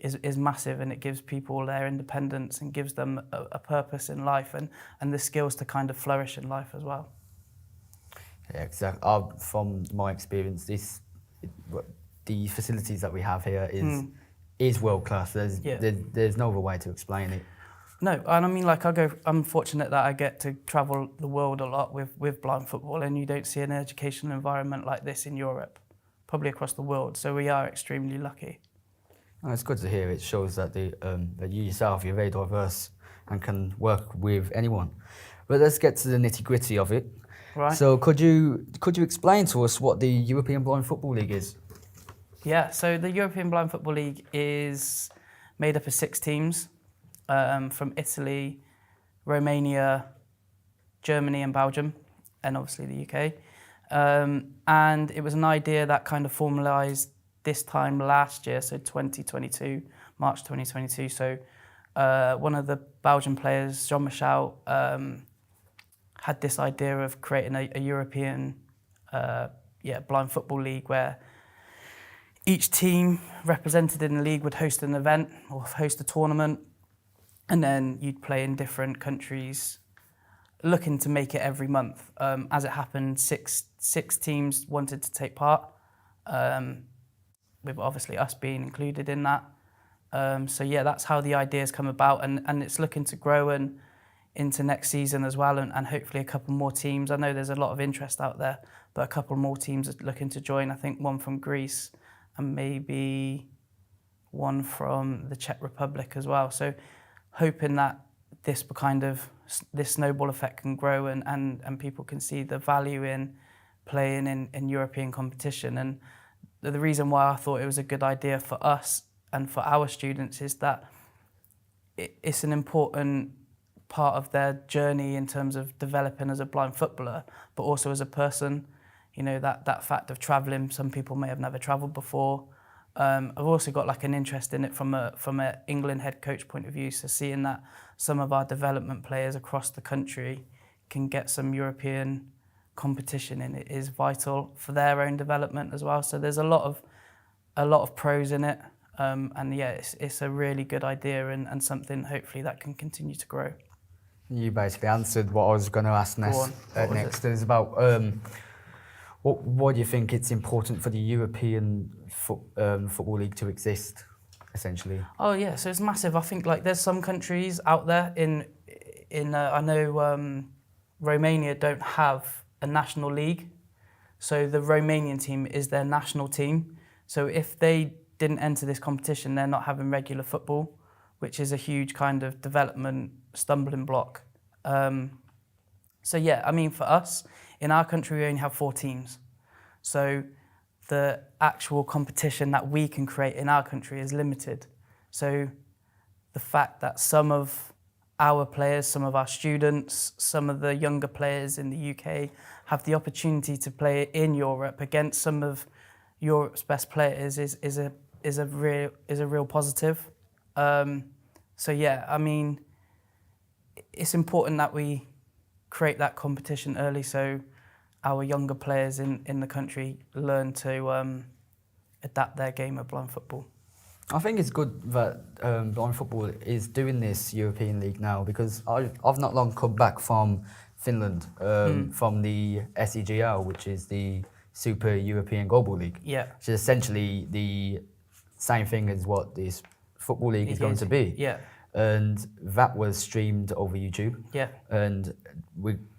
is massive, and it gives people their independence and gives them a purpose in life and the skills to kind of flourish in life as well. Yeah, exactly. From my experience, the facilities that we have here is world class. There's no other way to explain it. No, and I mean, like I'm fortunate that I get to travel the world a lot with blind football, and you don't see an educational environment like this in Europe, probably across the world. So we are extremely lucky. Oh, it's good to hear. It shows that that you yourself, you're very diverse and can work with anyone. But let's get to the nitty-gritty of it. Right. So could you explain to us what the European Blind Football League is? Yeah, so the European Blind Football League is made up of 6 teams from Italy, Romania, Germany and Belgium, and obviously the UK. And it was an idea that kind of formalised this time last year, so 2022, March 2022. So one of the Belgian players, Jean-Michel, had this idea of creating a European blind football league where each team represented in the league would host an event or host a tournament, and then you'd play in different countries, looking to make it every month. As it happened, six teams wanted to take part, with obviously us being included in that. So yeah, that's how the idea's come about, and it's looking to grow and into next season as well, and hopefully a couple more teams. I know there's a lot of interest out there, but a couple more teams are looking to join. I think one from Greece and maybe one from the Czech Republic as well. So hoping that this snowball effect can grow and people can see the value in playing in European competition. And the reason why I thought it was a good idea for us and for our students is that it's an important part of their journey in terms of developing as a blind footballer, but also as a person. You know, that fact of travelling, some people may have never travelled before. I've also got like an interest in it from a England head coach point of view, so seeing that some of our development players across the country can get some European competition in it is vital for their own development as well. So there's a lot of pros in it, and yeah, it's a really good idea and something hopefully that can continue to grow. You basically answered what I was going to ask next. Is about why do you think it's important for the European Football League to exist, essentially? Oh yeah, so it's massive. I think like there's some countries out there in I know Romania don't have a national league, so the Romanian team is their national team. So if they didn't enter this competition, they're not having regular football, which is a huge kind of development stumbling block. So yeah, I mean for us, in our country we only have 4 teams. So the actual competition that we can create in our country is limited. So the fact that some of our players, some of our students, some of the younger players in the UK have the opportunity to play in Europe against some of Europe's best players is a real positive. So yeah, I mean, it's important that we create that competition early so our younger players in the country learn to adapt their game of blind football. I think it's good that blind football is doing this European League now, because I've not long come back from Finland, from the SEGL, which is the Super European Global League. Yeah. Which is essentially the same thing as what this football league is going to be. Yeah. And that was streamed over YouTube. Yeah. And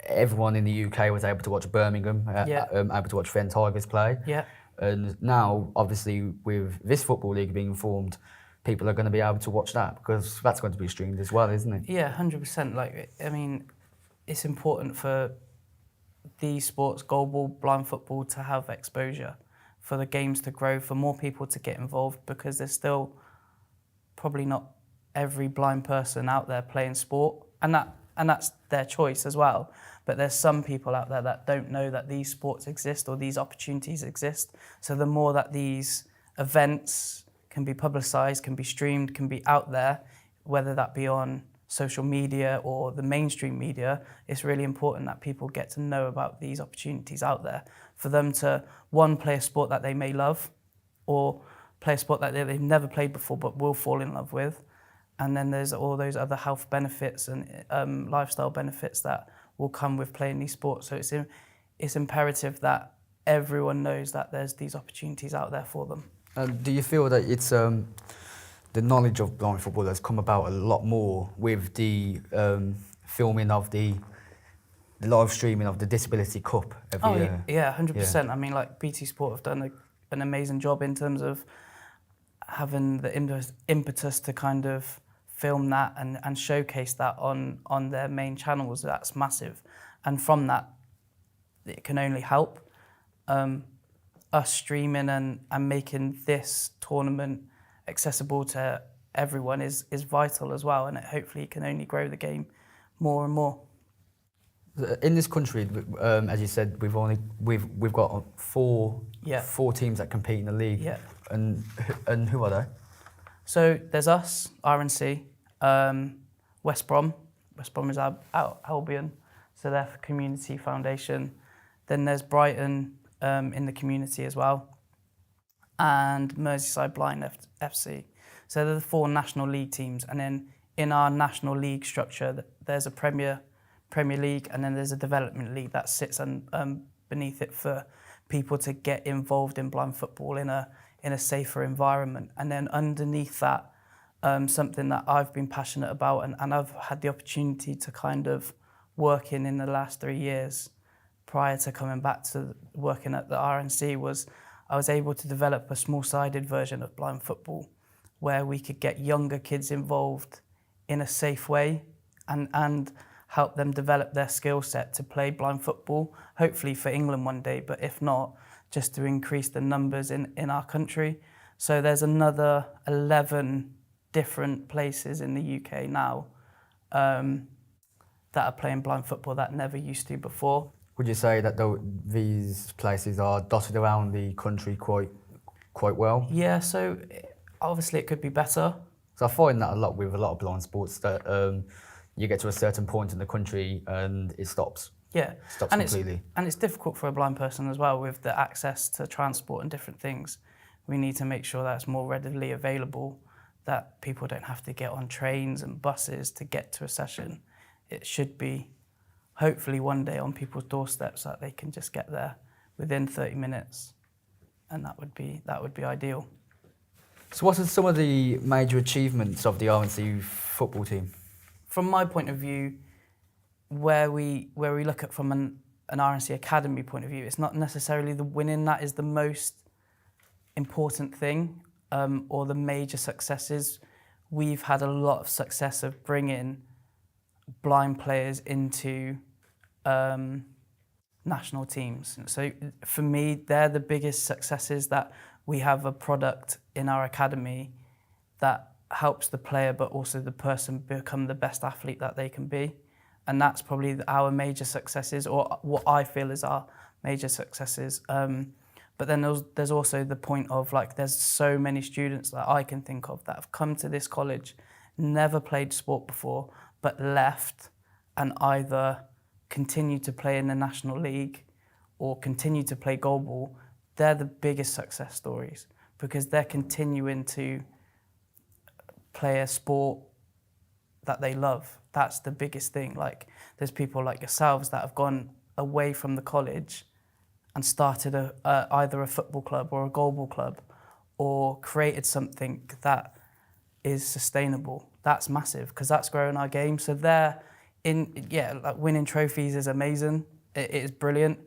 everyone in the UK was able to watch Birmingham, able to watch Fen Tigers play. Yeah. And now, obviously, with this football league being formed, people are going to be able to watch that, because that's going to be streamed as well, isn't it? Yeah, 100%. Like, I mean, it's important for these sports, global blind football, to have exposure, for the games to grow, for more people to get involved, because there's still probably not every blind person out there playing sport, and that's their choice as well. But there's some people out there that don't know that these sports exist or these opportunities exist. So the more that these events can be publicised, can be streamed, can be out there, whether that be on social media or the mainstream media, it's really important that people get to know about these opportunities out there, for them to, one, play a sport that they may love, or play a sport that they've never played before but will fall in love with. And then there's all those other health benefits and lifestyle benefits that will come with playing these sports. So it's imperative that everyone knows that there's these opportunities out there for them. Do you feel that it's the knowledge of blind football has come about a lot more with the filming of the live streaming of the Disability Cup every year? Yeah, 100%. I mean, like, BT Sport have done an amazing job in terms of having the impetus to kind of film that and showcase that on their main channels. That's massive. And from that, it can only help. Us streaming and making this tournament accessible to everyone is vital as well, and it hopefully can only grow the game more and more. In this country, as you said, we've got four teams that compete in the league. Yeah. And who are they? So there's us, RNC, West Brom. West Brom is our Albion, so they're for Community Foundation. Then there's Brighton in the community as well, and Merseyside Blind FC. So they're the 4 National League teams, and then in our National League structure, there's a Premier League, and then there's a Development League that sits beneath it for people to get involved in blind football in a safer environment. And then underneath that, something that I've been passionate about and I've had the opportunity to kind of work in the last 3 years prior to coming back to working at the RNC was I was able to develop a small-sided version of blind football where we could get younger kids involved in a safe way and help them develop their skill set to play blind football, hopefully for England one day, but if not, just to increase the numbers in our country. So there's another 11 different places in the UK now that are playing blind football that never used to before. Would you say that these places are dotted around the country quite well? Yeah, so obviously it could be better. So I find that a lot with a lot of blind sports that you get to a certain point in the country and it stops. Yeah, stops and completely. It's difficult for a blind person as well with the access to transport and different things. We need to make sure that's more readily available, that people don't have to get on trains and buses to get to a session. It should be hopefully one day on people's doorsteps that they can just get there within 30 minutes, and that would be ideal. So what are some of the major achievements of the RNC football team? From my point of view, where we look at from an RNC academy point of view, it's not necessarily the winning that is the most important thing or the major successes. We've had a lot of success of bringing blind players into national teams. So for me, they're the biggest successes, that we have a product in our academy that helps the player but also the person become the best athlete that they can be. And that's probably our major successes, or what I feel is our major successes. But then there's also the point of, like, there's so many students that I can think of that have come to this college, never played sport before, but left and either continue to play in the National League or continue to play goalball. They're the biggest success stories because they're continuing to play a sport that they love. That's the biggest thing. Like, there's people like yourselves that have gone away from the college and started either a football club or a goalball club, or created something that is sustainable. That's massive because that's growing our game. So like winning trophies is amazing. It is brilliant,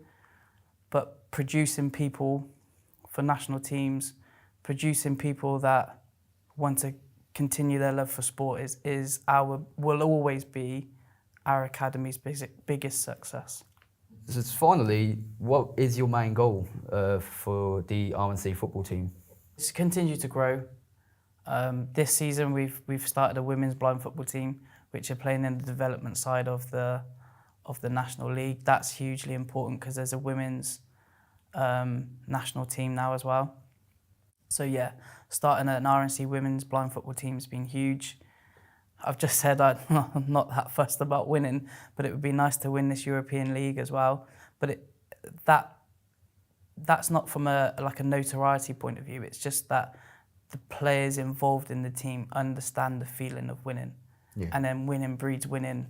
but producing people for national teams, producing people that want to continue their love for sport will always be our academy's biggest success. So finally, what is your main goal for the RNC football team? To continue to grow. This season we've started a women's blind football team, which are playing in the development side of the National League. That's hugely important because there's a women's national team now as well. So yeah, starting an RNC women's blind football team has been huge. I've just said I'm not that fussed about winning, but it would be nice to win this European League as well. But that's not from a notoriety point of view. It's just that the players involved in the team understand the feeling of winning. Yeah. And then winning breeds winning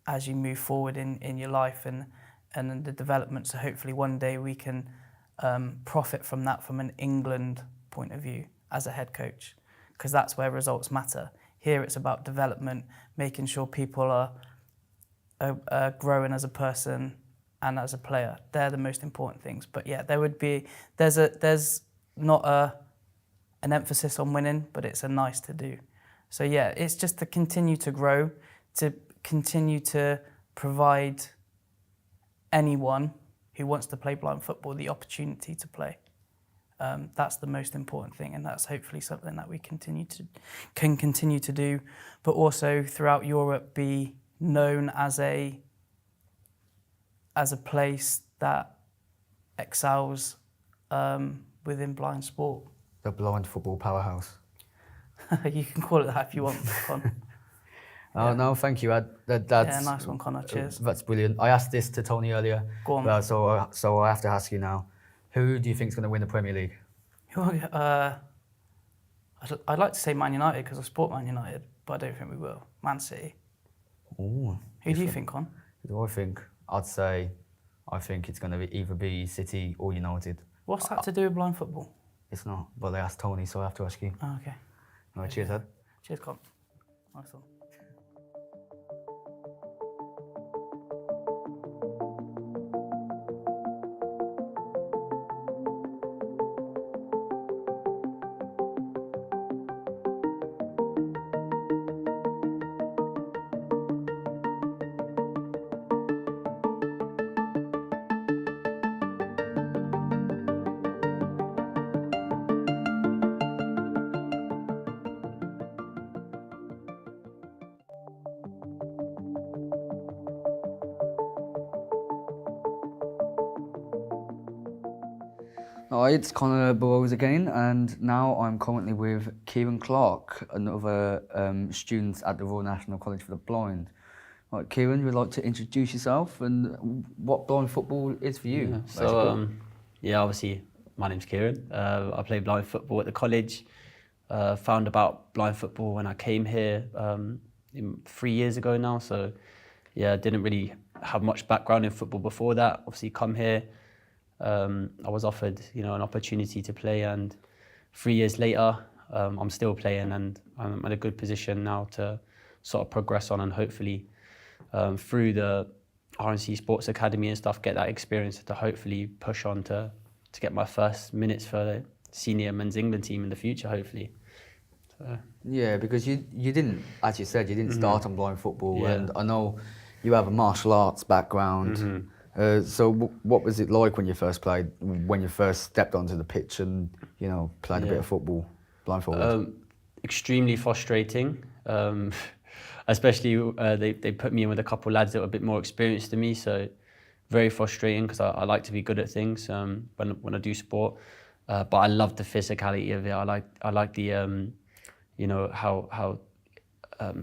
as you move forward in your life and the development. So hopefully one day we can profit from that from an England point of view as a head coach, because that's where results matter. Here it's about development, making sure people are growing as a person and as a player. They're the most important things. But yeah, there's not an emphasis on winning, but it's a nice to do. So yeah, it's just to continue to grow, to continue to provide anyone who wants to play blind football the opportunity to play. That's the most important thing, and that's hopefully something that we can continue to do, but also throughout Europe be known as a place that excels within blind sport. The blind football powerhouse. You can call it that if you want, Con. Oh, no, thank you. That's, yeah, nice one, Connor. Cheers. That's brilliant. I asked this to Tony earlier. Go on. So I have to ask you now. Who do you think is going to win the Premier League? I'd like to say Man United because I support Man United, but I don't think we will. Man City. Ooh, Who do you think, Con? Who do I think? I think it's going to either be City or United. What's that to do with blind football? It's not. Well, they asked Tony, so I have to ask you. Oh, okay. All right, cheers, Ed. Cheers, Con. Nice one. Hi, it's Connor Burrows again, and now I'm currently with Kieran Clark, another student at the Royal National College for the Blind. Right, Kieran, would you like to introduce yourself and what blind football is for you? Yeah, obviously, my name's Kieran. I play blind football at the college. Found about blind football when I came here 3 years ago now. So, yeah, didn't really have much background in football before that. Obviously, come here. I was offered, an opportunity to play, and 3 years later, I'm still playing, and I'm in a good position now to sort of progress on, and hopefully through the RNC Sports Academy and stuff, get that experience to hopefully push on to get my first minutes for the senior men's England team in the future, hopefully. So. Yeah, because you didn't, as you said, you didn't start on blind football, and I know you have a martial arts background. So what was it like when you first played, when you first stepped onto the pitch and, played a bit of football blindfolded? Extremely frustrating. Especially they put me in with a couple of lads that were a bit more experienced than me, so very frustrating because I like to be good at things when I do sport. But I love the physicality of it. I like the how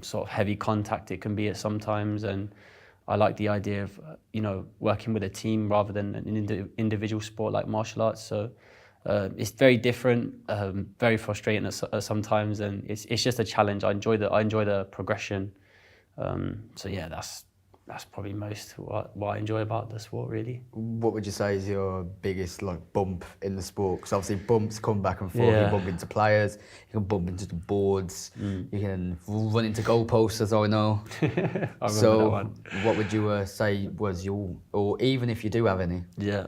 sort of heavy contact it can be at sometimes, and I like the idea of working with a team rather than an individual sport like martial arts. So it's very different, very frustrating at sometimes, and it's just a challenge. I enjoy the progression. So yeah, that's probably most what I enjoy about the sport, really. What would you say is your biggest bump in the sport? Because obviously bumps come back and forth. You bump into players, you can bump into the boards, you can run into goalposts, as I know. I remember that one. What would you say was or even if you do have any? Yeah.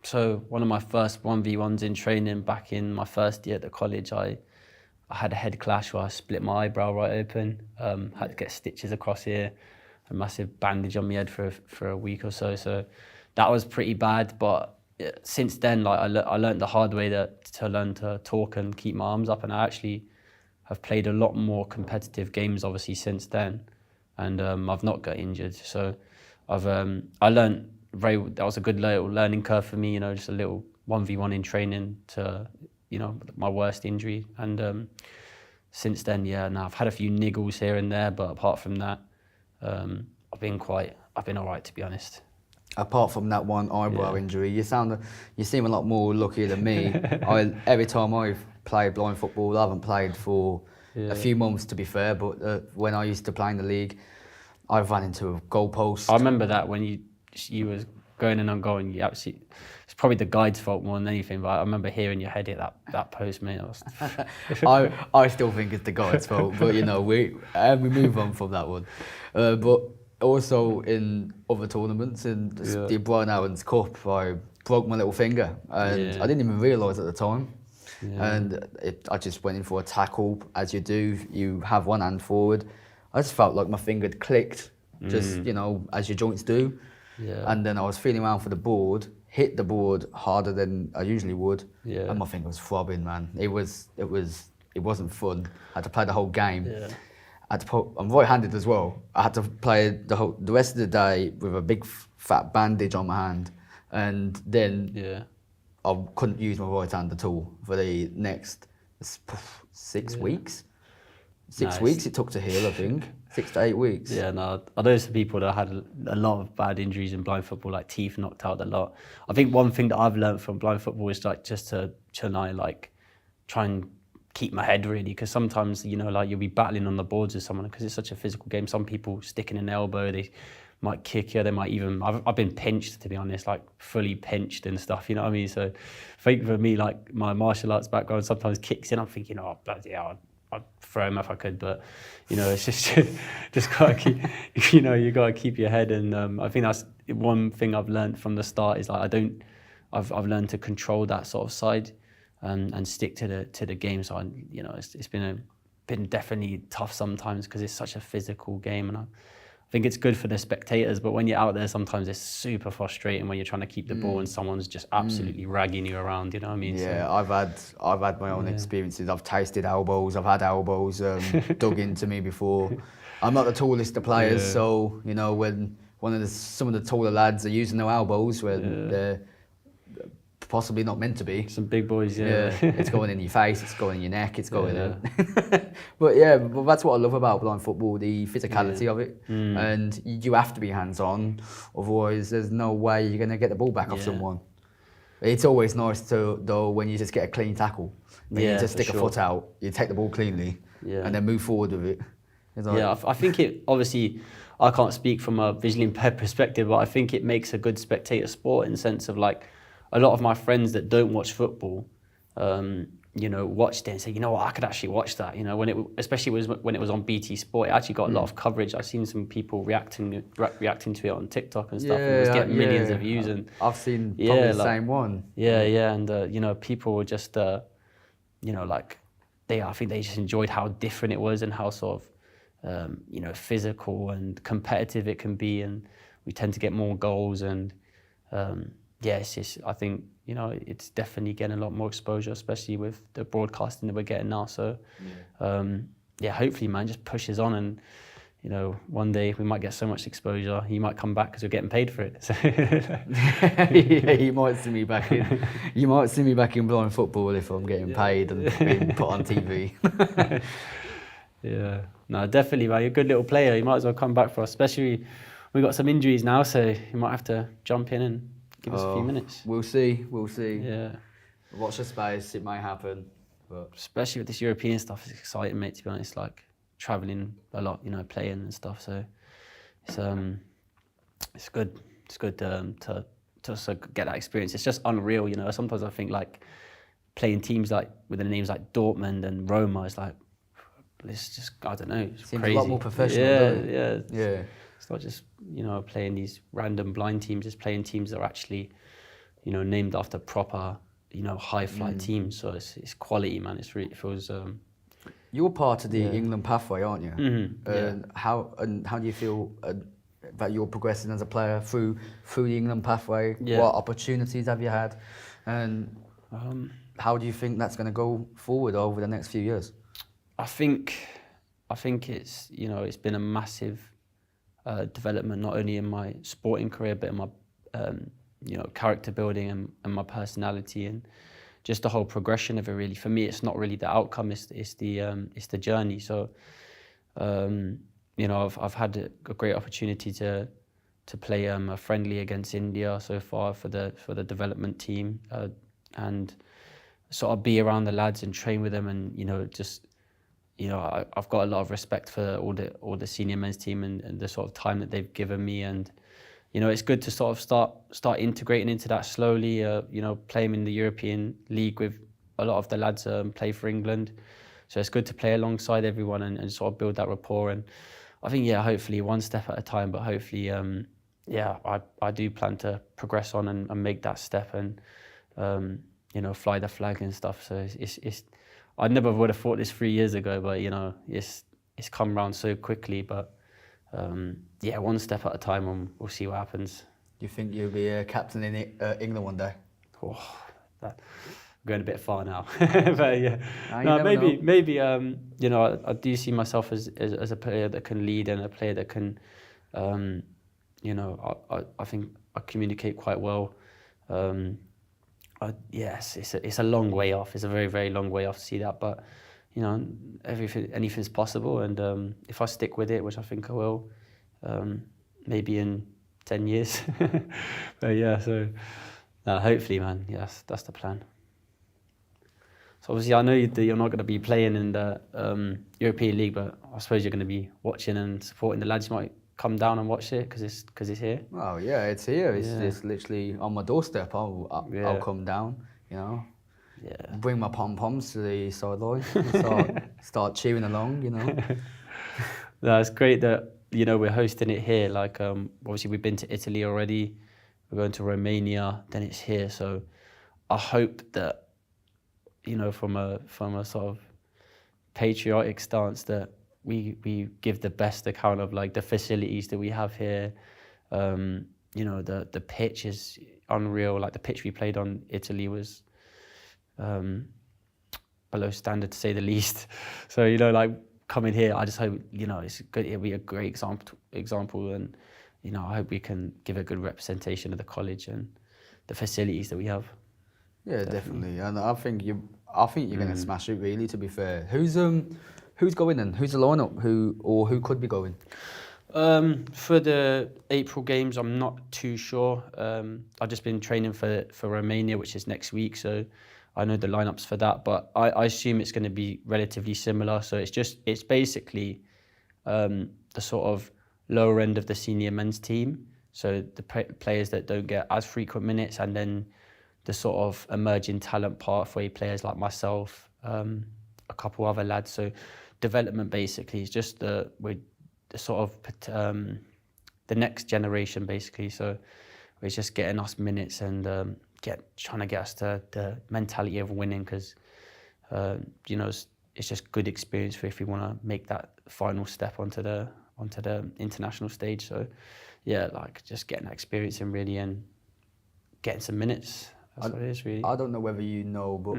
So one of my first 1v1s in training back in my first year at the college, I had a head clash where I split my eyebrow right open. Had to get stitches across here, a massive bandage on my head for a week or so. So that was pretty bad. But since then, I learned the hard way to learn to talk and keep my arms up. And I actually have played a lot more competitive games, obviously, since then. And I've not got injured. So I learned that was a good little learning curve for me, just a little 1v1 in training to, my worst injury. And since then, I've had a few niggles here and there, but apart from that, I've been all right, to be honest. Apart from that one eyebrow injury, you seem a lot more lucky than me. Every time I've played blind football, I haven't played for a few months, to be fair, but when I used to play in the league, I ran into a goalpost. I remember that when you was going in and going, it's probably the guide's fault more than anything, but I remember hearing your head hit that post, mate. I still think it's the guide's fault, but we move on from that one. But also in other tournaments, in the Brian Aaron's Cup, I broke my little finger, and I didn't even realise at the time. And I just went in for a tackle, as you do. You have one hand forward. I just felt like my finger had clicked, just as your joints do. Yeah. And then I was feeling around for the board, hit the board harder than I usually would, Yeah. and my finger was throbbing, man. It wasn't fun. I had to play the whole game. Yeah. I'm right-handed as well. I had to play the rest of the day with a big fat bandage on my hand, and then I couldn't use my right hand at all for the next 6 weeks. 6 weeks it took to heal, I think. 6 to 8 weeks. Yeah, no, I know some people that had a lot of bad injuries in blind football, like teeth knocked out a lot. I think one thing that I've learned from blind football is like just to like try and keep my head really, because sometimes, you know, like you'll be battling on the boards with someone because it's such a physical game. Some people stick in an elbow, they might kick you, they might even, I've been pinched, to be honest, like fully pinched and stuff, you know what I mean? So I think for me, like my martial arts background sometimes kicks in, I'm thinking, oh, bloody hell, I'd throw him if I could, but you know, it's just gotta keep, you know, you gotta keep your head. And I think that's one thing I've learned from the start is like I've learned to control that sort of side and stick to the game. So you know, it's been definitely tough sometimes because it's such a physical game, and I think it's good for the spectators, but when you're out there, sometimes it's super frustrating when you're trying to keep the ball and someone's just absolutely ragging you around, you know what I mean? Yeah, so, I've had my own experiences. I've tasted elbows, I've had elbows dug into me before. I'm not the tallest of players, so, you know, when some of the taller lads are using their elbows when they're possibly not meant to be. Some big boys, it's going in your face, it's going in your neck, it's going in. But that's what I love about blind football, the physicality of it. And you have to be hands-on, otherwise there's no way you're going to get the ball back off someone. It's always nice though when you just get a clean tackle. When you just stick a foot out, you take the ball cleanly and then move forward with it. I think it, obviously, I can't speak from a visually impaired perspective, but I think it makes a good spectator sport in the sense of like, a lot of my friends that don't watch football, you know, watched it and said, you know what, I could actually watch that. You know, especially when it was on BT Sport, it actually got a lot of coverage. I've seen some people reacting to it on TikTok and stuff, and it was getting millions of views. And I've seen probably the same one. And you know, people were just, you know, like I think they just enjoyed how different it was and how sort of, you know, physical and competitive it can be, and we tend to get more goals and. It's just, I think, you know, it's definitely getting a lot more exposure, especially with the broadcasting that we're getting now. So, hopefully, man, just pushes on, and you know, one day we might get so much exposure, he might come back because we're getting paid for it. So. You might see me back in. You might see me back in blind football if I'm getting paid and being put on TV. No, definitely, man. You're a good little player. You might as well come back for us, especially we've got some injuries now, so you might have to jump in and give us a few minutes. We'll see. Yeah. Watch the space, it might happen. But especially with this European stuff, it's exciting, mate, to be honest, like travelling a lot, you know, playing and stuff. So it's good. It's good to also get that experience. It's just unreal, you know. Sometimes I think like playing teams like with the names like Dortmund and Roma is like, it's just, I don't know, it's seems crazy. a lot more professional. Yeah. It's not just, you know, playing these random blind teams, it's playing teams that are actually, you know, named after proper, you know, high flight teams. So it's quality, man. It feels. You're part of the England pathway, aren't you? Mm-hmm. How do you feel that you're progressing as a player through the England pathway? What opportunities have you had, and how do you think that's going to go forward over the next few years? I think it's, you know, it's been a massive development, not only in my sporting career, but in my you know, character building and my personality, and just the whole progression of it. Really, for me, it's not really the outcome; it's the journey. So, you know, I've had a great opportunity to play a friendly against India so far for the development team, and sort of be around the lads and train with them, and you know, just. You know, I've got a lot of respect for all the senior men's team and the sort of time that they've given me, and you know, it's good to sort of start integrating into that slowly. You know, playing in the European League with a lot of the lads play for England, so it's good to play alongside everyone and sort of build that rapport. And I think hopefully one step at a time, but hopefully I do plan to progress on and make that step and you know, fly the flag and stuff. So it's I never would have thought this 3 years ago, but you know, it's come around so quickly. But one step at a time, and we'll see what happens. you think you'll be a captain in England one day? Oh, that, I'm going a bit far now, but yeah, no, maybe. You know, I do see myself as a player that can lead and a player that can, you know, I think I communicate quite well. Yes, it's a long way off. It's a very, very long way off to see that, but you know, anything's possible, and if I stick with it, which I think I will, maybe in 10 years. But yeah, so hopefully, man, yes, that's the plan. So obviously, I know you're not going to be playing in the European League, but I suppose you're going to be watching and supporting the lads. You might come down and watch it because it's here. Oh yeah, it's here. It's literally on my doorstep. I'll come down. You know. Yeah. Bring my pom-poms to the sideline. Start cheering along. You know. No, it's great that we're hosting it here. Like obviously we've been to Italy already. We're going to Romania. Then it's here. So I hope that from a sort of patriotic stance that we give the best account of like the facilities that we have here. The pitch is unreal. Like the pitch we played on Italy was below standard to say the least. So like coming here, I just hope it's good. It'll be a great example, and I hope we can give a good representation of the college and the facilities that we have. Yeah, definitely. And I think you're going to smash it. Really, to be fair, who's going then? Who's the lineup? Who could be going? For the April games, I'm not too sure. I've just been training for Romania, which is next week, so I know the lineups for that. But I assume it's going to be relatively similar. So it's basically the sort of lower end of the senior men's team. So the players that don't get as frequent minutes, and then the sort of emerging talent pathway players like myself, a couple other lads. So development basically is just the sort of the next generation basically. So it's just getting us minutes and trying to get us to the mentality of winning, because it's just good experience for if we want to make that final step onto the international stage. So yeah, like just getting that experience in really and getting some minutes. That's what it is really. I don't know whether you know, but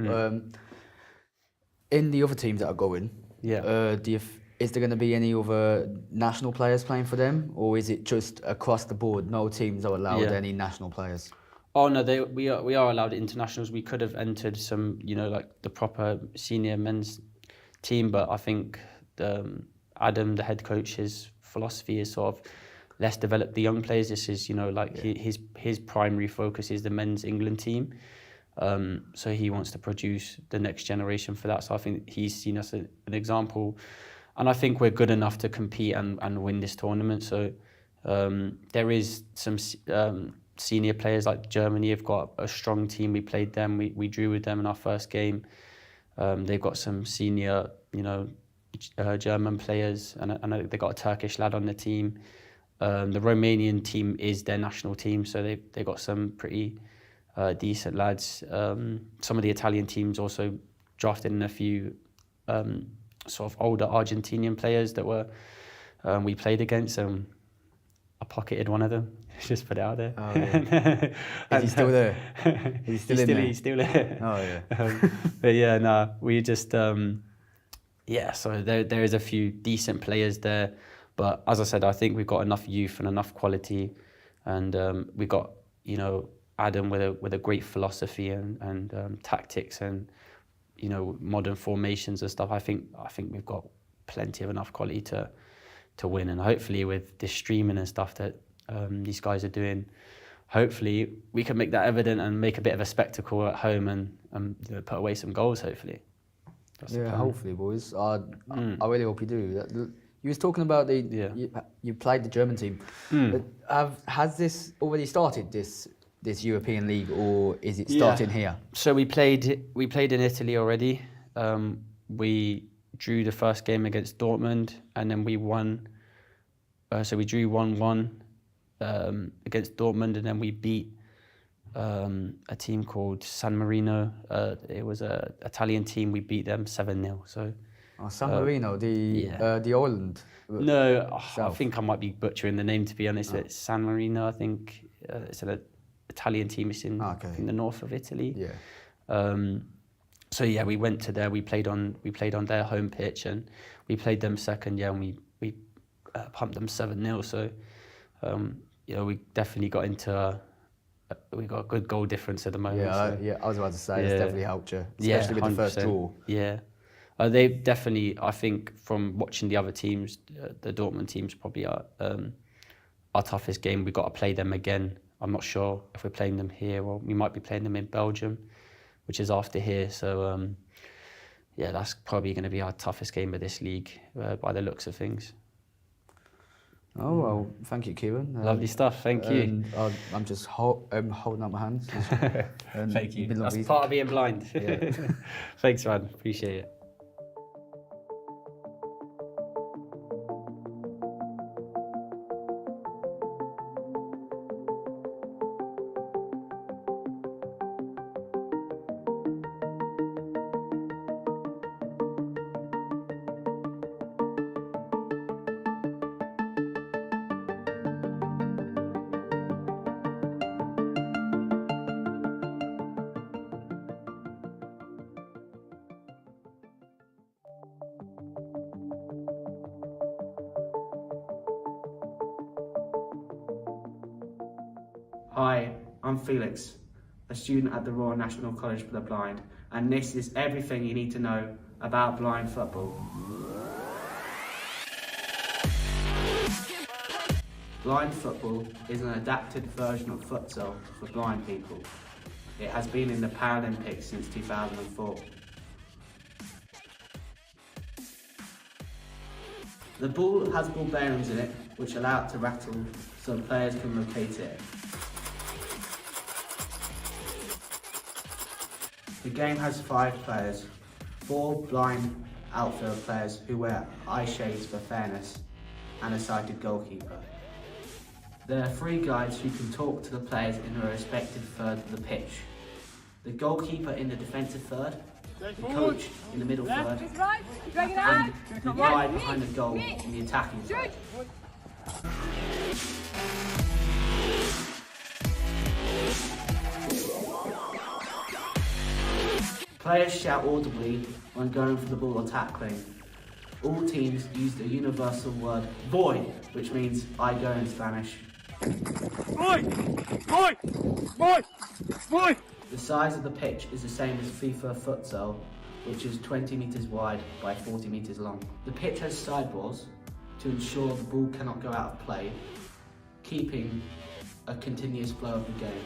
in the other teams that are going, is there going to be any other national players playing for them, or is it just across the board? No teams are allowed any national players. Oh no, we are allowed internationals. We could have entered some, like the proper senior men's team, but I think Adam, the head coach, his philosophy is sort of let's develop the young players. This is, his primary focus is the men's England team. So he wants to produce the next generation for that. So I think he's seen us an example. And I think we're good enough to compete and win this tournament. So there is some senior players like Germany have got a strong team. We played them. We drew with them in our first game. They've got some senior, German players, and they've got a Turkish lad on the team. The Romanian team is their national team, so they got some pretty decent lads. Some of the Italian teams also drafted in a few sort of older Argentinian players that we played against. I pocketed one of them. Just put it out there. Oh, yeah. Is he still there? He's still in there? He's still there. Oh yeah. But yeah, no, we just so there is a few decent players there. But as I said, I think we've got enough youth and enough quality, and we've got Adam with a great philosophy and tactics and modern formations and stuff. I think we've got plenty of enough quality to win, and hopefully with this streaming and stuff that these guys are doing, hopefully we can make that evident and make a bit of a spectacle at home and put away some goals. Hopefully. That's hopefully, boys. I really hope you do. You was talking about you played the German team. But has this already started, this European League, or is it starting here? So we played in Italy already. We drew the first game against Dortmund, and then we won. So we drew 1-1 against Dortmund, and then we beat a team called San Marino. It was an Italian team. We beat them 7-0. So. San Marino, the island. No, I think I might be butchering the name, to be honest. It's San Marino, I think. it's an Italian team. It's in the north of Italy. Yeah. So yeah, we went to there. We played on their home pitch, and we played them second. Yeah, and we pumped them 7-0. So we definitely got into. We got a good goal difference at the moment. Yeah, I was about to say it's definitely helped you, especially with the first 100%. draw. Yeah, they definitely. I think from watching the other teams, the Dortmund teams probably are our toughest game. We've got to play them again. I'm not sure if we're playing them here or we might be playing them in Belgium, which is after here. So that's probably going to be our toughest game of this league by the looks of things. Oh, well, thank you, Kieran. Lovely stuff, thank you. I'm just holding up my hands. Thank you. That's part of being blind. Yeah. Thanks, man. Appreciate it. Hi, I'm Felix, a student at the Royal National College for the Blind, and this is everything you need to know about blind football. Blind football is an adapted version of futsal for blind people. It has been in the Paralympics since 2004. The ball has ball bearings in it, which allow it to rattle so players can locate it. The game has 5 players, 4 blind outfield players who wear eye shades for fairness, and a sighted goalkeeper. There are 3 guides who can talk to the players in their respective third of the pitch. The goalkeeper in the defensive third, the coach in the middle third, and the guide behind the goal in the attacking third. Players shout audibly when going for the ball or tackling. All teams use the universal word voy, which means I go in Spanish. Voy! Voy! Voy! Voy! The size of the pitch is the same as FIFA futsal, which is 20 metres wide by 40 metres long. The pitch has sidewalls to ensure the ball cannot go out of play, keeping a continuous flow of the game.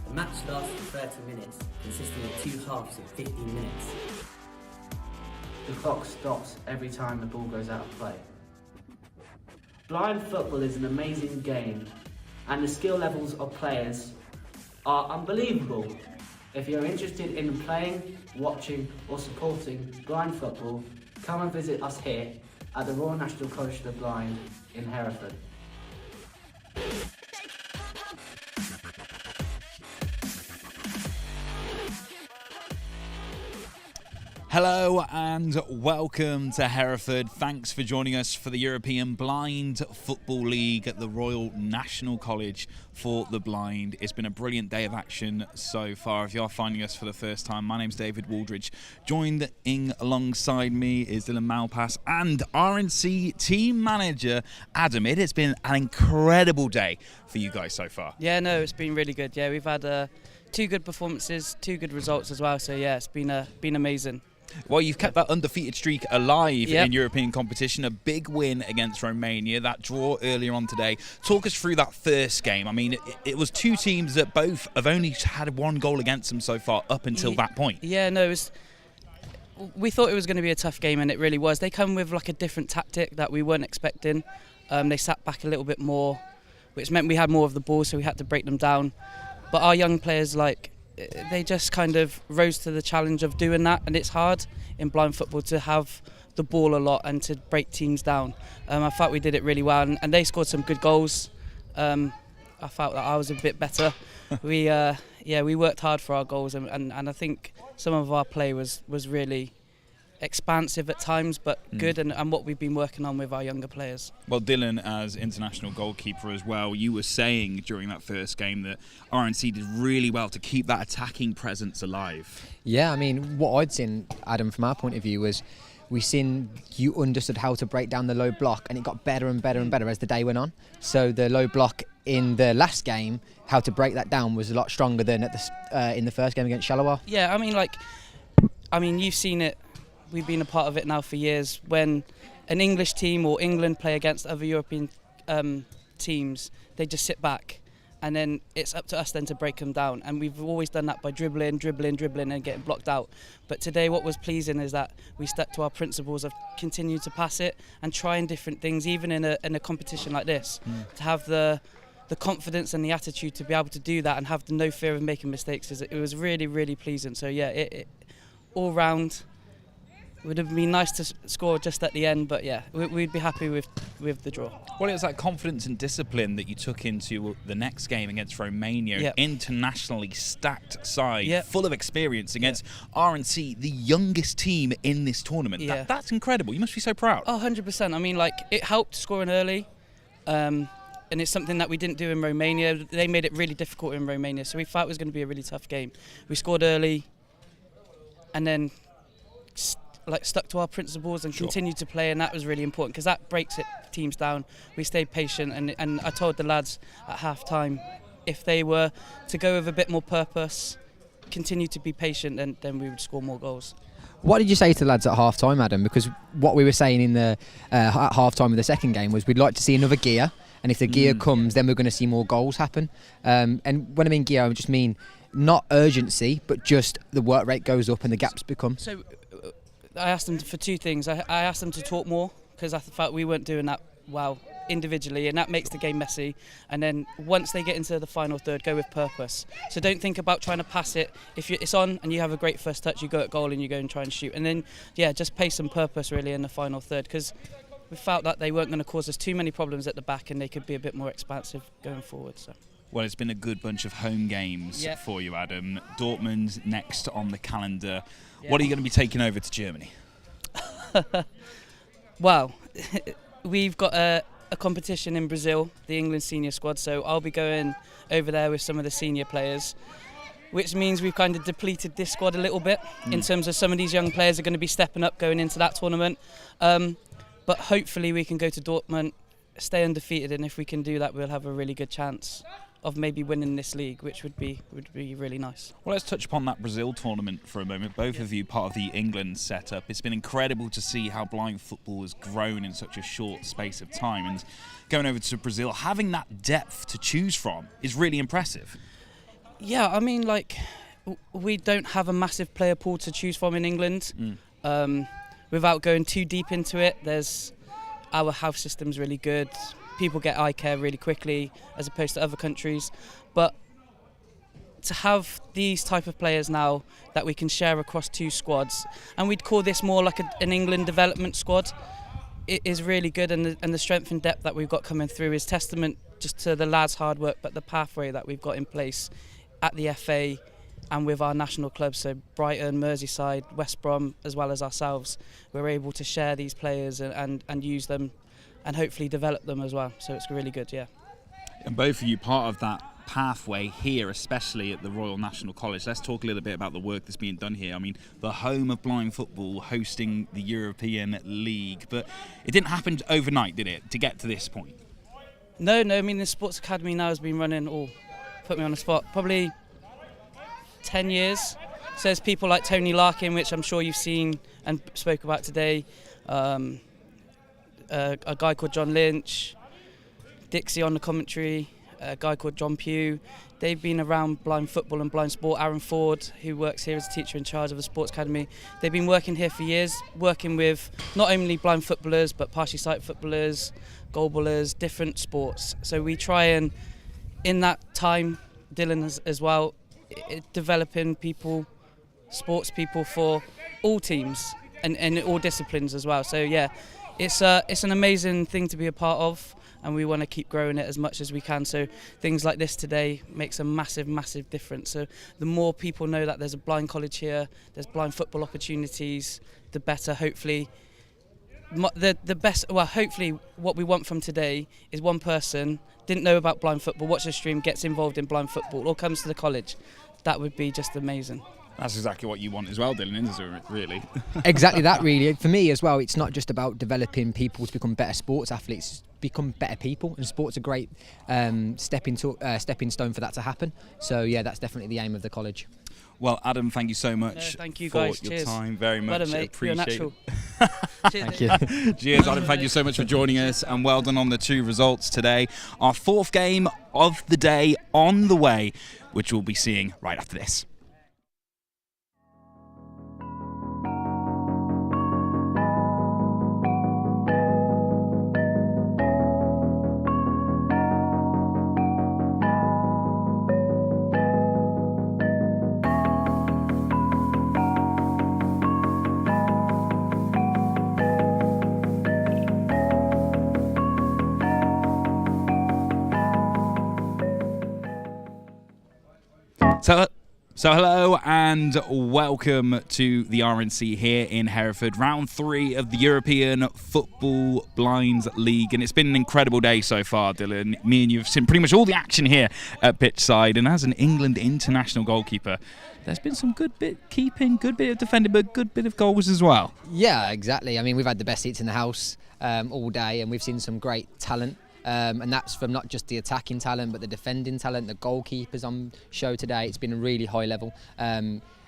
The match lasts for 30 minutes, consisting of 2 halves of 15 minutes. The clock stops every time the ball goes out of play. Blind football is an amazing game, and the skill levels of players are unbelievable. If you're interested in playing, watching or supporting blind football, come and visit us here at the Royal National College for the Blind in Hereford. Hello and welcome to Hereford. Thanks for joining us for the European Blind Football League at the Royal National College for the Blind. It's been a brilliant day of action so far. If you are finding us for the first time, my name's David Waldridge. Joined in alongside me is Dylan Malpass and RNC team manager Adam. It has been an incredible day for you guys so far. Yeah, no, it's been really good. Yeah, we've had 2 good performances, 2 good results as well. So yeah, it's been amazing. Well, you've kept that undefeated streak alive in European competition. A big win against Romania, that draw earlier on today. Talk us through that first game. I mean, it was 2 teams that both have only had 1 goal against them so far up until that point. Yeah, no, we thought it was going to be a tough game, and it really was. They come with like a different tactic that we weren't expecting. They sat back a little bit more, which meant we had more of the ball, so we had to break them down. But our young players, they just kind of rose to the challenge of doing that, and it's hard in blind football to have the ball a lot and to break teams down. I thought we did it really well, and they scored some good goals. I felt that I was a bit better. We worked hard for our goals, and I think some of our play was really expansive at times, but good, and what we've been working on with our younger players. Well, Dylan, as international goalkeeper as well, you were saying during that first game that RNC did really well to keep that attacking presence alive. Yeah, I mean, what I'd seen, Adam, from our point of view was we seen you understood how to break down the low block, and it got better and better and better as the day went on. So the low block in the last game, how to break that down was a lot stronger than at in the first game against Charleroi. Yeah, I mean, you've seen it. We've been a part of it now for years. When an English team or England play against other European teams, they just sit back, and then it's up to us then to break them down. And we've always done that by dribbling and getting blocked out. But today what was pleasing is that we stuck to our principles of continue to pass it and trying different things, even in a competition like this, to have the confidence and the attitude to be able to do that and have no fear of making mistakes. It was really, really pleasing. So yeah, it all round, it would have been nice to score just at the end, but yeah, we'd be happy with the draw. Well, it was that confidence and discipline that you took into the next game against Romania, internationally stacked side, full of experience against RNC, the youngest team in this tournament. That's incredible. You must be so proud. Oh, 100%. I mean, it helped scoring early, and it's something that we didn't do in Romania. They made it really difficult in Romania, so we thought it was going to be a really tough game. We scored early, and then stuck to our principles and continued to play, and that was really important because that breaks teams down. We stayed patient, and I told the lads at half time if they were to go with a bit more purpose, continue to be patient, then we would score more goals. What did you say to the lads at half time, Adam? Because what we were saying in the at half time of the second game was we'd like to see another gear, and if the gear comes, then we're going to see more goals happen. And when I mean gear, I just mean not urgency, but just the work rate goes up and the gaps become. So I asked them for two things. I asked them to talk more because I thought we weren't doing that well individually, and that makes the game messy. And then once they get into the final third, go with purpose. So don't think about trying to pass it. If it's on and you have a great first touch, you go at goal and you go and try and shoot. And then, just pace and purpose really in the final third, because we felt that they weren't going to cause us too many problems at the back and they could be a bit more expansive going forward. So. Well, it's been a good bunch of home games for you, Adam. Dortmund next on the calendar. What are you going to be taking over to Germany? Well, we've got a competition in Brazil, the England senior squad, so I'll be going over there with some of the senior players, which means we've kind of depleted this squad a little bit in terms of some of these young players are going to be stepping up going into that tournament. But hopefully we can go to Dortmund, stay undefeated, and if we can do that, we'll have a really good chance of maybe winning this league, which would be really nice. Well, let's touch upon that Brazil tournament for a moment. Both of you part of the England setup. It's been incredible to see how blind football has grown in such a short space of time, and going over to Brazil, having that depth to choose from is really impressive. Yeah, I mean, we don't have a massive player pool to choose from in England. Without going too deep into it, our house system's really good. People get eye care really quickly as opposed to other countries, but to have these type of players now that we can share across two squads, and we'd call this more like an England development squad, it is really good, and the strength and depth that we've got coming through is testament just to the lads' hard work, but the pathway that we've got in place at the FA and with our national clubs, so Brighton, Merseyside, West Brom, as well as ourselves, we're able to share these players and use them and hopefully develop them as well. So it's really good, yeah. And both of you part of that pathway here, especially at the Royal National College. Let's talk a little bit about the work that's being done here. I mean, the home of blind football, hosting the European League, but it didn't happen overnight, did it, to get to this point? No, I mean, the Sports Academy now has been running, put me on the spot, probably 10 years. So there's people like Tony Larkin, which I'm sure you've seen and spoke about today, a guy called John Lynch, Dixie on the commentary, a guy called John Pugh. They've been around blind football and blind sport. Aaron Ford, who works here as a teacher in charge of the Sports Academy, they've been working here for years, working with not only blind footballers but partially sighted footballers, goalballers, different sports. So we try and, in that time, Dylan as well, developing people, sports people for all teams and all disciplines as well. So yeah, it's an amazing thing to be a part of. and we want to keep growing it as much as we can. So things like this today makes a massive difference. So the more people know that there's a blind college here, there's blind football opportunities, the better. Hopefully hopefully what we want from today is one person didn't know about blind football, watch the stream, gets involved in blind football, or comes to the college. That would be just amazing. That's exactly what you want as well, Dylan, isn't it, really? Exactly that, really. For me as well, it's not just about developing people to become better sports athletes, become better people, and sport's a great stepping stone for that to happen. So yeah, that's definitely the aim of the college. Well, Adam, thank you so much thank you for guys. your Cheers. time. Very much appreciate it. Thank you. Cheers, Adam. Thank you so much for joining us, and well done on the 2 results today. Our 4th game of the day on the way, which we'll be seeing right after this. So hello and welcome to the RNC here in Hereford, round 3 of the European Football Blinds League, and it's been an incredible day so far, Dylan. Me and you have seen pretty much all the action here at pitchside, and as an England international goalkeeper, there's been some good bit keeping, good bit of defending, but good bit of goals as well. Yeah, exactly. I mean, we've had the best seats in the house all day, and we've seen some great talent. And that's from not just the attacking talent, but the defending talent, the goalkeepers on show today. It's been a really high level,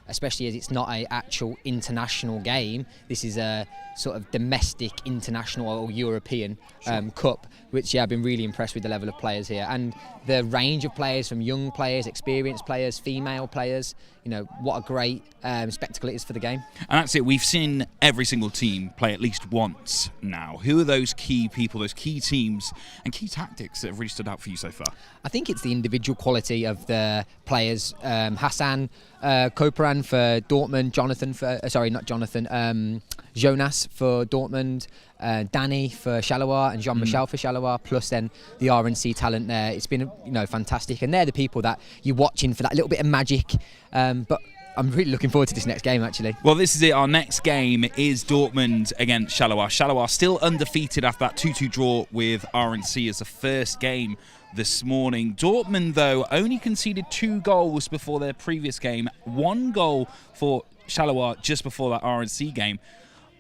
especially as it's not an actual international game. This is a sort of domestic, international or European cup, which, yeah, I've been really impressed with the level of players here. And the range of players, from young players, experienced players, female players. You know, what a great spectacle it is for the game. And that's it. We've seen every single team play at least once now. Who are those key people, those key teams and key tactics that have really stood out for you so far? I think it's the individual quality of the players. Hassan Koparan for Dortmund, Jonas for Dortmund, Danny for Charleroi, and Jean-Michel for Charleroi, plus then the RNC talent there. It's been, fantastic, and they're the people that you're watching for that little bit of magic. But I'm really looking forward to this next game, actually. Well, this is it. Our next game is Dortmund against Charleroi. Charleroi still undefeated after that 2-2 draw with RNC as the first game this morning. Dortmund, though, only conceded 2 goals before their previous game. 1 goal for Charleroi just before that RNC game.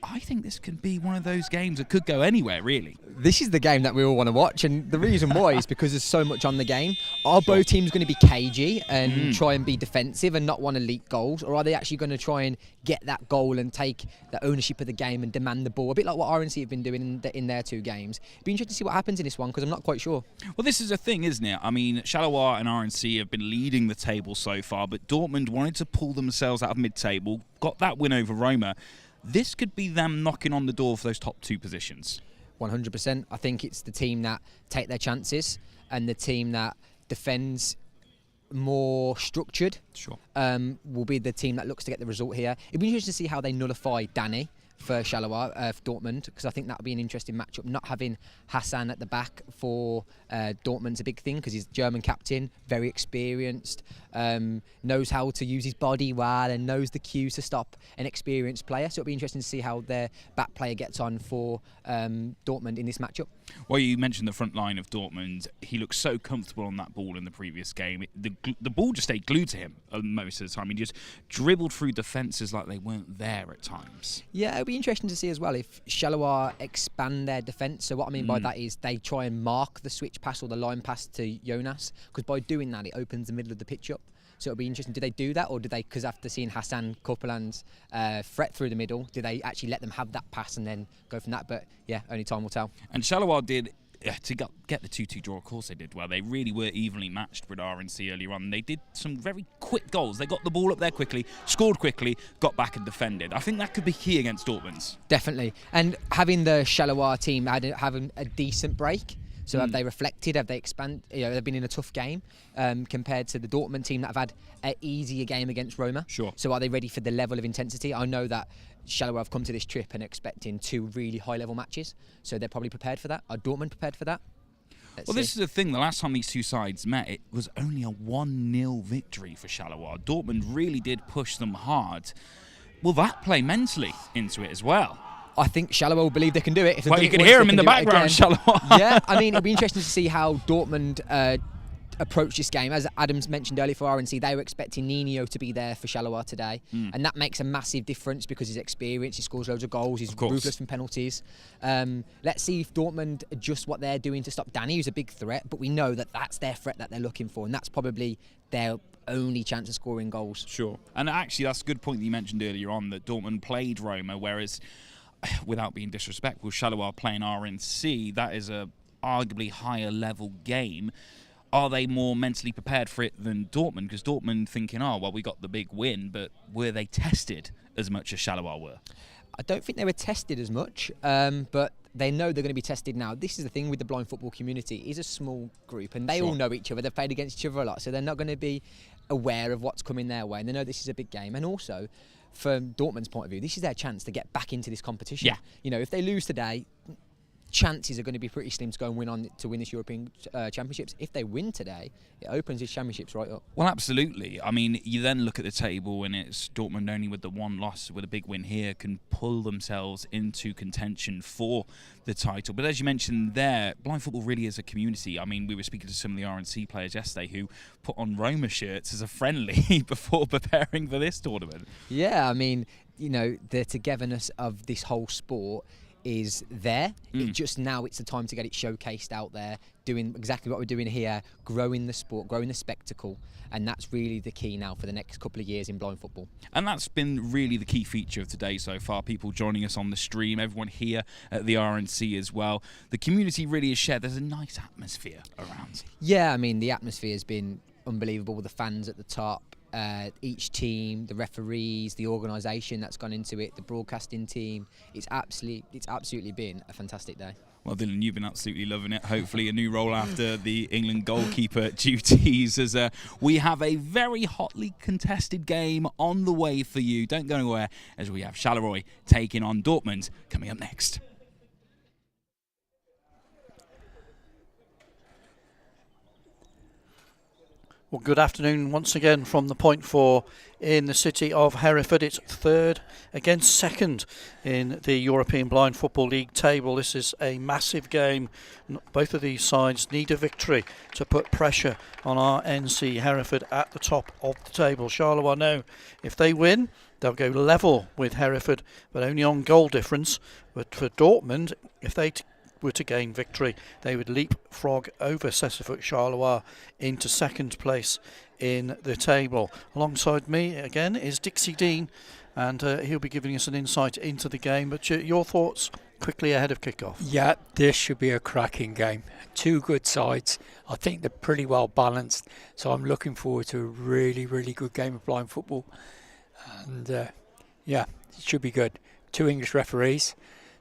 I think this could be one of those games that could go anywhere, really. This is the game that we all want to watch, and the reason why is because there's so much on the game. Are both teams going to be cagey and try and be defensive and not want to leak goals, or are they actually going to try and get that goal and take the ownership of the game and demand the ball? A bit like what RNC have been doing in their 2 games. It'd be interesting to see what happens in this one, because I'm not quite sure. Well, this is a thing, isn't it? I mean, Charleroi and RNC have been leading the table so far, but Dortmund wanted to pull themselves out of mid-table, got that win over Roma. This could be them knocking on the door for those top 2 positions. 100%. I think it's the team that take their chances and the team that defends more structured. Sure. Will be the team that looks to get the result here. It'd be interesting to see how they nullify Danny for Charleroi, for Dortmund, because I think that would be an interesting matchup. Not having Hassan at the back for Dortmund's a big thing, because he's German captain, very experienced, knows how to use his body well, and knows the cues to stop an experienced player. So it'll be interesting to see how their back player gets on for Dortmund in this matchup. Well, you mentioned the front line of Dortmund. He looked so comfortable on that ball in the previous game. The ball just stayed glued to him most of the time. He just dribbled through defences like they weren't there at times. Yeah, it'll be interesting to see as well if Charleroi expand their defence. So what I mean by that is they try and mark the switch pass or the line pass to Jonas, because by doing that it opens the middle of the pitch up. So it'll be interesting. Do they do that, or do they, because after seeing Hassan Kopalan's threat through the middle, do they actually let them have that pass and then go from that? But yeah, only time will tell. And Charleroi did, to get the 2-2 draw, of course they did well. They really were evenly matched with RNC earlier on. They did some very quick goals. They got the ball up there quickly, scored quickly, got back and defended. I think that could be key against Dortmund. Definitely. And having the Charleroi team having a decent break. So have they reflected? Have they expanded? They've been in a tough game compared to the Dortmund team that have had an easier game against Roma. Sure. So are they ready for the level of intensity? I know that Charleroi have come to this trip and expecting 2 really high-level matches, so they're probably prepared for that. Are Dortmund prepared for that? Well, this is the thing. The last time these two sides met, it was only a 1-0 victory for Charleroi. Dortmund really did push them hard. Will that play mentally into it as well? I think Charleroi will believe they can do it. If Well, you can hear them in the background, Charleroi. Yeah, I mean, it'll be interesting to see how Dortmund approach this game. As Adams mentioned earlier for RNC, they were expecting Nino to be there for Charleroi today, and that makes a massive difference because he's experienced, he scores loads of goals, he's ruthless from penalties. Let's see if Dortmund adjust what they're doing to stop Danny, who's a big threat, but we know that that's their threat that they're looking for, and that's probably their only chance of scoring goals. Sure. And actually, that's a good point that you mentioned earlier on, that Dortmund played Roma, whereas, without being disrespectful, Charleroi playing RNC, that is a arguably higher level game. Are they more mentally prepared for it than Dortmund? Because Dortmund thinking, oh, well, we got the big win, but were they tested as much as Charleroi were? I don't think they were tested as much, but they know they're going to be tested now. This is the thing with the blind football community. It's a small group, and they all know each other. They've played against each other a lot, so they're not going to be aware of what's coming their way, and they know this is a big game. And also, from Dortmund's point of view, this is their chance to get back into this competition. Yeah. You know, if they lose today, chances are going to be pretty slim to go and win this European Championships. If they win today, it opens these championships right up. Well, absolutely. I mean, you then look at the table and it's Dortmund only with the one loss, with a big win here, can pull themselves into contention for the title. But as you mentioned there, blind football really is a community. I mean, we were speaking to some of the RNC players yesterday who put on Roma shirts as a friendly before preparing for this tournament. Yeah, I mean, you know, the togetherness of this whole sport is there. It just now it's the time to get it showcased out there, doing exactly what we're doing here, growing the sport, growing the spectacle, and that's really the key now for the next couple of years in blind football. And that's been really the key feature of today so far. People joining us on the stream, everyone here at the RNC as well. The community really is shared. There's a nice atmosphere around. Yeah, I mean, the atmosphere has been unbelievable with the fans at the top. Each team, the referees, the organisation that's gone into it, the broadcasting team, it's absolutely been a fantastic day. Well, Dylan, you've been absolutely loving it. Hopefully a new role after the England goalkeeper duties, as we have a very hotly contested game on the way for you. Don't go anywhere, as we have Charleroi taking on Dortmund coming up next. Well, good afternoon once again from the Point 4 in the city of Hereford. It's third against second in the European Blind Football League table. This is a massive game. Both of these sides need a victory to put pressure on RNC Hereford at the top of the table. Charleroi know if they win, they'll go level with Hereford, but only on goal difference. But for Dortmund, if they were to gain victory, they would leapfrog over Cécifoot Charleroi into second place in the table. Alongside me again is Dixie Dean, and he'll be giving us an insight into the game. But your thoughts quickly ahead of kickoff? Yeah, this should be a cracking game. Two good sides. I think they're pretty well balanced, so I'm looking forward to a really, really good game of blind football. And yeah, it should be good. Two English referees,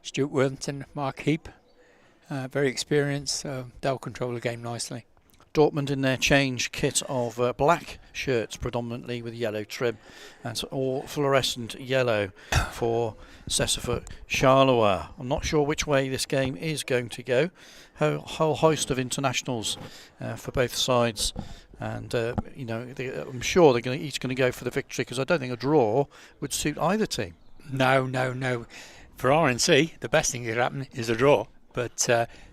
Stuart Worthington, Mark Heap. Very experienced, they'll control the game nicely. Dortmund in their change kit of black shirts predominantly with yellow trim, and all fluorescent yellow for Cécifoot Charleroi. I'm not sure which way this game is going to go. A whole host of internationals for both sides, and you know, I'm sure they're each going to go for the victory, because I don't think a draw would suit either team. No. For RNC, the best thing that could happen is a draw. But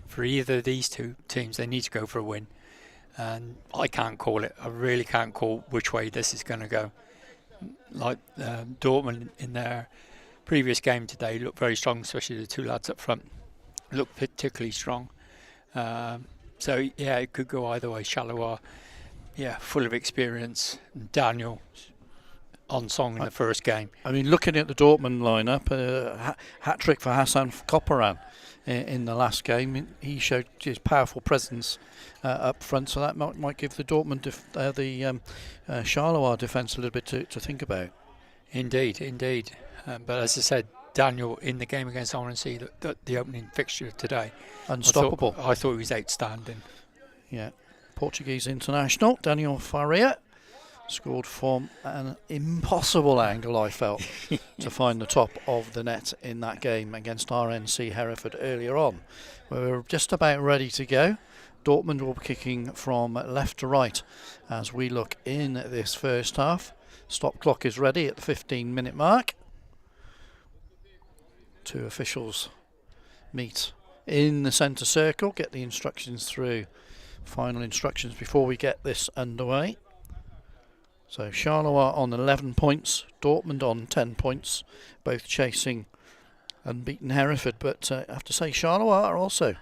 for either of these two teams, they need to go for a win. And I can't call it. I really can't call which way this is going to go. Like Dortmund in their previous game today looked very strong, especially the two lads up front. Looked particularly strong. So, yeah, it could go either way. Charleroi, yeah, full of experience. Daniel on song in the first game. I mean, looking at the Dortmund lineup, hat-trick for Hassan Koparan in the last game. He showed his powerful presence up front, so that might give the Dortmund the Charleroi defence a little bit to think about. Indeed. But as I said, Daniel in the game against RNC, the opening fixture today, unstoppable. I thought he was outstanding. Yeah, Portuguese international Daniel Faria scored from an impossible angle, I felt, to find the top of the net in that game against RNC Hereford earlier on. We were just about ready to go, Dortmund will be kicking from left to right as we look in this first half. Stop clock is ready at the 15-minute mark. Two officials meet in the centre circle, get the instructions through, final instructions before we get this underway. So Charleroi on 11 points, Dortmund on 10 points, both chasing unbeaten Hereford, but I have to say Charleroi are also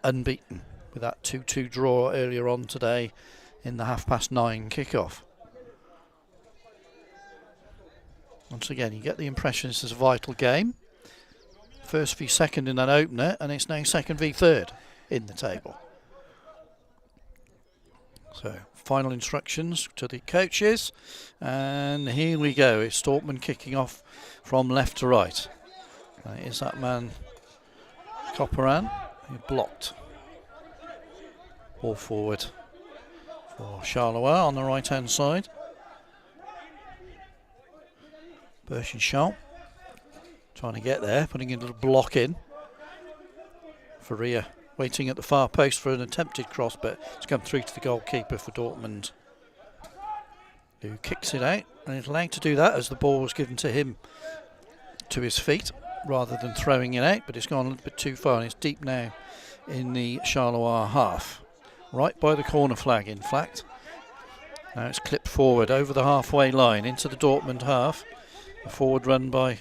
unbeaten with that 2-2 draw earlier on today in the 9:30 kick-off. Once again, you get the impression this is a vital game. First v second in that opener, and it's now second v third in the table. So, final instructions to the coaches, and here we go. It's Dortmund kicking off from left to right. Is that man Copperan, who blocked. Ball forward for Charleroi on the right hand side. Berchenschall trying to get there, putting a little block in. Faria waiting at the far post for an attempted cross, but it's come through to the goalkeeper for Dortmund, who kicks it out, and is allowed to do that as the ball was given to him to his feet rather than throwing it out, but it's gone a little bit too far, and it's deep now in the Charleroi half, right by the corner flag in fact. Now it's clipped forward over the halfway line into the Dortmund half. A forward run by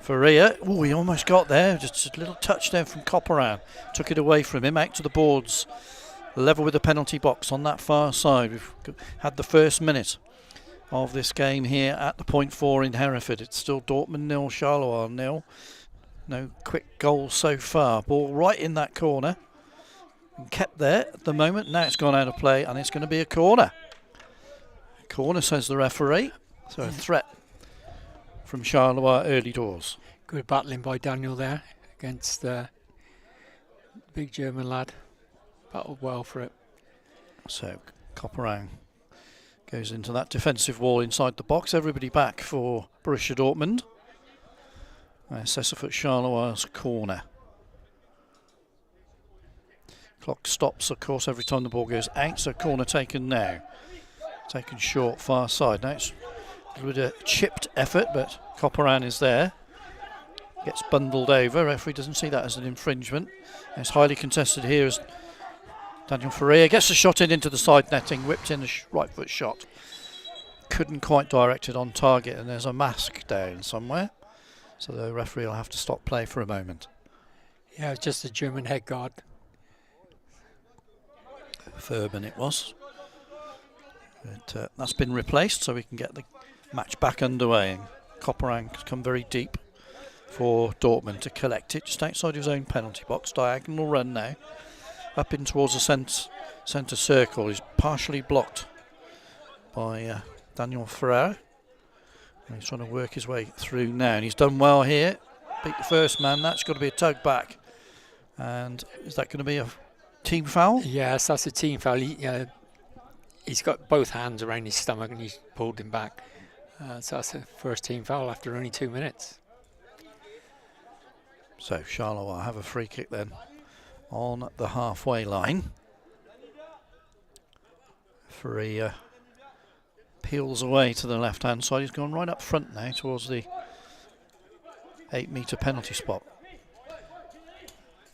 Faria. Oh, he almost got there. Just a little touchdown from Copperan. Took it away from him, out to the boards. Level with the penalty box on that far side. We've had the first minute of this game here at the point 4 in Hereford. It's still Dortmund 0, Charleroi 0. No quick goals so far. Ball right in that corner. And kept there at the moment. Now it's gone out of play and it's going to be a corner. Corner, says the referee. So a threat from Charleroi early doors. Good battling by Daniel there against the big German lad. Battled well for it. So Copperan goes into that defensive wall inside the box. Everybody back for Borussia Dortmund. Cécifoot, Charleroi's corner. Clock stops, of course, every time the ball goes out. So corner taken now. Taken short, far side. Now it's a little bit of chipped effort, but Copperan is there. Gets bundled over. Referee doesn't see that as an infringement. And it's highly contested here as Daniel Faria gets the shot into the side netting, whipped in a right foot shot. Couldn't quite direct it on target, and there's a mask down somewhere. So the referee will have to stop play for a moment. Yeah, it's just a German head guard. Furban it was. But that's been replaced, so we can get the match back underway. And Copperan has come very deep for Dortmund to collect it, just outside his own penalty box. Diagonal run now, up in towards the centre circle. He's partially blocked by Daniel Ferrer. And he's trying to work his way through now, and he's done well here. Beat the first man. That's got to be a tug back. And is that going to be a team foul? Yes, that's a team foul. He's got both hands around his stomach and he's pulled him back. So that's a first team foul after only 2 minutes. So Charleroi have a free kick then on the halfway line. Faria peels away to the left hand side. He's gone right up front now towards the 8-metre penalty spot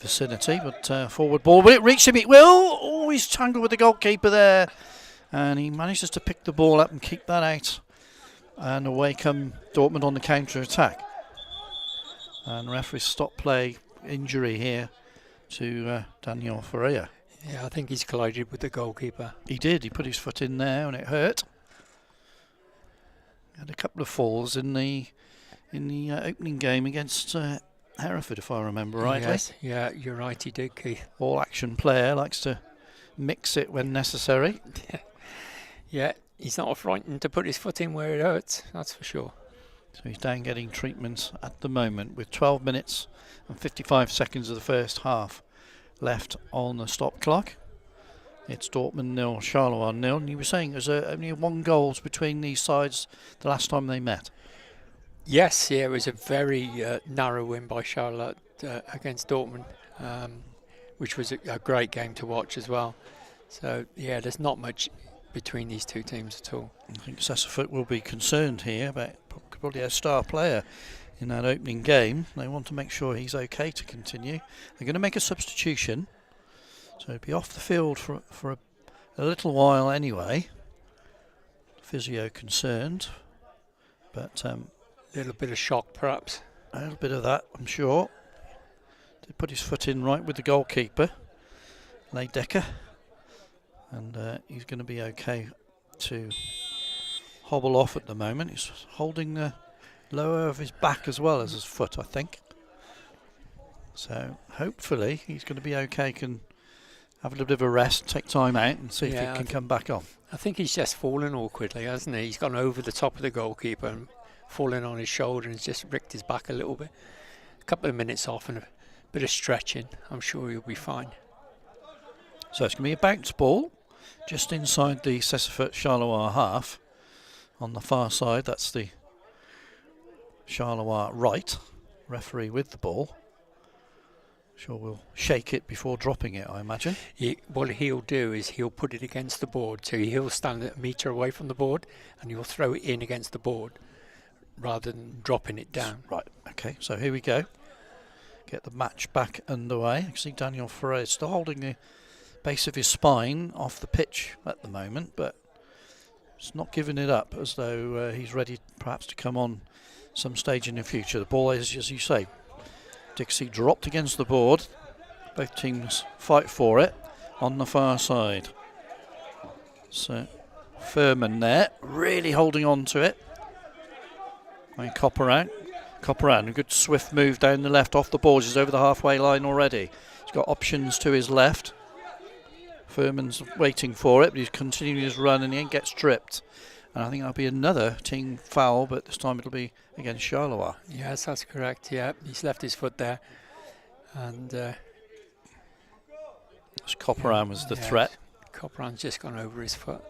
vicinity, but forward ball. Will it reach him? It will. Oh, he's tangled with the goalkeeper there. And he manages to pick the ball up and keep that out. And away come Dortmund on the counter-attack. And referee stop play, injury here to Daniel Faria. Yeah, I think he's collided with the goalkeeper. He did. He put his foot in there and it hurt. Had a couple of falls in the opening game against Hereford, if I remember rightly. Yes, yeah, you're right, he did, Keith. All-action player, likes to mix it when necessary. Yeah, he's not frightened to put his foot in where it hurts, that's for sure. So he's down getting treatment at the moment with 12 minutes and 55 seconds of the first half left on the stop clock. It's Dortmund 0, Charleroi 0. And you were saying there's only 1 goal between these sides the last time they met. Yes, yeah, it was a very narrow win by Charlotte against Dortmund. which was a great game to watch as well. So yeah, there's not much between these two teams at all. I think Cécifoot will be concerned here about probably a star player in that opening game. They want to make sure he's okay to continue. They're going to make a substitution, so he'll be off the field for a little while anyway. Physio concerned, but a little bit of shock perhaps. A little bit of that, I'm sure. Did put his foot in right with the goalkeeper, Leidecker, and he's going to be okay to hobble off at the moment. He's holding the lower of his back as well as his foot, I think. So hopefully he's going to be okay, can have a little bit of a rest, take time out and see if he can come back on. I think he's just fallen awkwardly, hasn't he? He's gone over the top of the goalkeeper and fallen on his shoulder and just ricked his back a little bit. A couple of minutes off and a bit of stretching. I'm sure he'll be fine. So it's going to be a bounce ball just inside the Cécifoot Charleroi half. On the far side, that's the Charleroi right. Referee with the ball. Sure, we'll shake it before dropping it, I imagine. What he'll do is he'll put it against the board, so he'll stand a metre away from the board and he'll throw it in against the board rather than dropping it down. Right, okay, so here we go. Get the match back underway. You see Daniel Ferrer still holding the base of his spine off the pitch at the moment, but it's not giving it up, as though he's ready perhaps to come on some stage in the future. The ball is, as you say, Dixie dropped against the board. Both teams fight for it on the far side. So Furman there, really holding on to it. I mean, Copperan, a good swift move down the left off the boards. He's over the halfway line already. He's got options to his left. Furman's waiting for it, but he's continuing his run and he gets tripped. And I think that'll be another team foul, but this time it'll be against Charleroi. Yes, that's correct. Yeah, he's left his foot there, and Copperan was the threat. Copperan's just gone over his foot.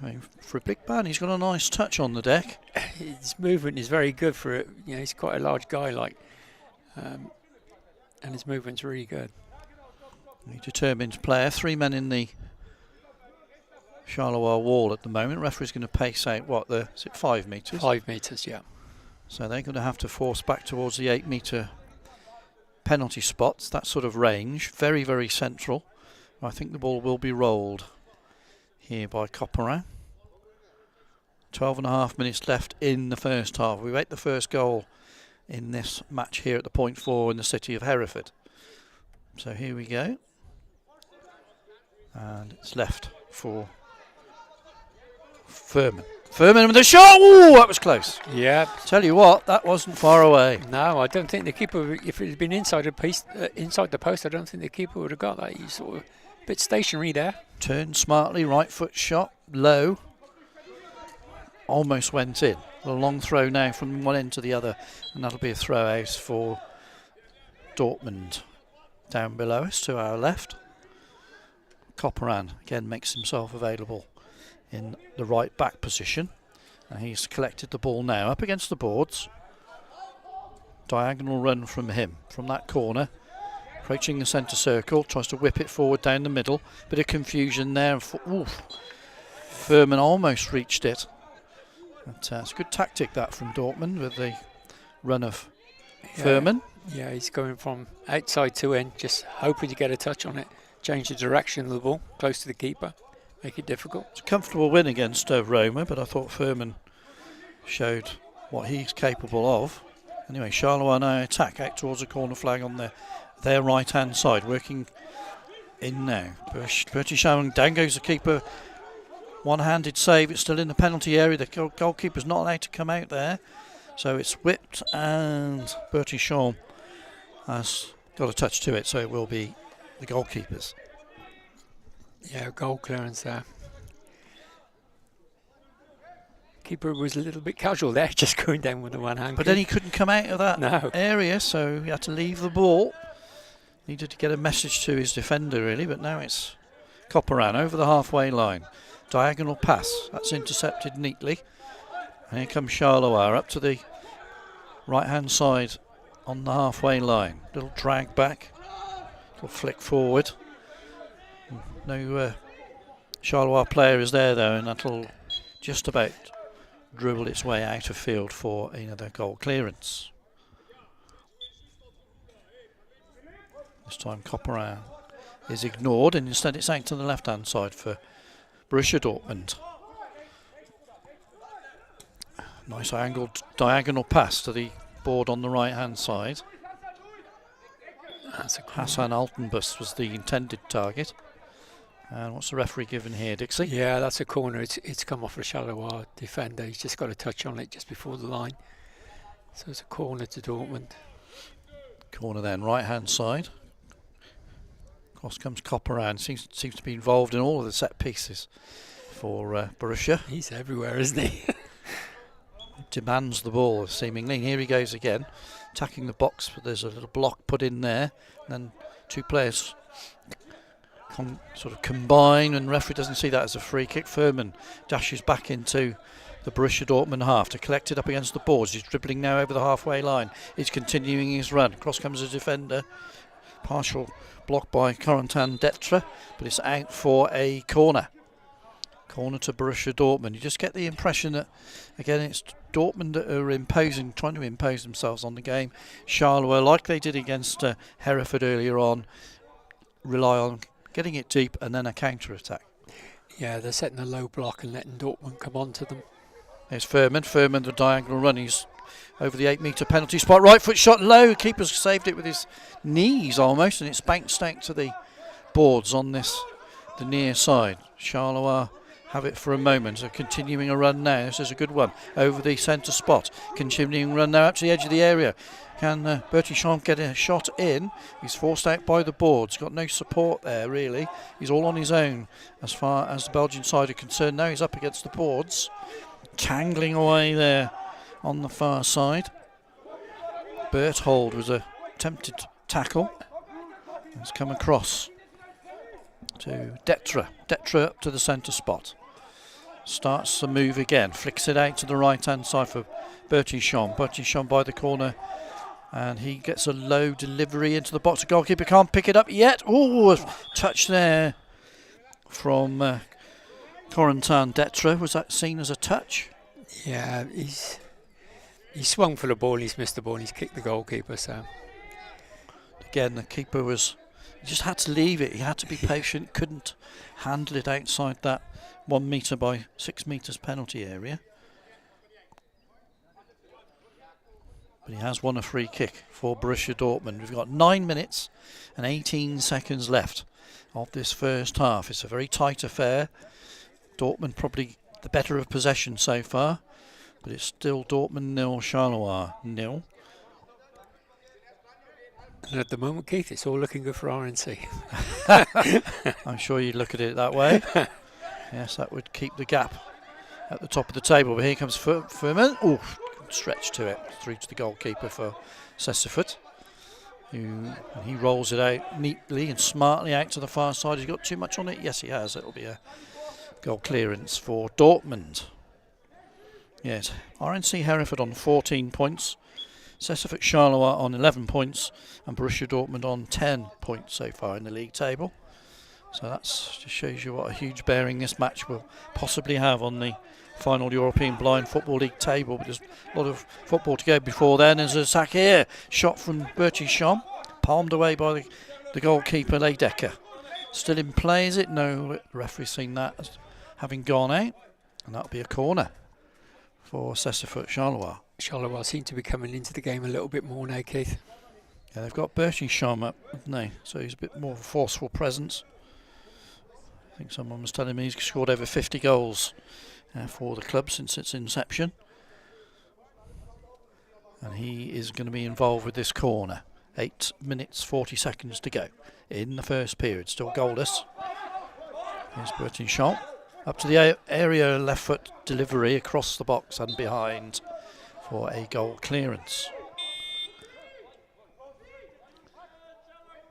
I mean, for a big man, he's got a nice touch on the deck. His movement is very good for it. You know, he's quite a large guy, and his movement's really good. A determined player. 3 men in the Charleroi wall at the moment. Referee's going to pace out is it 5 metres? 5 metres, yeah. So they're going to have to force back towards the 8 metre penalty spots. That sort of range, very, very central. I think the ball will be rolled here by Copperan. 12.5 minutes left in the first half. We wait the first goal in this match here at the Point 4 in the city of Hereford. So here we go. And it's left for Furman. Furman with a shot! Ooh, that was close. Yeah. Tell you what, that wasn't far away. No, I don't think the keeper, if it had been inside the post, I don't think the keeper would have got that. He's sort of a bit stationary there. Turned smartly, right foot shot, low. Almost went in. A long throw now from one end to the other, and that'll be a throw out for Dortmund. Down below us to our left. Copperan again makes himself available in the right back position, and he's collected the ball now up against the boards. Diagonal run from him from that corner, approaching the centre circle, tries to whip it forward down the middle. Bit of confusion there. Furman almost reached it. But, it's a good tactic that from Dortmund with the run of Furman. Yeah, he's going from outside to in, just hoping to get a touch on it, change the direction of the ball, close to the keeper, make it difficult. It's a comfortable win against Roma, but I thought Furman showed what he's capable of. Anyway, Charleroi now attack out towards the corner flag on their right-hand side, working in now. Bertie showing, down goes the keeper. One-handed save, it's still in the penalty area. The goalkeeper's not allowed to come out there. So it's whipped, and Bertie Shaw has got a touch to it, so it will be the goalkeepers. Yeah, goal clearance there. Keeper was a little bit casual there, just going down with the one hand. But then he couldn't come out of that area, so he had to leave the ball. Needed to get a message to his defender, really, but now it's Copperan over the halfway line. Diagonal pass, that's intercepted neatly. And here comes Charleroi up to the right-hand side on the halfway line. Little drag back. Little flick forward. No Charleroi player is there though, and that'll just about dribble its way out of field for another goal clearance. This time Copperan is ignored, and instead it's out to the left hand side for Borussia Dortmund. Nice angled diagonal pass to the board on the right hand side. Hassan Altenbus was the intended target. And what's the referee given here, Dixie? Yeah, that's a corner. It's come off a Charleroi defender. He's just got a touch on it just before the line. So it's a corner to Dortmund. Corner then, right hand side. Across comes Copperan. Seems to be involved in all of the set pieces for Borussia. He's everywhere, isn't he? Demands the ball seemingly. And here he goes again, attacking the box, but there's a little block put in there. And then two players sort of combine, and the referee doesn't see that as a free kick. Furman dashes back into the Borussia Dortmund half to collect it up against the boards. He's dribbling now over the halfway line. He's continuing his run. Across comes a defender. Partial block by Corentin Detre, but it's out for a corner. Corner to Borussia Dortmund. You just get the impression that, again, it's Dortmund that are trying to impose themselves on the game. Charleroi, like they did against Hereford earlier on, rely on getting it deep and then a counter-attack. Yeah, they're setting a low block and letting Dortmund come on to them. There's Furman, the diagonal run. He's over the 8-metre penalty spot. Right foot shot low. Keeper's saved it with his knees almost, and it's bounced out to the boards on the near side. Charleroi have it for a moment. So continuing a run now. This is a good one. Over the centre spot. Continuing run now up to the edge of the area. Can Bertichon get a shot in? He's forced out by the boards. Got no support there, really. He's all on his own as far as the Belgian side are concerned. Now he's up against the boards. Tangling away there on the far side. Berthold was a attempted tackle. He's come across to Detre. Detre up to the centre spot. Starts the move again. Flicks it out to the right hand side for Bertichon. Bertichon by the corner. And he gets a low delivery into the box. The goalkeeper can't pick it up yet. Oh, a touch there from Corentin Detre. Was that seen as a touch? Yeah, he swung for the ball. He's missed the ball. He's kicked the goalkeeper. So again, the keeper he just had to leave it. He had to be patient. Couldn't handle it outside that 1 metre by 6 metres penalty area. But he has won a free kick for Borussia Dortmund. We've got 9 minutes and 18 seconds left of this first half. It's a very tight affair. Dortmund probably the better of possession so far, but it's still Dortmund 0, Charleroi 0. And at the moment, Keith, it's all looking good for RNC. I'm sure you'd look at it that way. Yes, that would keep the gap at the top of the table. But here comes Furman. Oh, stretch to it through to the goalkeeper for Cécifoot. He rolls it out neatly and smartly out to the far side. He's got too much on it. Yes, he has. It'll be a goal clearance for Dortmund. Yes, RNC Hereford on 14 points. Cécifoot Charleroi on 11 points. And Borussia Dortmund on 10 points so far in the league table. So that just shows you what a huge bearing this match will possibly have on the final European Blind Football League table. But there's a lot of football to go before then. There's a attack here. Shot from Bertichon. Palmed away by the goalkeeper, Leidecker. Still in play, is it? No, the referee's seen that as having gone out. And that'll be a corner for Cécifoot Charleroi. Charleroi seem to be coming into the game a little bit more now, Keith. Yeah, they've got Bertichon up, haven't they? So he's a bit more of a forceful presence. I think someone was telling me he's scored over 50 goals for the club since its inception. And he is going to be involved with this corner. 8 minutes 40 seconds to go in the first period. Still goalless. Here's Bertichon. Up to the area, left foot delivery across the box and behind for a goal clearance.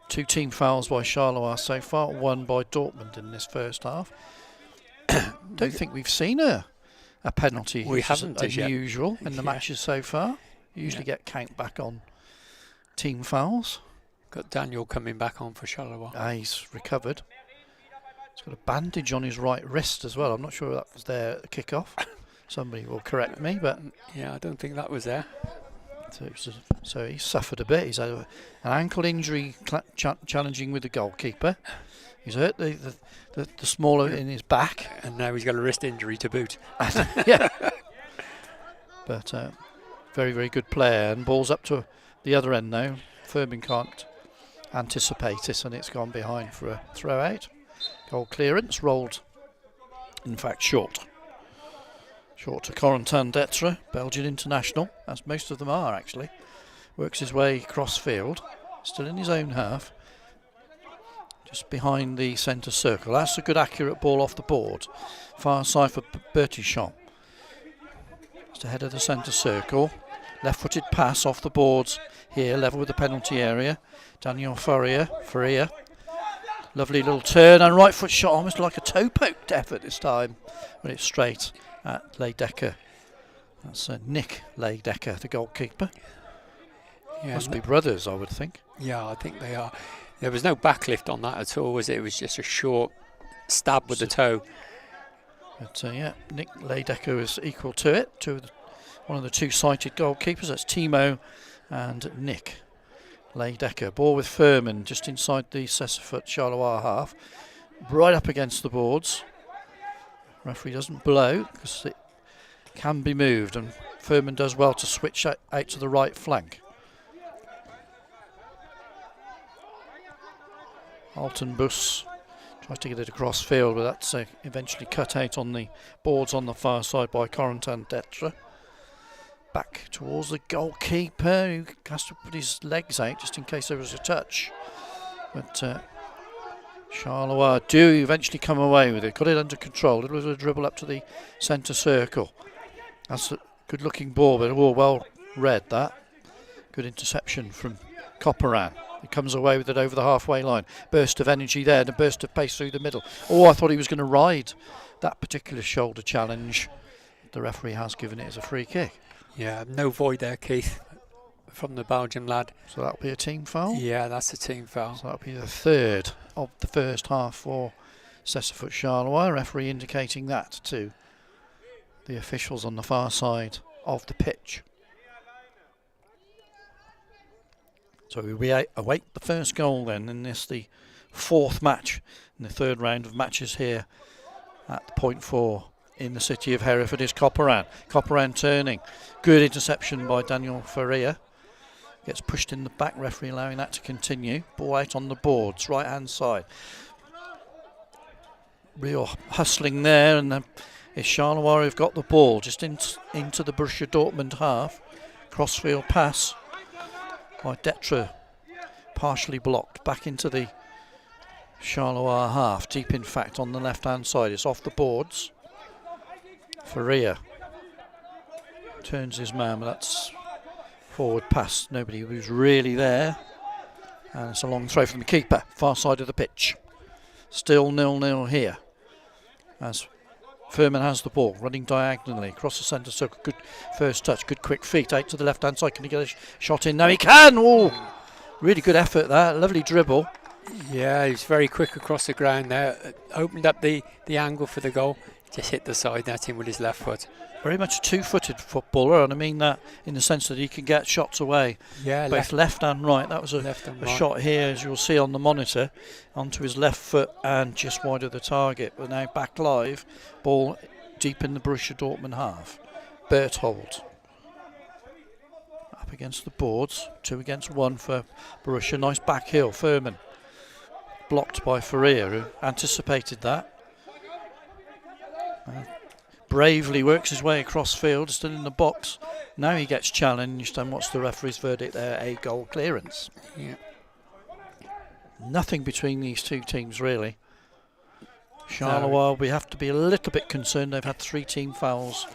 2 team fouls by Charleroi so far, 1 by Dortmund in this first half. Don't think we've seen a penalty. We haven't as yet. usual in the matches so far. Usually get count back on team fouls. Got Daniel coming back on for Charleroi. He's recovered. He's got a bandage on his right wrist as well. I'm not sure that was there at the kick-off. Somebody will correct me, but yeah, I don't think that was there. So he suffered a bit. He's had an ankle injury challenging with the goalkeeper. He's hurt the smaller in his back. And now he's got a wrist injury to boot. Yeah. But very, very good player. And ball's up to the other end now. Furman can't anticipate this, and it's gone behind for a throw out. Goal clearance, rolled, in fact, short. Short to Corentin Detra, Belgian international, as most of them are actually. Works his way cross field, still in his own half, just behind the centre circle. That's a good accurate ball off the board. Far side for Bertichon. Just ahead of the centre circle. Left-footed pass off the boards here, level with the penalty area. Daniel Faria. Lovely little turn and right foot shot, almost like a toe poked effort this time, but it's straight at Leidecker. That's Nick Leidecker, the goalkeeper. Yeah, must be brothers, I would think. Yeah, I think they are. There was no backlift on that at all, was it? It was just a short stab with the toe. But yeah, Nick Leidecker is equal to it, one of the two-sighted goalkeepers. That's Timo and Nick Leidecker. Ball with Furman just inside the Cécifoot Charleroi half, right up against the boards. Referee doesn't blow because it can be moved, and Furman does well to switch out to the right flank. Altenbus tries to get it across field, but that's eventually cut out on the boards on the far side by Corentin Detra. Back towards the goalkeeper, who has to put his legs out just in case there was a touch. But Charleroi do eventually come away with it. Got it under control. It was a dribble up to the centre circle. That's a good looking ball, but well read that. Good interception from Copperan. He comes away with it over the halfway line. Burst of energy there and a burst of pace through the middle. Oh, I thought he was going to ride that particular shoulder challenge. The referee has given it as a free kick. Yeah, no void there, Keith, from the Belgian lad. So that'll be a team foul? Yeah, that's a team foul. So that'll be the third of the first half for Cécifoot Charleroi. Referee indicating that to the officials on the far side of the pitch. So we await the first goal then in this, the fourth match in the third round of matches here at the point 4 in the city of Hereford is Copperan. Copperan turning. Good interception by Daniel Faria. Gets pushed in the back, referee allowing that to continue. Ball out on the boards, right hand side. Real hustling there, and it's Charleroi who've got the ball just into the Borussia Dortmund half. Crossfield pass by Detra, partially blocked back into the Charleroi half. Deep in fact on the left hand side. It's off the boards. Faria turns his man, but that's forward pass. Nobody was really there. And it's a long throw from the keeper, far side of the pitch. Still 0-0 here. As Furman has the ball, running diagonally across the centre circle. Good first touch, good quick feet out to the left hand side. Can he get a shot in? No, he can! Oh, really good effort there. Lovely dribble. Yeah, he's very quick across the ground there. Opened up the angle for the goal. Just hit the side netting with his left foot. Very much a two-footed footballer, and I mean that in the sense that he can get shots away. Yeah, both left and right. That was a shot here, as you'll see on the monitor, onto his left foot and just wide of the target. But now back live, ball deep in the Borussia Dortmund half. Berthold up against the boards, 2 against 1 for Borussia. Nice back heel, Furman blocked by Faria, who anticipated that. Bravely works his way across field, still in the box. Now he gets challenged, and what's the referee's verdict there? A goal clearance. Yeah. Nothing between these two teams really. Charleroi, we have to be a little bit concerned. They've had 3 team fouls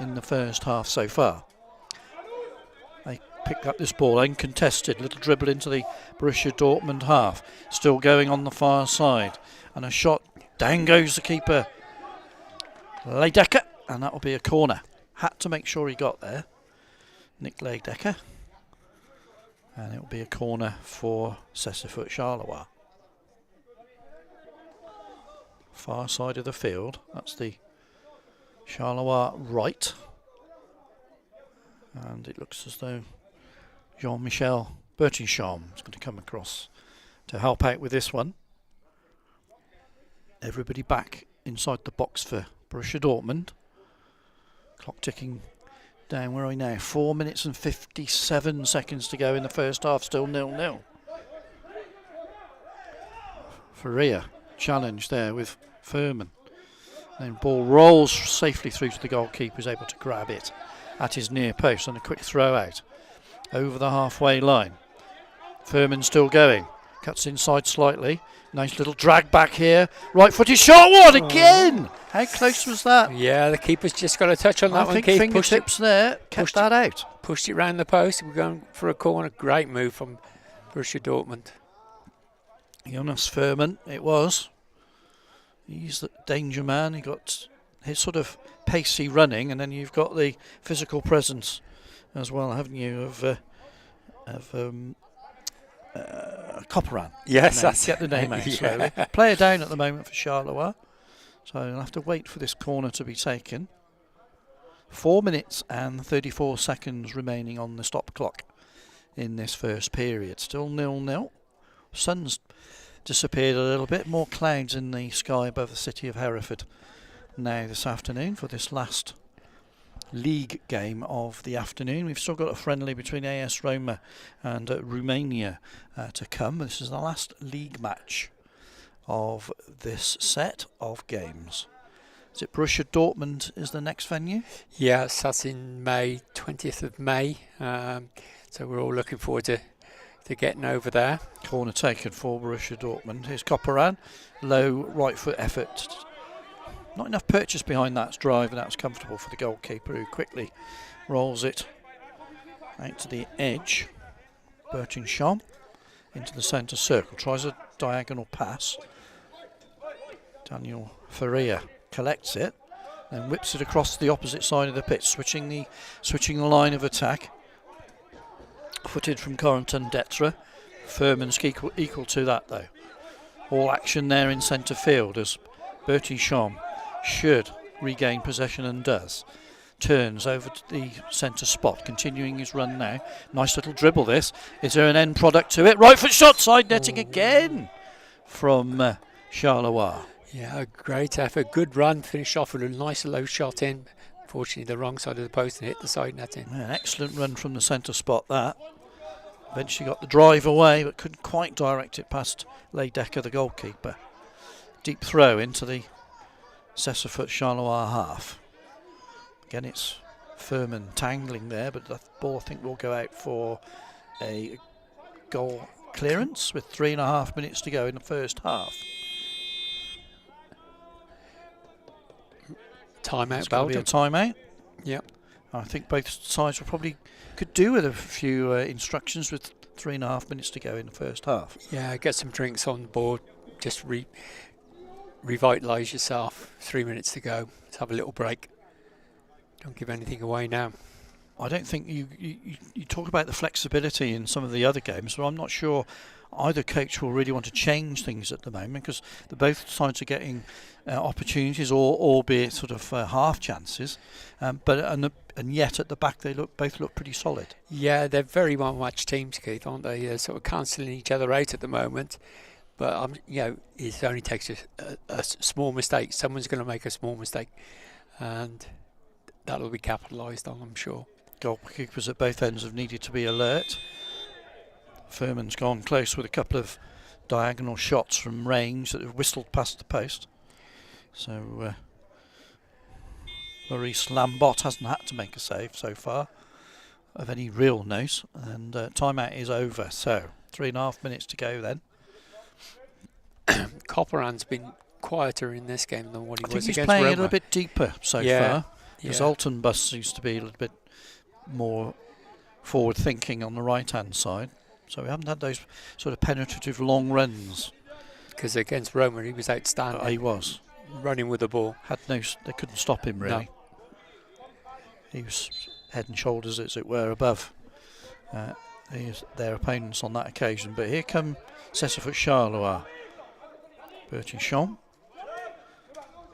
in the first half so far. They pick up this ball, uncontested. Little dribble into the Borussia Dortmund half. Still going on the far side. And a shot. Down goes the keeper, Leidecker, and that will be a corner. Had to make sure he got there. Nick Leidecker. And it will be a corner for Cécifoot Charleroi. Far side of the field, that's the Charleroi right. And it looks as though Jean-Michel Bertichon is going to come across to help out with this one. Everybody back inside the box for Borussia Dortmund. Clock ticking down, where are we now? 4 minutes and 57 seconds to go in the first half, still 0-0. Faria challenge there with Furman. Then ball rolls safely through to the goalkeeper, who's able to grab it at his near post, and a quick throw out over the halfway line. Furman still going, cuts inside slightly. Nice little drag back here. Right footed shot. What again? How close was that? Yeah, the keeper's just got a touch on that one. I think fingertips there kept that out. Pushed it round the post. We're going for a corner. Great move from Borussia Dortmund. Jonas Furman, it was. He's the danger man. He got his sort of pacey running, and then you've got the physical presence as well, haven't you? Of Copperan. Yes, that's get the name out slowly. Player down at the moment for Charleroi, so you'll have to wait for this corner to be taken. 4 minutes and 34 seconds remaining on the stop clock in this first period. Still 0-0. Sun's disappeared a little bit. More clouds in the sky above the city of Hereford now this afternoon for this last league game of the afternoon. We've still got a friendly between AS Roma and Romania to come. This is the last league match of this set of games. Is it Borussia Dortmund is the next venue? Yes, that's in May, 20th of May. So we're all looking forward to getting over there. Corner taken for Borussia Dortmund. Here's Copperan. Low right foot effort. Not enough purchase behind that drive, and that's comfortable for the goalkeeper, who quickly rolls it out to the edge. Bertichon into the centre circle. Tries a diagonal pass. Daniel Faria collects it, then whips it across the opposite side of the pitch, switching the line of attack. Footed from Corentin Detra. Furman's equal to that though. All action there in centre field as Bertichon should regain possession and does. Turns over to the centre spot, continuing his run now. Nice little dribble this. Is there an end product to it? Right foot shot, side netting again from Charleroi. Yeah, great effort, good run, finished off with a nice low shot in. Unfortunately the wrong side of the post and hit the side netting. Yeah, an excellent run from the centre spot that. Eventually got the drive away, but couldn't quite direct it past Leidecker, the goalkeeper. Deep throw into the Cécifoot Charleroi half. Again, it's Furman tangling there, but the ball I think will go out for a goal clearance with 3.5 minutes to go in the first half. Timeout, Belgium. Be a timeout. Yep. I think both sides will probably could do with a few instructions with 3.5 minutes to go in the first half. Yeah, get some drinks on board. Just revitalise yourself. 3 minutes to go. Let's have a little break. Don't give anything away now. I don't think you talk about the flexibility in some of the other games, but I'm not sure either coach will really want to change things at the moment, because both sides are getting opportunities, albeit sort of half chances, and yet at the back they both look pretty solid. Yeah, they're very well matched teams, Keith, aren't they? They're sort of cancelling each other out at the moment. But it only takes a small mistake. Someone's going to make a small mistake, and that'll be capitalised on, I'm sure. Goalkeepers at both ends have needed to be alert. Furman's gone close with a couple of diagonal shots from range that have whistled past the post. So Maurice Lambot hasn't had to make a save so far of any real note, and timeout is over. So 3.5 minutes to go then. Copperan's been quieter in this game than what he was against Roma. I think he's playing a little bit deeper so far. Because Yeah. Alton Bus used to be a little bit more forward thinking on the right hand side. So we haven't had those sort of penetrative long runs. Because against Roma he was outstanding. He was. Running with the ball. They couldn't stop him really. No. He was head and shoulders, as it were, above their opponents on that occasion. But here come Cécifoot Charleroi. Bertichon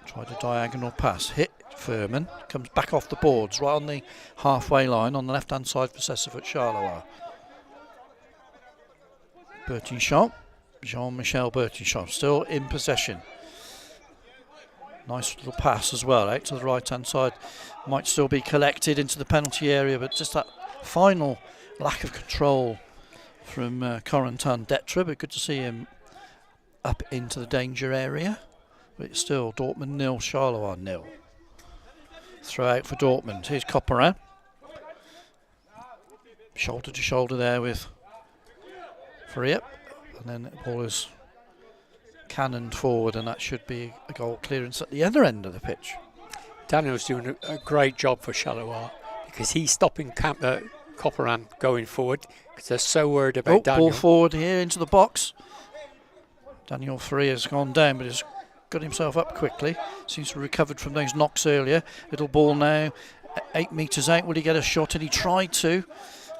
tried a diagonal pass, hit Furman, comes back off the boards right on the halfway line on the left hand side for Cécifoot Charleroi. Bertichon, Jean-Michel Bertichon, still in possession. Nice little pass as well, out to the right hand side. Might still be collected into the penalty area, but just that final lack of control from Corentin Detra, but good to see him up into the danger area. But it's still Dortmund 0, Charleroi 0. Throw out for Dortmund. Here's Copperin. Shoulder to shoulder there with Friep. And then the ball is cannoned forward, and that should be a goal clearance at the other end of the pitch. Daniel's doing a great job for Charleroi because he's stopping Copperin going forward because they're so worried about Daniel. Ball forward here into the box. Daniel Free has gone down, but has got himself up quickly. Seems to have recovered from those knocks earlier. Little ball now, 8 metres out. Will he get a shot? And he tried to.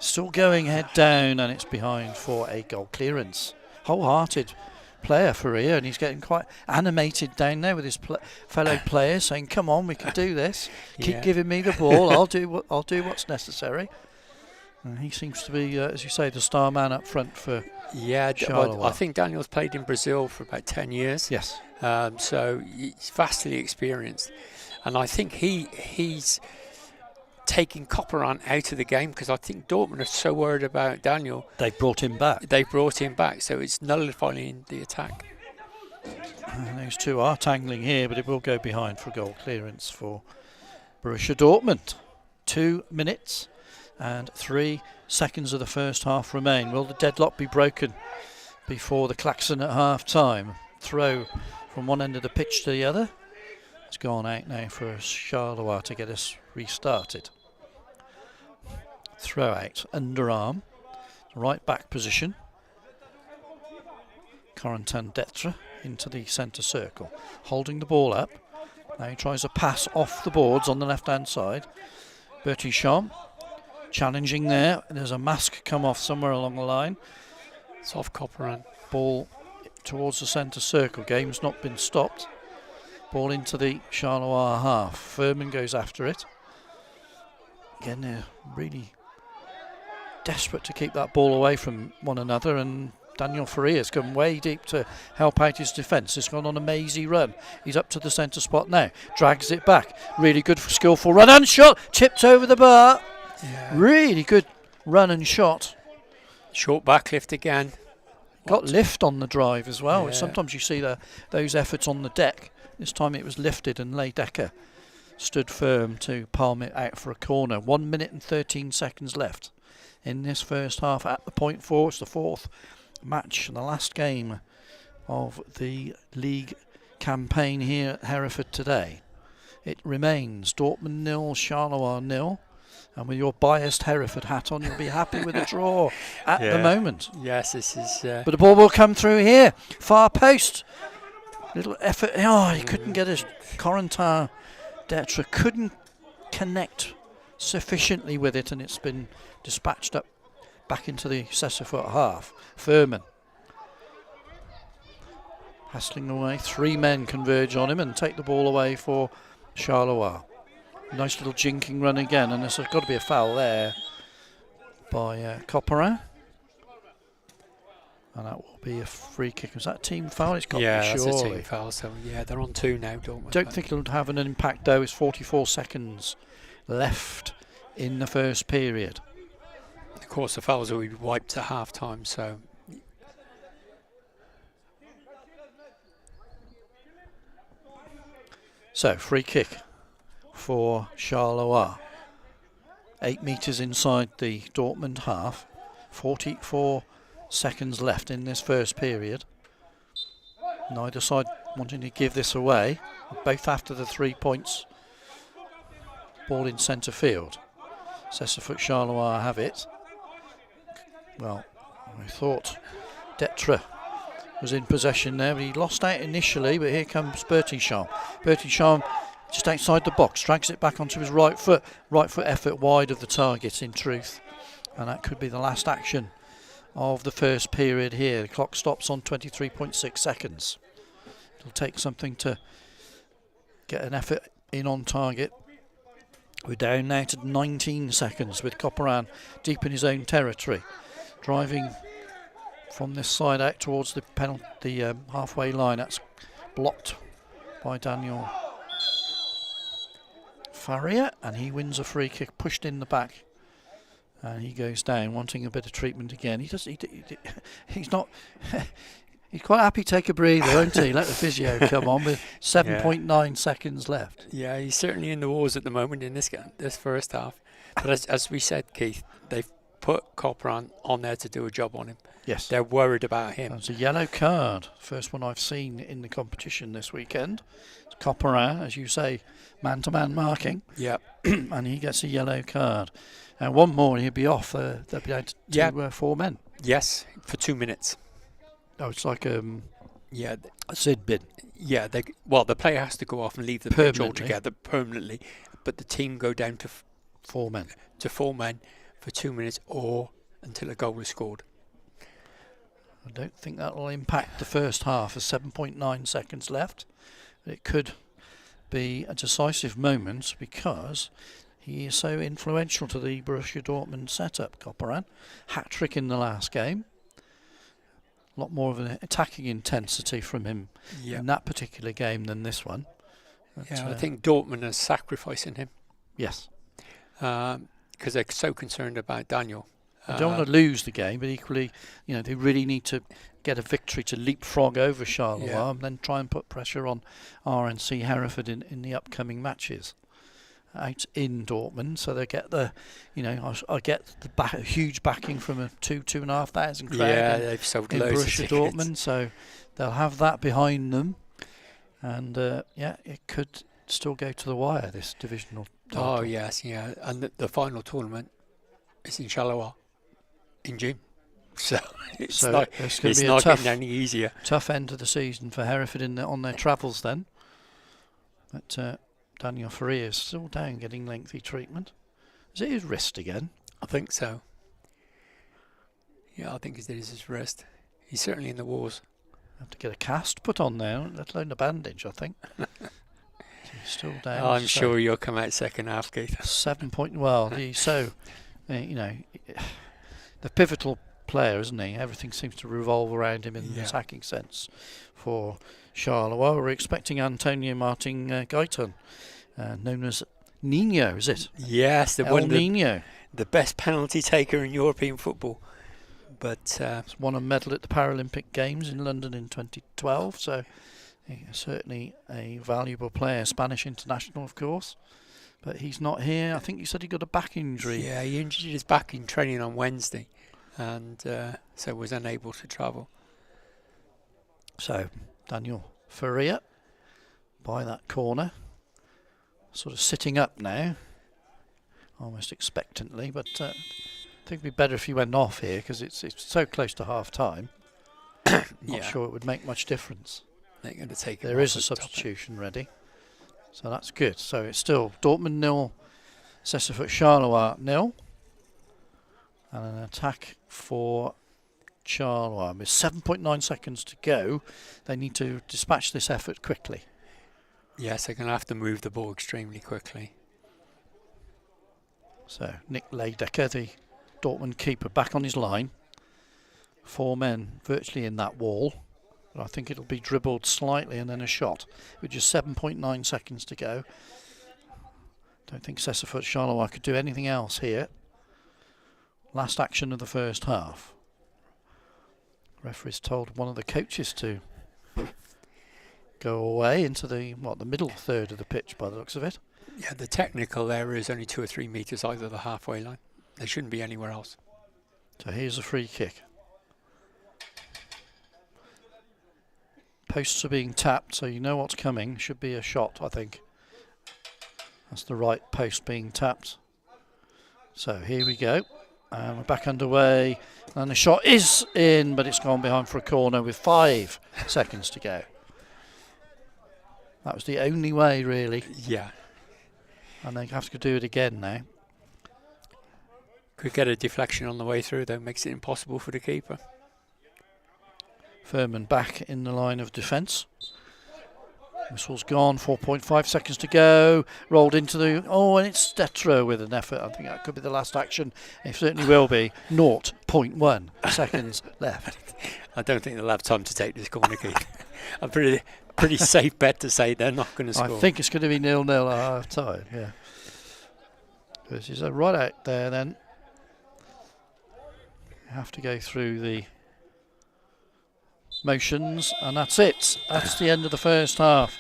Still going head down, and it's behind for a goal clearance. Wholehearted player for here, and he's getting quite animated down there with his fellow players, saying, "Come on, we can do this. Keep giving me the ball. I'll do what's necessary." And he seems to be, as you say, the star man up front for Charleroi. I think Daniel's played in Brazil for about 10 years. Yes. So he's vastly experienced, and I think he's taking Copperin out of the game because I think Dortmund are so worried about Daniel. They've brought him back. So it's nullifying the attack. And those two are tangling here, but it will go behind for goal clearance for Borussia Dortmund. 2 minutes and 3 seconds of the first half remain. Will the deadlock be broken before the klaxon at half time? Throw from one end of the pitch to the other. It's gone out now for Charleroi to get us restarted. Throw out, underarm, right back position. Corentin Detra into the centre circle, holding the ball up. Now he tries a pass off the boards on the left hand side. Bertichon challenging there. There's a mask come off somewhere along the line. It's off Copperin. Ball towards the centre circle. Game's not been stopped. Ball into the Charleroi half. Furman goes after it. Again, they're really desperate to keep that ball away from one another, and Daniel Ferrier's come way deep to help out his defence. He's gone on a mazy run. He's up to the centre spot now. Drags it back. Really good, skillful run and shot. Tipped over the bar. Yeah. Really good run and shot. Short back lift again. Got lift on the drive as well. Yeah. Sometimes you see those efforts on the deck. This time it was lifted, and Leidecker stood firm to palm it out for a corner. 1 minute and 13 seconds left in this first half at the point four. It's the fourth match and the last game of the league campaign here at Hereford today. It remains Dortmund 0, Charleroi 0. And with your biased Hereford hat on, you'll be happy with a draw at the moment. Yes, this is... But the ball will come through here. Far post. Little effort. Oh, he couldn't get his... Corentin Detra couldn't connect sufficiently with it, and it's been dispatched up back into the Cécifoot half. Furman hassling away. 3 men converge on him and take the ball away for Charleroi. Nice little jinking run again, and there's got to be a foul there by Copperin. And that will be a free kick. Is that a team foul? It's got to be, that's surely. a team foul. So yeah, they're on 2 now, Dortmund. Don't think it'll have an impact though. It's 44 seconds left in the first period. Of course, the fouls will be wiped at half time. So. So free kick for Charleroi. 8 metres inside the Dortmund half. 44 seconds left in this first period. Neither side wanting to give this away. Both after the 3 points. Ball in centre field. Cécifoot Charleroi have it. Well, I thought Detra was in possession there, but he lost out initially, but here comes Bertichon. Bertichon just outside the box, drags it back onto his right foot. Right foot effort wide of the target, in truth. And that could be the last action of the first period here. The clock stops on 23.6 seconds. It'll take something to get an effort in on target. We're down now to 19 seconds with Copperan deep in his own territory, driving from this side out towards the halfway line. That's blocked by Daniel Faria, and he wins a free kick, pushed in the back, and he goes down, wanting a bit of treatment again. He's not. He's quite happy to take a breather, won't he? Let the physio come on with 7.9 seconds left. Yeah, he's certainly in the wars at the moment in this first half. But as we said, Keith, they've put Copperan on there to do a job on him. Yes. They're worried about him. It's a yellow card. First one I've seen in the competition this weekend. It's Copperan, as you say, man-to-man marking. Yep. And he gets a yellow card. And one more and he'll be off. They'll be down to 4 men. Yes, for 2 minutes. Oh, it's like a SID bid. Yeah, the player has to go off and leave the pitch altogether permanently, but the team go down to 4 men. To 4 men for 2 minutes or until a goal is scored. I don't think that will impact the first half. There's 7.9 seconds left. It could be a decisive moment because he is so influential to the Borussia Dortmund setup, Copperan. Hat-trick in the last game. A lot more of an attacking intensity from him in that particular game than this one. But, I think Dortmund is sacrificing him. Yes. Because they're so concerned about Daniel. They don't want to lose the game, but equally, they really need to get a victory to leapfrog over Charleroi and then try and put pressure on RNC Hereford in the upcoming matches out in Dortmund. So they get I get the huge backing from a 2,500 crowd. Yeah, they've sold in loads Borussia of tickets. Dortmund, so they'll have that behind them, and it could still go to the wire, this divisional title. Oh yes, and the final tournament is in Charleroi in June, so it's not getting any easier. Tough end of the season for Hereford on their travels then. But Daniel Faria is still down, getting lengthy treatment. Is it his wrist again? I think so. Yeah, I think it is his wrist. He's certainly in the wars. Have to get a cast put on now, let alone a bandage, I think. So he's still down. I'm sure you'll come out second half, Keith. 7 point. Well, the pivotal player, isn't he? Everything seems to revolve around him in the attacking sense for Charleroi. We're expecting Antonio Martin Gaitan, known as Nino, is it? Yes, Nino, the best penalty taker in European football. But won a medal at the Paralympic Games in London in 2012, so certainly a valuable player. Spanish international, of course, but he's not here. I think you said he got a back injury. Yeah, he injured his back in training on Wednesday, and so was unable to travel. So Daniel Faria by that corner, sort of sitting up now, almost expectantly, but I think it'd be better if he went off here because it's so close to half time. Not sure it would make much difference. They're going to take there is a substitution ready, so that's good. So it's still Dortmund 0, Cécifoot Charleroi 0, and an attack for Charleroi. With 7.9 seconds to go, they need to dispatch this effort quickly. Yes, they're going to have to move the ball extremely quickly. So Nick Leidecker, the Dortmund keeper, back on his line. 4 men virtually in that wall. But I think it'll be dribbled slightly and then a shot with just 7.9 seconds to go. Don't think Cécifoot Charleroi could do anything else here. Last action of the first half. Referee's told one of the coaches to go away into the middle third of the pitch by the looks of it. Yeah, the technical area is only 2 or 3 metres either the halfway line. They shouldn't be anywhere else. So here's a free kick. Posts are being tapped, so you know what's coming. Should be a shot, I think. That's the right post being tapped. So here we go. And we're back underway. And the shot is in, but it's gone behind for a corner with 5 seconds to go. That was the only way, really. Yeah. And they have to do it again now. Could get a deflection on the way through, though, makes it impossible for the keeper. Furman back in the line of defence. Whistle's gone, 4.5 seconds to go. Rolled into the... Oh, and it's Stetro with an effort. I think that could be the last action. It certainly will be. 0.1 seconds left. I don't think they'll have time to take this corner kick. A pretty safe bet to say they're not going to score. I think it's going to be 0-0 at half time, yeah. This is a right out there then. You have to go through the motions, and that's it. That's the end of the first half.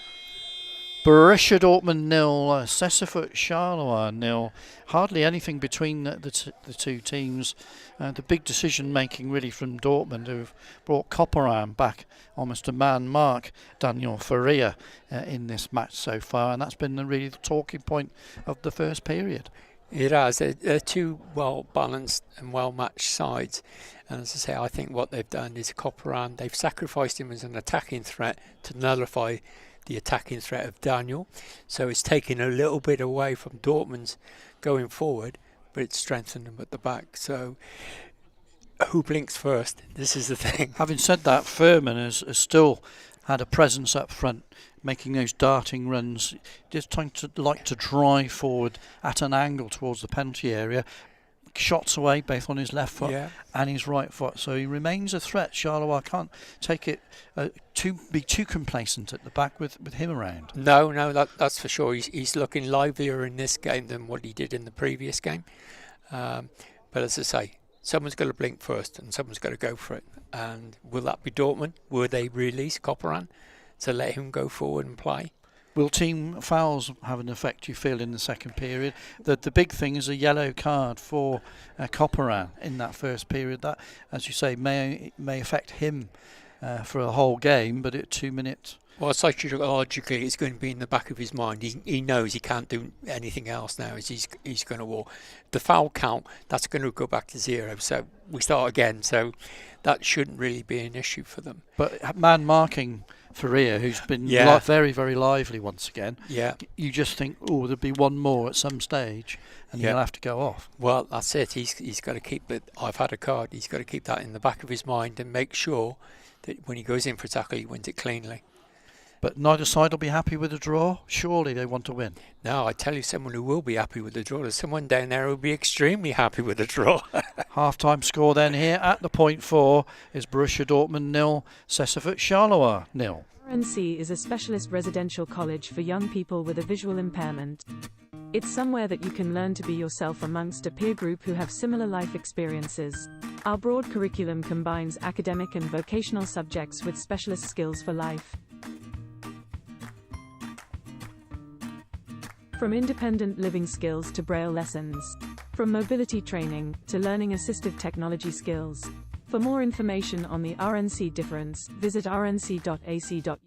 Borussia Dortmund 0, Cécifoot Charleroi 0. Hardly anything between the two teams. The big decision making really from Dortmund, who've brought Copperan back almost to man mark Daniel Faria in this match so far, and that's been really the talking point of the first period. It has. They're two well-balanced and well-matched sides. And as I say, I think what they've done is Copperan, they've sacrificed him as an attacking threat to nullify the attacking threat of Daniel. So it's taken a little bit away from Dortmund's going forward, but it's strengthened them at the back. So who blinks first? This is the thing. Having said that, Furman has still had a presence up front, making those darting runs, just trying to drive forward at an angle towards the penalty area. Shots away both on his left foot and his right foot, so he remains a threat. Charleroi can't take it be too complacent at the back with him around. No, that's for sure. He's looking livelier in this game than what he did in the previous game. But as I say, someone's got to blink first and someone's got to go for it. And will that be Dortmund? Will they release Copperan to let him go forward and play? Will team fouls have an effect, you feel, in the second period? The big thing is a yellow card for Copperan in that first period. That, as you say, may affect him for a whole game, but at 2 minutes... Well, psychologically, it's going to be in the back of his mind. He knows he can't do anything else now. He's going to walk. The foul count, that's going to go back to 0. So we start again. So that shouldn't really be an issue for them. But man marking Faria, who's been very, very lively once again. Yeah. You just think, there'll be one more at some stage, and he'll have to go off. Well, that's it. He's got to keep it. I've had a card. He's got to keep that in the back of his mind and make sure that when he goes in for a tackle, he wins it cleanly. But neither side will be happy with a draw. Surely they want to win. No, I tell you, someone who will be happy with the draw. There's someone down there who will be extremely happy with the draw. Half-time score then here at the point 4 is Borussia Dortmund 0, Cécifoot Charleroi 0. RNC is a specialist residential college for young people with a visual impairment. It's somewhere that you can learn to be yourself amongst a peer group who have similar life experiences. Our broad curriculum combines academic and vocational subjects with specialist skills for life. From independent living skills to Braille lessons. From mobility training to learning assistive technology skills. For more information on the RNC difference, visit rnc.ac.uk.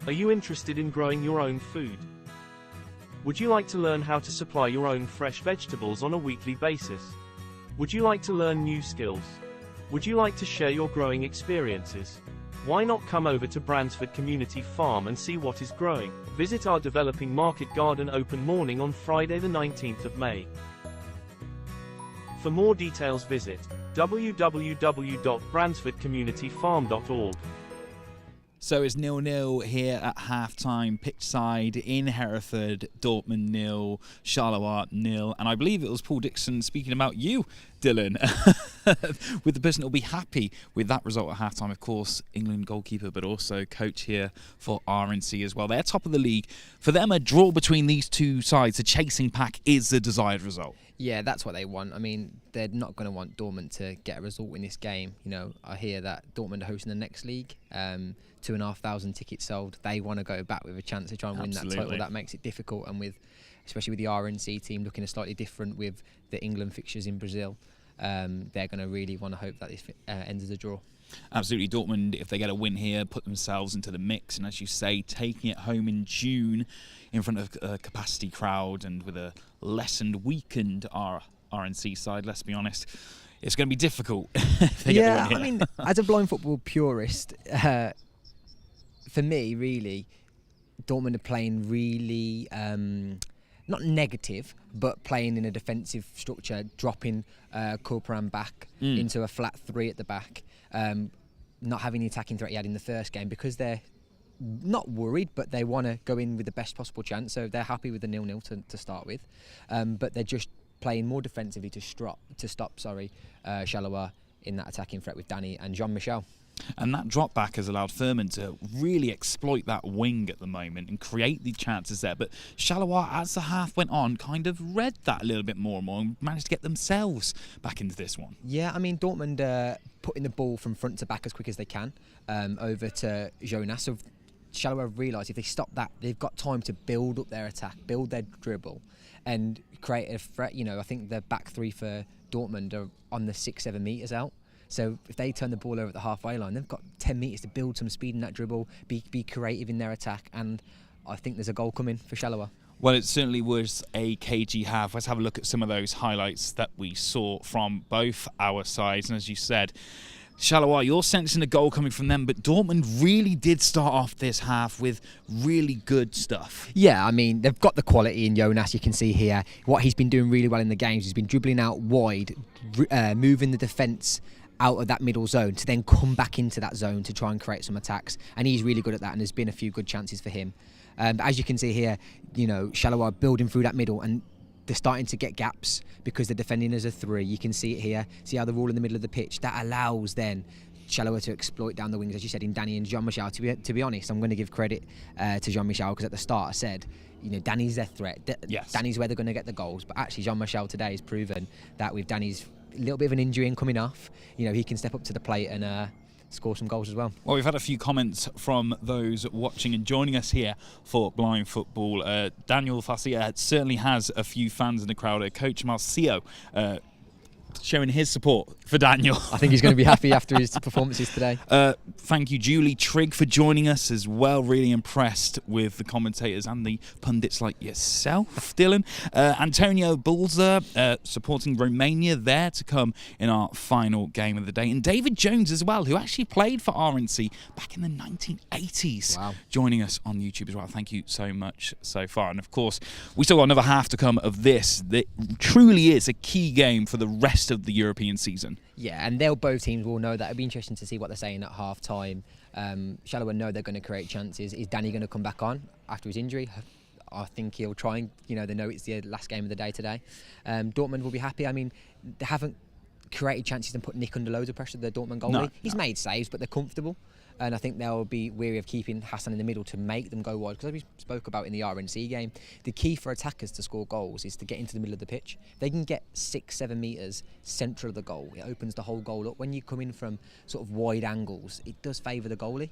Are you interested in growing your own food? Would you like to learn how to supply your own fresh vegetables on a weekly basis? Would you like to learn new skills? Would you like to share your growing experiences? Why not come over to Bransford Community Farm and see what is growing? Visit our developing market garden open morning on Friday the 19th of May. For more details visit www.bransfordcommunityfarm.org. So it's 0-0 here at half-time, pitch side in Hereford, Dortmund 0, Charleroi 0, and I believe it was Paul Dixon speaking about you, Dylan, with the person who'll be happy with that result at half-time, of course, England goalkeeper, but also coach here for RNC as well. They're top of the league. For them, a draw between these two sides, a chasing pack, is the desired result. Yeah, that's what they want. I mean, they're not going to want Dortmund to get a result in this game. You know, I hear that Dortmund are hosting the next league. 2,500 tickets sold. They want to go back with a chance to try and win that title. That makes it difficult, and especially with the RNC team looking slightly different with the England fixtures in Brazil. they're going to really want to hope that this ends as a draw. Absolutely. Dortmund, if they get a win here, put themselves into the mix, and as you say, taking it home in June in front of a capacity crowd and with a lessened, weakened RNC side, let's be honest, it's going to be difficult. If they get the win here. I mean, as a blind football purist, for me, really, Dortmund are playing really not negative, but playing in a defensive structure, dropping Corporan back into a flat 3 at the back, not having the attacking threat he had in the first game, because they're not worried, but they want to go in with the best possible chance, so they're happy with the 0-0 to start with, but they're just playing more defensively to stop Charleroi in that attacking threat with Danny and Jean-Michel. And that drop back has allowed Furman to really exploit that wing at the moment and create the chances there. But Charleroi, as the half went on, kind of read that a little bit more and more and managed to get themselves back into this one. Yeah, I mean, Dortmund putting the ball from front to back as quick as they can over to Jonas. So Charleroi realised if they stop that, they've got time to build up their attack, build their dribble and create a threat. You know, I think the back 3 for Dortmund are on the 6-7 metres out. So if they turn the ball over at the halfway line, they've got 10 metres to build some speed in that dribble, be creative in their attack, and I think there's a goal coming for Charleroi. Well, it certainly was a cagey half. Let's have a look at some of those highlights that we saw from both our sides. And as you said, Charleroi, you're sensing a goal coming from them, but Dortmund really did start off this half with really good stuff. Yeah, I mean, they've got the quality in Jonas. You can see here what he's been doing really well in the games. He's been dribbling out wide, moving the defence out of that middle zone to then come back into that zone to try and create some attacks, and he's really good at that, and there's been a few good chances for him. But as you can see here, you know, Charleroi building through that middle, and they're starting to get gaps because they're defending as a 3. You can see it here. See how they're all in the middle of the pitch. That allows then Charleroi to exploit down the wings, as you said, in Danny and Jean-Michel. To be honest, I'm going to give credit to Jean-Michel, because at the start I said, you know, Danny's their threat. Yes. Danny's where they're going to get the goals, but actually Jean-Michel today has proven that with Danny's a little bit of an injury and coming off, you know, he can step up to the plate and score some goals as well. Well, we've had a few comments from those watching and joining us here for Blind Football. Daniel Facia certainly has a few fans in the crowd. Coach Marcio showing his support for Daniel. I think he's going to be happy after his performances today. Thank you, Julie Trigg, for joining us as well. Really impressed with the commentators and the pundits like yourself, Dylan. Antonio Bulza supporting Romania, there to come in our final game of the day. And David Jones as well, who actually played for RNC back in the 1980s. Wow. Joining us on YouTube as well. Thank you so much so far. And of course, we still got another half to come of this. That truly is a key game for the rest of the European season. Yeah, and both teams will know that. It'll be interesting to see what they're saying at half time. Charleroi know they're going to create chances. Is Danny going to come back on after his injury? I think he'll try and, you know, they know it's the last game of the day today. Dortmund will be happy. I mean, they haven't created chances and put Nick under loads of pressure, the Dortmund goalie. He's made saves, but they're comfortable. And I think they'll be wary of keeping Hassan in the middle to make them go wide. Because as we spoke about in the RNC game, the key for attackers to score goals is to get into the middle of the pitch. If they can get 6-7 metres central of the goal, it opens the whole goal up. When you come in from sort of wide angles, it does favour the goalie.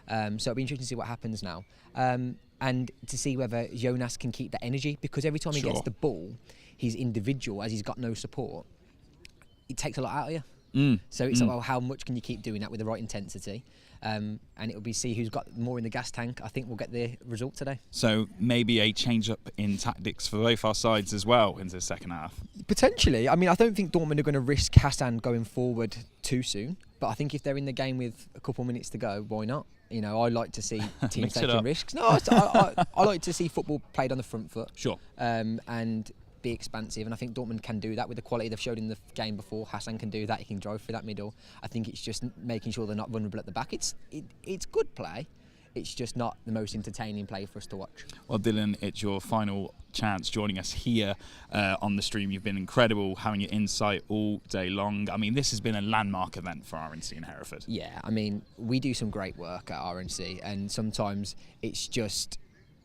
So it'll be interesting to see what happens now. And to see whether Jonas can keep that energy. Because every time he gets the ball, he's individual, as he's got no support. It takes a lot out of you. So it's like, well, how much can you keep doing that with the right intensity? And it'll be see who's got more in the gas tank. I think we'll get the result today. So maybe a change up in tactics for both our sides as well into the second half. Potentially. I mean, I don't think Dortmund are going to risk Hassan going forward too soon. But I think if they're in the game with a couple of minutes to go, why not? You know, I like to see teams taking risks. No, I like to see football played on the front foot. Sure. And be expansive, and I think Dortmund can do that with the quality they've showed in the game before. Hassan can do that. He can drive through that middle. I think it's just making sure they're not vulnerable at the back. It's good play. It's just not the most entertaining play for us to watch. Well, Dylan, it's your final chance joining us here on the stream. You've been incredible, having your insight all day long. I mean, this has been a landmark event for RNC in Hereford. Yeah, I mean, we do some great work at RNC, and sometimes it's just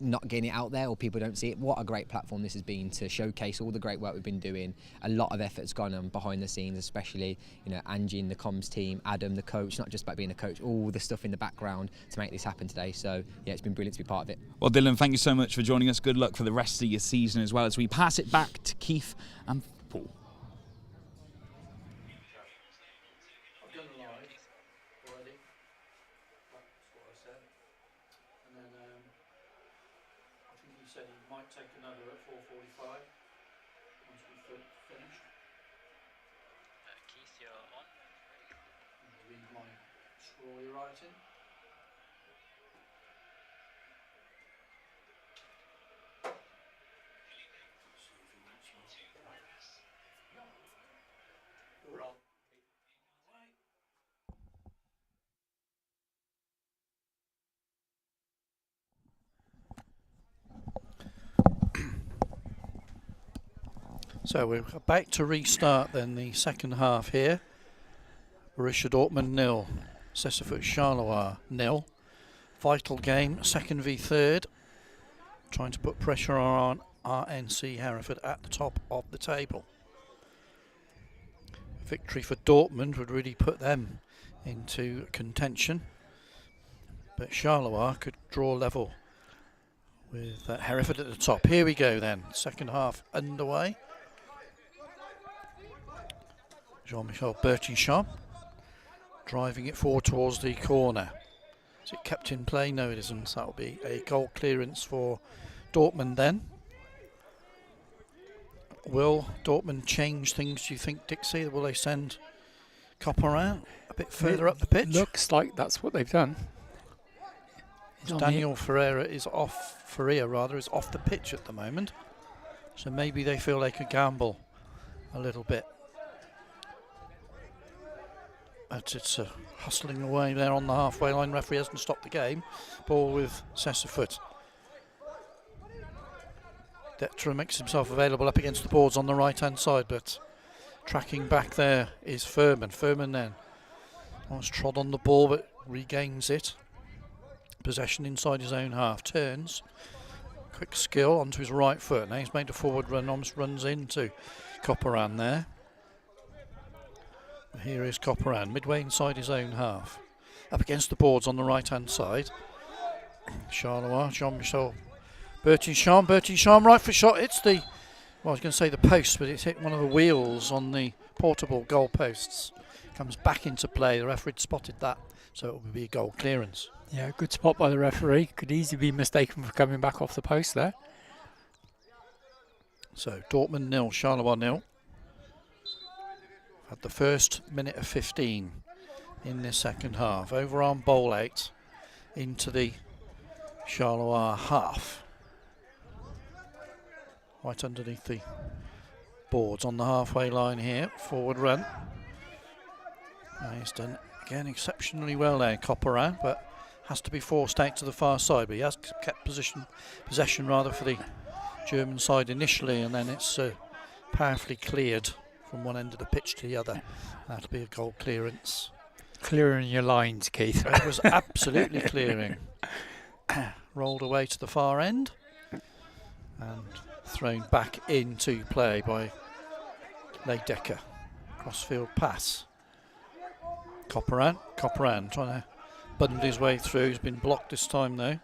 not getting it out there, or people don't see it. What a great platform this has been to showcase all the great work we've been doing. A lot of effort's gone on behind the scenes, especially, you know, Angie and the comms team, Adam, the coach, not just about being a coach, all the stuff in the background to make this happen today. So yeah, it's been brilliant to be part of it. Well, Dylan, thank you so much for joining us. Good luck for the rest of your season as well, as we pass it back to Keith and Paul. said he might take another at 4:45 once we've finished. Keith, you're on. Read my scroll you're writing. We're on. So we're about to restart then the second half here. Borussia Dortmund 0, Cécifoot Charleroi 0. Vital game, second v third. Trying to put pressure on RNC Hereford at the top of the table. A victory for Dortmund would really put them into contention. But Charleroi could draw level with Hereford at the top. Here we go then, second half underway. Jean-Michel Bertinchamp driving it forward towards the corner. Is it kept in play? No, it isn't. So that'll be a goal clearance for Dortmund then. Will Dortmund change things, do you think, Dixie? Will they send Copperan a bit further up the pitch? Looks like that's what they've done. Daniel Ferreira is off. Ferreira rather is off the pitch at the moment. So maybe they feel they could gamble a little bit. But it's hustling away there on the halfway line. Referee hasn't stopped the game. Ball with Cécifoot. Detra makes himself available up against the boards on the right hand side, but tracking back there is Furman. Furman then almost trod on the ball but regains it. Possession inside his own half. Turns. Quick skill onto his right foot. Now he's made a forward run, almost runs into Copperan there. Here is Copperan, midway inside his own half. Up against the boards on the right-hand side. Charleroi, Jean-Michel Bertinchamp. Bertinchamp, right foot shot. It's the, well, I was going to say the post, but it's hit one of the wheels on the portable goal posts. Comes back into play. The referee spotted that, so it will be a goal clearance. Yeah, good spot by the referee. Could easily be mistaken for coming back off the post there. So Dortmund 0, Charleroi 0. At the first minute of 15 in this second half. Overarm bowl out into the Charleroi half. Right underneath the boards on the halfway line here. Forward run. He's done again exceptionally well there, Copperan, but has to be forced out to the far side. But he has kept possession rather for the German side initially, and then it's powerfully cleared from one end of the pitch to the other. That'll be a goal clearance. Clearing your lines, Keith. It was absolutely clearing. Rolled away to the far end and thrown back into play by Leidecker. Crossfield pass. Copperan trying to bundle his way through. He's been blocked this time though.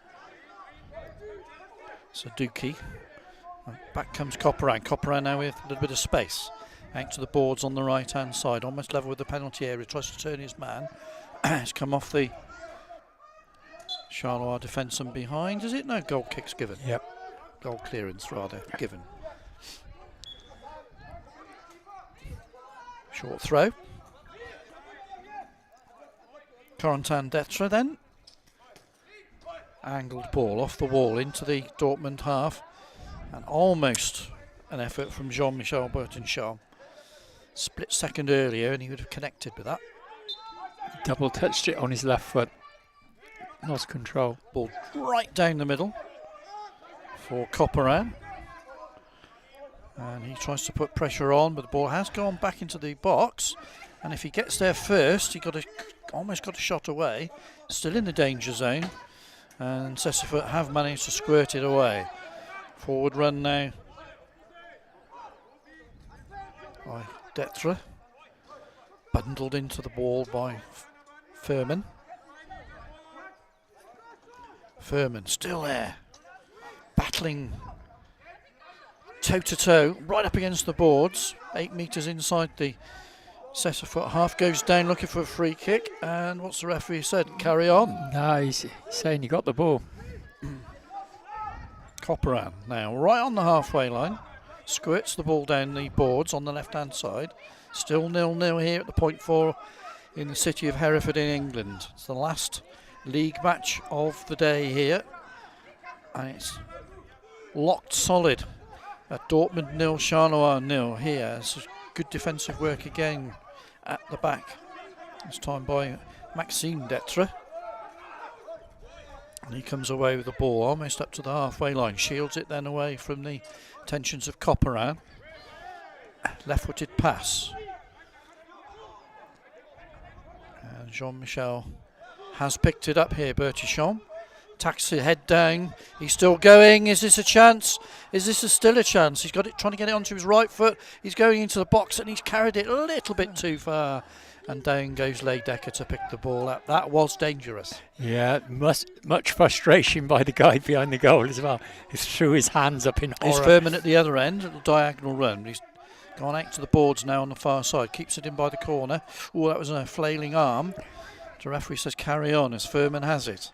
Saduki. Back comes Copperan. Copperan now with a little bit of space. Out to the boards on the right hand side, almost level with the penalty area, tries to turn his man. It's come off the Charleroi defence and behind, is it? No, goal kick's given. Yep. Goal clearance rather, given. Short throw. Corentin Detra then. Angled ball off the wall into the Dortmund half. And almost an effort from Jean-Michel Bertinchamp. Split second earlier and he would have connected with that. Double touched it on his left foot. Lost control. Ball right down the middle for Copperan. And he tries to put pressure on, but the ball has gone back into the box. And if he gets there first, he almost got a shot away. Still in the danger zone. And Cécifoot have managed to squirt it away. Forward run now by Detra. Bundled into the ball by Furman. Furman still there. Battling toe-to-toe, right up against the boards. 8 metres inside the Cécifoot half. Goes down looking for a free kick. And what's the referee said? Carry on. No, he's saying he got the ball. Copperan now right on the halfway line. Squirts the ball down the boards on the left-hand side. Still 0-0 here at the point 4 in the city of Hereford in England. It's the last league match of the day here. And it's locked solid at Dortmund 0, Charleroi 0 here. It's good defensive work again at the back. This time by Maxime Detre. And he comes away with the ball almost up to the halfway line. Shields it then away from the attentions of Copperan. Left-footed pass. And Jean-Michel has picked it up here, Bertichon. Tacks the head down. He's still going. Is this a chance? Is this still a chance? He's got it, trying to get it onto his right foot. He's going into the box and he's carried it a little bit too far. And down goes Leidecker to pick the ball up. That was dangerous. Yeah, much frustration by the guy behind the goal as well. He threw his hands up in horror. He's Furman at the other end, at the diagonal run. He's gone out to the boards now on the far side. Keeps it in by the corner. Oh, that was a flailing arm. The referee says carry on as Furman has it.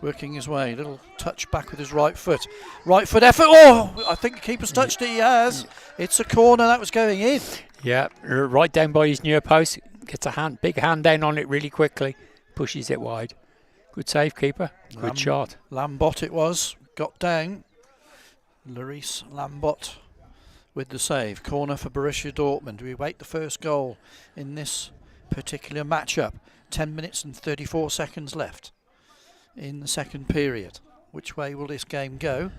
Working his way. Little touch back with his right foot. Right foot effort. Oh, I think the keeper's touched it. He has. It's a corner that was going in. Yeah, right down by his near post. Gets a big hand down on it really quickly. Pushes it wide. Good save, keeper. Good shot. Lambot it was. Got down. Larice Lambot with the save. Corner for Borussia Dortmund. We await the first goal in this particular matchup. 10 minutes and 34 seconds left in the second period. Which way will this game go?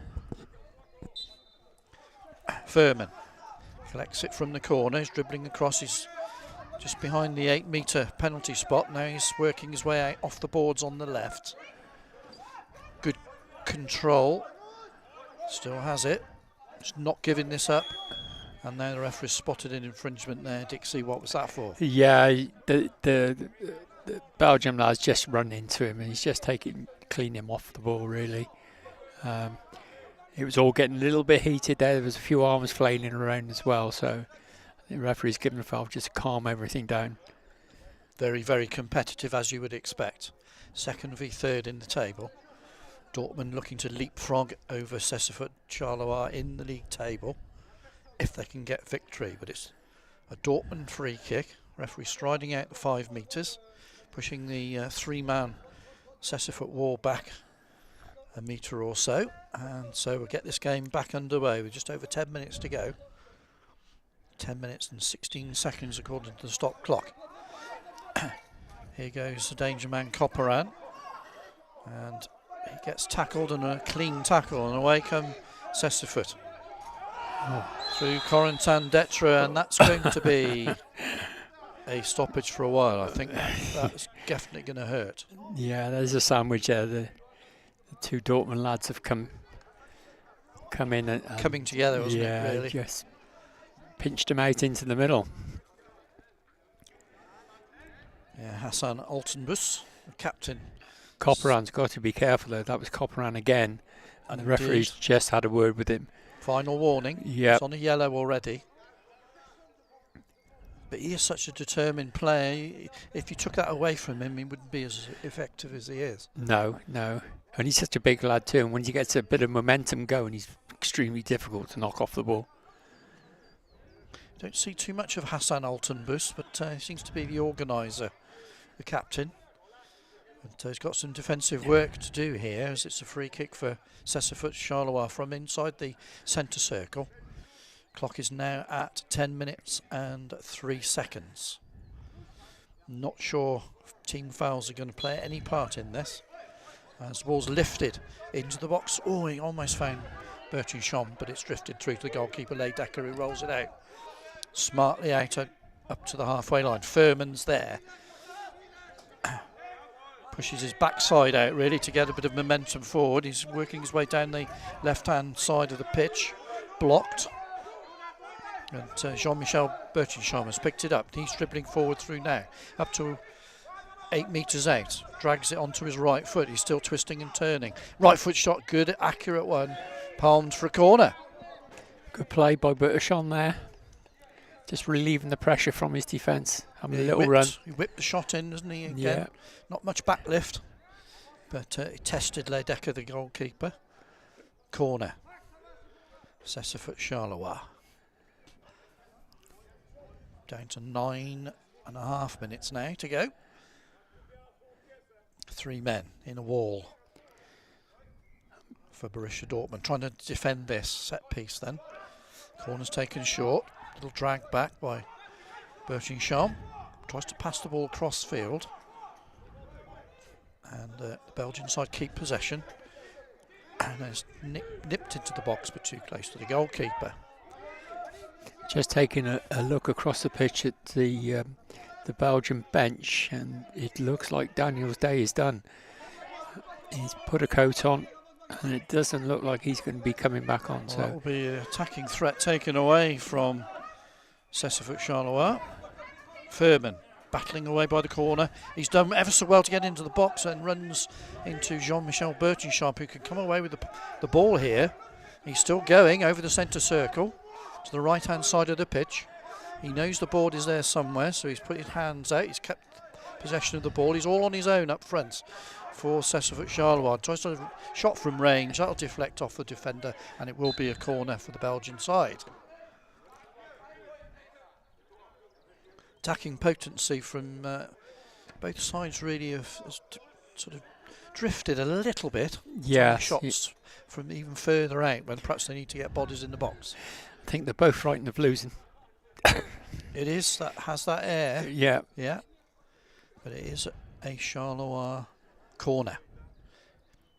Furman collects it from the corner. He's dribbling across. He's just behind the 8-metre penalty spot. Now he's working his way out off the boards on the left. Good control. Still has it. Just not giving this up. And now the referee spotted an infringement there. Dixie, what was that for? Yeah, the Belgium lad's just run into him and he's just cleaning him off the ball, really. It was all getting a little bit heated there. There was a few arms flailing around as well, so the referee's given a foul just to calm everything down. Very, very competitive, as you would expect. Second v third in the table. Dortmund looking to leapfrog over Cécifoot, Charleroi in the league table, if they can get victory. But it's a Dortmund free kick. Referee striding out the 5 metres, pushing the 3-man Cécifoot wall back a metre or so. And so we'll get this game back underway with just over 10 minutes to go. 10 minutes and 16 seconds according to the stop clock. Here goes the danger man Copperan, and he gets tackled, and a clean tackle, and away come Cécifoot. Through Corentin Detre, and that's going to be a stoppage for a while. I think that's definitely going to hurt. Yeah, there's a sandwich there. The two Dortmund lads have come in and coming together, wasn't it, really? Just pinched him out into the middle. Yeah, Hassan Altenbus, the captain. Copperan's got to be careful though. That was Copperan again, and the referee's just had a word with him. Final warning. Yeah, it's on a yellow already. But he is such a determined player. If you took that away from him, he wouldn't be as effective as he is. No, and he's such a big lad too. And when he gets a bit of momentum going, he's extremely difficult to knock off the ball. Don't see too much of Hassan Altenbus, but he seems to be the organiser, the captain. But he's got some defensive work to do here, as it's a free kick for Cécifoot Charleroi from inside the centre circle. Clock is now at 10 minutes and 3 seconds. Not sure if team fouls are going to play any part in this. As the ball's lifted into the box. Oh, he almost found Bertichon, but it's drifted through to the goalkeeper, Leidecker, who rolls it out. Smartly out up to the halfway line. Furman's there. Pushes his backside out really to get a bit of momentum forward. He's working his way down the left-hand side of the pitch. Blocked. And Jean-Michel Bertichon has picked it up. He's dribbling forward through now. Up to 8 metres out. Drags it onto his right foot. He's still twisting and turning. Right foot shot, good, accurate one. Palmed for a corner. Good play by Bertichon there. Just relieving the pressure from his defence. Having a little run. He whipped the shot in, doesn't he, again? Yeah. Not much backlift. But he tested Leidecker, the goalkeeper. Corner. Cécifoot Charleroi. Down to 9.5 minutes now to go. 3 men in a wall for Borussia Dortmund, trying to defend this set piece then. Corner's taken short, little drag back by Bertinchon. Tries to pass the ball across field. And the Belgian side keep possession. And it's nipped into the box, but too close to the goalkeeper. Just taking a look across the pitch at the Belgian bench, and it looks like Daniel's day is done. He's put a coat on, and it doesn't look like he's going to be coming back on. Well, So that will be an attacking threat taken away from Cécifoot Charleroi. Furman battling away by the corner. He's done ever so well to get into the box and runs into Jean-Michel Bertinchon, who can come away with the ball here. He's still going over the centre circle to the right-hand side of the pitch. He knows the board is there somewhere, so he's put his hands out. He's kept possession of the ball. He's all on his own up front for Cécifoot Charleroi. Tries to shot from range. That'll deflect off the defender, and it will be a corner for the Belgian side. Attacking potency from both sides really has sort of drifted a little bit. Yeah, shots from even further out when perhaps they need to get bodies in the box. I think they're both frightened of losing. It is, that has that air. Yeah. Yeah. But it is a Charleroi corner.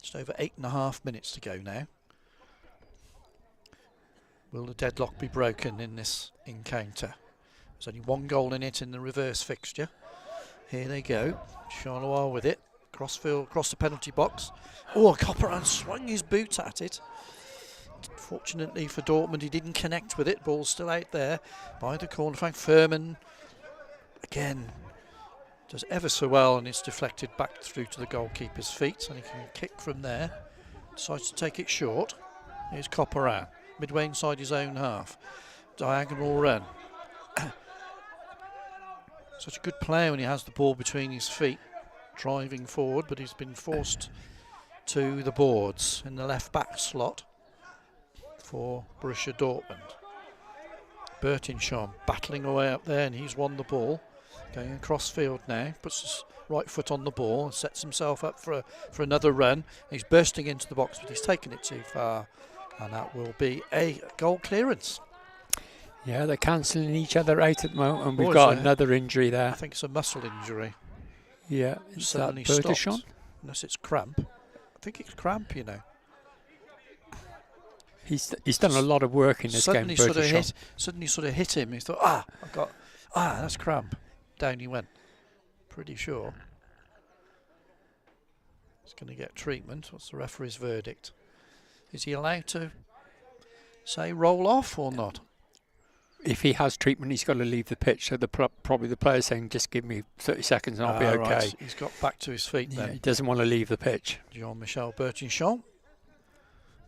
Just over 8.5 minutes to go now. Will the deadlock be broken in this encounter? There's only one goal in it in the reverse fixture. Here they go. Charleroi with it. Crossfield, across the penalty box. Oh, Copperan swung his boot at it. Fortunately for Dortmund, he didn't connect with it. Ball's still out there by the corner flag. Furman again does ever so well, and it's deflected back through to the goalkeeper's feet, and he can kick from there. Decides to take it short. Here's Copperan, midway inside his own half. Diagonal run. Such a good player when he has the ball between his feet, driving forward, but he's been forced to the boards in the left back slot for Borussia Dortmund. Bertinchon battling away up there, and he's won the ball. Going across field now, puts his right foot on the ball and sets himself up for another run. He's bursting into the box, but he's taken it too far, and that will be a goal clearance. Yeah, they're cancelling each other out at the moment, and we've got another injury there. I think it's a muscle injury. Yeah, it's is that suddenly Bertinchon? stopped, unless it's cramp. I think it's cramp, you know. He's done a lot of work in this game. Suddenly sort of hit him. He thought, that's cramp. Down he went. Pretty sure. He's going to get treatment. What's the referee's verdict? Is he allowed to say roll off or not? If he has treatment, he's got to leave the pitch. So probably the player's saying, just give me 30 seconds and I'll be okay. Right. He's got back to his feet then. He doesn't want to leave the pitch. Jean-Michel Bertinchon.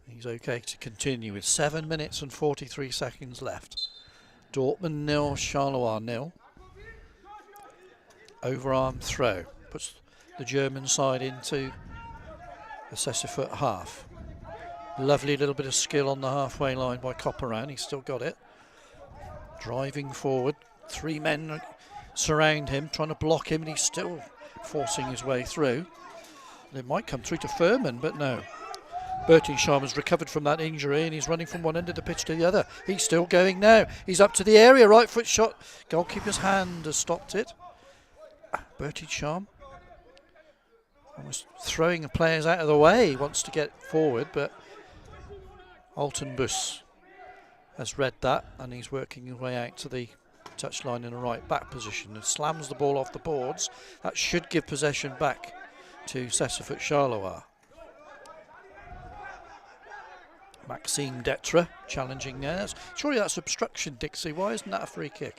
He's okay to continue with 7 minutes and 43 seconds left. Dortmund 0, Charleroi 0. Overarm throw. Puts the German side into the Cécifoot half. Lovely little bit of skill on the halfway line by Copperan. He's still got it. Driving forward. 3 men surround him, trying to block him, and he's still forcing his way through. It might come through to Furman, but no. Bertinchon has recovered from that injury, and he's running from one end of the pitch to the other. He's still going now. He's up to the area, right foot shot. Goalkeeper's hand has stopped it. Bertinchon almost throwing the players out of the way. He wants to get forward, but Altenbus has read that, and he's working his way out to the touchline in a right back position and slams the ball off the boards. That should give possession back to Cécifoot Charleroi. Maxime Detre challenging there. Surely that's obstruction, Dixie. Why isn't that a free kick?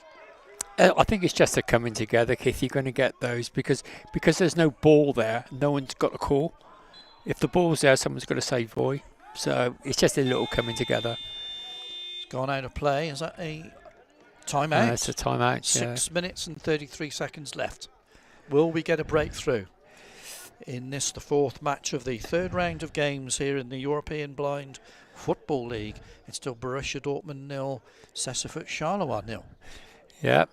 I think it's just a coming together, Keith. You're going to get those because there's no ball there. No one's got a call. If the ball's there, someone's got to say voy. So it's just a little coming together. It's gone out of play. Is that a timeout? It's a timeout. 6 minutes and 33 seconds left. Will we get a breakthrough in this, the fourth match of the third round of games here in the European Blind Football League. It's still Borussia Dortmund 0, Cécifoot Charleroi 0. Yeah,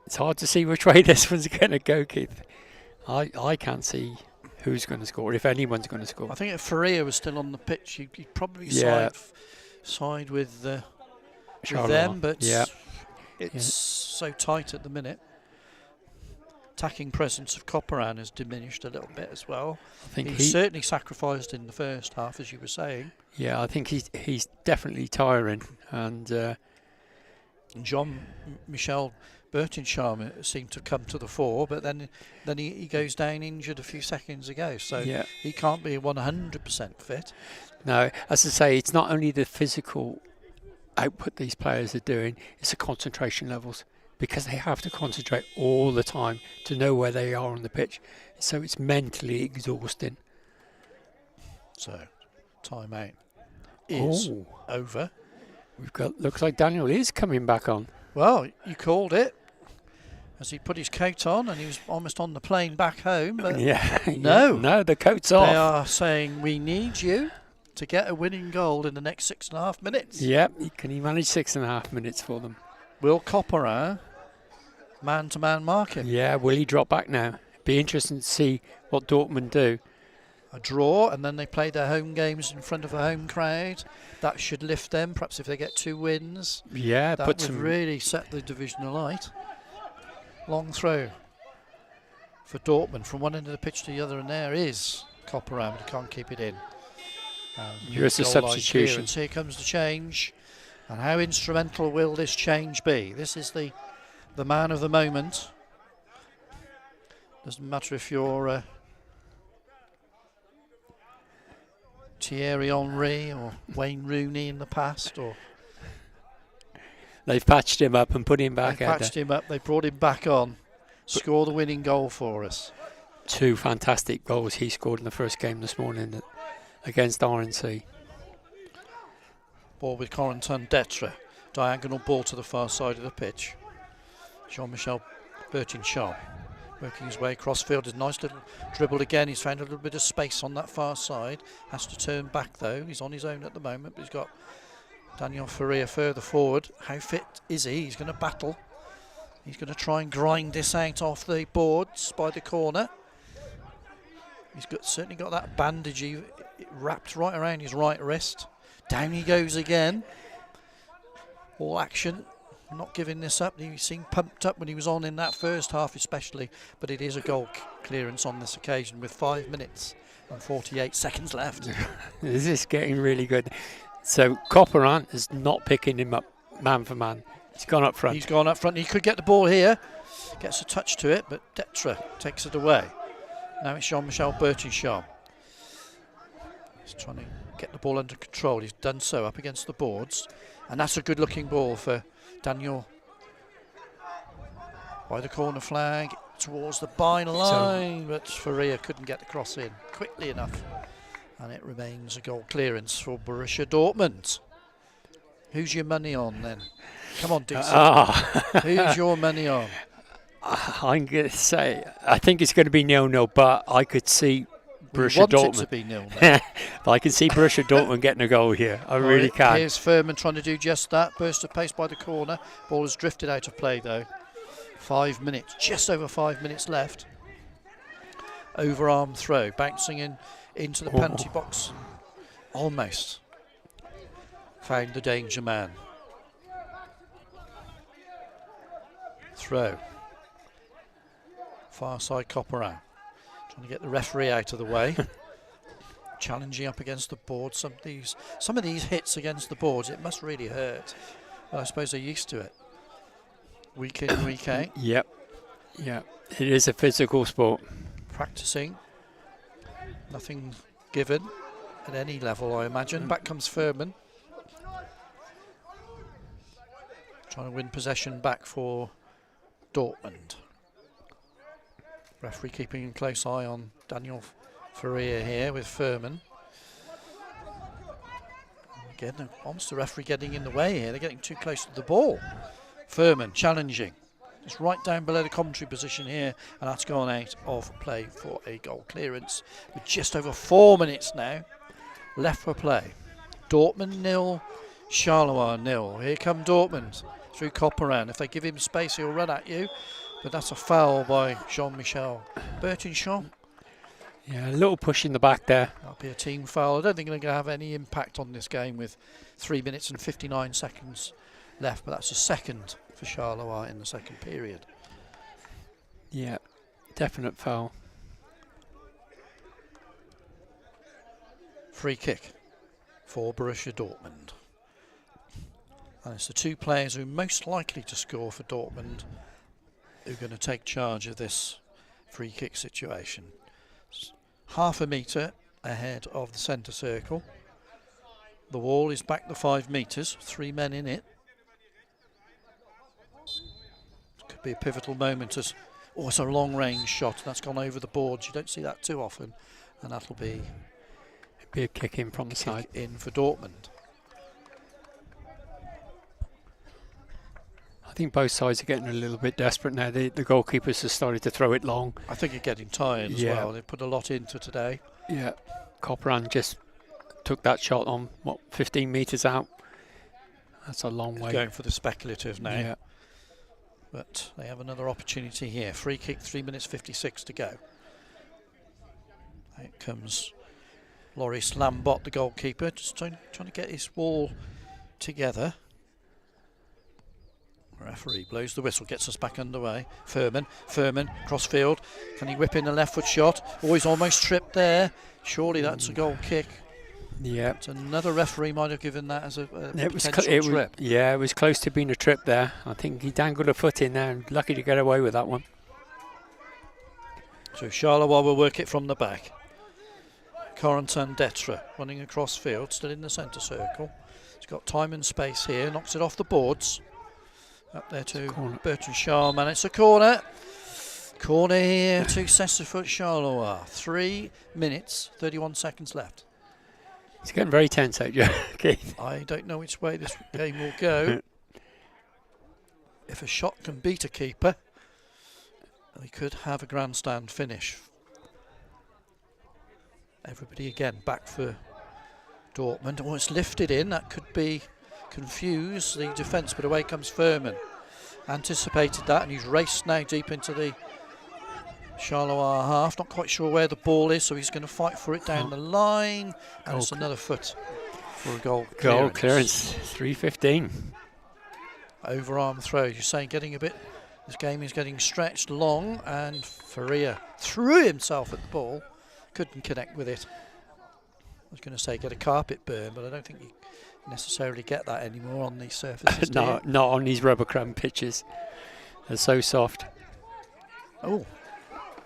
it's hard to see which way this one's going to go, Keith. I can't see who's going to score, if anyone's going to score. I think if Faria was still on the pitch, you'd probably side with them, but it's so tight at the minute. Attacking presence of Copperan has diminished a little bit as well. I think he certainly sacrificed in the first half, as you were saying. Yeah, I think he's definitely tiring, and Jean-Michel Bertincham seemed to come to the fore, but then he goes down injured a few seconds ago, so he can't be 100% fit. No, as I say, it's not only the physical output these players are doing, it's the concentration levels, because they have to concentrate all the time to know where they are on the pitch. So it's mentally exhausting. So, timeout is over. Looks like Daniel is coming back on. Well, you called it as he put his coat on, and he was almost on the plane back home. But no, the coat's off. They are saying we need you to get a winning goal in the next 6.5 minutes. Yep, can he manage 6.5 minutes for them? Will Copperan man-to-man mark him? Yeah, will he drop back now? Be interesting to see what Dortmund do. A draw, and then they play their home games in front of a home crowd. That should lift them, perhaps if they get 2 wins. Yeah, that would really set the division alight. Long throw for Dortmund from one end of the pitch to the other, and there is Copperan, but he can't keep it in. Here's the substitution. Here comes the change. And how instrumental will this change be? This is the man of the moment. Doesn't matter if you're Thierry Henry or Wayne Rooney in the past, or they've patched him up and put him back. They patched him up. They brought him back on. Score the winning goal for us. 2 fantastic goals he scored in the first game this morning against RNC. Ball with Corentin Detre. Diagonal ball to the far side of the pitch. Jean-Michel Bertincham working his way across field. A nice little dribble again. He's found a little bit of space on that far side. Has to turn back though. He's on his own at the moment, but he's got Daniel Faria further forward. How fit is he? He's going to battle. He's going to try and grind this out off the boards by the corner. He's certainly got that bandage wrapped right around his right wrist. Down he goes again. All action. Not giving this up. He seemed pumped up when he was on in that first half especially, but it is a goal clearance on this occasion with 5 minutes and 48 seconds left. This is getting really good. So Copperan is not picking him up man for man. He's gone up front. He's gone up front. He could get the ball here. Gets a touch to it, but Detre takes it away. Now it's Jean-Michel Bertincham. He's trying to get the ball under control. He's done so up against the boards. And that's a good looking ball for Daniel. By the corner flag towards the byline, but Faria couldn't get the cross in quickly enough. And it remains a goal clearance for Borussia Dortmund. Who's your money on then? Come on, Dixon. Who's your money on? I'm going to say, I think it's going to be 0-0, but I could see Borussia Dortmund. Want it to be 0-0. But I can see Borussia Dortmund getting a goal here. I really can. Here's Furman trying to do just that. Burst of pace by the corner. Ball has drifted out of play though. 5 minutes, just over 5 minutes left. Overarm throw, bouncing into the penalty box. Almost found the danger man. Throw. Far side Copperan. Trying to get the referee out of the way. Challenging up against the board. Some of these hits against the boards, it must really hurt. Well, I suppose they're used to it. Week in, week out. Yep. Yeah. It is a physical sport. Practicing. Nothing given at any level, I imagine. Back comes Furman. Trying to win possession back for Dortmund. Referee keeping a close eye on Daniel Faria here with Furman. Again, almost the referee getting in the way here. They're getting too close to the ball. Furman challenging. It's right down below the commentary position here, and that's gone out of play for a goal clearance with just over 4 minutes now left for play. Dortmund 0, Charleroi 0. Here come Dortmund through Copperan. If they give him space, he'll run at you. But that's a foul by Jean-Michel Bertinchamp. Yeah, a little push in the back there. That'll be a team foul. I don't think they're going to have any impact on this game with 3 minutes and 59 seconds left. But that's a second for Charleroi in the second period. Yeah, definite foul. Free kick for Borussia Dortmund. And it's the two players who are most likely to score for Dortmund who are going to take charge of this free kick situation. Half a metre ahead of the centre circle. The wall is back to 5 metres, 3 men in it. Could be a pivotal moment as it's a long range shot. That's gone over the boards. You don't see that too often. And that'll be a kick in from the side. In for Dortmund. I think both sides are getting a little bit desperate now. The goalkeepers have started to throw it long. I think they're getting tired as well. They put a lot into today. Yeah. Copperan just took that shot on, 15 metres out. That's a long way. Going for the speculative now. Yeah. But they have another opportunity here. Free kick, 3 minutes 56 to go. Out comes Loris Lambot, the goalkeeper, just trying to get his wall together. Referee blows the whistle, gets us back underway. Furman, crossfield. Can he whip in a left foot shot? Oh, he's almost tripped there. Surely that's a goal kick. Yeah. But another referee might have given that as a potential trip. It was close to being a trip there. I think he dangled a foot in there and lucky to get away with that one. So Charleroi will work it from the back. Corentin Detra running across field, still in the centre circle. He's got time and space here, knocks it off the boards. Up there to Bertrand, and it's a corner. Corner here to Cécifoot Charleroi. 3 minutes, 31 seconds left. It's getting very tense out, Keith. I don't know which way this game will go. If a shot can beat a keeper, we could have a grandstand finish. Everybody again back for Dortmund. Oh, it's lifted in. That could be confuse the defence, but away comes Furman. Anticipated that, and he's raced now deep into the Charleroi half. Not quite sure where the ball is, so he's going to fight for it down the line. And it's another foot for a goal clearance. Goal clearance, 3:15. Overarm throw. You're saying getting a bit. This game is getting stretched long, and Faria threw himself at the ball. Couldn't connect with it. I was going to say get a carpet burn, but I don't think you necessarily get that anymore on these surfaces. Not on these rubber crumb pitches. They're so soft. Oh,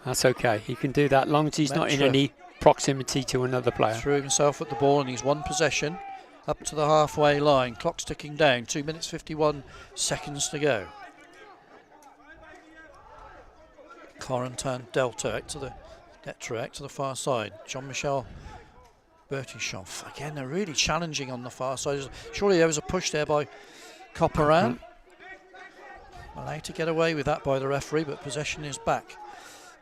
that's okay. He can do that, long as he's not in any proximity to another player. Threw himself at the ball, and he's won possession up to the halfway line. Clock's ticking down. 2 minutes 51 seconds to go. Corentin Delta out to the Detra, out to the far side. Jean-Michel Bertinchamp. Again, they're really challenging on the far side. Surely there was a push there by Copperan. Allowed to get away with that by the referee, but possession is back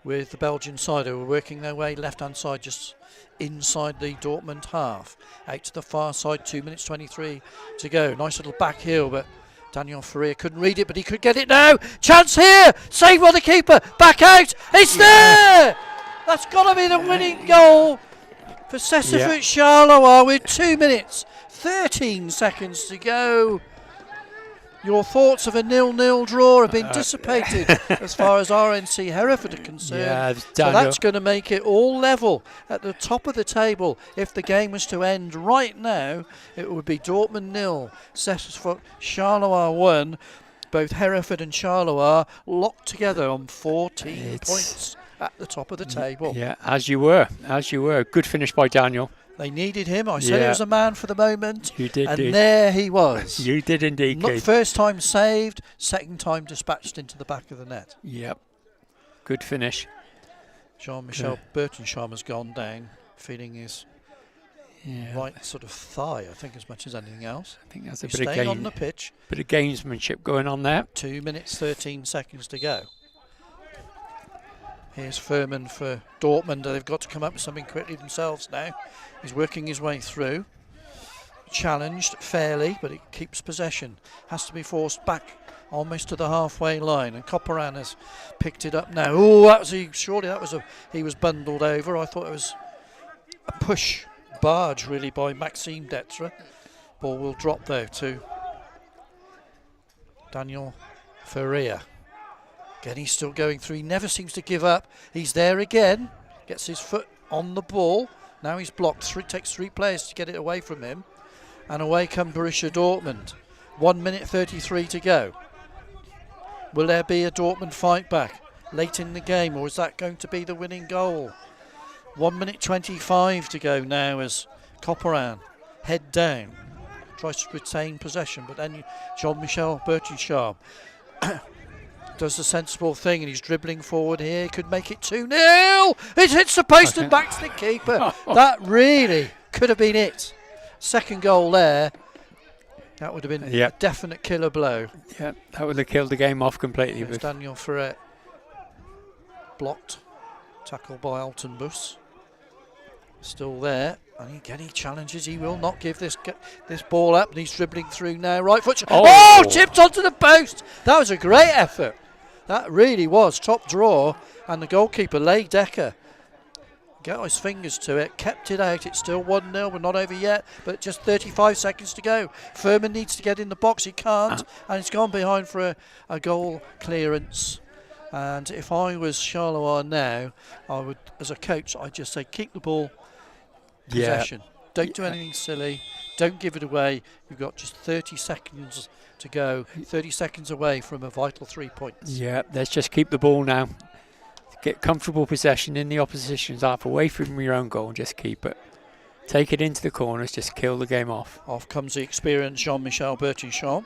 with the Belgian side, who are working their way left-hand side, just inside the Dortmund half. Out to the far side, 2 minutes 23 to go. Nice little back heel, but Daniel Faria couldn't read it, but he could get it now. Chance here! Saved by the keeper. Back out! It's there! That's got to be the winning goal for Cécifoot Charleroi with 2 minutes 13 seconds to go. Your thoughts of a 0-0 draw have been dissipated as far as RNC Hereford are concerned. So that's going to make it all level at the top of the table. If the game was to end right now, it would be Dortmund 0, Cécifoot Charleroi 1. Both Hereford and Charleroi locked together on 14 points at the top of the table. Yeah, as you were. Good finish by Daniel. They needed him. I said it was a man for the moment. You did, and there he was. You did indeed, Not Keith. First time saved, second time dispatched into the back of the net. Yep. Good finish. Jean-Michel Bertinchamp has gone down, feeling his right sort of thigh, I think, as much as anything else. I think that's He's a bit of staying on the pitch. Bit of gamesmanship going on there. 2 minutes 13 seconds to go. Here's Furman for Dortmund. They've got to come up with something quickly themselves now. He's working his way through. challenged fairly, but it keeps possession. Has to be forced back almost to the halfway line, and Copperan has picked it up now. Oh, that was he was bundled over. I thought it was a push barge really by Maxime Detra. Ball will drop though to Daniel Ferreira. Again, he's still going through. He never seems to give up. He's there again. Gets his foot on the ball. Now he's blocked. Takes 3 players to get it away from him. And away come Borussia Dortmund. 1 minute 33 to go. Will there be a Dortmund fight back late in the game, or is that going to be the winning goal? 1 minute 25 to go now as Copperan, head down, tries to retain possession, but then Jean-Michel Berticham does the sensible thing, and he's dribbling forward here. Could make it 2-0. It hits the post and back to the keeper. That really could have been it. Second goal there. That would have been a definite killer blow. Yeah, that would have killed the game off completely. There's Daniel Ferret blocked. Tackled by Altenbus. Still there. And again he challenges. He will not give this ball up. And he's dribbling through now. Right foot. Oh, tipped onto the post. That was a great effort. That really was top draw. And the goalkeeper, Leigh Decker, got his fingers to it, kept it out. It's still 1-0. We're not over yet, but just 35 seconds to go. Furman needs to get in the box. He can't, and it's gone behind for a goal clearance. And if I was Charleroi now, I would, as a coach, I'd just say keep the ball possession. Don't do anything silly. Don't give it away. You've got just 30 seconds to go. 30 seconds away from a vital 3 points. Yeah, let's just keep the ball now. Get comfortable possession in the opposition's half, away from your own goal, and just keep it. Take it into the corners, just kill the game off. Off comes the experienced Jean-Michel Berticham.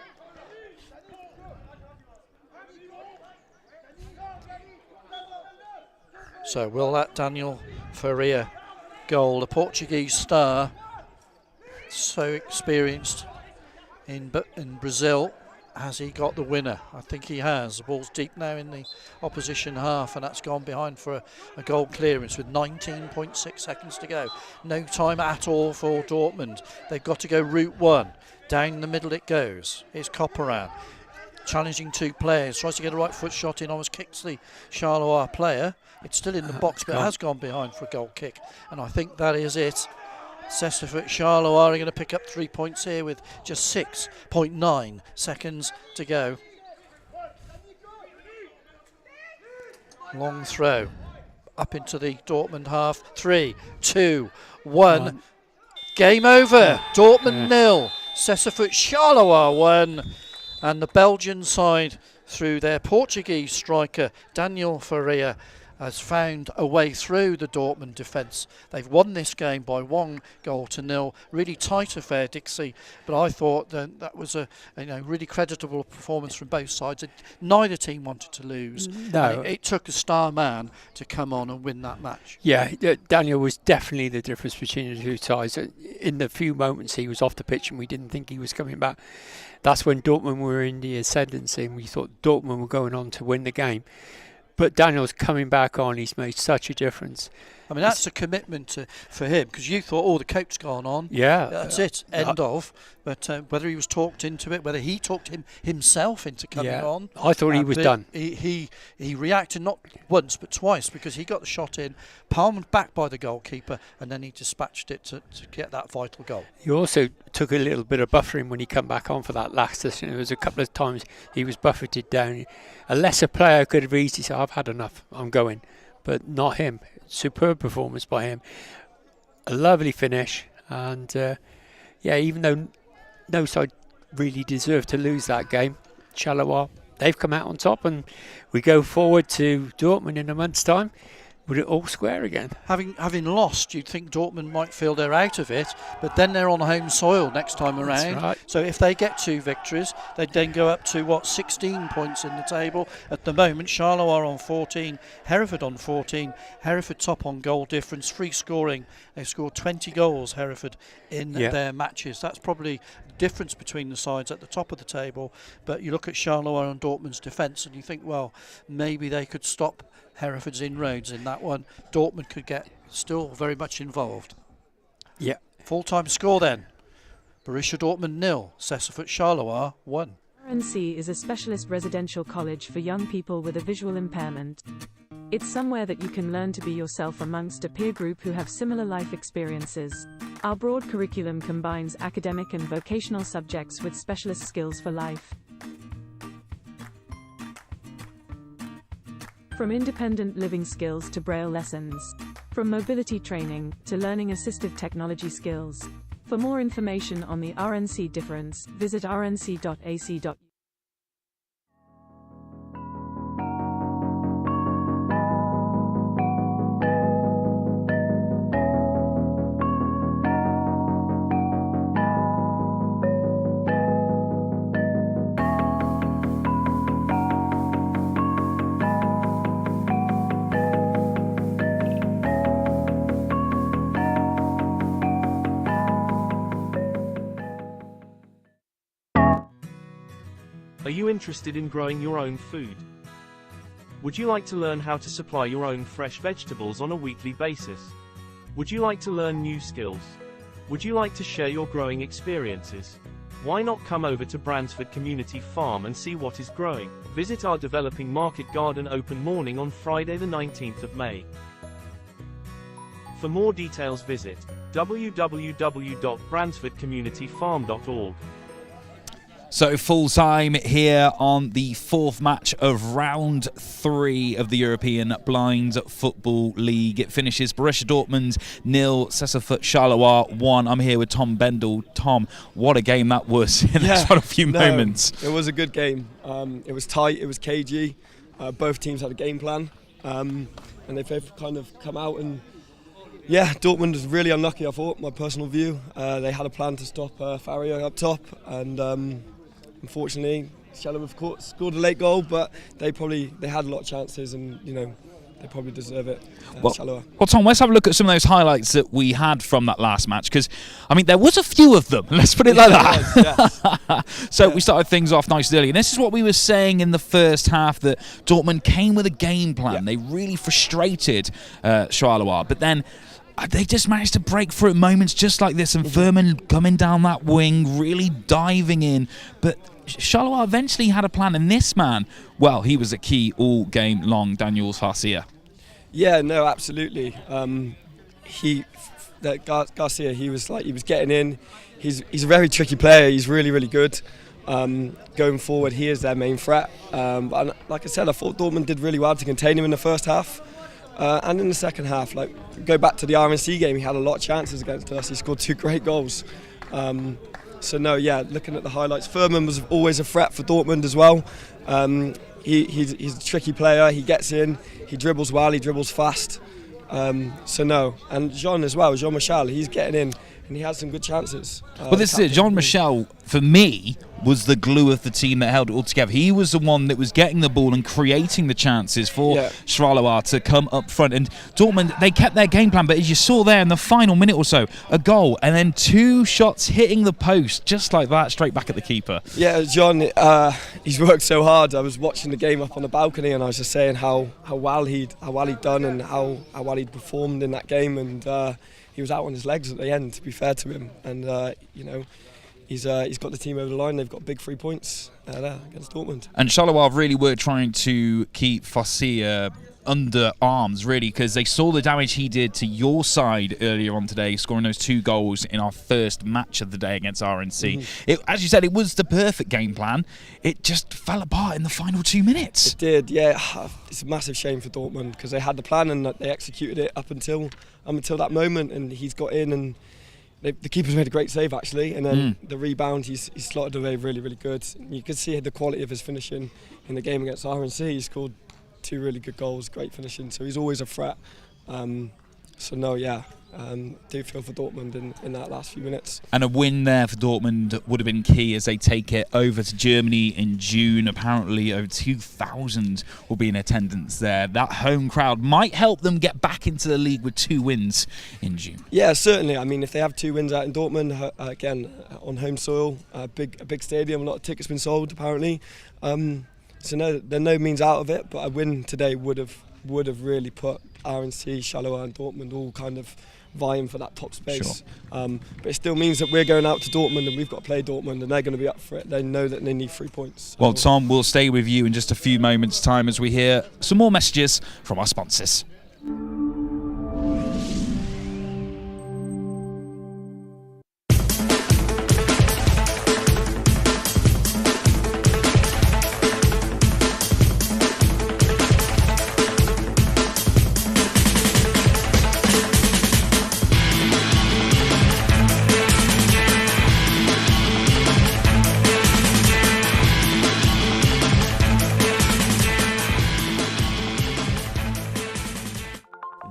So will that Daniel Ferreira goal, the Portuguese star, so experienced in Brazil, has he got the winner? I think he has. The ball's deep now in the opposition half, and that's gone behind for a goal clearance with 19.6 seconds to go. No time at all for Dortmund. They've got to go route one. Down the middle it goes. Here's Copperan, challenging 2 players. Tries to get a right foot shot in. Almost kicks the Charleroi player. It's still in the box, but it has gone behind for a goal kick. And I think that is it. Cécifoot Charleroi are going to pick up 3 points here with just 6.9 seconds to go. Long throw up into the Dortmund half. 3, 2, 1. Game over. Dortmund 0. Cécifoot Charleroi 1. And the Belgian side, through their Portuguese striker Daniel Ferreira, has found a way through the Dortmund defence. They've won this game by 1-0. Really tight affair, Dixie. But I thought that was a really creditable performance from both sides. Neither team wanted to lose. No, it took a star man to come on and win that match. Yeah, Daniel was definitely the difference between the 2 sides. In the few moments he was off the pitch and we didn't think he was coming back, that's when Dortmund were in the ascendancy and we thought Dortmund were going on to win the game. But Daniel's coming back on. He's made such a difference. I mean, that's a commitment for him, because you thought, the coach's gone on. Yeah. That's it, end of. But whether he was talked into it, whether he talked himself into coming on. I thought he was done. He reacted not once but twice, because he got the shot in, palmed back by the goalkeeper, and then he dispatched it to get that vital goal. He also took a little bit of buffering when he come back on for that last session. There was a couple of times he was buffeted down. A lesser player could have easily said, I've had enough, I'm going. But not him. Superb performance by him. A lovely finish. And even though no side really deserved to lose that game, Charleroi, they've come out on top, and we go forward to Dortmund in a month's time. Would it all square again? Having lost, you'd think Dortmund might feel they're out of it, but then they're on home soil next time around. That's right. So if they get 2 victories, they'd then go up to 16 points in the table. At the moment, Charleroi on 14, Hereford on 14. Hereford top on goal difference, free scoring. They've scored 20 goals, Hereford, in their matches. That's probably the difference between the sides at the top of the table. But you look at Charleroi and Dortmund's defence and you think, well, maybe they could stop Hereford's inroads in that one. Dortmund could get still very much involved. Yeah. Full-time score then. Borussia Dortmund 0, Cécifoot Charleroi 1. RNC is a specialist residential college for young people with a visual impairment. It's somewhere that you can learn to be yourself amongst a peer group who have similar life experiences. Our broad curriculum combines academic and vocational subjects with specialist skills for life. From independent living skills to braille lessons. From mobility training to learning assistive technology skills. For more information on the RNC difference, visit rnc.ac.uk. Are you interested in growing your own food? Would you like to learn how to supply your own fresh vegetables on a weekly basis? Would you like to learn new skills? Would you like to share your growing experiences? Why not come over to Bransford Community Farm and see what is growing? Visit our developing market garden open morning on Friday the 19th of May. For more details visit www.bransfordcommunityfarm.org. So full time here on the fourth match of round 3 of the European Blind Football League. It finishes Borussia Dortmund 0, Cécifoot Charleroi 1. I'm here with Tom Bendel. Tom, what a game that was in just a few moments. It was a good game. It was tight, it was cagey. Both teams had a game plan. And they've kind of come out and Dortmund was really unlucky, I thought, my personal view. They had a plan to stop Fario up top, and unfortunately, Charleroi scored a late goal, but they had a lot of chances, and they probably deserve it. Well, Tom, let's have a look at some of those highlights that we had from that last match, because there was a few of them. Let's put it like that. So we started things off nice and early, and this is what we were saying in the first half, that Dortmund came with a game plan. They really frustrated Charleroi, but then they just managed to break through at moments just like this, and Furman coming down that wing, really diving in. But Charleroi eventually had a plan, and this man, well, he was a key all game long, Daniel Garcia. Yeah, no, absolutely. Garcia, he was getting in. He's a very tricky player. He's really, really good. Going forward, he is their main threat. But like I said, I thought Dortmund did really well to contain him in the first half. And in the second half, go back to the RNC game, he had a lot of chances against us. He scored 2 great goals. Looking at the highlights, Furman was always a threat for Dortmund as well. He's a tricky player. He gets in, he dribbles well, he dribbles fast. And Jean as well, Jean-Michel, he's getting in, and he has some good chances. Well, this is it. Jean-Michel, for me, was the glue of the team that held it all together. He was the one that was getting the ball and creating the chances for Charleroi to come up front. And Dortmund, they kept their game plan, but as you saw there in the final minute or so, a goal and then 2 shots hitting the post just like that, straight back at the keeper. Yeah, John, he's worked so hard. I was watching the game up on the balcony, and I was just saying how well he'd done and how well he'd performed in that game, and he was out on his legs at the end, to be fair to him, and he's got the team over the line. They've got big 3 points there against Dortmund. And Charleroi really were trying to keep Fossi under arms, really, because they saw the damage he did to your side earlier on today, scoring those 2 goals in our first match of the day against RNC. As you said, it was the perfect game plan. It just fell apart in the final 2 minutes. It did, yeah. It's a massive shame for Dortmund, because they had the plan and they executed it up until that moment, and he's got in, and the keeper's made a great save actually, and then the rebound, he's slotted away really, really good. You could see the quality of his finishing in the game against RNC. He scored 2 really good goals, great finishing, so he's always a threat. Do feel for Dortmund in that last few minutes. And a win there for Dortmund would have been key as they take it over to Germany in June. Apparently over 2,000 will be in attendance there. That home crowd might help them get back into the league with 2 wins in June. Yeah, certainly. If they have 2 wins out in Dortmund, again, on home soil, a big stadium, a lot of tickets been sold apparently. So they're no means out of it, but a win today would have really put RNC, Charleroi and Dortmund all kind of vying for that top space. Sure. But it still means that we're going out to Dortmund and we've got to play Dortmund, and they're going to be up for it. They know that they need 3 points. Well, Tom, we'll stay with you in just a few moments' time as we hear some more messages from our sponsors.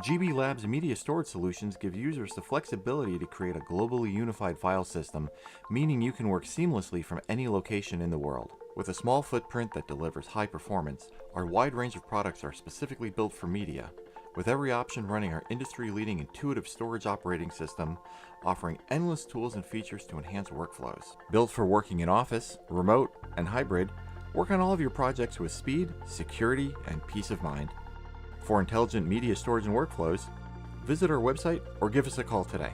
GB Labs Media Storage Solutions give users the flexibility to create a globally unified file system, meaning you can work seamlessly from any location in the world. With a small footprint that delivers high performance, our wide range of products are specifically built for media, with every option running our industry-leading intuitive storage operating system, offering endless tools and features to enhance workflows. Built for working in office, remote, and hybrid, work on all of your projects with speed, security, and peace of mind. For intelligent media storage and workflows, visit our website or give us a call today.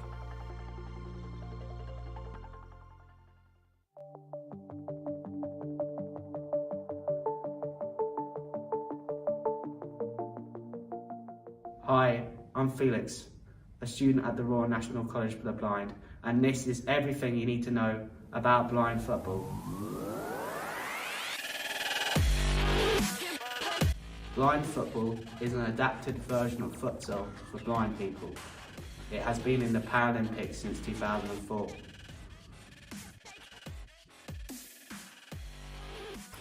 Hi, I'm Felix, a student at the Royal National College for the Blind, and this is everything you need to know about blind football. Blind football is an adapted version of futsal for blind people. It has been in the Paralympics since 2004.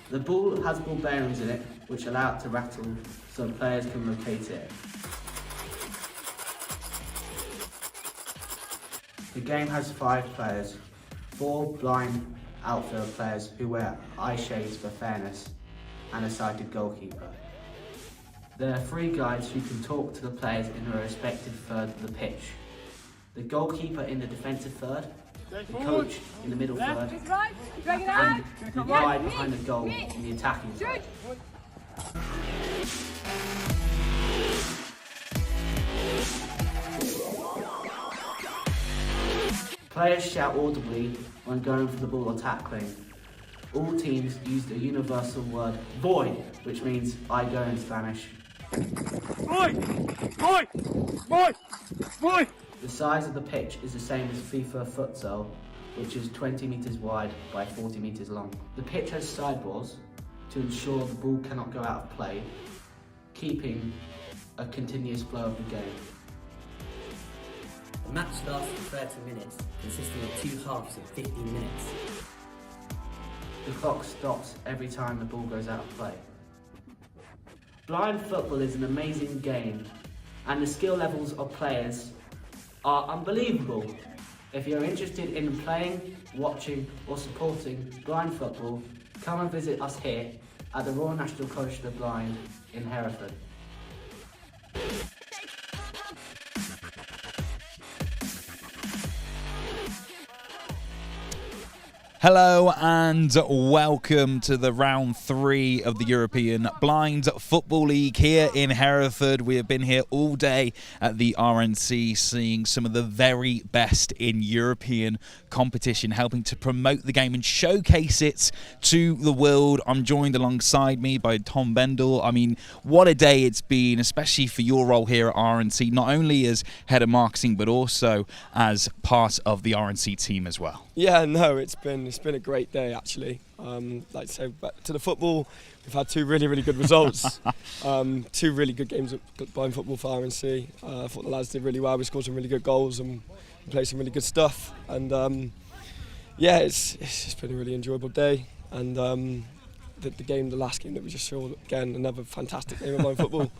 The ball has ball bearings in it which allow it to rattle so players can locate it. The game has 5 players, 4 blind outfield players who wear eye shades for fairness, and a sighted goalkeeper. There are 3 guides who can talk to the players in their respective third of the pitch. The goalkeeper in the defensive third, the coach in the middle third, and the guide behind the goal in the attacking third. Players shout audibly when going for the ball or tackling. All teams use the universal word voy, which means I go in Spanish. Voy! Voy! Voy! Voy! The size of the pitch is the same as FIFA futsal, which is 20 metres wide by 40 metres long. The pitch has sideboards to ensure the ball cannot go out of play, keeping a continuous flow of the game. The match lasts for 30 minutes, consisting of 2 halves of 15 minutes. The clock stops every time the ball goes out of play. Blind football is an amazing game, and the skill levels of players are unbelievable. If you're interested in playing, watching or supporting blind football, come and visit us here at the Royal National College for the Blind in Hereford. Hello and welcome to the round 3 of the European Blind Football League here in Hereford. We have been here all day at the RNC seeing some of the very best in European competition, helping to promote the game and showcase it to the world. I'm joined alongside me by Tom Bendel. I mean, what a day it's been, especially for your role here at RNC, not only as head of marketing but also as part of the RNC team as well. Yeah, no, it's been a great day actually. Like I say, back to the football, we've had 2 really good results. 2 really good games of blind football for RNC. I thought the lads did really well. We scored some really good goals and played some really good stuff. And yeah, it's just been a really enjoyable day. And the last game that we just saw, again, another fantastic game of blind football.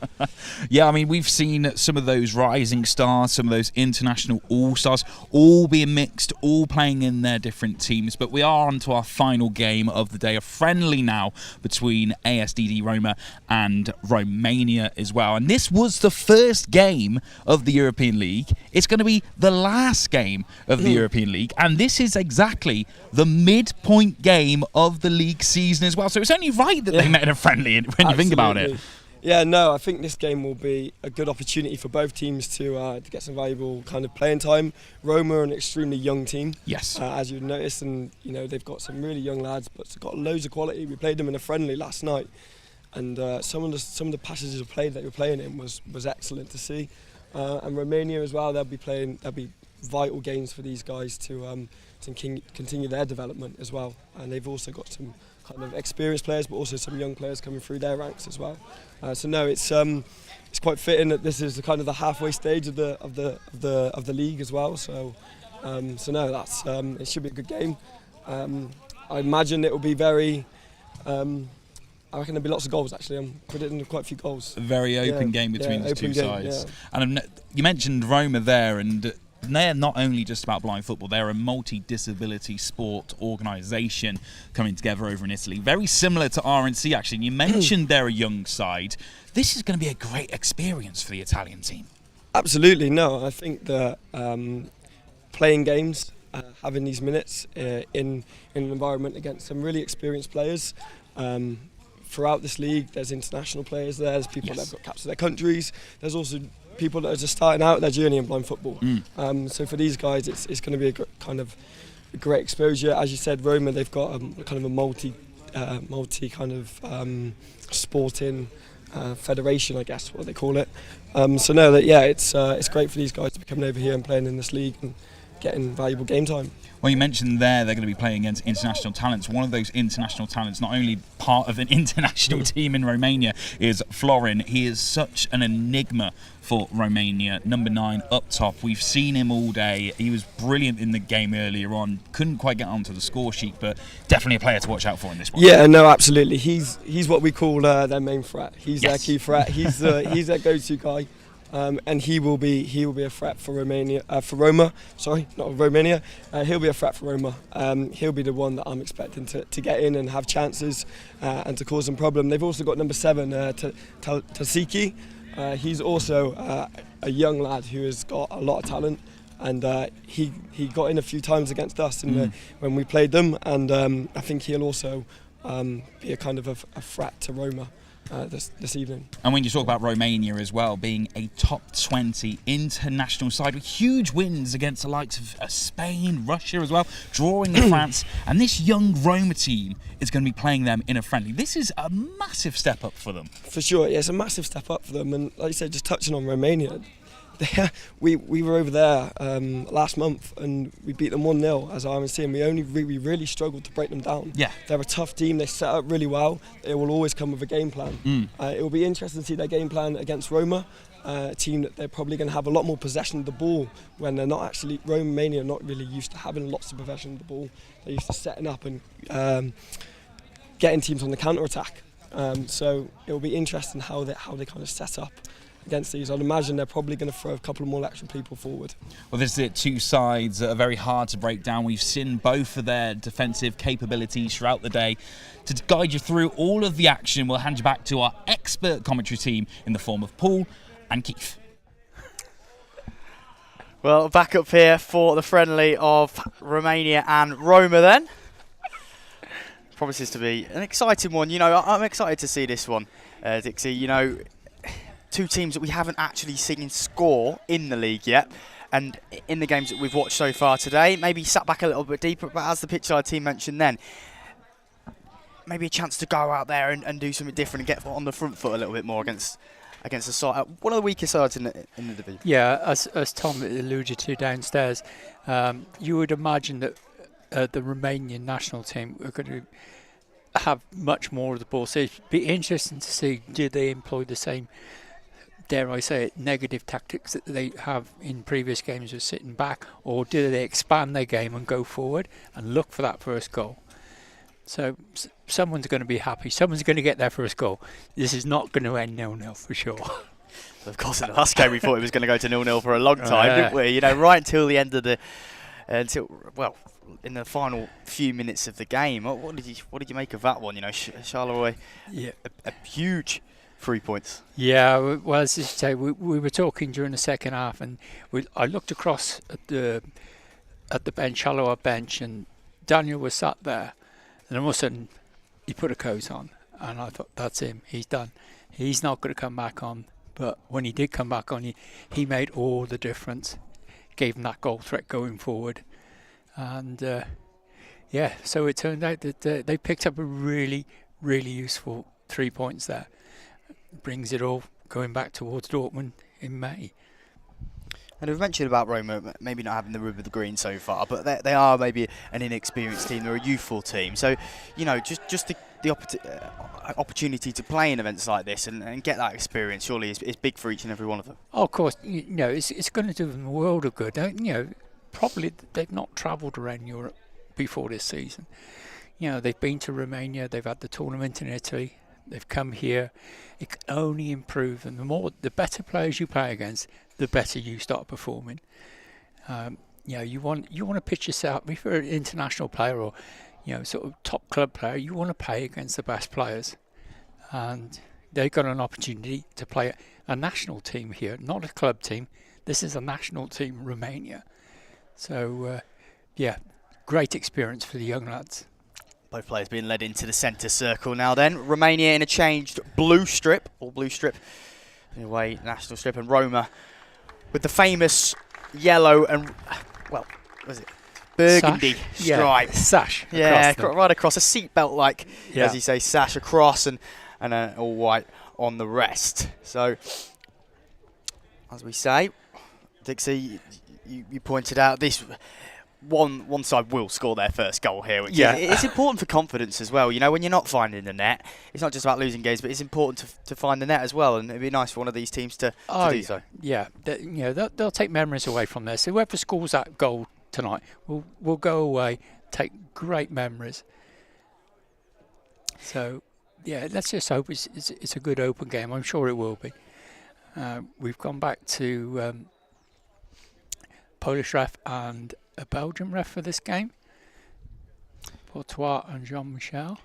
Yeah, I mean, we've seen some of those rising stars, some of those international all-stars, all being mixed, all playing in their different teams. But we are on to our final game of the day, a friendly now between ASDD Roma and Romania as well. And this was the first game of the European League. It's going to be the last game of the European League. And this is exactly the midpoint game of the league season as well. So it's only right that they met in a friendly when you think about it. Yeah, no, I think this game will be a good opportunity for both teams to get some valuable kind of playing time. Roma are an extremely young team, yes, as you've noticed, and they've got some really young lads, but they've got loads of quality. We played them in a friendly last night, and some of the passages of play that they were playing in was excellent to see. And Romania as well, they'll be vital games for these guys to continue their development as well. And they've also got some kind of experienced players, but also some young players coming through their ranks as well. So no, it's quite fitting that this is the halfway stage of the league as well. So no, that's it should be a good game. I imagine it will be very. I reckon there'll be lots of goals. Actually, I'm predicting quite a few goals. A very open game between the two sides. Yeah. And you mentioned Roma there, and they're not only just about blind football, they're a multi-disability sport organisation coming together over in Italy. Very similar to RNC, actually. And you mentioned they're a young side. This is going to be a great experience for the Italian team. Absolutely, no. I think that playing games, having these minutes in an environment against some really experienced players. Throughout this league, there's international players there, there's people that have got caps of their countries, there's also people that are just starting out their journey in blind football. So for these guys, it's going to be a great exposure. As you said, Roma, they've got kind of a multi kind of sporting federation, I guess, what they call it. So no, it's great for these guys to be coming over here and playing in this league and getting valuable game time. Well, you mentioned there they're going to be playing against international talents. One of those international talents, not only part of an international team in Romania, is Florin. He is such an enigma for Romania, number 9 up top. We've seen him all day. He was brilliant in the game earlier on. Couldn't quite get onto the score sheet, but definitely a player to watch out for in this one. Yeah, no, absolutely. He's what we call their main threat. He's their key threat. He's their go-to guy. And he will be a threat for Roma. Sorry, not Romania. He'll be a threat for Roma. He'll be the one that I'm expecting to get in and have chances and to cause some problem. They've also got number 7, Cécifoot. He's also a young lad who has got a lot of talent, and he got in a few times against us when we played them. And I think he'll also be a kind of a threat to Roma. This evening. And when you talk about Romania as well, being a top 20 international side with huge wins against the likes of Spain, Russia as well, drawing with France, and this young Roma team is going to be playing them in a friendly. This is a massive step up for them. For sure, yeah, it's a massive step up for them. And like you said, just touching on Romania, we were over there last month and we beat them 1-0 as RMC, and we really struggled to break them down. Yeah. They're a tough team, they set up really well, it will always come with a game plan. It will be interesting to see their game plan against Roma, a team that they're probably going to have a lot more possession of the ball when they're not actually, Romania are not really used to having lots of possession of the ball. They're used to setting up and getting teams on the counter-attack. So it will be interesting how they kind of set up against these. I'd imagine they're probably going to throw a couple of more extra people forward. Well, this is it. Two sides that are very hard to break down. We've seen both of their defensive capabilities throughout the day. To guide you through all of the action, we'll hand you back to our expert commentary team in the form of Paul and Keith. Well, back up here for the friendly of Romania and Roma then. Promises to be an exciting one. You know, I'm excited to see this one, Dixie. You know, two teams that we haven't actually seen score in the league yet, and in the games that we've watched so far today, maybe sat back a little bit deeper, but as the pitchside team mentioned then, maybe a chance to go out there and do something different and get on the front foot a little bit more against the side, one of the weaker sides in the division. Yeah, as Tom alluded to downstairs, you would imagine that the Romanian national team are going to have much more of the ball. So it'd be interesting to see, do they employ the same, dare I say it, negative tactics that they have in previous games of sitting back, or do they expand their game and go forward and look for that first goal? So someone's going to be happy. Someone's going to get their first goal. This is not going to end 0-0 for sure. Of course, in the last game we thought it was going to go to 0-0 for a long time, didn't we? You know, right until the end of the, in the final few minutes of the game. What did you make of that one? You know, Charleroi, a huge 3 points. Yeah, well, as you say, we were talking during the second half, and I looked across at the bench, Charleroi bench, and Daniel was sat there, and all of a sudden he put a coat on, and I thought, that's him, he's done. He's not going to come back on. But when he did come back on, he made all the difference. Gave him that goal threat going forward. And yeah, so it turned out that they picked up a really, really useful 3 points there. Brings it all going back towards Dortmund in May. And we've mentioned about Roma maybe not having the rub of the green so far, but they are maybe an inexperienced team. They're a youthful team. So, you know, just the opportunity to play in events like this and get that experience surely is big for each and every one of them. Oh, of course, you know, it's going to do them a world of good. You know, probably they've not travelled around Europe before this season. You know, they've been to Romania, they've had the tournament in Italy, they've come here. It can only improve, and the better players you play against, the better you start performing. You know, you want to pitch yourself, if you're an international player or, you know, sort of top club player, you want to play against the best players. And they've got an opportunity to play a national team here, not a club team. This is a national team, Romania. So, yeah, great experience for the young lads. Both players being led into the centre circle now then. Romania in a changed blue strip, all blue strip, in a way, national strip, and Roma with the famous yellow and, well, what was it? Burgundy stripe. Yeah, sash. Yeah, right across, a seatbelt like, as you say, sash across and all white on the rest. So, as we say, Dixie, you pointed out this one side will score their first goal here, which it's important for confidence as well. You know, when you're not finding the net, it's not just about losing games, but it's important to find the net as well, and it'd be nice for one of these teams to do so. Yeah, you know, they'll take memories away from this. Whoever scores that goal tonight will go away, take great memories. So, yeah, let's just hope it's a good open game. I'm sure it will be. We've gone back to Polish ref and a Belgian ref for this game. Portois and Jean-Michel.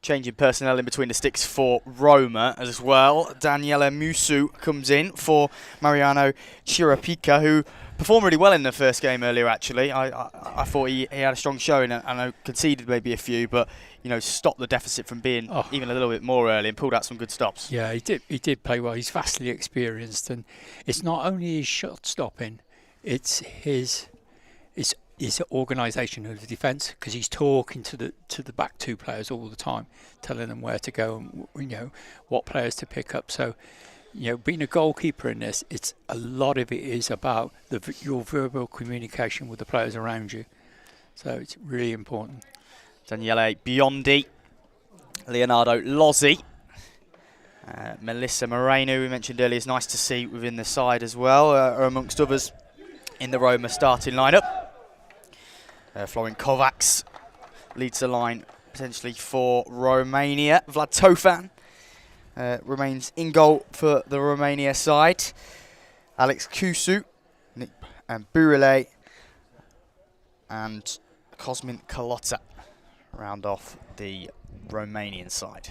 Changing personnel in between the sticks for Roma as well. Daniele Musu comes in for Mariano Chirapica, who performed really well in the first game earlier, actually. I thought he had a strong showing, and I conceded maybe a few, but, you know, stopped the deficit from being even a little bit more early and pulled out some good stops. Yeah, he did play well. He's vastly experienced, and it's not only his shot stopping, it's his organisation of the defence, because he's talking to the back two players all the time, telling them where to go and, you know, what players to pick up. So, you know, being a goalkeeper in this, it's a lot of it is about your verbal communication with the players around you. So it's really important. Daniele Biondi, Leonardo Lozzi, Melissa Moreno, we mentioned earlier, is nice to see within the side as well, amongst others in the Roma starting lineup. Florin Kovacs leads the line potentially for Romania. Vlad Tofan remains in goal for the Romania side. Alex Kusu, Nick Burile, and Cosmin Kalota round off the Romanian side.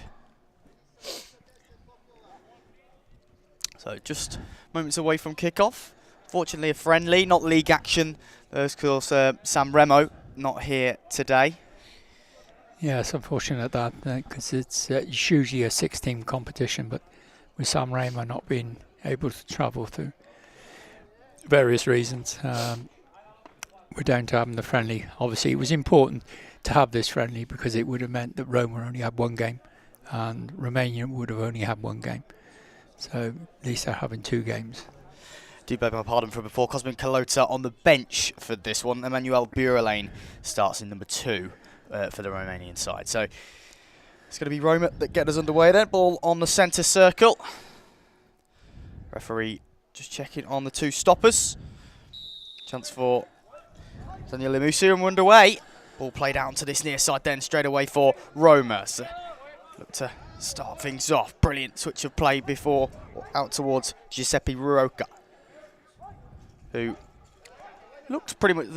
So just moments away from kickoff. Fortunately a friendly, not league action. There's of course San Remo not here today. Yeah, it's unfortunate that because it's usually a 6-team competition, but with San Remo not being able to travel through various reasons, we're down to having the friendly. Obviously it was important to have this friendly because it would have meant that Roma only had one game and Romania would have only had one game. So at least they're having 2 games. Do beg my pardon for before. Cosmin Kalota on the bench for this one. Emmanuel Burelane starts in number 2 for the Romanian side. So it's going to be Roma that get us underway then. Ball on the centre circle. Referee just checking on the 2 stoppers. Chance for Daniele Musu, and we're underway. Ball played out onto this near side then straight away for Roma. So look to start things off. Brilliant switch of play before out towards Giuseppe Ruocca, who looked pretty much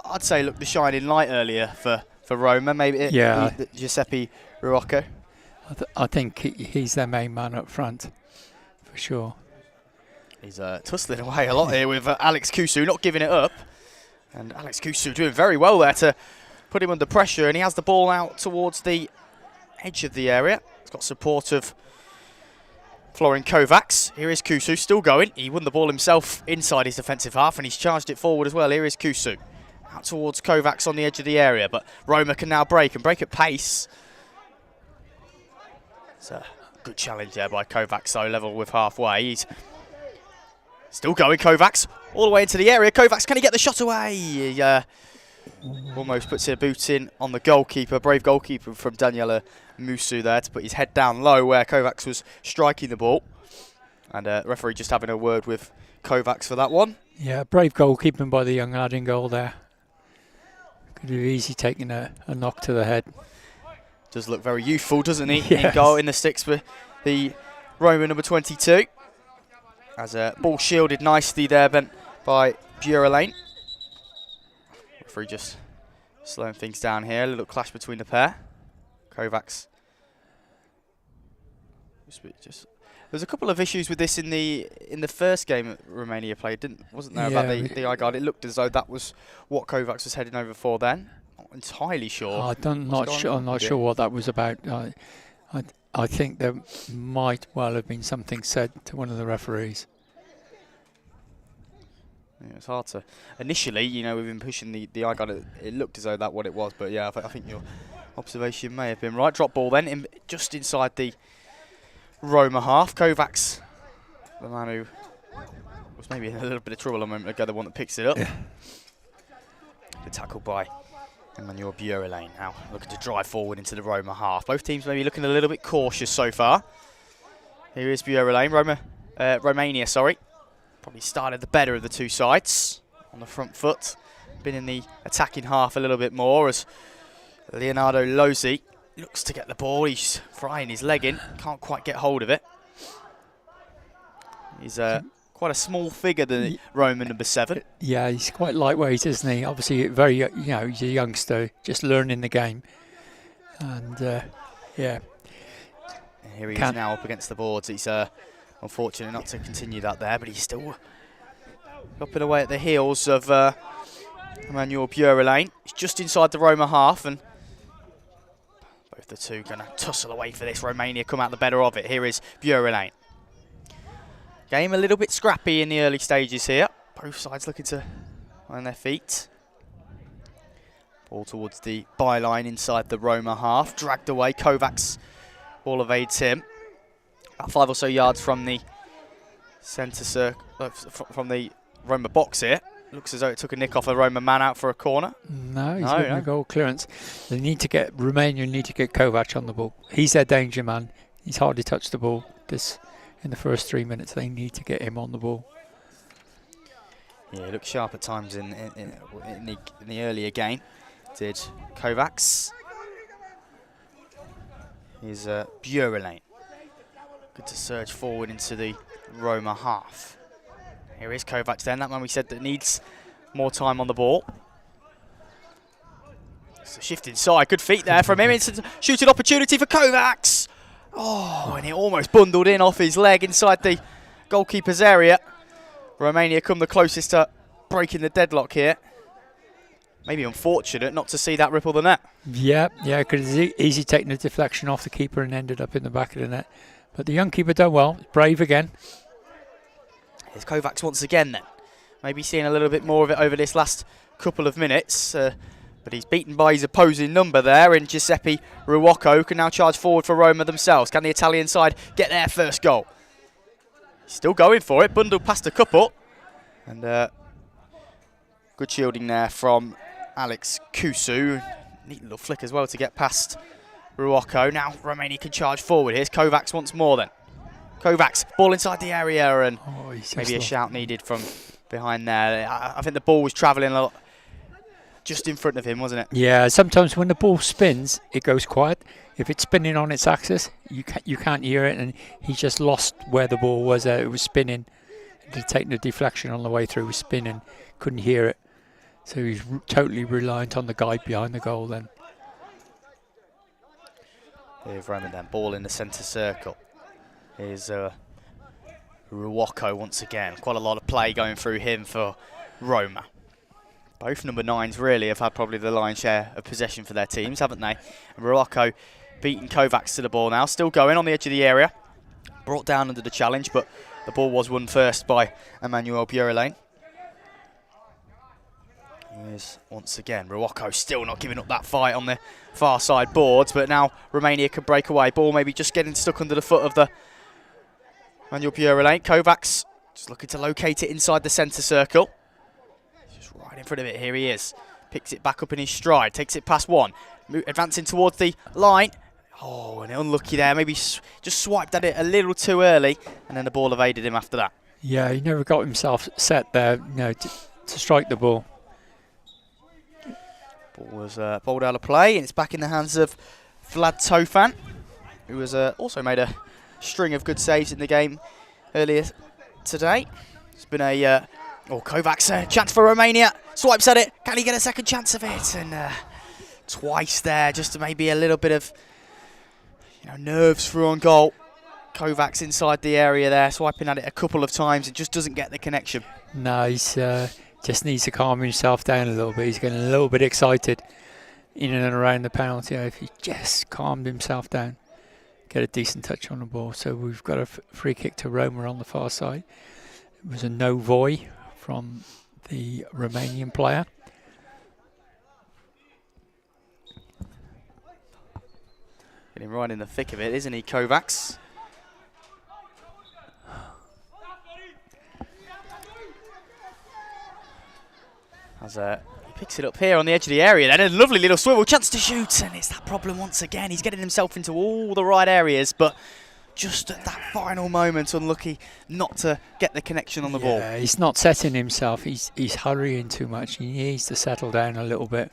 I'd say looked the shining light earlier for Roma. Maybe Giuseppe Ruocca. I think he's their main man up front for sure. He's tussling away a lot here with Alex Kusu not giving it up, and Alex Kusu doing very well there to put him under pressure, and he has the ball out towards the edge of the area. He's got support of Florin Kovacs. Here is Kusu, still going. He won the ball himself inside his defensive half, and he's charged it forward as well. Here is Kusu. Out towards Kovacs on the edge of the area, but Roma can now break at pace. It's a good challenge there by Kovacs, though, level with halfway. He's still going, Kovacs, all the way into the area. Kovacs, can he get the shot away? He almost puts a boot in on the goalkeeper, brave goalkeeper from Daniela Musu there to put his head down low where Kovacs was striking the ball. And referee just having a word with Kovacs for that one. Yeah, brave goalkeeping by the young lad in goal there. Could have easily taken a knock to the head. Does look very youthful, doesn't he? Yes. In goal, in the sticks for the Roma number 22. As a ball shielded nicely there, bent by Burelane. Referee just slowing things down here. A little clash between the pair. Kovacs. There's a couple of issues with this in the first game that Romania played, wasn't there? Yeah, about the eye guard. It looked as though that was what Kovacs was heading over for then. Not entirely sure. I'm not sure what that was about. I think there might well have been something said to one of the referees. Yeah, it's hard to. Initially, you know, we've been pushing the eye guard. It looked as though that what it was, but yeah, I think your observation may have been right. Drop ball then, just inside the Roma half. Kovacs, the man who was maybe in a little bit of trouble a moment ago, the one that picks it up. Yeah. Good tackle by Emmanuel Burelane. Now looking to drive forward into the Roma half. Both teams maybe looking a little bit cautious so far. Here is Burelane, Romania, sorry. Probably started the better of the two sides on the front foot. Been in the attacking half a little bit more as Leonardo Lozzi looks to get the ball. He's frying his leg in. Can't quite get hold of it. He's quite a small figure, the Roman number 7. Yeah, he's quite lightweight, isn't he? Obviously, very, he's a youngster, just learning the game. And, yeah. And here he is now up against the boards. He's unfortunate not to continue that there, but he's still upping away at the heels of Emmanuel Burelane. He's just inside the Roma half, and both the two going to tussle away for this. Romania come out the better of it. Here is Burelane. Game a little bit scrappy in the early stages here. Both sides looking to find their feet. Ball towards the byline inside the Roma half. Dragged away. Kovacs ball evades him. About 5 or so yards from the centre circle, from the Roma box here. Looks as though it took a nick off a Roma man out for a corner. No, he's getting a goal clearance. Romania need to get Kovac on the ball. He's their danger man. He's hardly touched the ball in the first 3 minutes. They need to get him on the ball. Yeah, he looked sharp at times in the earlier game. Did Kovacs. Here's Burelane. Good to surge forward into the Roma half. Here is Kovacs then, that man we said that needs more time on the ball. It's a shift inside, good feet there from him. It's a shooting opportunity for Kovacs. Oh, and he almost bundled in off his leg inside the goalkeeper's area. Romania come the closest to breaking the deadlock here. Maybe unfortunate not to see that ripple the net. Yeah, because it's easy taking the deflection off the keeper and ended up in the back of the net. But the young keeper done well, brave again. Here's Kovacs once again then. Maybe seeing a little bit more of it over this last couple of minutes. But he's beaten by his opposing number there in Giuseppe Ruocco. Can now charge forward for Roma themselves. Can the Italian side get their first goal? Still going for it. Bundled past a couple. And good shielding there from Alex Kusu. Neat little flick as well to get past Ruocco. Now Romania can charge forward. Here's Kovacs once more then. Kovacs, ball inside the area, and maybe a shout needed from behind there. I think the ball was travelling a lot just in front of him, wasn't it? Yeah, sometimes when the ball spins, it goes quiet. If it's spinning on its axis, you can't hear it, and he just lost where the ball was. It was spinning. Taking the deflection on the way through, was spinning, couldn't hear it. So he's totally reliant on the guy behind the goal then. Here's Roman then, ball in the centre circle. Here's Ruocco once again. Quite a lot of play going through him for Roma. Both number 9s really have had probably the lion's share of possession for their teams, haven't they? And Ruocco beating Kovacs to the ball now. Still going on the edge of the area. brought down under the challenge, but the ball was won first by Emmanuel Bierelain. Here's once again Ruocco still not giving up that fight on the far side boards, but now Romania can break away. Ball maybe just getting stuck under the foot of the Emmanuel Bierelain. Kovacs just looking to locate it inside the centre circle. Just right in front of it, here he is. Picks it back up in his stride, takes it past one, advancing towards the line. Oh, and unlucky there, maybe just swiped at it a little too early, and then the ball evaded him after that. Yeah, he never got himself set there, to strike the ball. Ball was bowled out of play, and it's back in the hands of Vlad Tofan, who has also made a string of good saves in the game earlier today. It's been a Kovacs, chance for Romania, swipes at it, can he get a second chance of it? And twice there, just to maybe a little bit of nerves through on goal. Kovacs inside the area there, swiping at it a couple of times, and just doesn't get the connection. No, he's just needs to calm himself down a little bit. He's getting a little bit excited in and around the penalty. If he just calmed himself down, get a decent touch on the ball. So we've got a free kick to Roma on the far side. It was a no voy from the Romanian player. Getting right in the thick of it, isn't he, Kovacs? As he picks it up here on the edge of the area, then a lovely little swivel, chance to shoot, and it's that problem once again. He's getting himself into all the right areas, but just at that final moment, unlucky not to get the connection on the ball. Yeah, he's not setting himself. He's hurrying too much. He needs to settle down a little bit.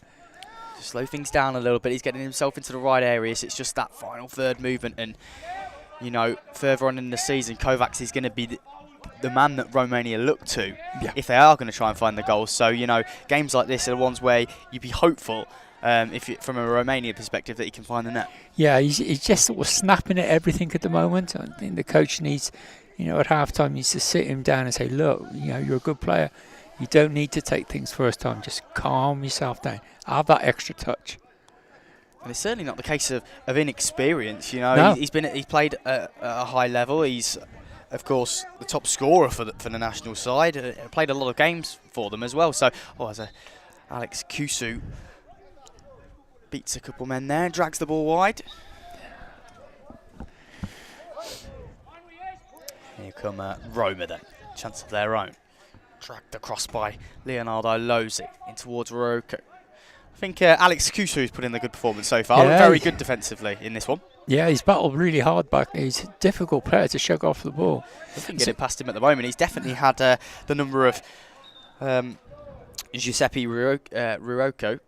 Slow things down a little bit. He's getting himself into the right areas. It's just that final third movement, and further on in the season, Kovacs is going to be the man that Romania look to if they are going to try and find the goals. So games like this are the ones where you'd be hopeful, from a Romania perspective, that he can find the net. Yeah, he's just sort of snapping at everything at the moment. I think the coach needs, at half-time, needs to sit him down and say, look, you're a good player. You don't need to take things first time. Just calm yourself down. Have that extra touch. And it's certainly not the case of inexperience. No. He's played at a high level. He's, of course, the top scorer for the national side. Played a lot of games for them as well. So, Alex Cécifoot beats a couple men there, drags the ball wide. Here come Roma then. Chance of their own. Dragged across by Leonardo Lozzi in towards Ruocco. I think Alex Cécifoot's put in a good performance so far. Yeah, very good defensively in this one. Yeah, he's battled really hard back. He's a difficult player to shug off the ball. Doesn't get it past him at the moment. He's definitely had the number of Giuseppe Ruocco.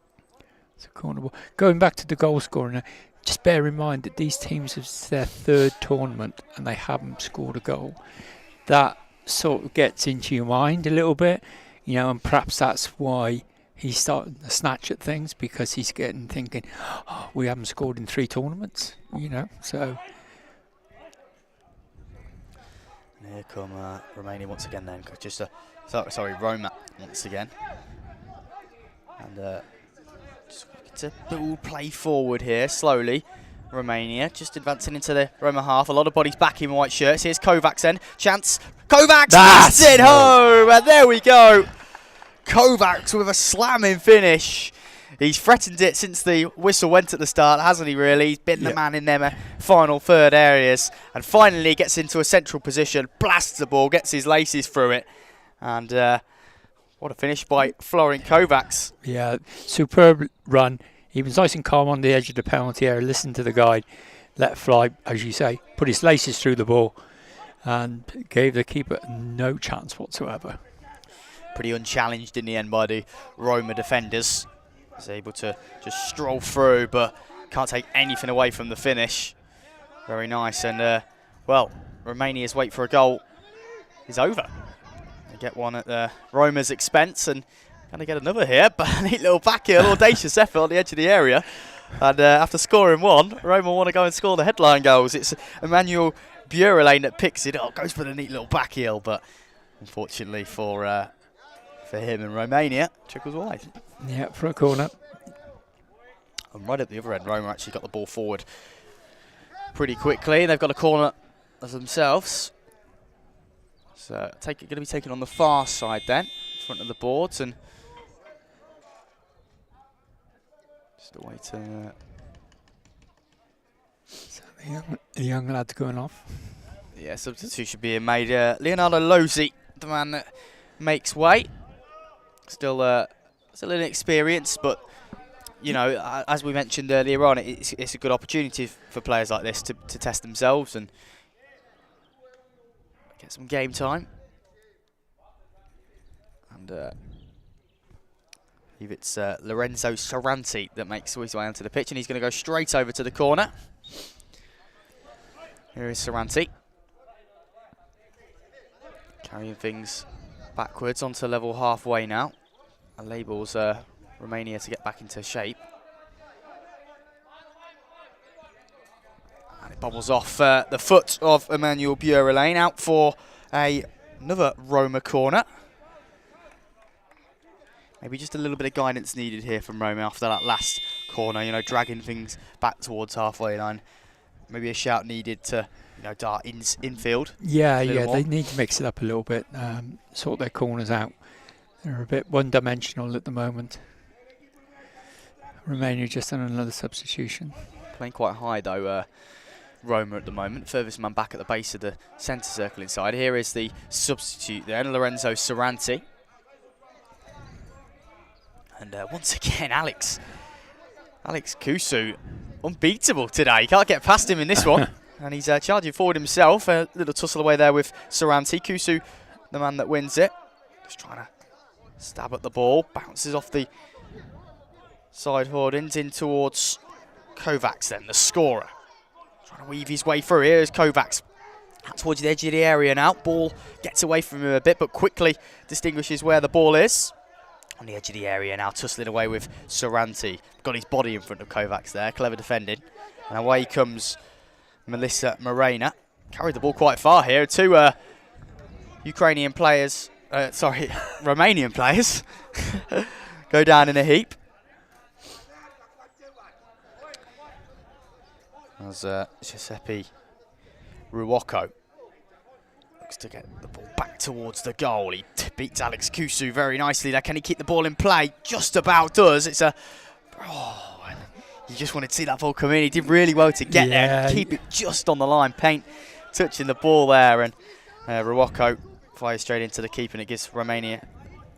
It's a corner ball. Going back to the goal scoring now, just bear in mind that these teams have their third tournament and they haven't scored a goal. That sort of gets into your mind a little bit, and perhaps that's why he's starting to snatch at things, because he's thinking, we haven't scored in 3 tournaments, so. And here come Romania once again then, Roma once again. And just to build play forward here, slowly. Romania just advancing into the Roma half. A lot of bodies back in white shirts. Here's Kovacs then. Chance. Kovacs blasts it home. And there we go. Kovacs with a slamming finish. He's threatened it since the whistle went at the start, hasn't he, really? He's been the man in them final third areas. And finally gets into a central position, blasts the ball, gets his laces through it. And what a finish by Florian Kovacs. Yeah, superb run. He was nice and calm on the edge of the penalty area, listened to the guide, let fly, as you say, put his laces through the ball and gave the keeper no chance whatsoever. Pretty unchallenged in the end by the Roma defenders. Was able to just stroll through, but can't take anything away from the finish. Very nice. And, Romania's wait for a goal is over. They get one at Roma's expense, and going to get another here, but a neat little back heel, audacious effort on the edge of the area. And after scoring one, Roma want to go and score the headline goals. It's Emmanuel Bierelain that picks it up, goes for the neat little back heel, but unfortunately for him and Romania, trickles wide. Yeah, for a corner. And right at the other end, Roma actually got the ball forward pretty quickly. They've got a corner of themselves. So going to be taken on the far side then, in front of the boards, and just a way to... So the young lad's going off. Yeah, substitution being made. Leonardo Lozzi, the man that makes way. Still inexperienced, but you know, as we mentioned earlier on, it's a good opportunity for players like this to test themselves and get some game time. And I believe it's Lorenzo Saranti that makes his way onto the pitch, and he's going to go straight over to the corner. Here is Saranti. Carrying things backwards onto level halfway now. And labels Romania to get back into shape. And it bobbles off the foot of Emmanuel Burelane, out for another Roma corner. Maybe just a little bit of guidance needed here from Roma after that last corner, you know, dragging things back towards halfway line. Maybe a shout needed to, you know, dart infield. Yeah, they need to mix it up a little bit, sort their corners out. They're a bit one-dimensional at the moment. Romania just done another substitution. Playing quite high though, Roma at the moment. Furthest man back at the base of the centre circle inside. Here is the substitute then, Lorenzo Saranti. And once again, Alex Kusu, unbeatable today. You can't get past him in this one. And he's charging forward himself. A little tussle away there with Saranti. Kusu, the man that wins it. Just trying to stab at the ball. Bounces off the side hoardings in towards Kovacs then, the scorer. Trying to weave his way through. Here is Kovacs. Out towards the edge of the area now. Ball gets away from him a bit, but quickly distinguishes where the ball is. On the edge of the area now, tussling away with Saranti. Got his body in front of Kovacs there. Clever defending. And away comes Melissa Morena. Carried the ball quite far here. Two Romanian players go down in a heap. As Giuseppe Ruocco looks to get the ball back towards the goal. He beats Alex Kusu very nicely there. Can he keep the ball in play? Just about does. It's a... Oh, you just wanted to see that ball come in. He did really well to get there and keep it just on the line. Paint touching the ball there, and Ruocco fires straight into the keeper, and it gives Romania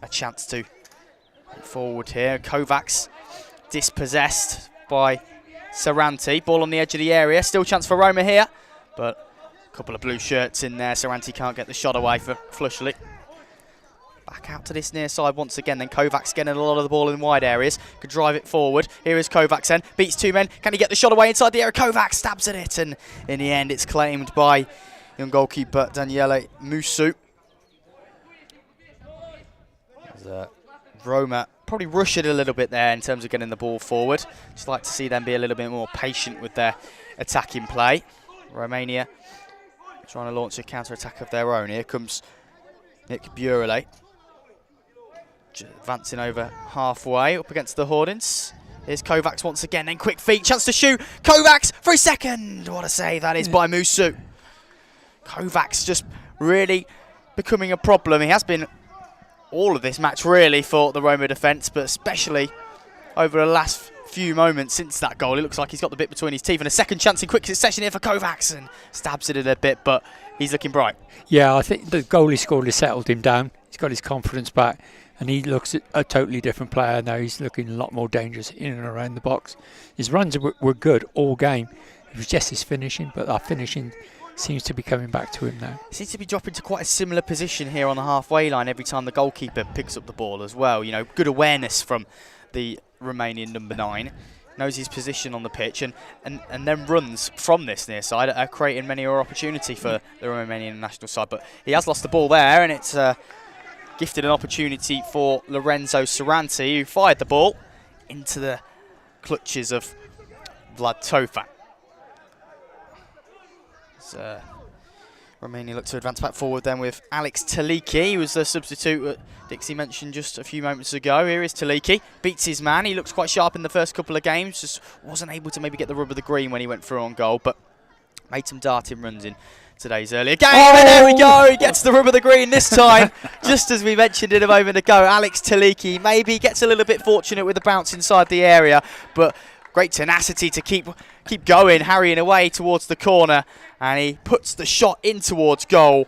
a chance to move forward here. Kovacs dispossessed by Saranti. Ball on the edge of the area. Still chance for Roma here, but a couple of blue shirts in there. Saranti can't get the shot away for Flushley. Back out to this near side once again. Then Kovacs getting a lot of the ball in wide areas. Could drive it forward. Here is Kovacs then. Beats two men. Can he get the shot away inside the area? Kovacs stabs at it, and in the end it's claimed by young goalkeeper Daniele Musu. Roma probably rush it a little bit there in terms of getting the ball forward. Just like to see them be a little bit more patient with their attacking play. Romania trying to launch a counter-attack of their own. Here comes Nick Burelay. Advancing over halfway, up against the Hoardings. Here's Kovacs once again, then quick feet, chance to shoot. Kovacs for a second. What a save that is by Musu. Kovacs just really becoming a problem. He has been all of this match really for the Roma defence, but especially over the last few moments since that goal. It looks like he's got the bit between his teeth, and a second chance in quick succession here for Kovacs, and stabs it in a bit, but he's looking bright. Yeah, I think the goal he scored has settled him down. He's got his confidence back, and he looks a totally different player now. He's looking a lot more dangerous in and around the box. His runs were good all game. It was just his finishing, but that finishing seems to be coming back to him now. Seems to be dropping to quite a similar position here on the halfway line every time the goalkeeper picks up the ball as well. You know, good awareness from the Romanian number 9. Knows his position on the pitch and then runs from this near side, creating many more opportunity for the Romanian national side. But he has lost the ball there, and it's gifted an opportunity for Lorenzo Saranti, who fired the ball into the clutches of Vlad Tofan. Romania look to advance back forward then with Alex Taliki, who was the substitute that Dixie mentioned just a few moments ago. Here is Taliki, beats his man. He looks quite sharp in the first couple of games, just wasn't able to maybe get the rub of the green when he went through on goal, but made some darting runs in today's earlier game. And there we go. He gets the room of the green this time. Just as we mentioned it a moment ago, Alex Taliki maybe gets a little bit fortunate with the bounce inside the area, but great tenacity to keep going, harrying away towards the corner, and he puts the shot in towards goal.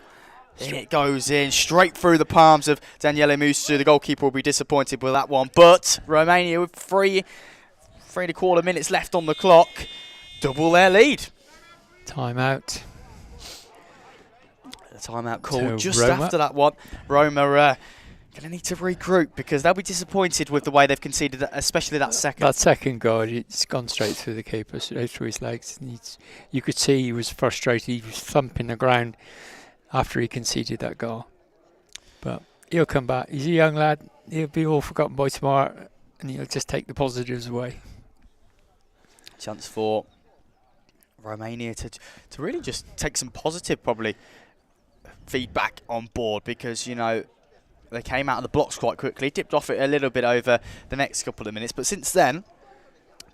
And it goes in straight through the palms of Daniele Musu. The goalkeeper will be disappointed with that one, but Romania with 3.25 minutes left on the clock, double their lead. Timeout. The timeout called just Roma. after that one. Roma going to need to regroup because they'll be disappointed with the way they've conceded, especially that second. That second goal, it's gone straight through the keeper, straight through his legs. And you could see he was frustrated. He was thumping the ground after he conceded that goal. But he'll come back. He's a young lad. He'll be all forgotten by tomorrow, and he'll just take the positives away. Chance for Romania to really just take some positive, probably, feedback on board because, you know, they came out of the blocks quite quickly, dipped off it a little bit over the next couple of minutes, but since then,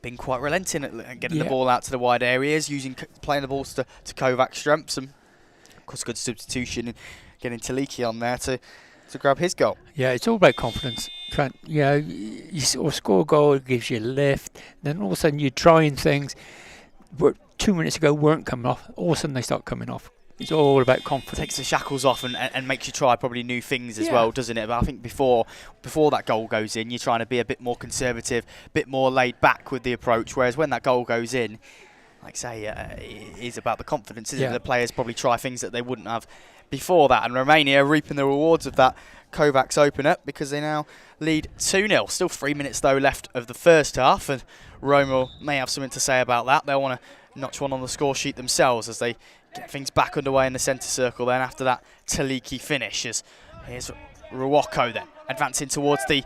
been quite relenting at getting the ball out to the wide areas, playing the balls to Kovac strengths, and of course good substitution and getting Taliki on there to grab his goal. Yeah, it's all about confidence. You know, you score a goal, it gives you a lift, then all of a sudden you're trying things that 2 minutes ago weren't coming off, all of a sudden they start coming off. It's all about confidence. Takes the shackles off and makes you try probably new things as well, doesn't it? But I think before that goal goes in, you're trying to be a bit more conservative, a bit more laid back with the approach, whereas when that goal goes in, like I say, it is about the confidence, isn't it? The players probably try things that they wouldn't have before that, and Romania reaping the rewards of that Kovac's opener because they now lead 2-0. Still 3 minutes though left of the first half, and Roma may have something to say about that. They'll want to notch one on the score sheet themselves as they get things back underway in the centre circle then after that Taliki finish. Here's Ruocco then advancing towards the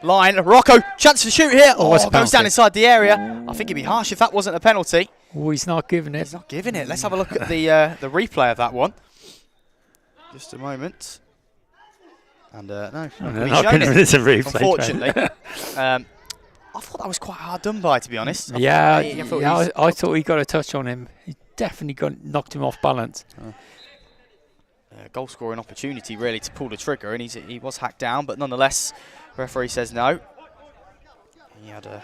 line. Ruocco, chance to shoot here. Goes down inside the area. I think it'd be harsh if that wasn't a penalty. Oh, he's not giving it. He's not giving it. Let's have a look at the replay of that one. Just a moment. And no, it's a replay. Unfortunately. I thought that was quite hard done by, to be honest. I thought he got a touch on him. He definitely knocked him off balance. Goal scoring opportunity really to pull the trigger, and he was hacked down, but nonetheless, the referee says no. He had a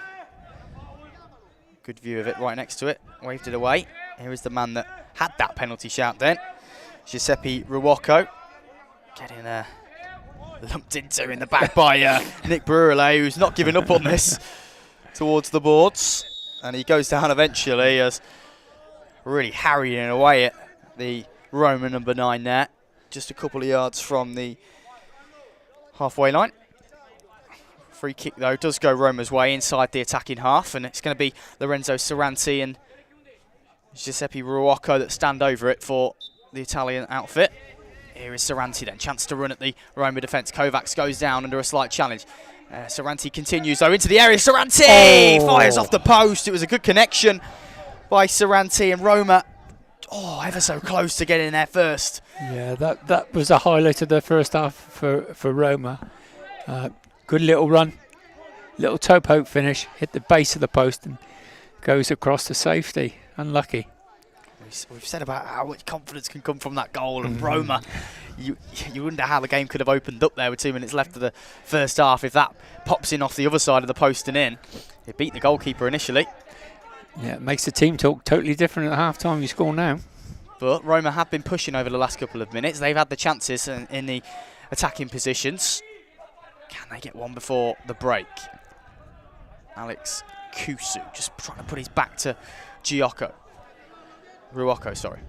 good view of it right next to it, waved it away. Here is the man that had that penalty shout then, Giuseppe Ruocco, getting lumped into in the back by Nick Brurele, who's not giving up on this towards the boards, and he goes down eventually as really harrying away at the Roma number 9 there, just a couple of yards from the halfway line. Free kick though does go Roma's way inside the attacking half, and it's going to be Lorenzo Saranti and Giuseppe Ruocco that stand over it for the Italian outfit. Here is Saranti then, chance to run at the Roma defence. Kovacs goes down under a slight challenge. Saranti continues though into the area. Saranti fires off the post. It was a good connection by Saranti, and Roma ever so close to getting there first. Yeah, that was a highlight of the first half for Roma. Good little run, little toe poke finish, hit the base of the post and goes across to safety. Unlucky. We've said about how much confidence can come from that goal, and Roma, you wonder how the game could have opened up there with 2 minutes left of the first half if that pops in off the other side of the post and in. It beat the goalkeeper initially. Yeah, it makes the team talk totally different at half time. You score now. But Roma have been pushing over the last couple of minutes. They've had the chances in the attacking positions. Can they get one before the break? Alex Kusu just trying to put his back to Ruocco, sorry.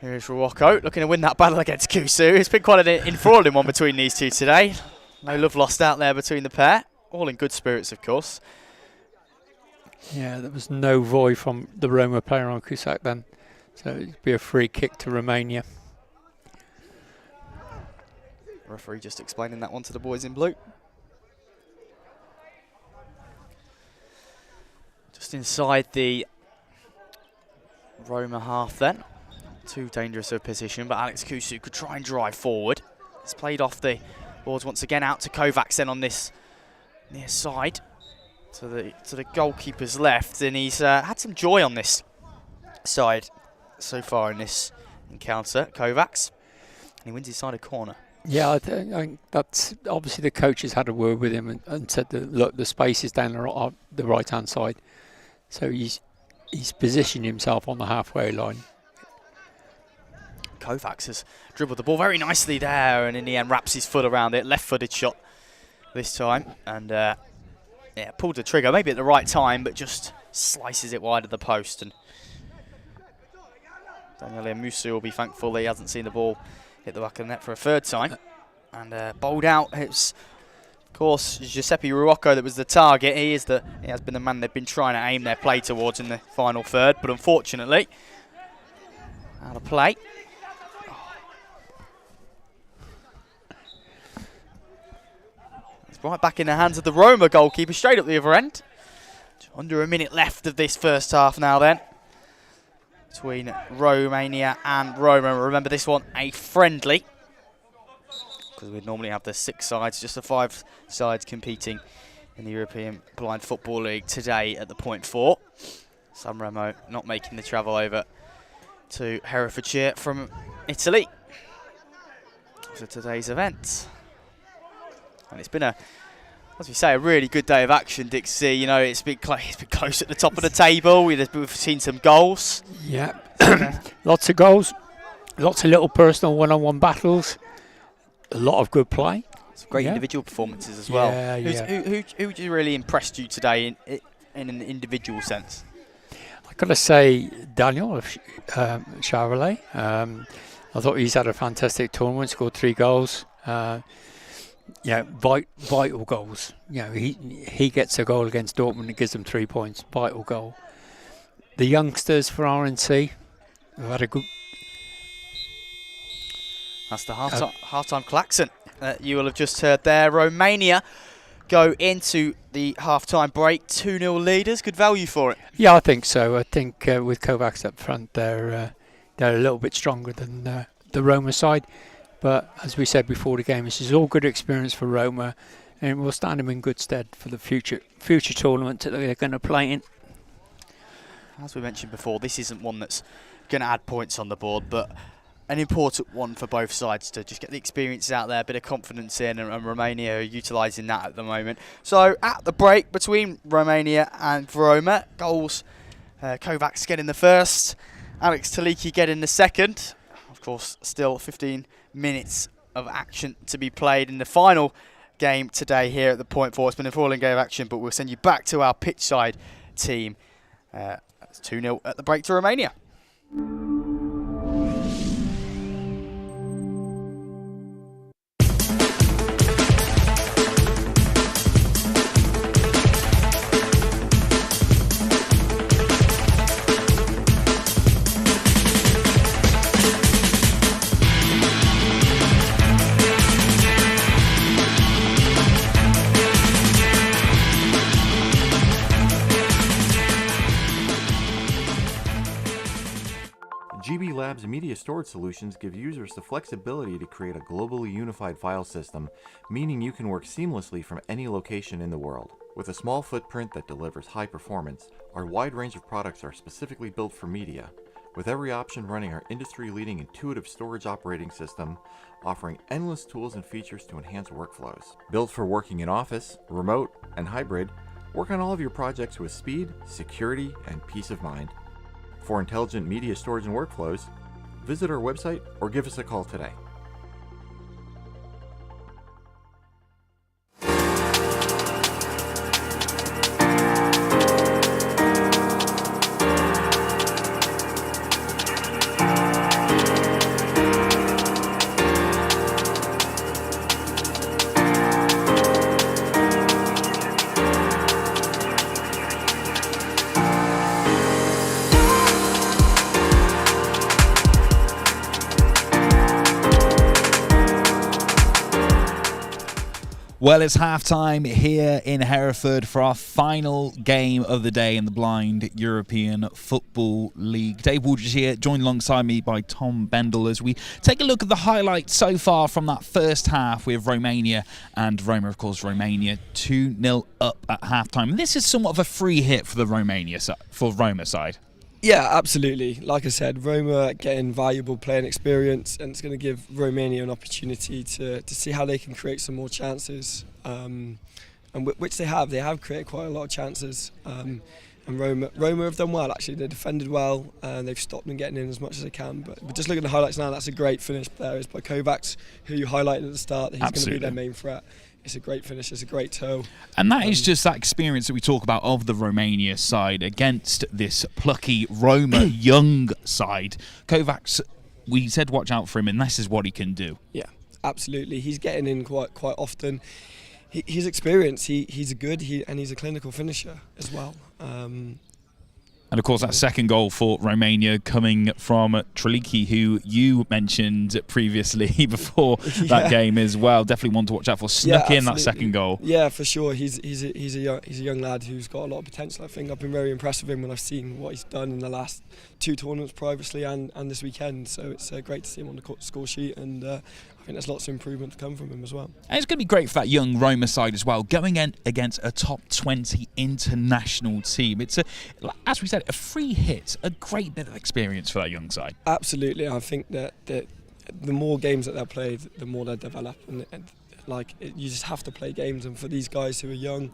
Here's Ruocco looking to win that battle against Kusu. It's been quite an enthralling one between these two today. No love lost out there between the pair. All in good spirits, of course. Yeah, there was no void from the Roma player on Kusak then. So it'd be a free kick to Romania. Referee just explaining that one to the boys in blue. Just inside the Roma half then. Too dangerous a position, but Alex Kusu could try and drive forward. It's played off the boards once again out to Kovacs then on this near side. To the goalkeeper's left, and he's had some joy on this side. so far in this encounter, Kovacs. And he wins his side of corner. Yeah, I think that's obviously the coach has had a word with him and said that, look, the space is down the right-hand side. So he's positioned himself on the halfway line. Kovacs has dribbled the ball very nicely there, and in the end wraps his foot around it. Left-footed shot this time, and yeah, pulled the trigger maybe at the right time, but just slices it wide of the post. And Daniele Musu will be thankful that he hasn't seen the ball hit the back of the net for a third time. And bowled out. It's, of course, Giuseppe Ruocco that was the target. He has been the man they've been trying to aim their play towards in the final third, but unfortunately, out of play. It's right back in the hands of the Roma goalkeeper, straight up the other end. Under a minute left of this first half now then, between Romania and Roma. Remember, this one a friendly, because we'd normally have the 6 sides, just the 5 sides competing in the European Blind Football League today at the Point 4. San Remo not making the travel over to Herefordshire from Italy for today's event. And it's been as we say, a really good day of action, Dixie. You know, it's been close at the top of the table. We've seen some goals. Yeah, lots of goals, lots of little personal one-on-one battles, a lot of good play. Some great individual performances as well. Yeah, Who really impressed you today in an individual sense? I've got to say Daniel of Charleroi. I thought he's had a fantastic tournament, scored 3 goals. Yeah, vital goals. You know, he gets a goal against Dortmund and gives them 3 points. Vital goal. The youngsters for RNC have had a good. That's the half-time klaxon you will have just heard there. Romania go into the half-time break 2-0 leaders. Good value for it. Yeah, I think so. I think with Kovacs up front, they're a little bit stronger than the Roma side. But as we said before the game, this is all good experience for Roma, and will stand them in good stead for the future tournament that they're going to play in. As we mentioned before, this isn't one that's going to add points on the board, but an important one for both sides to just get the experience out there, a bit of confidence in, and Romania are utilising that at the moment. So at the break between Romania and Roma, goals, Kovacs getting the first, Alex Taliki getting the second. Of course, still 15 minutes of action to be played in the final game today here at the Point 4. It's been a falling game of action, but we'll send you back to our pitch side team. It's 2-0 at the break to Romania. GB Labs Media Storage Solutions give users the flexibility to create a globally unified file system, meaning you can work seamlessly from any location in the world. With a small footprint that delivers high performance, our wide range of products are specifically built for media, with every option running our industry-leading intuitive storage operating system, offering endless tools and features to enhance workflows. Built for working in office, remote, and hybrid, work on all of your projects with speed, security, and peace of mind. For intelligent media storage and workflows, visit our website or give us a call today. Well, it's half-time here in Hereford for our final game of the day in the Blind European Football League. Dave Woolridge here, joined alongside me by Tom Bendel as we take a look at the highlights so far from that first half with Romania and Roma. Of course, Romania 2-0 up at half-time. This is somewhat of a free hit for the Roma side. Yeah, absolutely. Like I said, Roma getting valuable playing experience, and it's going to give Romania an opportunity to see how they can create some more chances, and which they have. They have created quite a lot of chances, and Roma have done well. Actually, they defended well, and they've stopped them getting in as much as they can. But just looking at the highlights now, that's a great finish there. It's by Kovacs, who you highlighted at the start. That he's going to be their main threat. It's a great finish, it's a great toe. And that is just that experience that we talk about of the Romania side against this plucky Roma young side. Kovacs, we said watch out for him, and this is what he can do. Yeah, absolutely. He's getting in quite often. He's experienced, he's and he's a clinical finisher as well. And of course, that second goal for Romania coming from Treliki, who you mentioned previously before that game as well. Definitely one to watch out for. Snuck in that second goal. Yeah, for sure. He's a young lad who's got a lot of potential. I think I've been very impressed with him when I've seen what he's done in the last 2 tournaments previously and this weekend. So it's great to see him on the score sheet, and I think there's lots of improvement to come from him as well. And it's going to be great for that young Roma side as well, going against a top 20 international team. It's, as we said, a free hit, a great bit of experience for that young side. Absolutely. I think that the more games that they'll play, the more they'll develop. And you just have to play games. And for these guys who are young,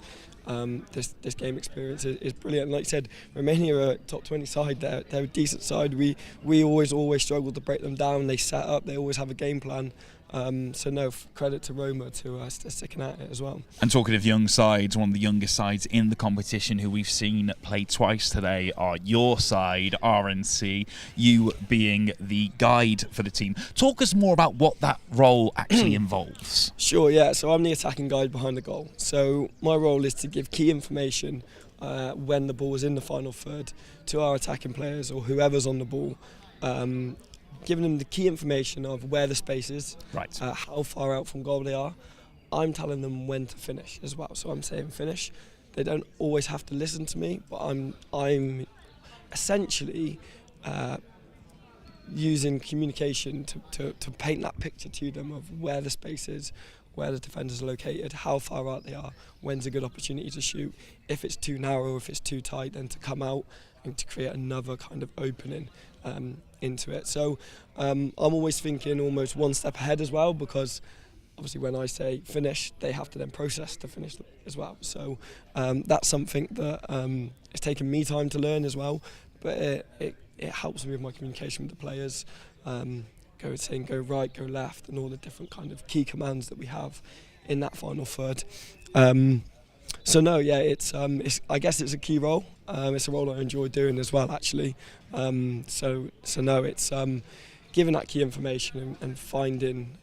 this game experience is brilliant. And like I said, Romania are a top 20 side. They're a decent side. We always struggle to break them down. They set up. They always have a game plan. So no, credit to Roma to sticking at it as well. And talking of young sides, one of the youngest sides in the competition who we've seen play twice today are your side, RNC, you being the guide for the team. Talk us more about what that role actually involves. Sure, yeah. So I'm the attacking guide behind the goal. So my role is to give key information when the ball is in the final third to our attacking players or whoever's on the ball. Giving them the key information of where the space is, right. How far out from goal they are. I'm telling them when to finish as well. So I'm saying finish. They don't always have to listen to me, but I'm essentially using communication to paint that picture to them of where the space is, where the defenders are located, how far out they are, when's a good opportunity to shoot. If it's too narrow, if it's too tight, then to come out and to create another kind of opening into it. So I'm always thinking almost one step ahead as well, because obviously when I say finish, they have to then process to finish as well. So that's something that it's taken me time to learn as well, but it helps me with my communication with the players. Go right, go left, and all the different kind of key commands that we have in that final third. So no, yeah, it's I guess it's a key role. It's a role I enjoy doing as well, actually. So no, it's giving that key information and finding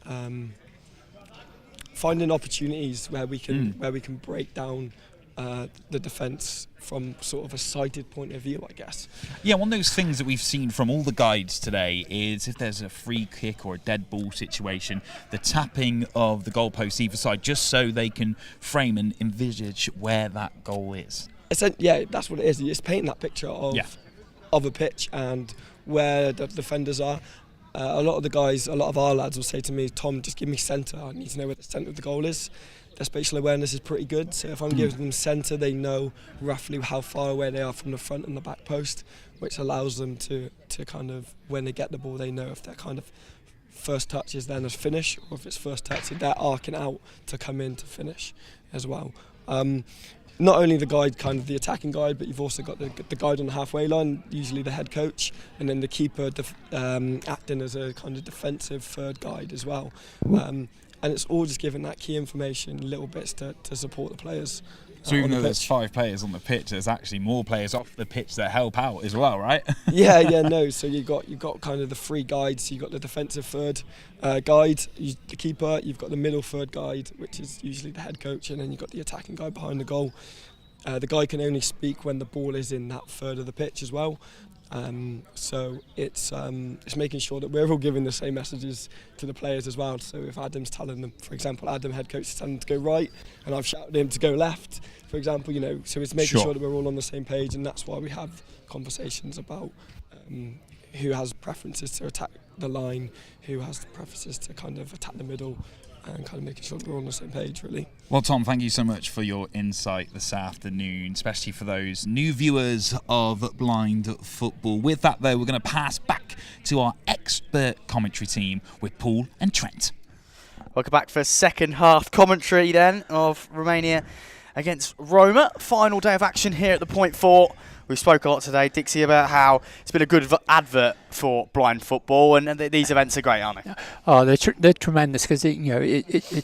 opportunities where we can break down the defence from sort of a sighted point of view, I guess. Yeah, one of those things that we've seen from all the guides today is if there's a free kick or a dead ball situation, the tapping of the goalpost either side, just so they can frame and envisage where that goal is. Yeah, that's what it is. It's painting that picture of a pitch and where the defenders are. A lot of our lads will say to me, Tom, just give me centre. I need to know where the centre of the goal is. Their spatial awareness is pretty good, so if I'm giving them centre, they know roughly how far away they are from the front and the back post, which allows them to kind of, when they get the ball, they know if their kind of first touch is then a finish, or if it's first touch, they're arcing out to come in to finish as well. Not only the guide, kind of the attacking guide, but you've also got the guide on the halfway line, usually the head coach, and then the keeper acting as a kind of defensive third guide as well. And it's all just giving that key information, little bits to support the players. So even though there's 5 players on the pitch, there's actually more players off the pitch that help out as well, right? No. So you've got kind of the 3 guides. You've got the defensive third guide, the keeper. You've got the middle third guide, which is usually the head coach, and then you've got the attacking guide behind the goal. The guy can only speak when the ball is in that third of the pitch as well. So it's making sure that we're all giving the same messages to the players as well. So if Adam's telling them, for example, Adam, head coach, is telling them to go right, and I've shouted him to go left, for example, so it's making sure that we're all on the same page, and that's why we have conversations about who has preferences to attack the line, who has the preferences to kind of attack the middle and kind of making sure that we're on the same page, really. Well, Tom, thank you so much for your insight this afternoon, especially for those new viewers of blind football. With that, though, we're going to pass back to our expert commentary team with Paul and Trent. Welcome back for second half commentary then of Romania against Roma. Final day of action here at the Point 4. We spoke a lot today, Dixie, about how it's been a good advert for blind football, and these events are great, aren't they? Oh, they're tremendous because it's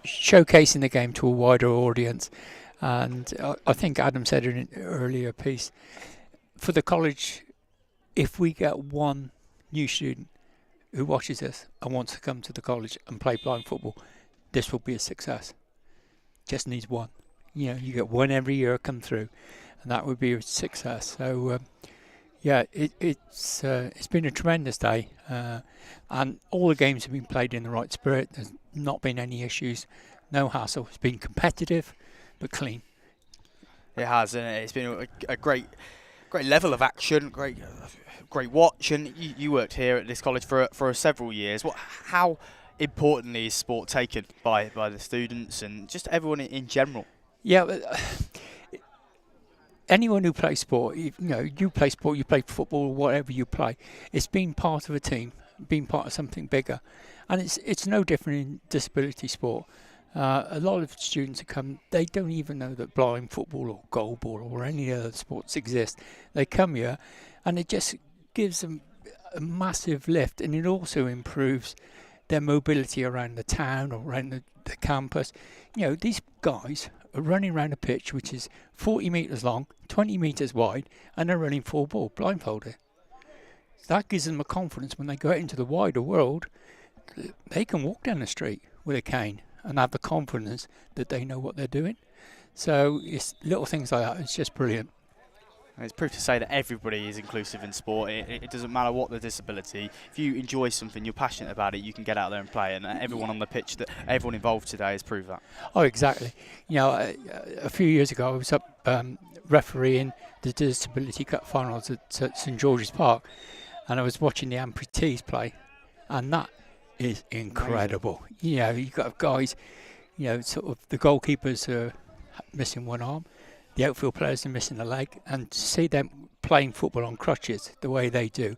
showcasing the game to a wider audience. And I think Adam said in an earlier piece, for the college, if we get one new student who watches this and wants to come to the college and play blind football, this will be a success. Just needs one. You know, you get one every year come through, and that would be a success. So, it's been a tremendous day, and all the games have been played in the right spirit. There's not been any issues, no hassle. It's been competitive, but clean. It has, and it's been a great level of action, great watch. And you worked here at this college for several years. How importantly is sport taken by the students and just everyone in general? Yeah, but anyone who plays sport, you play sport, you play football, whatever you play, it's being part of a team, being part of something bigger. And it's no different in disability sport. A lot of students who come, they don't even know that blind football or goalball or any other sports exist. They come here and it just gives them a massive lift, and it also improves their mobility around the town or around the campus. You know, these guys are running around a pitch which is 40 metres long, 20 metres wide, and they're running full ball, blindfolded. That gives them a confidence when they go out into the wider world. They can walk down the street with a cane and have the confidence that they know what they're doing. So it's little things like that. It's just brilliant. It's proof to say that everybody is inclusive in sport. It doesn't matter what the disability. If you enjoy something, you're passionate about it, you can get out there and play. And everyone on the pitch, that everyone involved today has proved that. Oh, exactly. You know, a few years ago, I was up refereeing the Disability Cup finals at St George's Park, and I was watching the amputees play, and that is incredible. Amazing. You know, you've got guys, you know, sort of the goalkeepers are missing one arm. The outfield players are missing a leg, and to see them playing football on crutches the way they do,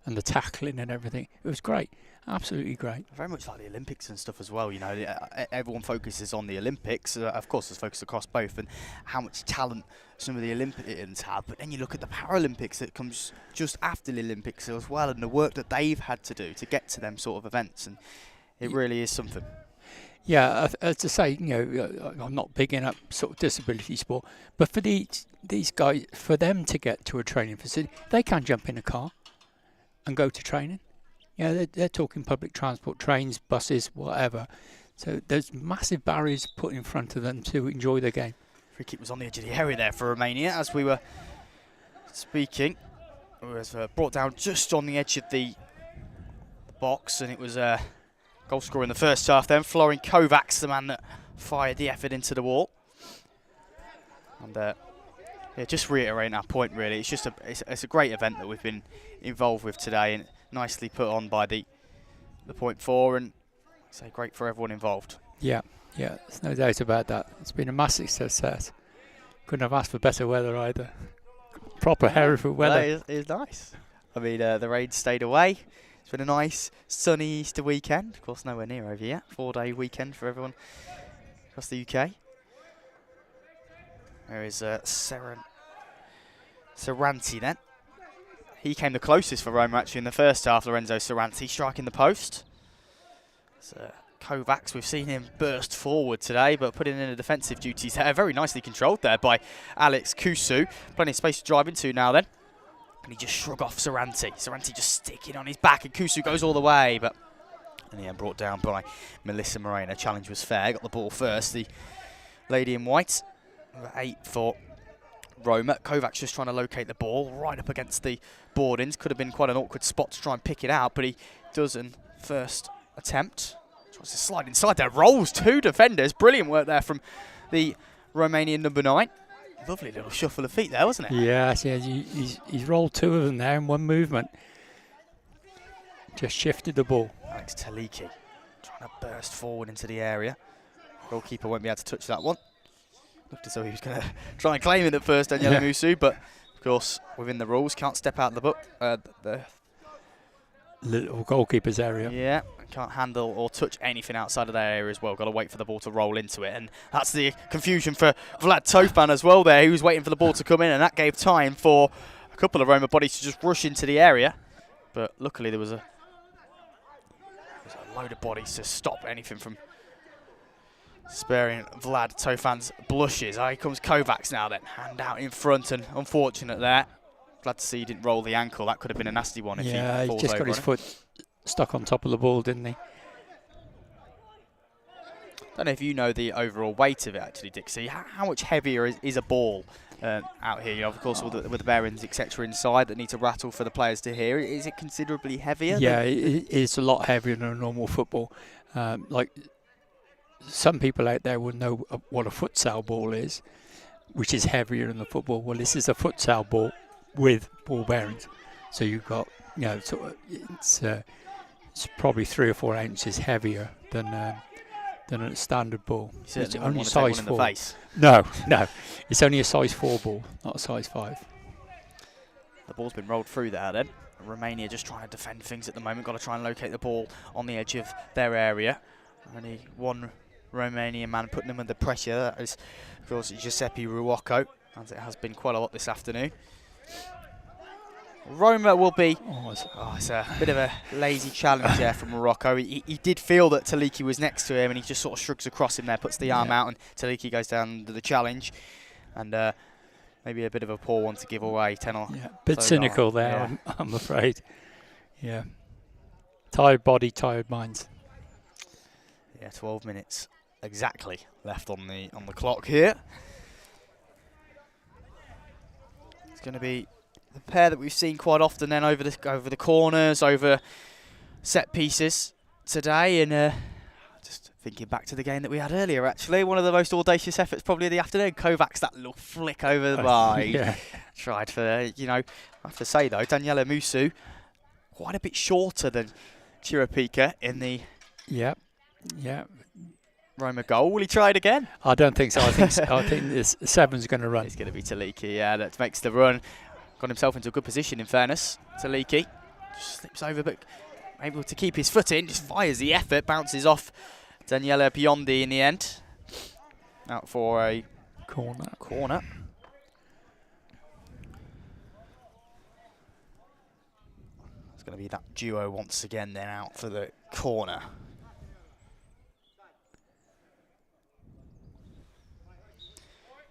and the tackling and everything, it was great, absolutely great. Very much like the Olympics and stuff as well. You know, everyone focuses on the Olympics. Of course, there's focus across both, and how much talent some of the Olympians have. But then you look at the Paralympics that comes just after the Olympics as well, and the work that they've had to do to get to them sort of events, and it really is something. Yeah, as to say, you know, I'm not bigging up sort of disability sport, but for these guys, for them to get to a training facility, they can jump in a car and go to training. You know, they're talking public transport, trains, buses, whatever. So there's massive barriers put in front of them to enjoy the game. Free kick was on the edge of the area there for Romania as we were speaking. It was brought down just on the edge of the box, and it was goal scorer in the first half then. Florin Kovacs, the man that fired the effort into the wall. And yeah, just reiterating our point really, it's just it's a great event that we've been involved with today, and nicely put on by the Point 4, and say great for everyone involved. Yeah, there's no doubt about that. It's been a massive success. Couldn't have asked for better weather either. Proper Hereford weather. It is nice. I mean, the rain stayed away. It's been a nice sunny Easter weekend. Of course, nowhere near over yet. 4-day weekend for everyone across the UK. There is Saranti then. He came the closest for Roma actually in the first half. Lorenzo Saranti striking the post. So Kovacs, we've seen him burst forward today, but putting in the defensive duties there. Very nicely controlled there by Alex Kusu. Plenty of space to drive into now then. And he just shrug off Saranti. Saranti just sticking on his back, and Kusu goes all the way, but in the end brought down by Melissa Moreno. Challenge was fair. Got the ball first. The lady in white. Number 8 for Roma. Kovacs just trying to locate the ball right up against the boardings. Could have been quite an awkward spot to try and pick it out, but he does in first attempt. Tries to slide inside there. Rolls 2 defenders. Brilliant work there from the Romanian number 9. Lovely little shuffle of feet there, wasn't it? Yes, he's rolled 2 of them there in one movement. Just shifted the ball. Alex Taliki trying to burst forward into the area. Goalkeeper won't be able to touch that one. Looked as though he was going to try and claim it at first, Daniele Musu, but of course, within the rules, can't step out of the book. The Little goalkeeper's area. Yeah, can't handle or touch anything outside of that area as well. Got to wait for the ball to roll into it. And that's the confusion for Vlad Tofan as well there. He was waiting for the ball to come in, and that gave time for a couple of Roma bodies to just rush into the area. But luckily there was a load of bodies to stop anything from sparing Vlad Tofan's blushes. Here comes Kovacs now then. Hand out in front, and unfortunate there. Glad to see he didn't roll the ankle. That could have been a nasty one if he falls just over got his on it. foot stuck on top of the ball, didn't he? Don't know if you know the overall weight of it actually, Dixie. How much heavier is a ball out here? You know, of course, with the bearings, etc. inside that need to rattle for the players to hear. Is it considerably heavier? Yeah, it's a lot heavier than a normal football. Like some people out there will know what a futsal ball is, which is heavier than the football. Well, this is a futsal ball with ball bearings, so you've got, you know, sort of, it's probably 3 or 4 ounces heavier than a standard ball. It's only size 4. No, it's only a size 4 ball, not a size 5. The ball's been rolled through there then. Romania just trying to defend things at the moment. Got to try and locate the ball on the edge of their area. Only one Romanian man putting them under pressure. That is, of course, Giuseppe Ruocco, as it has been quite a lot this afternoon. Roma will be... it's a bit of a lazy challenge there from Morocco. He did feel that Taliki was next to him, and he just sort of shrugs across him there, puts the arm out, and Taliki goes down to the challenge. And maybe a bit of a poor one to give away. 10 or bit cynical there, I'm afraid. Yeah. Tired body, tired minds. Yeah, 12 minutes exactly left on the clock here. It's going to be the pair that we've seen quite often then over the corners, over set pieces today. And just thinking back to the game that we had earlier, actually, one of the most audacious efforts probably of the afternoon. Kovacs, that little flick over the bar. Yeah. Tried for, you know, I have to say though, Daniele Musu, quite a bit shorter than Chirapika in the Roma goal. Will he try it again? I don't think so. I think this 7's going to run. It's going to be Taliki, yeah, that makes the run. Got himself into a good position, in fairness. Taliki just slips over, but able to keep his foot in, just fires the effort, bounces off Daniele Biondi in the end. Out for a corner. It's going to be that duo once again then out for the corner.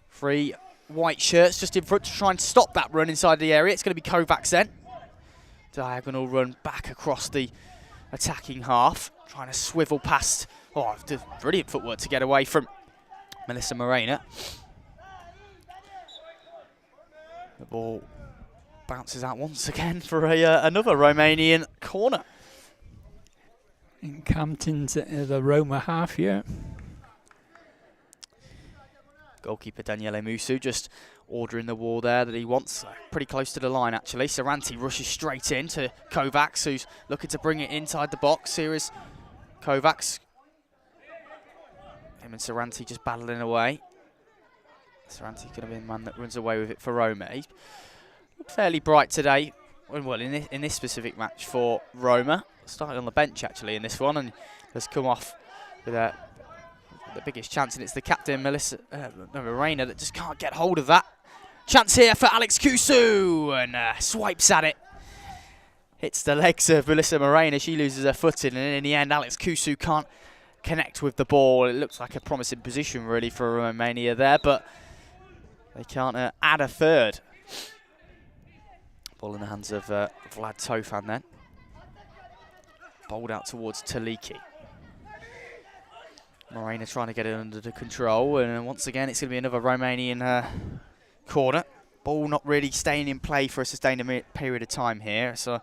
Three white shirts just in front to try and stop that run inside the area. It's going to be Kovacs then. Diagonal run back across the attacking half. Trying to swivel past. Oh, brilliant footwork to get away from Melissa Morena. The ball bounces out once again for another Romanian corner. In Campton's the Roma half, yeah. Goalkeeper Daniele Musu just ordering the wall there that he wants. Pretty close to the line, actually. Saranti rushes straight in to Kovacs, who's looking to bring it inside the box. Here is Kovacs. Him and Saranti just battling away. Saranti going to be the man that runs away with it for Roma. He's fairly bright today. Well, in this specific match for Roma. Started on the bench, actually, in this one, and has come off with the biggest chance, and it's the captain, Morena, that just can't get hold of that. Chance here for Alex Kusu, and swipes at it. Hits the legs of Melissa Morena. She loses her footing, and in the end, Alex Kusu can't connect with the ball. It looks like a promising position, really, for Romania there, but they can't add a third. Ball in the hands of Vlad Tofan then. Bowled out towards Taliki. Morena trying to get it under the control, and once again it's going to be another Romanian corner. Ball not really staying in play for a sustained period of time here, so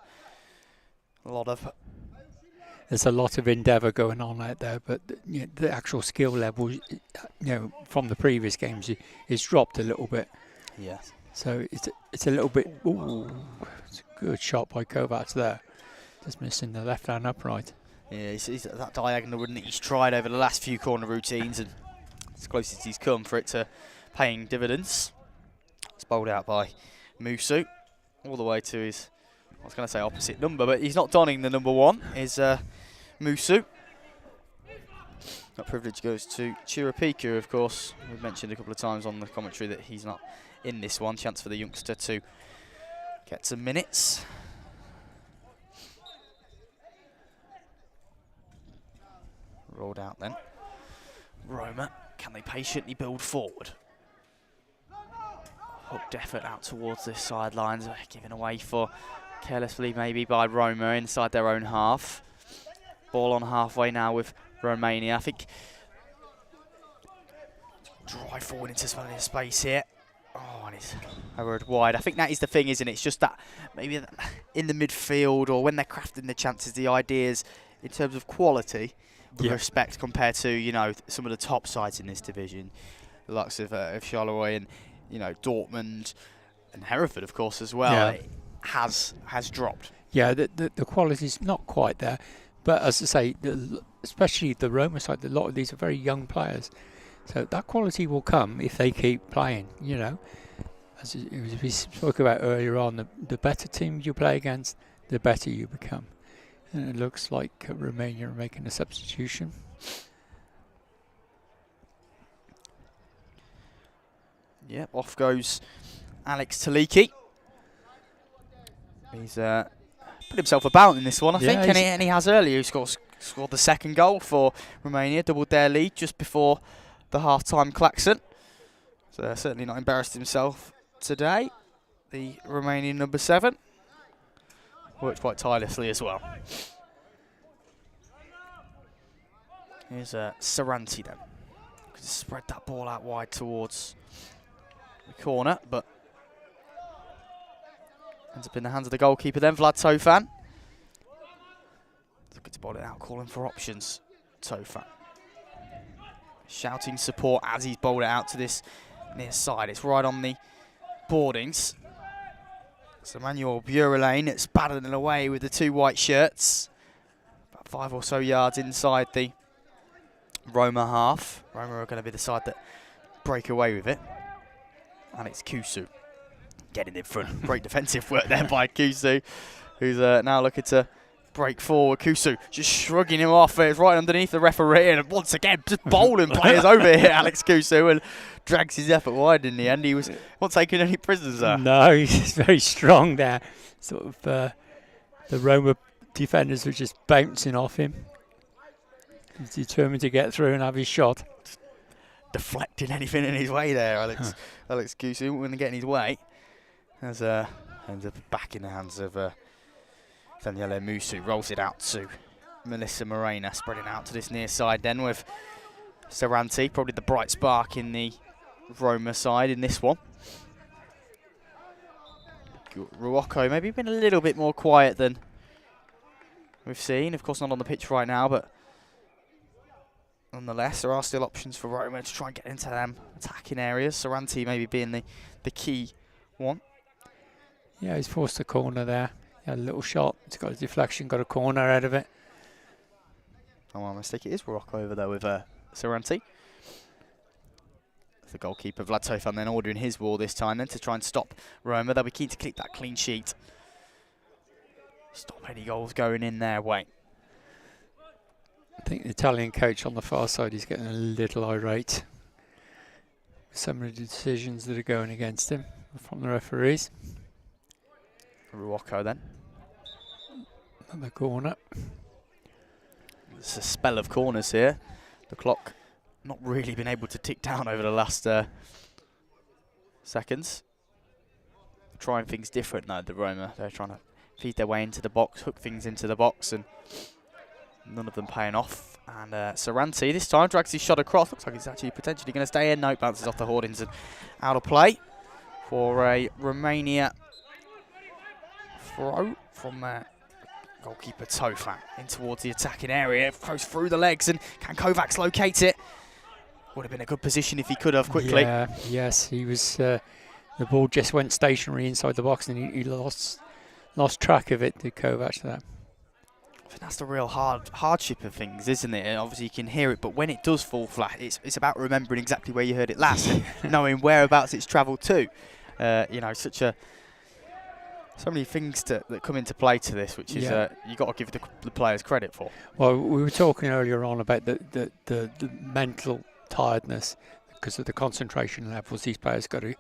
there's a lot of endeavour going on out there, but you know, the actual skill level, you know, from the previous games, is dropped a little bit. Yes. So it's a little bit. Ooh, it's a good shot by Kovacs there. Just missing the left-hand upright. Yeah, he's at that diagonal, wouldn't he? He's tried over the last few corner routines, and as close as he's come for it to paying dividends. It's bowled out by Mo-Sys, all the way to his, I was going to say opposite number, but he's not donning the number 1, is Mo-Sys. That privilege goes to Chirapika, of course. We've mentioned a couple of times on the commentary that he's not in this one. Chance for the youngster to get some minutes. Rolled out then. Roma, can they patiently build forward? Hooked effort out towards the sidelines, given away for carelessly maybe by Roma inside their own half. Ball on halfway now with Romania. I think drive forward into some space here. Oh, and it's over wide. I think that is the thing, isn't it? It's just that maybe in the midfield or when they're crafting the chances, the ideas in terms of quality, with respect compared to, you know, some of the top sides in this division, the likes of Charleroi and, you know, Dortmund and Hereford, of course, as well, has dropped. Yeah, the quality's not quite there. But as I say, especially the Roma side, a lot of these are very young players. So that quality will come if they keep playing, you know. As we spoke about earlier on, the better teams you play against, the better you become. And it looks like Romania are making a substitution. Yep, off goes Alex Taliki. He's put himself about in this one, I think, and he has earlier. He scored the second goal for Romania, doubled their lead just before the half-time klaxon. So certainly not embarrassed himself today. The Romanian number 7 worked quite tirelessly as well. Here's Saranti then. Could spread that ball out wide towards the corner, but ends up in the hands of the goalkeeper then, Vlad Tofan. Looking to bowl it out, calling for options, Tofan. Shouting support as he's bowled it out to this near side. It's right on the boardings. So Manuel Burelane, it's battling away with the 2 white shirts. About 5 or so yards inside the Roma half. Roma are going to be the side that break away with it. Alex Kusu getting in front. Great defensive work there by Kusu, who's now looking to break forward. Kusu just shrugging him off. It's right underneath the referee, and once again just bowling players over here, Alex Kusu, and drags his effort wide in the end. He was not taking any prisoners there. No, he's very strong there. Sort of the Roma defenders were just bouncing off him. He's determined to get through and have his shot. Deflecting anything in his way there, Alex Kusu, when they get in his way. As ends up back in the hands of Daniele Mo-Sys, rolls it out to Melissa Morena, spreading out to this near side then with Saranti, probably the bright spark in the Roma side in this one. Ruocco maybe been a little bit more quiet than we've seen. Of course not on the pitch right now, but nonetheless there are still options for Roma to try and get into them attacking areas. Saranti maybe being the key one. Yeah, he's forced a corner there. He had a little shot. He's got a deflection, got a corner out of it. Oh, my mistake. It is Ruocco over there with Saranti. The goalkeeper, Vlad Tofan, then ordering his ball this time then to try and stop Roma. They'll be keen to keep that clean sheet. Stop any goals going in their way. I think the Italian coach on the far side is getting a little irate. Some of the decisions that are going against him from the referees. Ruocco then. Another corner. It's a spell of corners here. The clock not really been able to tick down over the last seconds. Trying things different now, the Roma. They're trying to feed their way into the box, hook things into the box, and none of them paying off. And Saranti this time drags his shot across. Looks like he's actually potentially going to stay in. No, bounces off the hoardings and out of play for a Romania throw from goalkeeper Tofan in towards the attacking area. It goes through the legs, and can Kovacs locate it? Would have been a good position if he could have quickly. Yeah, yes, he was. The ball just went stationary inside the box, and he lost track of it to Kovacs there. I think that's the real hardship of things, isn't it? And obviously you can hear it, but when it does fall flat, it's about remembering exactly where you heard it last and knowing whereabouts it's travelled to. You know, so many things that come into play to this, which is you got to give the players credit for. Well, we were talking earlier on about the mental tiredness because of the concentration levels these players got to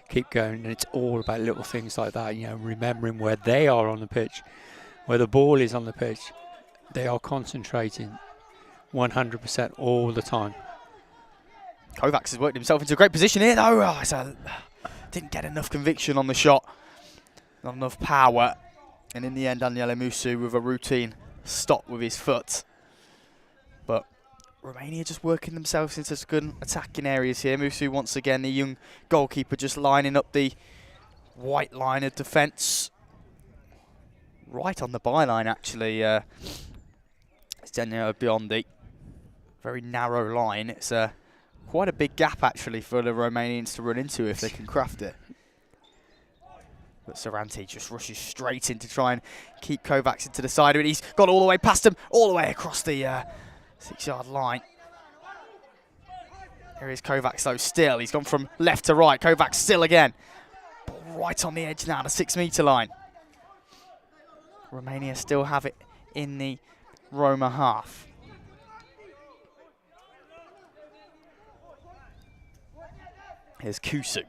keep going, and it's all about little things like that. You know, remembering where they are on the pitch, where the ball is on the pitch. They are concentrating 100% all the time. Kovacs has worked himself into a great position here, though. Didn't get enough conviction on the shot. Not enough power. And in the end, Daniele Mo-Sys with a routine stop with his foot. But Romania just working themselves into some good attacking areas here. Mo-Sys once again, the young goalkeeper, just lining up the white line of defence. Right on the byline, actually. It's Daniele Biondi. Very narrow line. It's quite a big gap, actually, for the Romanians to run into if they can craft it. But Sarante just rushes straight in to try and keep Kovacs into the side of it. He's got all the way past him, all the way across the 6-yard line. Here is Kovacs, though, still. He's gone from left to right. Kovacs still again. Ball right on the edge now, the 6-metre line. Romania still have it in the Roma half. Here's Kusu.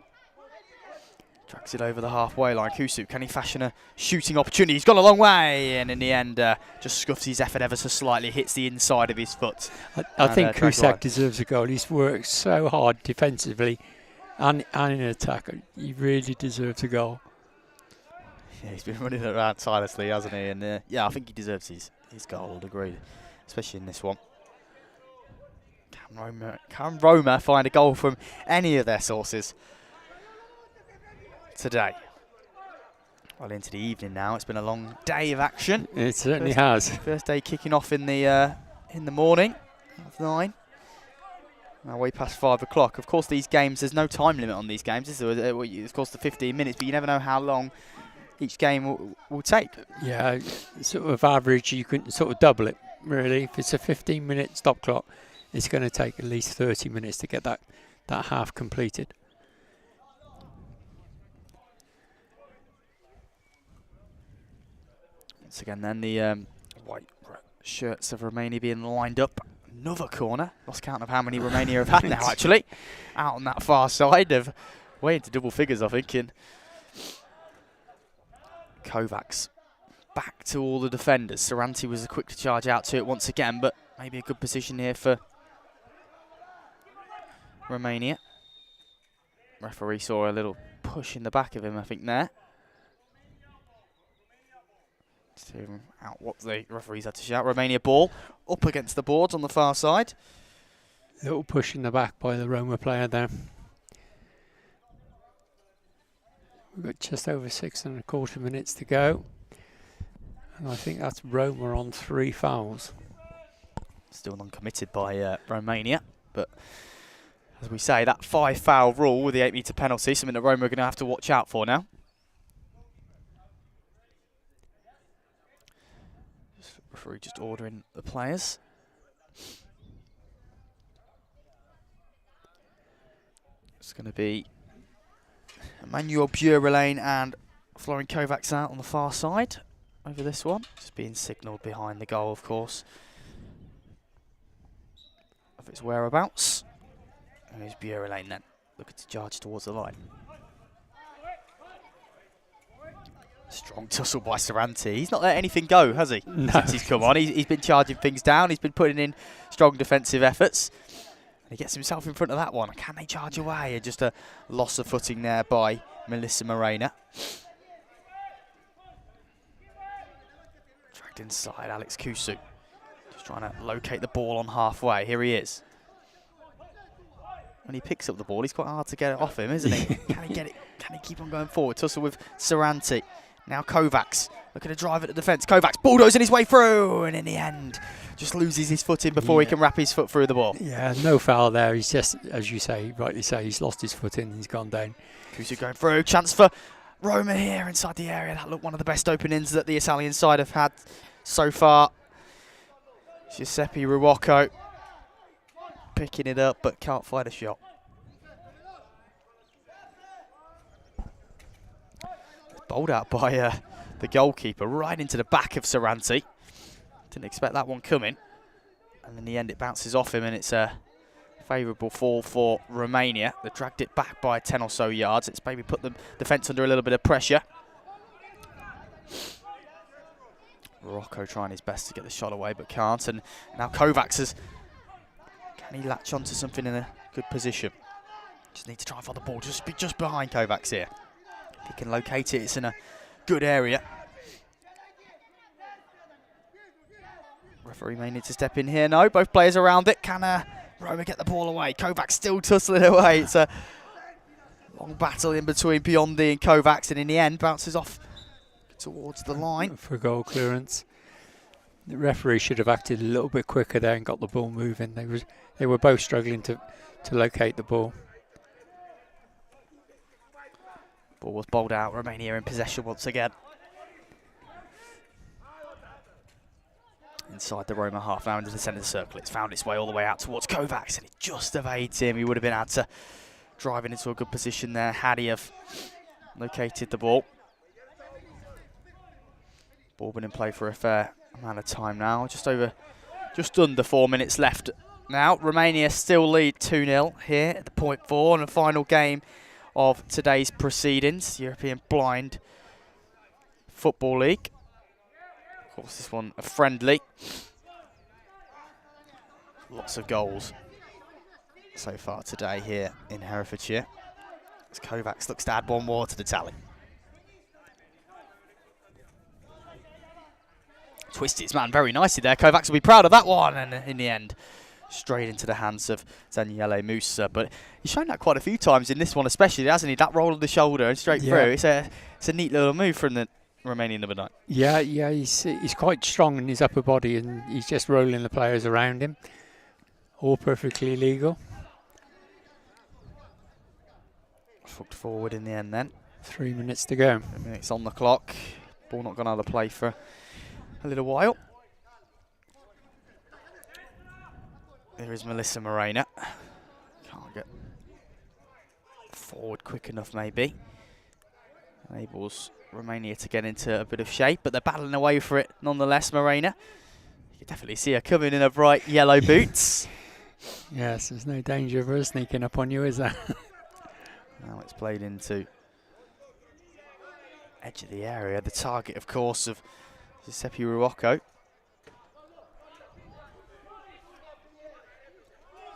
Tracks it over the halfway line. Kusu, can he fashion a shooting opportunity? He's gone a long way, and in the end, just scuffs his effort ever so slightly, hits the inside of his foot. I think Kusak deserves a goal. He's worked so hard defensively and in attack. He really deserves a goal. Yeah, he's been running around tirelessly, hasn't he? And yeah, I think he deserves his goal, agreed, especially in this one. Can Roma find a goal from any of their sources today? Well, into the evening now. It's been a long day of action. It certainly has. First day kicking off in the morning, 9. Now way past 5 o'clock. Of course, these games, there's no time limit on these games. This is, of course, the 15 minutes, but you never know how long each game will take. Yeah, sort of average, you can sort of double it, really. If it's a 15-minute stop clock, it's going to take at least 30 minutes to get that half completed. Once again, then the white shirts of Romania being lined up. Another corner. Lost count of how many Romania have had now, actually. Out on that far side. They've way into double figures, I think. And Kovacs back to all the defenders. Sarante was quick to charge out to it once again, but maybe a good position here for Romania. Referee saw a little push in the back of him, I think, there. To out what the referees had to shout. Romania ball up against the boards on the far side. Little push in the back by the Roma player there. We've got just over 6.25 minutes to go. And I think that's Roma on 3 fouls. Still uncommitted by Romania, but as we say, that 5-foul rule with the 8-metre penalty, something that Roma are going to have to watch out for now. Referee just ordering the players. It's going to be Emmanuel Burelane and Florin Kovacs out on the far side over this one. Just being signalled behind the goal, of course, of its whereabouts. And here's Burelane then, looking to charge towards the line. Strong tussle by Sarante. He's not let anything go, has he? No. Since he's come on. He's been charging things down. He's been putting in strong defensive efforts. And he gets himself in front of that one. Can they charge away? And just a loss of footing there by Melissa Morena. Dragged inside, Alex Kusu. Just trying to locate the ball on halfway. Here he is. When he picks up the ball, he's quite hard to get it off him, isn't he? Can he get it? Can he keep on going forward? Tussle with Sarante. Now Kovacs looking to drive at the defence. Kovacs bulldozing his way through, and in the end, just loses his footing before he can wrap his foot through the ball. Yeah, no foul there. He's just, as you say, rightly say, he's lost his footing. He's gone down. Kusu going through. Chance for Roma here inside the area. That looked one of the best openings that the Italian side have had so far Giuseppe Ruocco picking it up but can't find a shot. Bowled out by the goalkeeper right into the back of Saranti. Didn't expect that one coming. And in the end it bounces off him and it's a favourable fall for Romania. They dragged it back by 10 or so yards. It's maybe put the defence under a little bit of pressure. Rocco trying his best to get the shot away but can't. And now Kovacs can he latch onto something in a good position? Just need to try and find the ball just behind Kovacs here. If he can locate it, it's in a good area. Referee may need to step in here. No, both players around it. Can Roma get the ball away? Kovacs still tussling away. It's a long battle in between Biondi and Kovacs, and in the end bounces off towards the line. For goal clearance. The referee should have acted a little bit quicker there and got the ball moving. They were both struggling to locate the ball. Ball was bowled out. Romania in possession once again. Inside the Roma half, now into the centre of the circle. It's found its way all the way out towards Kovacs and it just evades him. He would have been able to drive it into a good position there had he have located the ball. Ball been in play for a fair amount of time now. Just under 4 minutes left now. Romania still lead 2-0 here at the point 4 and the final game of today's proceedings. European Blind Football League. Of course, this one a friendly. Lots of goals so far today here in Herefordshire. As Kovacs looks to add one more to the tally. Twisted his man very nicely there. Kovacs will be proud of that one, and in the end, straight into the hands of Daniele Musa. But he's shown that quite a few times in this one, especially, hasn't he? That roll of the shoulder and straight through. It's a neat little move from the Romanian number 9. Yeah, he's quite strong in his upper body, and he's just rolling the players around him. All perfectly legal. Hooked forward in the end then. 3 minutes to go. 3 minutes on the clock. Ball not gone out of play for a little while. There is Melissa Morena. Can't get forward quick enough maybe. Enables Romania to get into a bit of shape, but they're battling away for it nonetheless, Morena. You can definitely see her coming in her bright yellow boots. Yes, there's no danger of her sneaking up on you, is there? Now it's played into edge of the area. The target, of course, of Giuseppe Ruocco.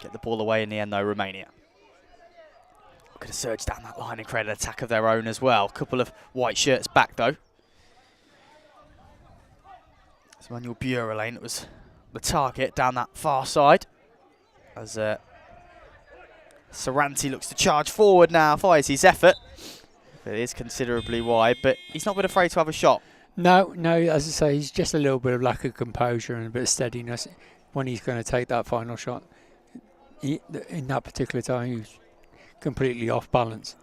Get the ball away in the end, though, Romania. Could have surged down that line and created an attack of their own as well. Couple of white shirts back, though. It's Manuel Burelane that was the target down that far side. As Saranti looks to charge forward now, fires his effort. It is considerably wide, but he's not been afraid to have a shot. No, as I say, he's just a little bit of lack of composure and a bit of steadiness when he's going to take that final shot. In that particular time, he was completely off balance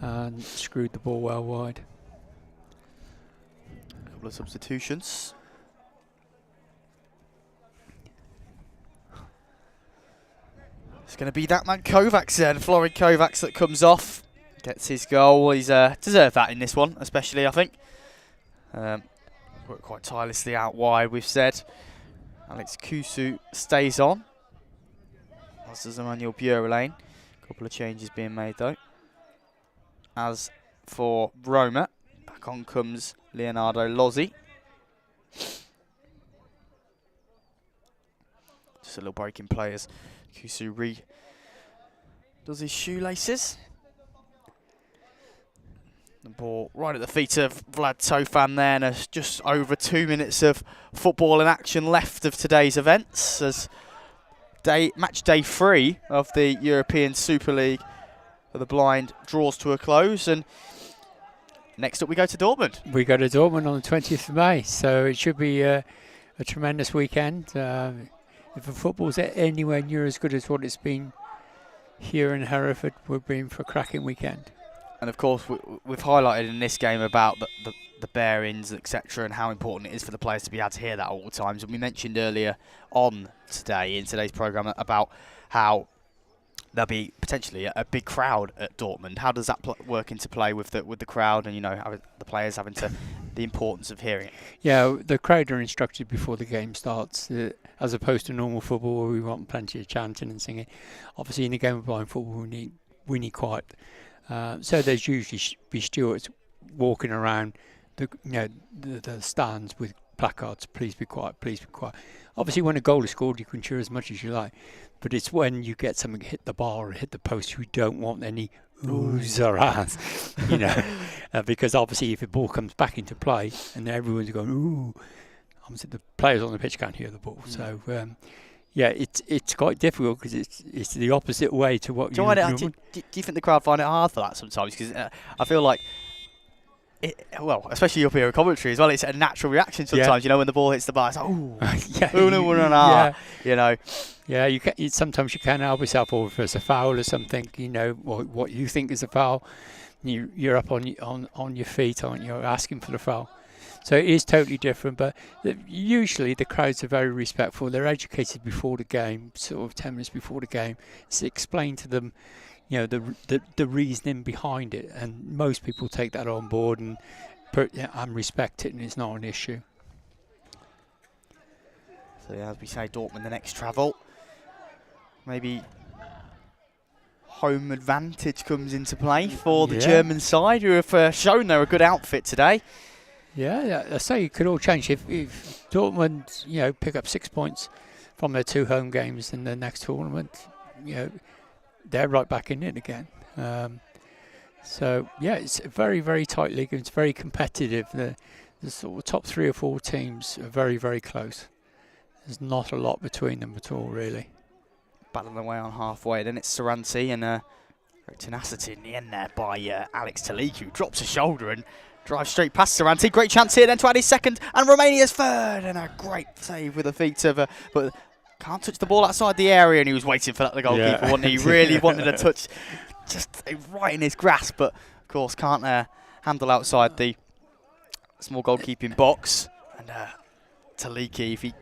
and screwed the ball well wide. A couple of substitutions. It's going to be that man Kovacs then, Florin Kovacs, that comes off. Gets his goal. He's deserved that in this one, especially, I think. Worked quite tirelessly out wide, we've said. Alex Kusu stays on. As does Emmanuel Burelane. A couple of changes being made, though. As for Roma, back on comes Leonardo Lozzi. Just a little break in play as Kusu does his shoelaces. The ball right at the feet of Vlad Tofan there, and there's just over 2 minutes of football in action left of today's events as match day 3 of the European Super League for the Blind draws to a close. And next up we go to Dortmund. We go to Dortmund on the 20th of May, so it should be a tremendous weekend. If the football's anywhere near as good as what it's been here in Hereford, we're in for a cracking weekend. And of course, we've highlighted in this game about the bearings, etc., and how important it is for the players to be able to hear that at all times. And we mentioned earlier on in today's programme about how there'll be potentially a big crowd at Dortmund. How does that work into play with the crowd and the players having to the importance of hearing it? Yeah, the crowd are instructed before the game starts, as opposed to normal football where we want plenty of chanting and singing. Obviously, in the game of blind football, we need quiet. So there's usually be stewards walking around the stands with placards. Please be quiet. Please be quiet. Obviously, when a goal is scored, you can cheer as much as you like. But it's when you get something hit the bar or hit the post, you don't want any oohs or ahs, because obviously if the ball comes back into play and everyone's going ooh, obviously the players on the pitch can't hear the ball. So it's quite difficult because it's the opposite way to what you. Do you think the crowd find it hard for that sometimes? Because I feel like. Especially up here in commentary as well, it's a natural reaction sometimes. When the ball hits the bar, it's like, ooh, Yeah, you can. Sometimes you can't help yourself, or if it's a foul or something, what you think is a foul, you're up on your feet, aren't you? Asking for the foul. So it is totally different, but usually the crowds are very respectful. They're educated before the game, sort of 10 minutes before the game. It's explained to them. The reasoning behind it, and most people take that on board and respect it, and it's not an issue. So as we say, Dortmund the next travel. Maybe home advantage comes into play for the German side, who have shown they're a good outfit today. Yeah, I say it could all change if Dortmund, pick up 6 points from their 2 home games in the next tournament. They're right back in it again. It's a very, very tight league. It's very competitive. The sort of top 3 or 4 teams are very, very close. There's not a lot between them at all, really. Battling away on halfway. Then it's Saranti and great tenacity in the end there by Alex Talik, who drops a shoulder and drives straight past Saranti. Great chance here then to add his second, and Romania's third, and a great save with the feet of but can't touch the ball outside the area, and he was waiting for that, the goalkeeper, wasn't he? Really wanted a touch just right in his grasp, but of course can't handle outside the small goalkeeping box. And Taliki, if he'd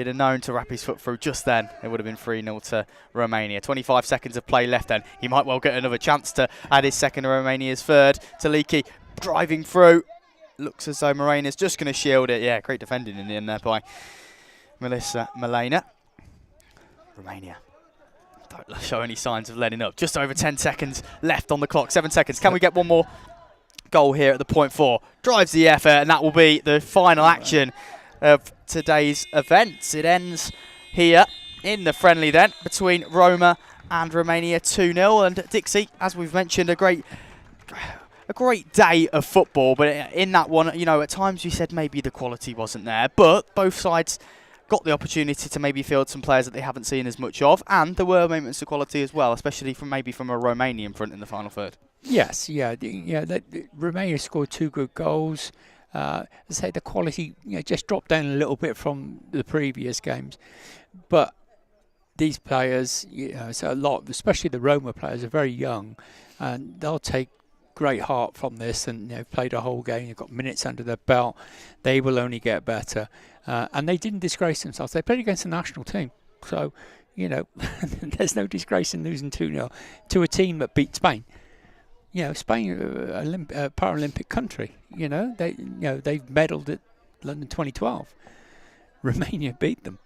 have known to wrap his foot through just then, it would have been 3-0 to Romania. 25 seconds of play left then. He might well get another chance to add his second and Romania's third. Taliki driving through. Looks as though Moreno's just going to shield it. Yeah, great defending in the end there by Melissa Malena. Romania don't show any signs of letting up. Just over 10 seconds left on the clock. 7 seconds. Can we get one more goal here at the point 4? Drives the effort, and that will be the final action of today's event. It ends here in the friendly then between Roma and Romania, 2-0. And Dixie, as we've mentioned, a great day of football. But in that one, at times you said maybe the quality wasn't there, but both sides got the opportunity to maybe field some players that they haven't seen as much of, and there were moments of quality as well, especially from a Romanian front in the final third. Yes, Romania scored 2 good goals. I say the quality just dropped down a little bit from the previous games, but these players, so a lot, especially the Roma players, are very young, and they'll take great heart from this, and they've played a whole game, they've got minutes under their belt, they will only get better, and they didn't disgrace themselves. They played against the national team, so there's no disgrace in losing 2-0 to a team that beat Spain. Spain, a Paralympic country. They've medalled at London 2012. Romania beat them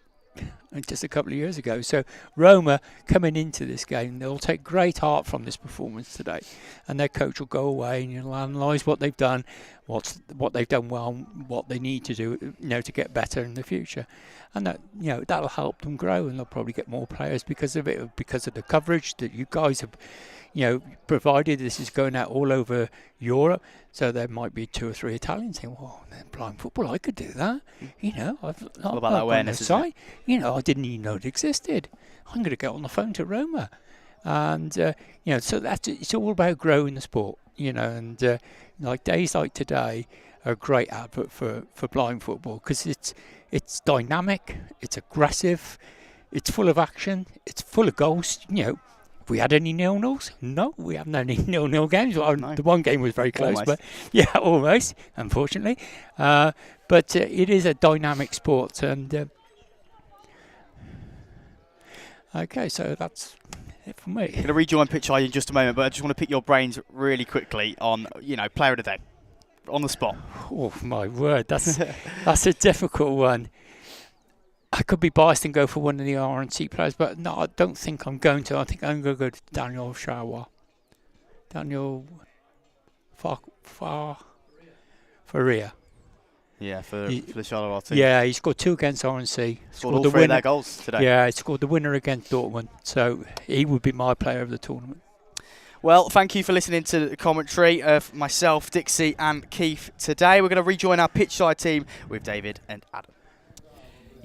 just a couple of years ago. So Roma coming into this game, they'll take great heart from this performance today, and their coach will go away and he'll analyse what they've done, what they've done well, what they need to do, to get better in the future, and that that'll help them grow, and they'll probably get more players because of it, because of the coverage that you guys have provided. This is going out all over Europe, so there might be 2 or 3 Italians saying, "Well, blind football, I could do that." I've all about that awareness, isn't it? I didn't even know it existed. I'm going to get on the phone to Roma, and so it's all about growing the sport. And like days like today are a great advert for blind football, because it's dynamic, it's aggressive, it's full of action, it's full of goals. Have we had any 0-0s? No, we haven't had any 0-0 games. Well, the one game was very close, Almost. but yeah, almost, unfortunately. But it is a dynamic sport, and okay, so that's it for me. I'm going to rejoin Pitch Eye in just a moment, but I just want to pick your brains really quickly on, player of the day, on the spot. Oh my word, that's a difficult one. I could be biased and go for one of the RNC players, but no, I don't think I'm going to. I think I'm going to go to Daniel Charleroi. Daniel Faria. Yeah, for the Charleroi team. Yeah, he scored 2 against RNC. Scored all 3 of their goals today. Yeah, he scored the winner against Dortmund. So he would be my player of the tournament. Well, thank you for listening to the commentary of myself, Dixie and Keith today. We're going to rejoin our pitch side team with David and Adam.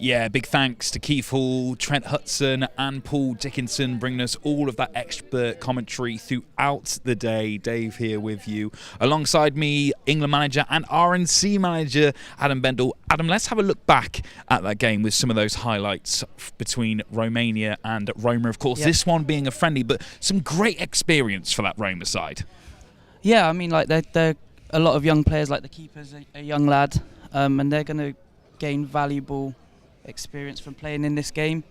Yeah, big thanks to Keith Hall, Trent Hudson and Paul Dickinson bringing us all of that expert commentary throughout the day. Dave here with you. Alongside me, England manager and RNC manager Adam Bendel. Adam, let's have a look back at that game with some of those highlights between Romania and Roma. Of course, this one being a friendly, but some great experience for that Roma side. Yeah, I mean, like they're a lot of young players, like the keeper's a young lad, and they're going to gain valuable experience from playing in this game.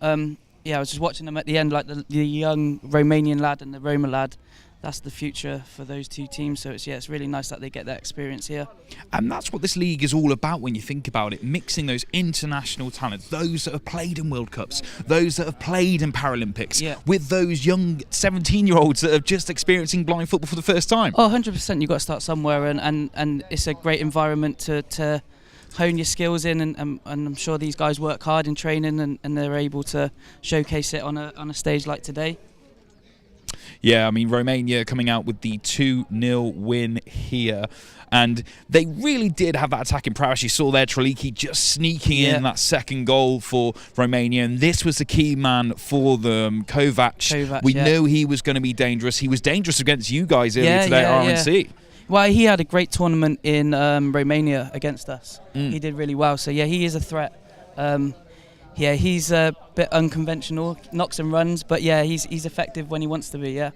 I was just watching them at the end, like the young Romanian lad and the Roma lad. That's the future for those two teams. So it's really nice that they get that experience here. And that's what this league is all about when you think about it, mixing those international talents, those that have played in World Cups, those that have played in Paralympics, with those young 17-year-olds that are just experiencing blind football for the first time. Oh, 100%. You've got to start somewhere, and it's a great environment to hone your skills in, and I'm sure these guys work hard in training, and they're able to showcase it on a stage like today. Yeah, I mean, Romania coming out with the 2-0 win here. And they really did have that attacking prowess. You saw there Treliki just sneaking in that second goal for Romania. And this was the key man for them, Kovac. We knew he was going to be dangerous. He was dangerous against you guys earlier today at RNC. Well, he had a great tournament in Romania against us. He did really well. So, yeah, he is a threat. He's a bit unconventional, knocks and runs, but yeah, he's effective when he wants to be, yeah.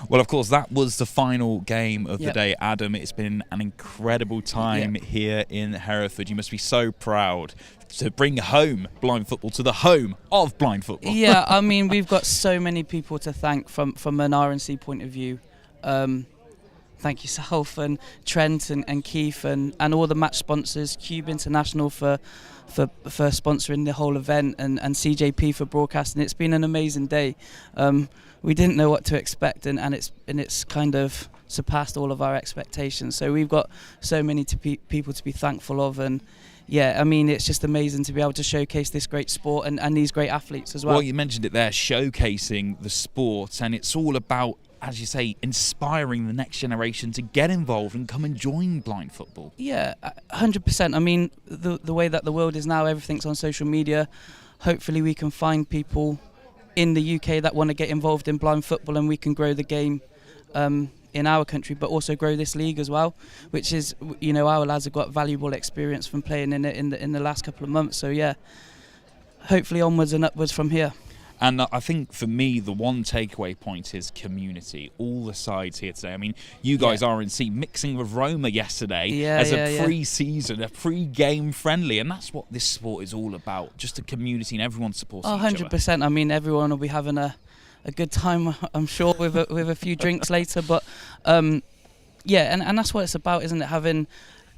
Well, of course, that was the final game of the day, Adam. It's been an incredible time here in Hereford. You must be so proud to bring home blind football to the home of blind football. Yeah, I mean, we've got so many people to thank from an RNC point of view. Thank yourself and Trent and Keith and all the match sponsors, Cube International for sponsoring the whole event, and CJP for broadcasting. It's been an amazing day. We didn't know what to expect, and it's kind of surpassed all of our expectations. So we've got so many people to be thankful of, and yeah, I mean, it's just amazing to be able to showcase this great sport and these great athletes as well. Well, you mentioned it there, showcasing the sport, and it's all about, as you say, inspiring the next generation to get involved and come and join blind football. Yeah, 100%. I mean, the way that the world is now, everything's on social media. Hopefully we can find people in the UK that want to get involved in blind football, and we can grow the game in our country, but also grow this league as well, which is, our lads have got valuable experience from playing in it in the last couple of months. So yeah, hopefully onwards and upwards from here. And I think for me, the one takeaway point is community. All the sides here today. I mean, you guys RNC mixing with Roma yesterday as a pre-season, a pre-game friendly, and that's what this sport is all about. Just a community, and everyone supports each other. 100%. I mean, everyone will be having a good time, I'm sure, with a few drinks later. But yeah, and that's what it's about, isn't it?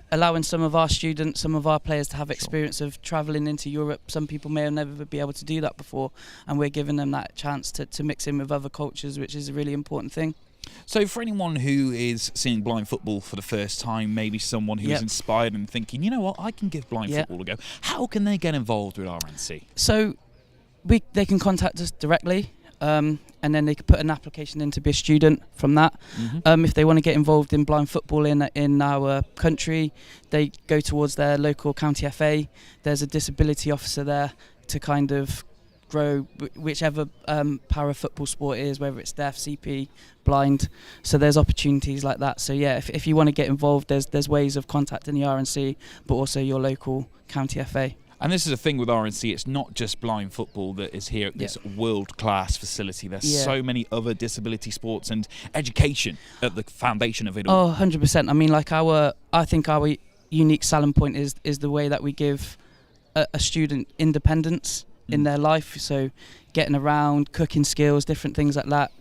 Allowing some of our students, some of our players to have experience of travelling into Europe. Some people may have never be able to do that before, and we're giving them that chance to mix in with other cultures, which is a really important thing. So for anyone who is seeing blind football for the first time, maybe someone who is inspired and thinking, you know what, I can give blind football a go, how can they get involved with RNC? So they can contact us directly. And then they could put an application in to be a student from that. If they want to get involved in blind football in our country, they go towards their local county FA. There's a disability officer there to kind of grow whichever para football sport it is, whether it's deaf, CP, blind. So there's opportunities like that. So yeah, if you want to get involved, there's ways of contacting the RNC, but also your local county FA. And this is a thing with RNC, it's not just blind football that is here at this world-class facility. There's so many other disability sports and education at the foundation of it all. Oh, 100%. I mean, like I think our unique selling point is the way that we give a student independence in their life. So getting around, cooking skills, different things like that,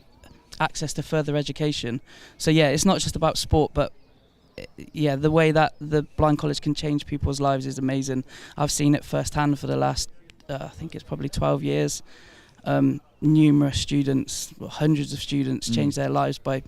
access to further education. So yeah, it's not just about sport, but yeah, the way that the blind college can change people's lives is amazing. I've seen it firsthand for the last, I think it's probably 12 years. Numerous students, hundreds of students change their lives by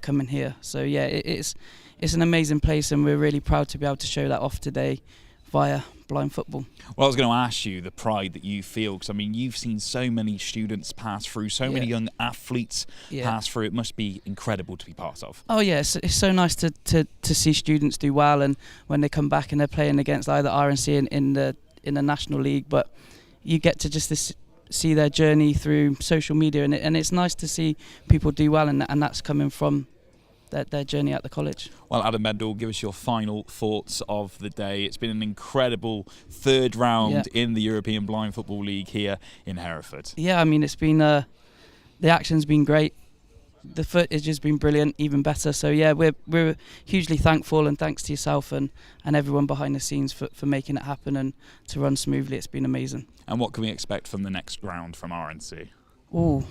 coming here. So yeah, it's an amazing place, and we're really proud to be able to show that off today via blind football. Well, I was going to ask you the pride that you feel, because I mean, you've seen so many students pass through, so many young athletes pass through. It must be incredible to be part of. Oh yeah, it's so nice to see students do well, and when they come back and they're playing against either RNC in the National League, but you get to just see their journey through social media, and it's nice to see people do well, and that's coming from their journey at the college. Well, Adam Mendel, give us your final thoughts of the day. It's been an incredible third round in the European Blind Football League here in Hereford. Yeah, I mean, it's been the action's been great. The footage has been brilliant, even better. So yeah, we're hugely thankful, and thanks to yourself and everyone behind the scenes for making it happen and to run smoothly. It's been amazing. And what can we expect from the next round from RNC? Oh,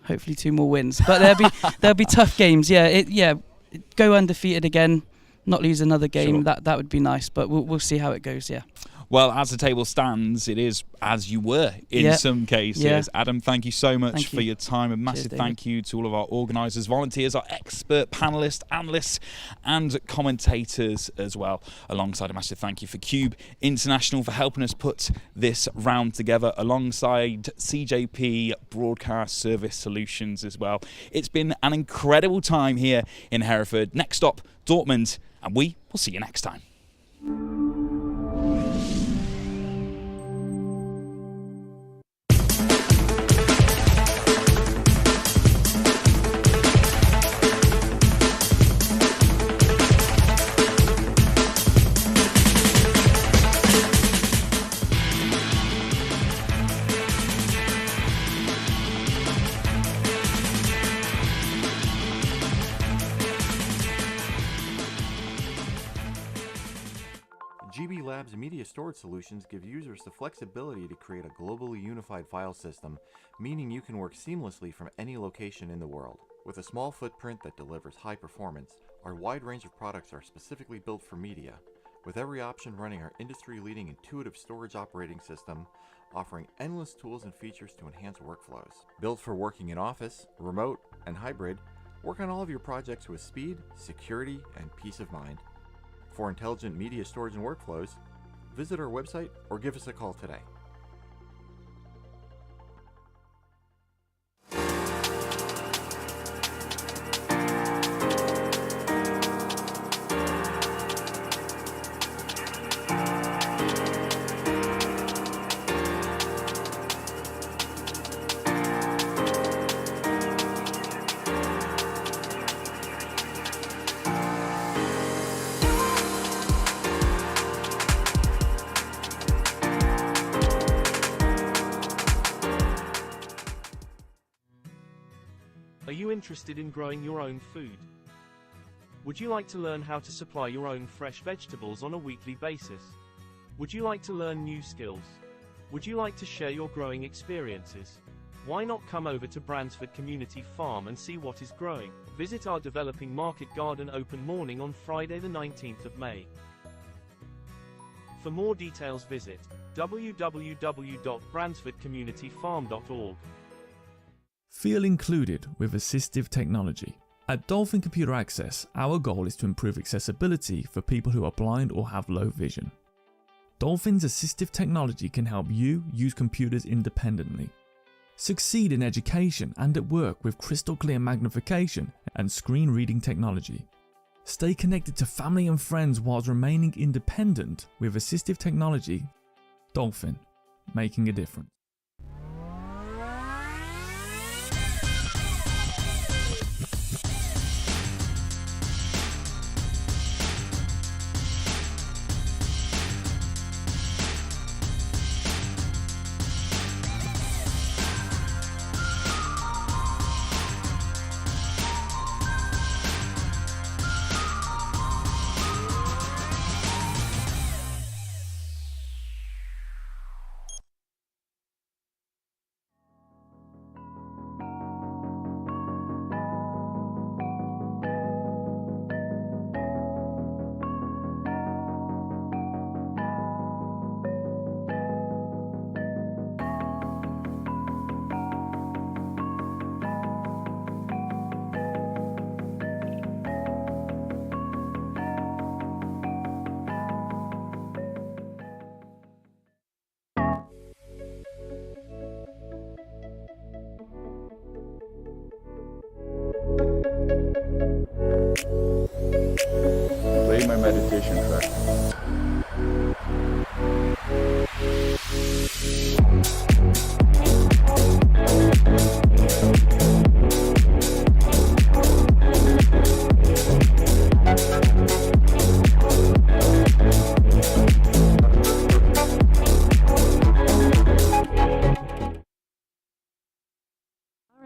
hopefully 2 more wins, but there'll be tough games. Go undefeated again, not lose another game. Sure. That would be nice, but we'll see how it goes. Yeah. Well, as the table stands, it is as you were in some cases. Yeah. Adam, thank you so much for your time. A massive Cheers, thank you to all of our organisers, volunteers, our expert panellists, analysts and commentators as well. Alongside a massive thank you for Cube International for helping us put this round together, alongside CJP Broadcast Service Solutions as well. It's been an incredible time here in Hereford. Next stop, Dortmund, and we will see you next time. GB Labs Media Storage Solutions give users the flexibility to create a globally unified file system, meaning you can work seamlessly from any location in the world. With a small footprint that delivers high performance, our wide range of products are specifically built for media, with every option running our industry-leading intuitive storage operating system, offering endless tools and features to enhance workflows. Built for working in office, remote, and hybrid, work on all of your projects with speed, security, and peace of mind. For intelligent media storage and workflows, visit our website or give us a call today. Are you interested in growing your own food? Would you like to learn how to supply your own fresh vegetables on a weekly basis? Would you like to learn new skills? Would you like to share your growing experiences? Why not come over to Bransford Community Farm and see what is growing? Visit our developing market garden open morning on Friday the 19th of May. For more details visit www.bransfordcommunityfarm.org. Feel included with assistive technology. At Dolphin Computer Access, our goal is to improve accessibility for people who are blind or have low vision. Dolphin's assistive technology can help you use computers independently. Succeed in education and at work with crystal clear magnification and screen reading technology. Stay connected to family and friends whilst remaining independent with assistive technology. Dolphin, making a difference.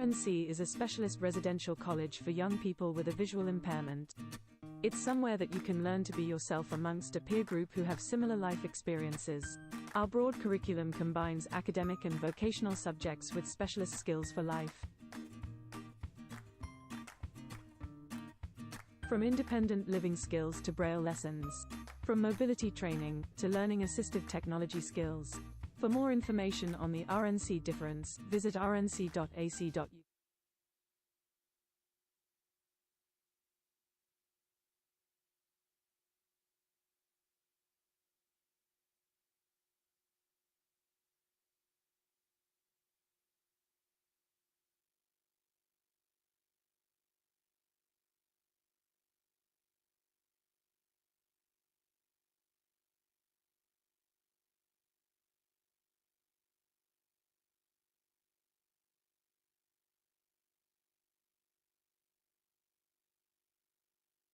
RNC is a specialist residential college for young people with a visual impairment. It's somewhere that you can learn to be yourself amongst a peer group who have similar life experiences. Our broad curriculum combines academic and vocational subjects with specialist skills for life. From independent living skills to braille lessons. From mobility training to learning assistive technology skills. For more information on the RNC difference, visit rnc.ac.uk.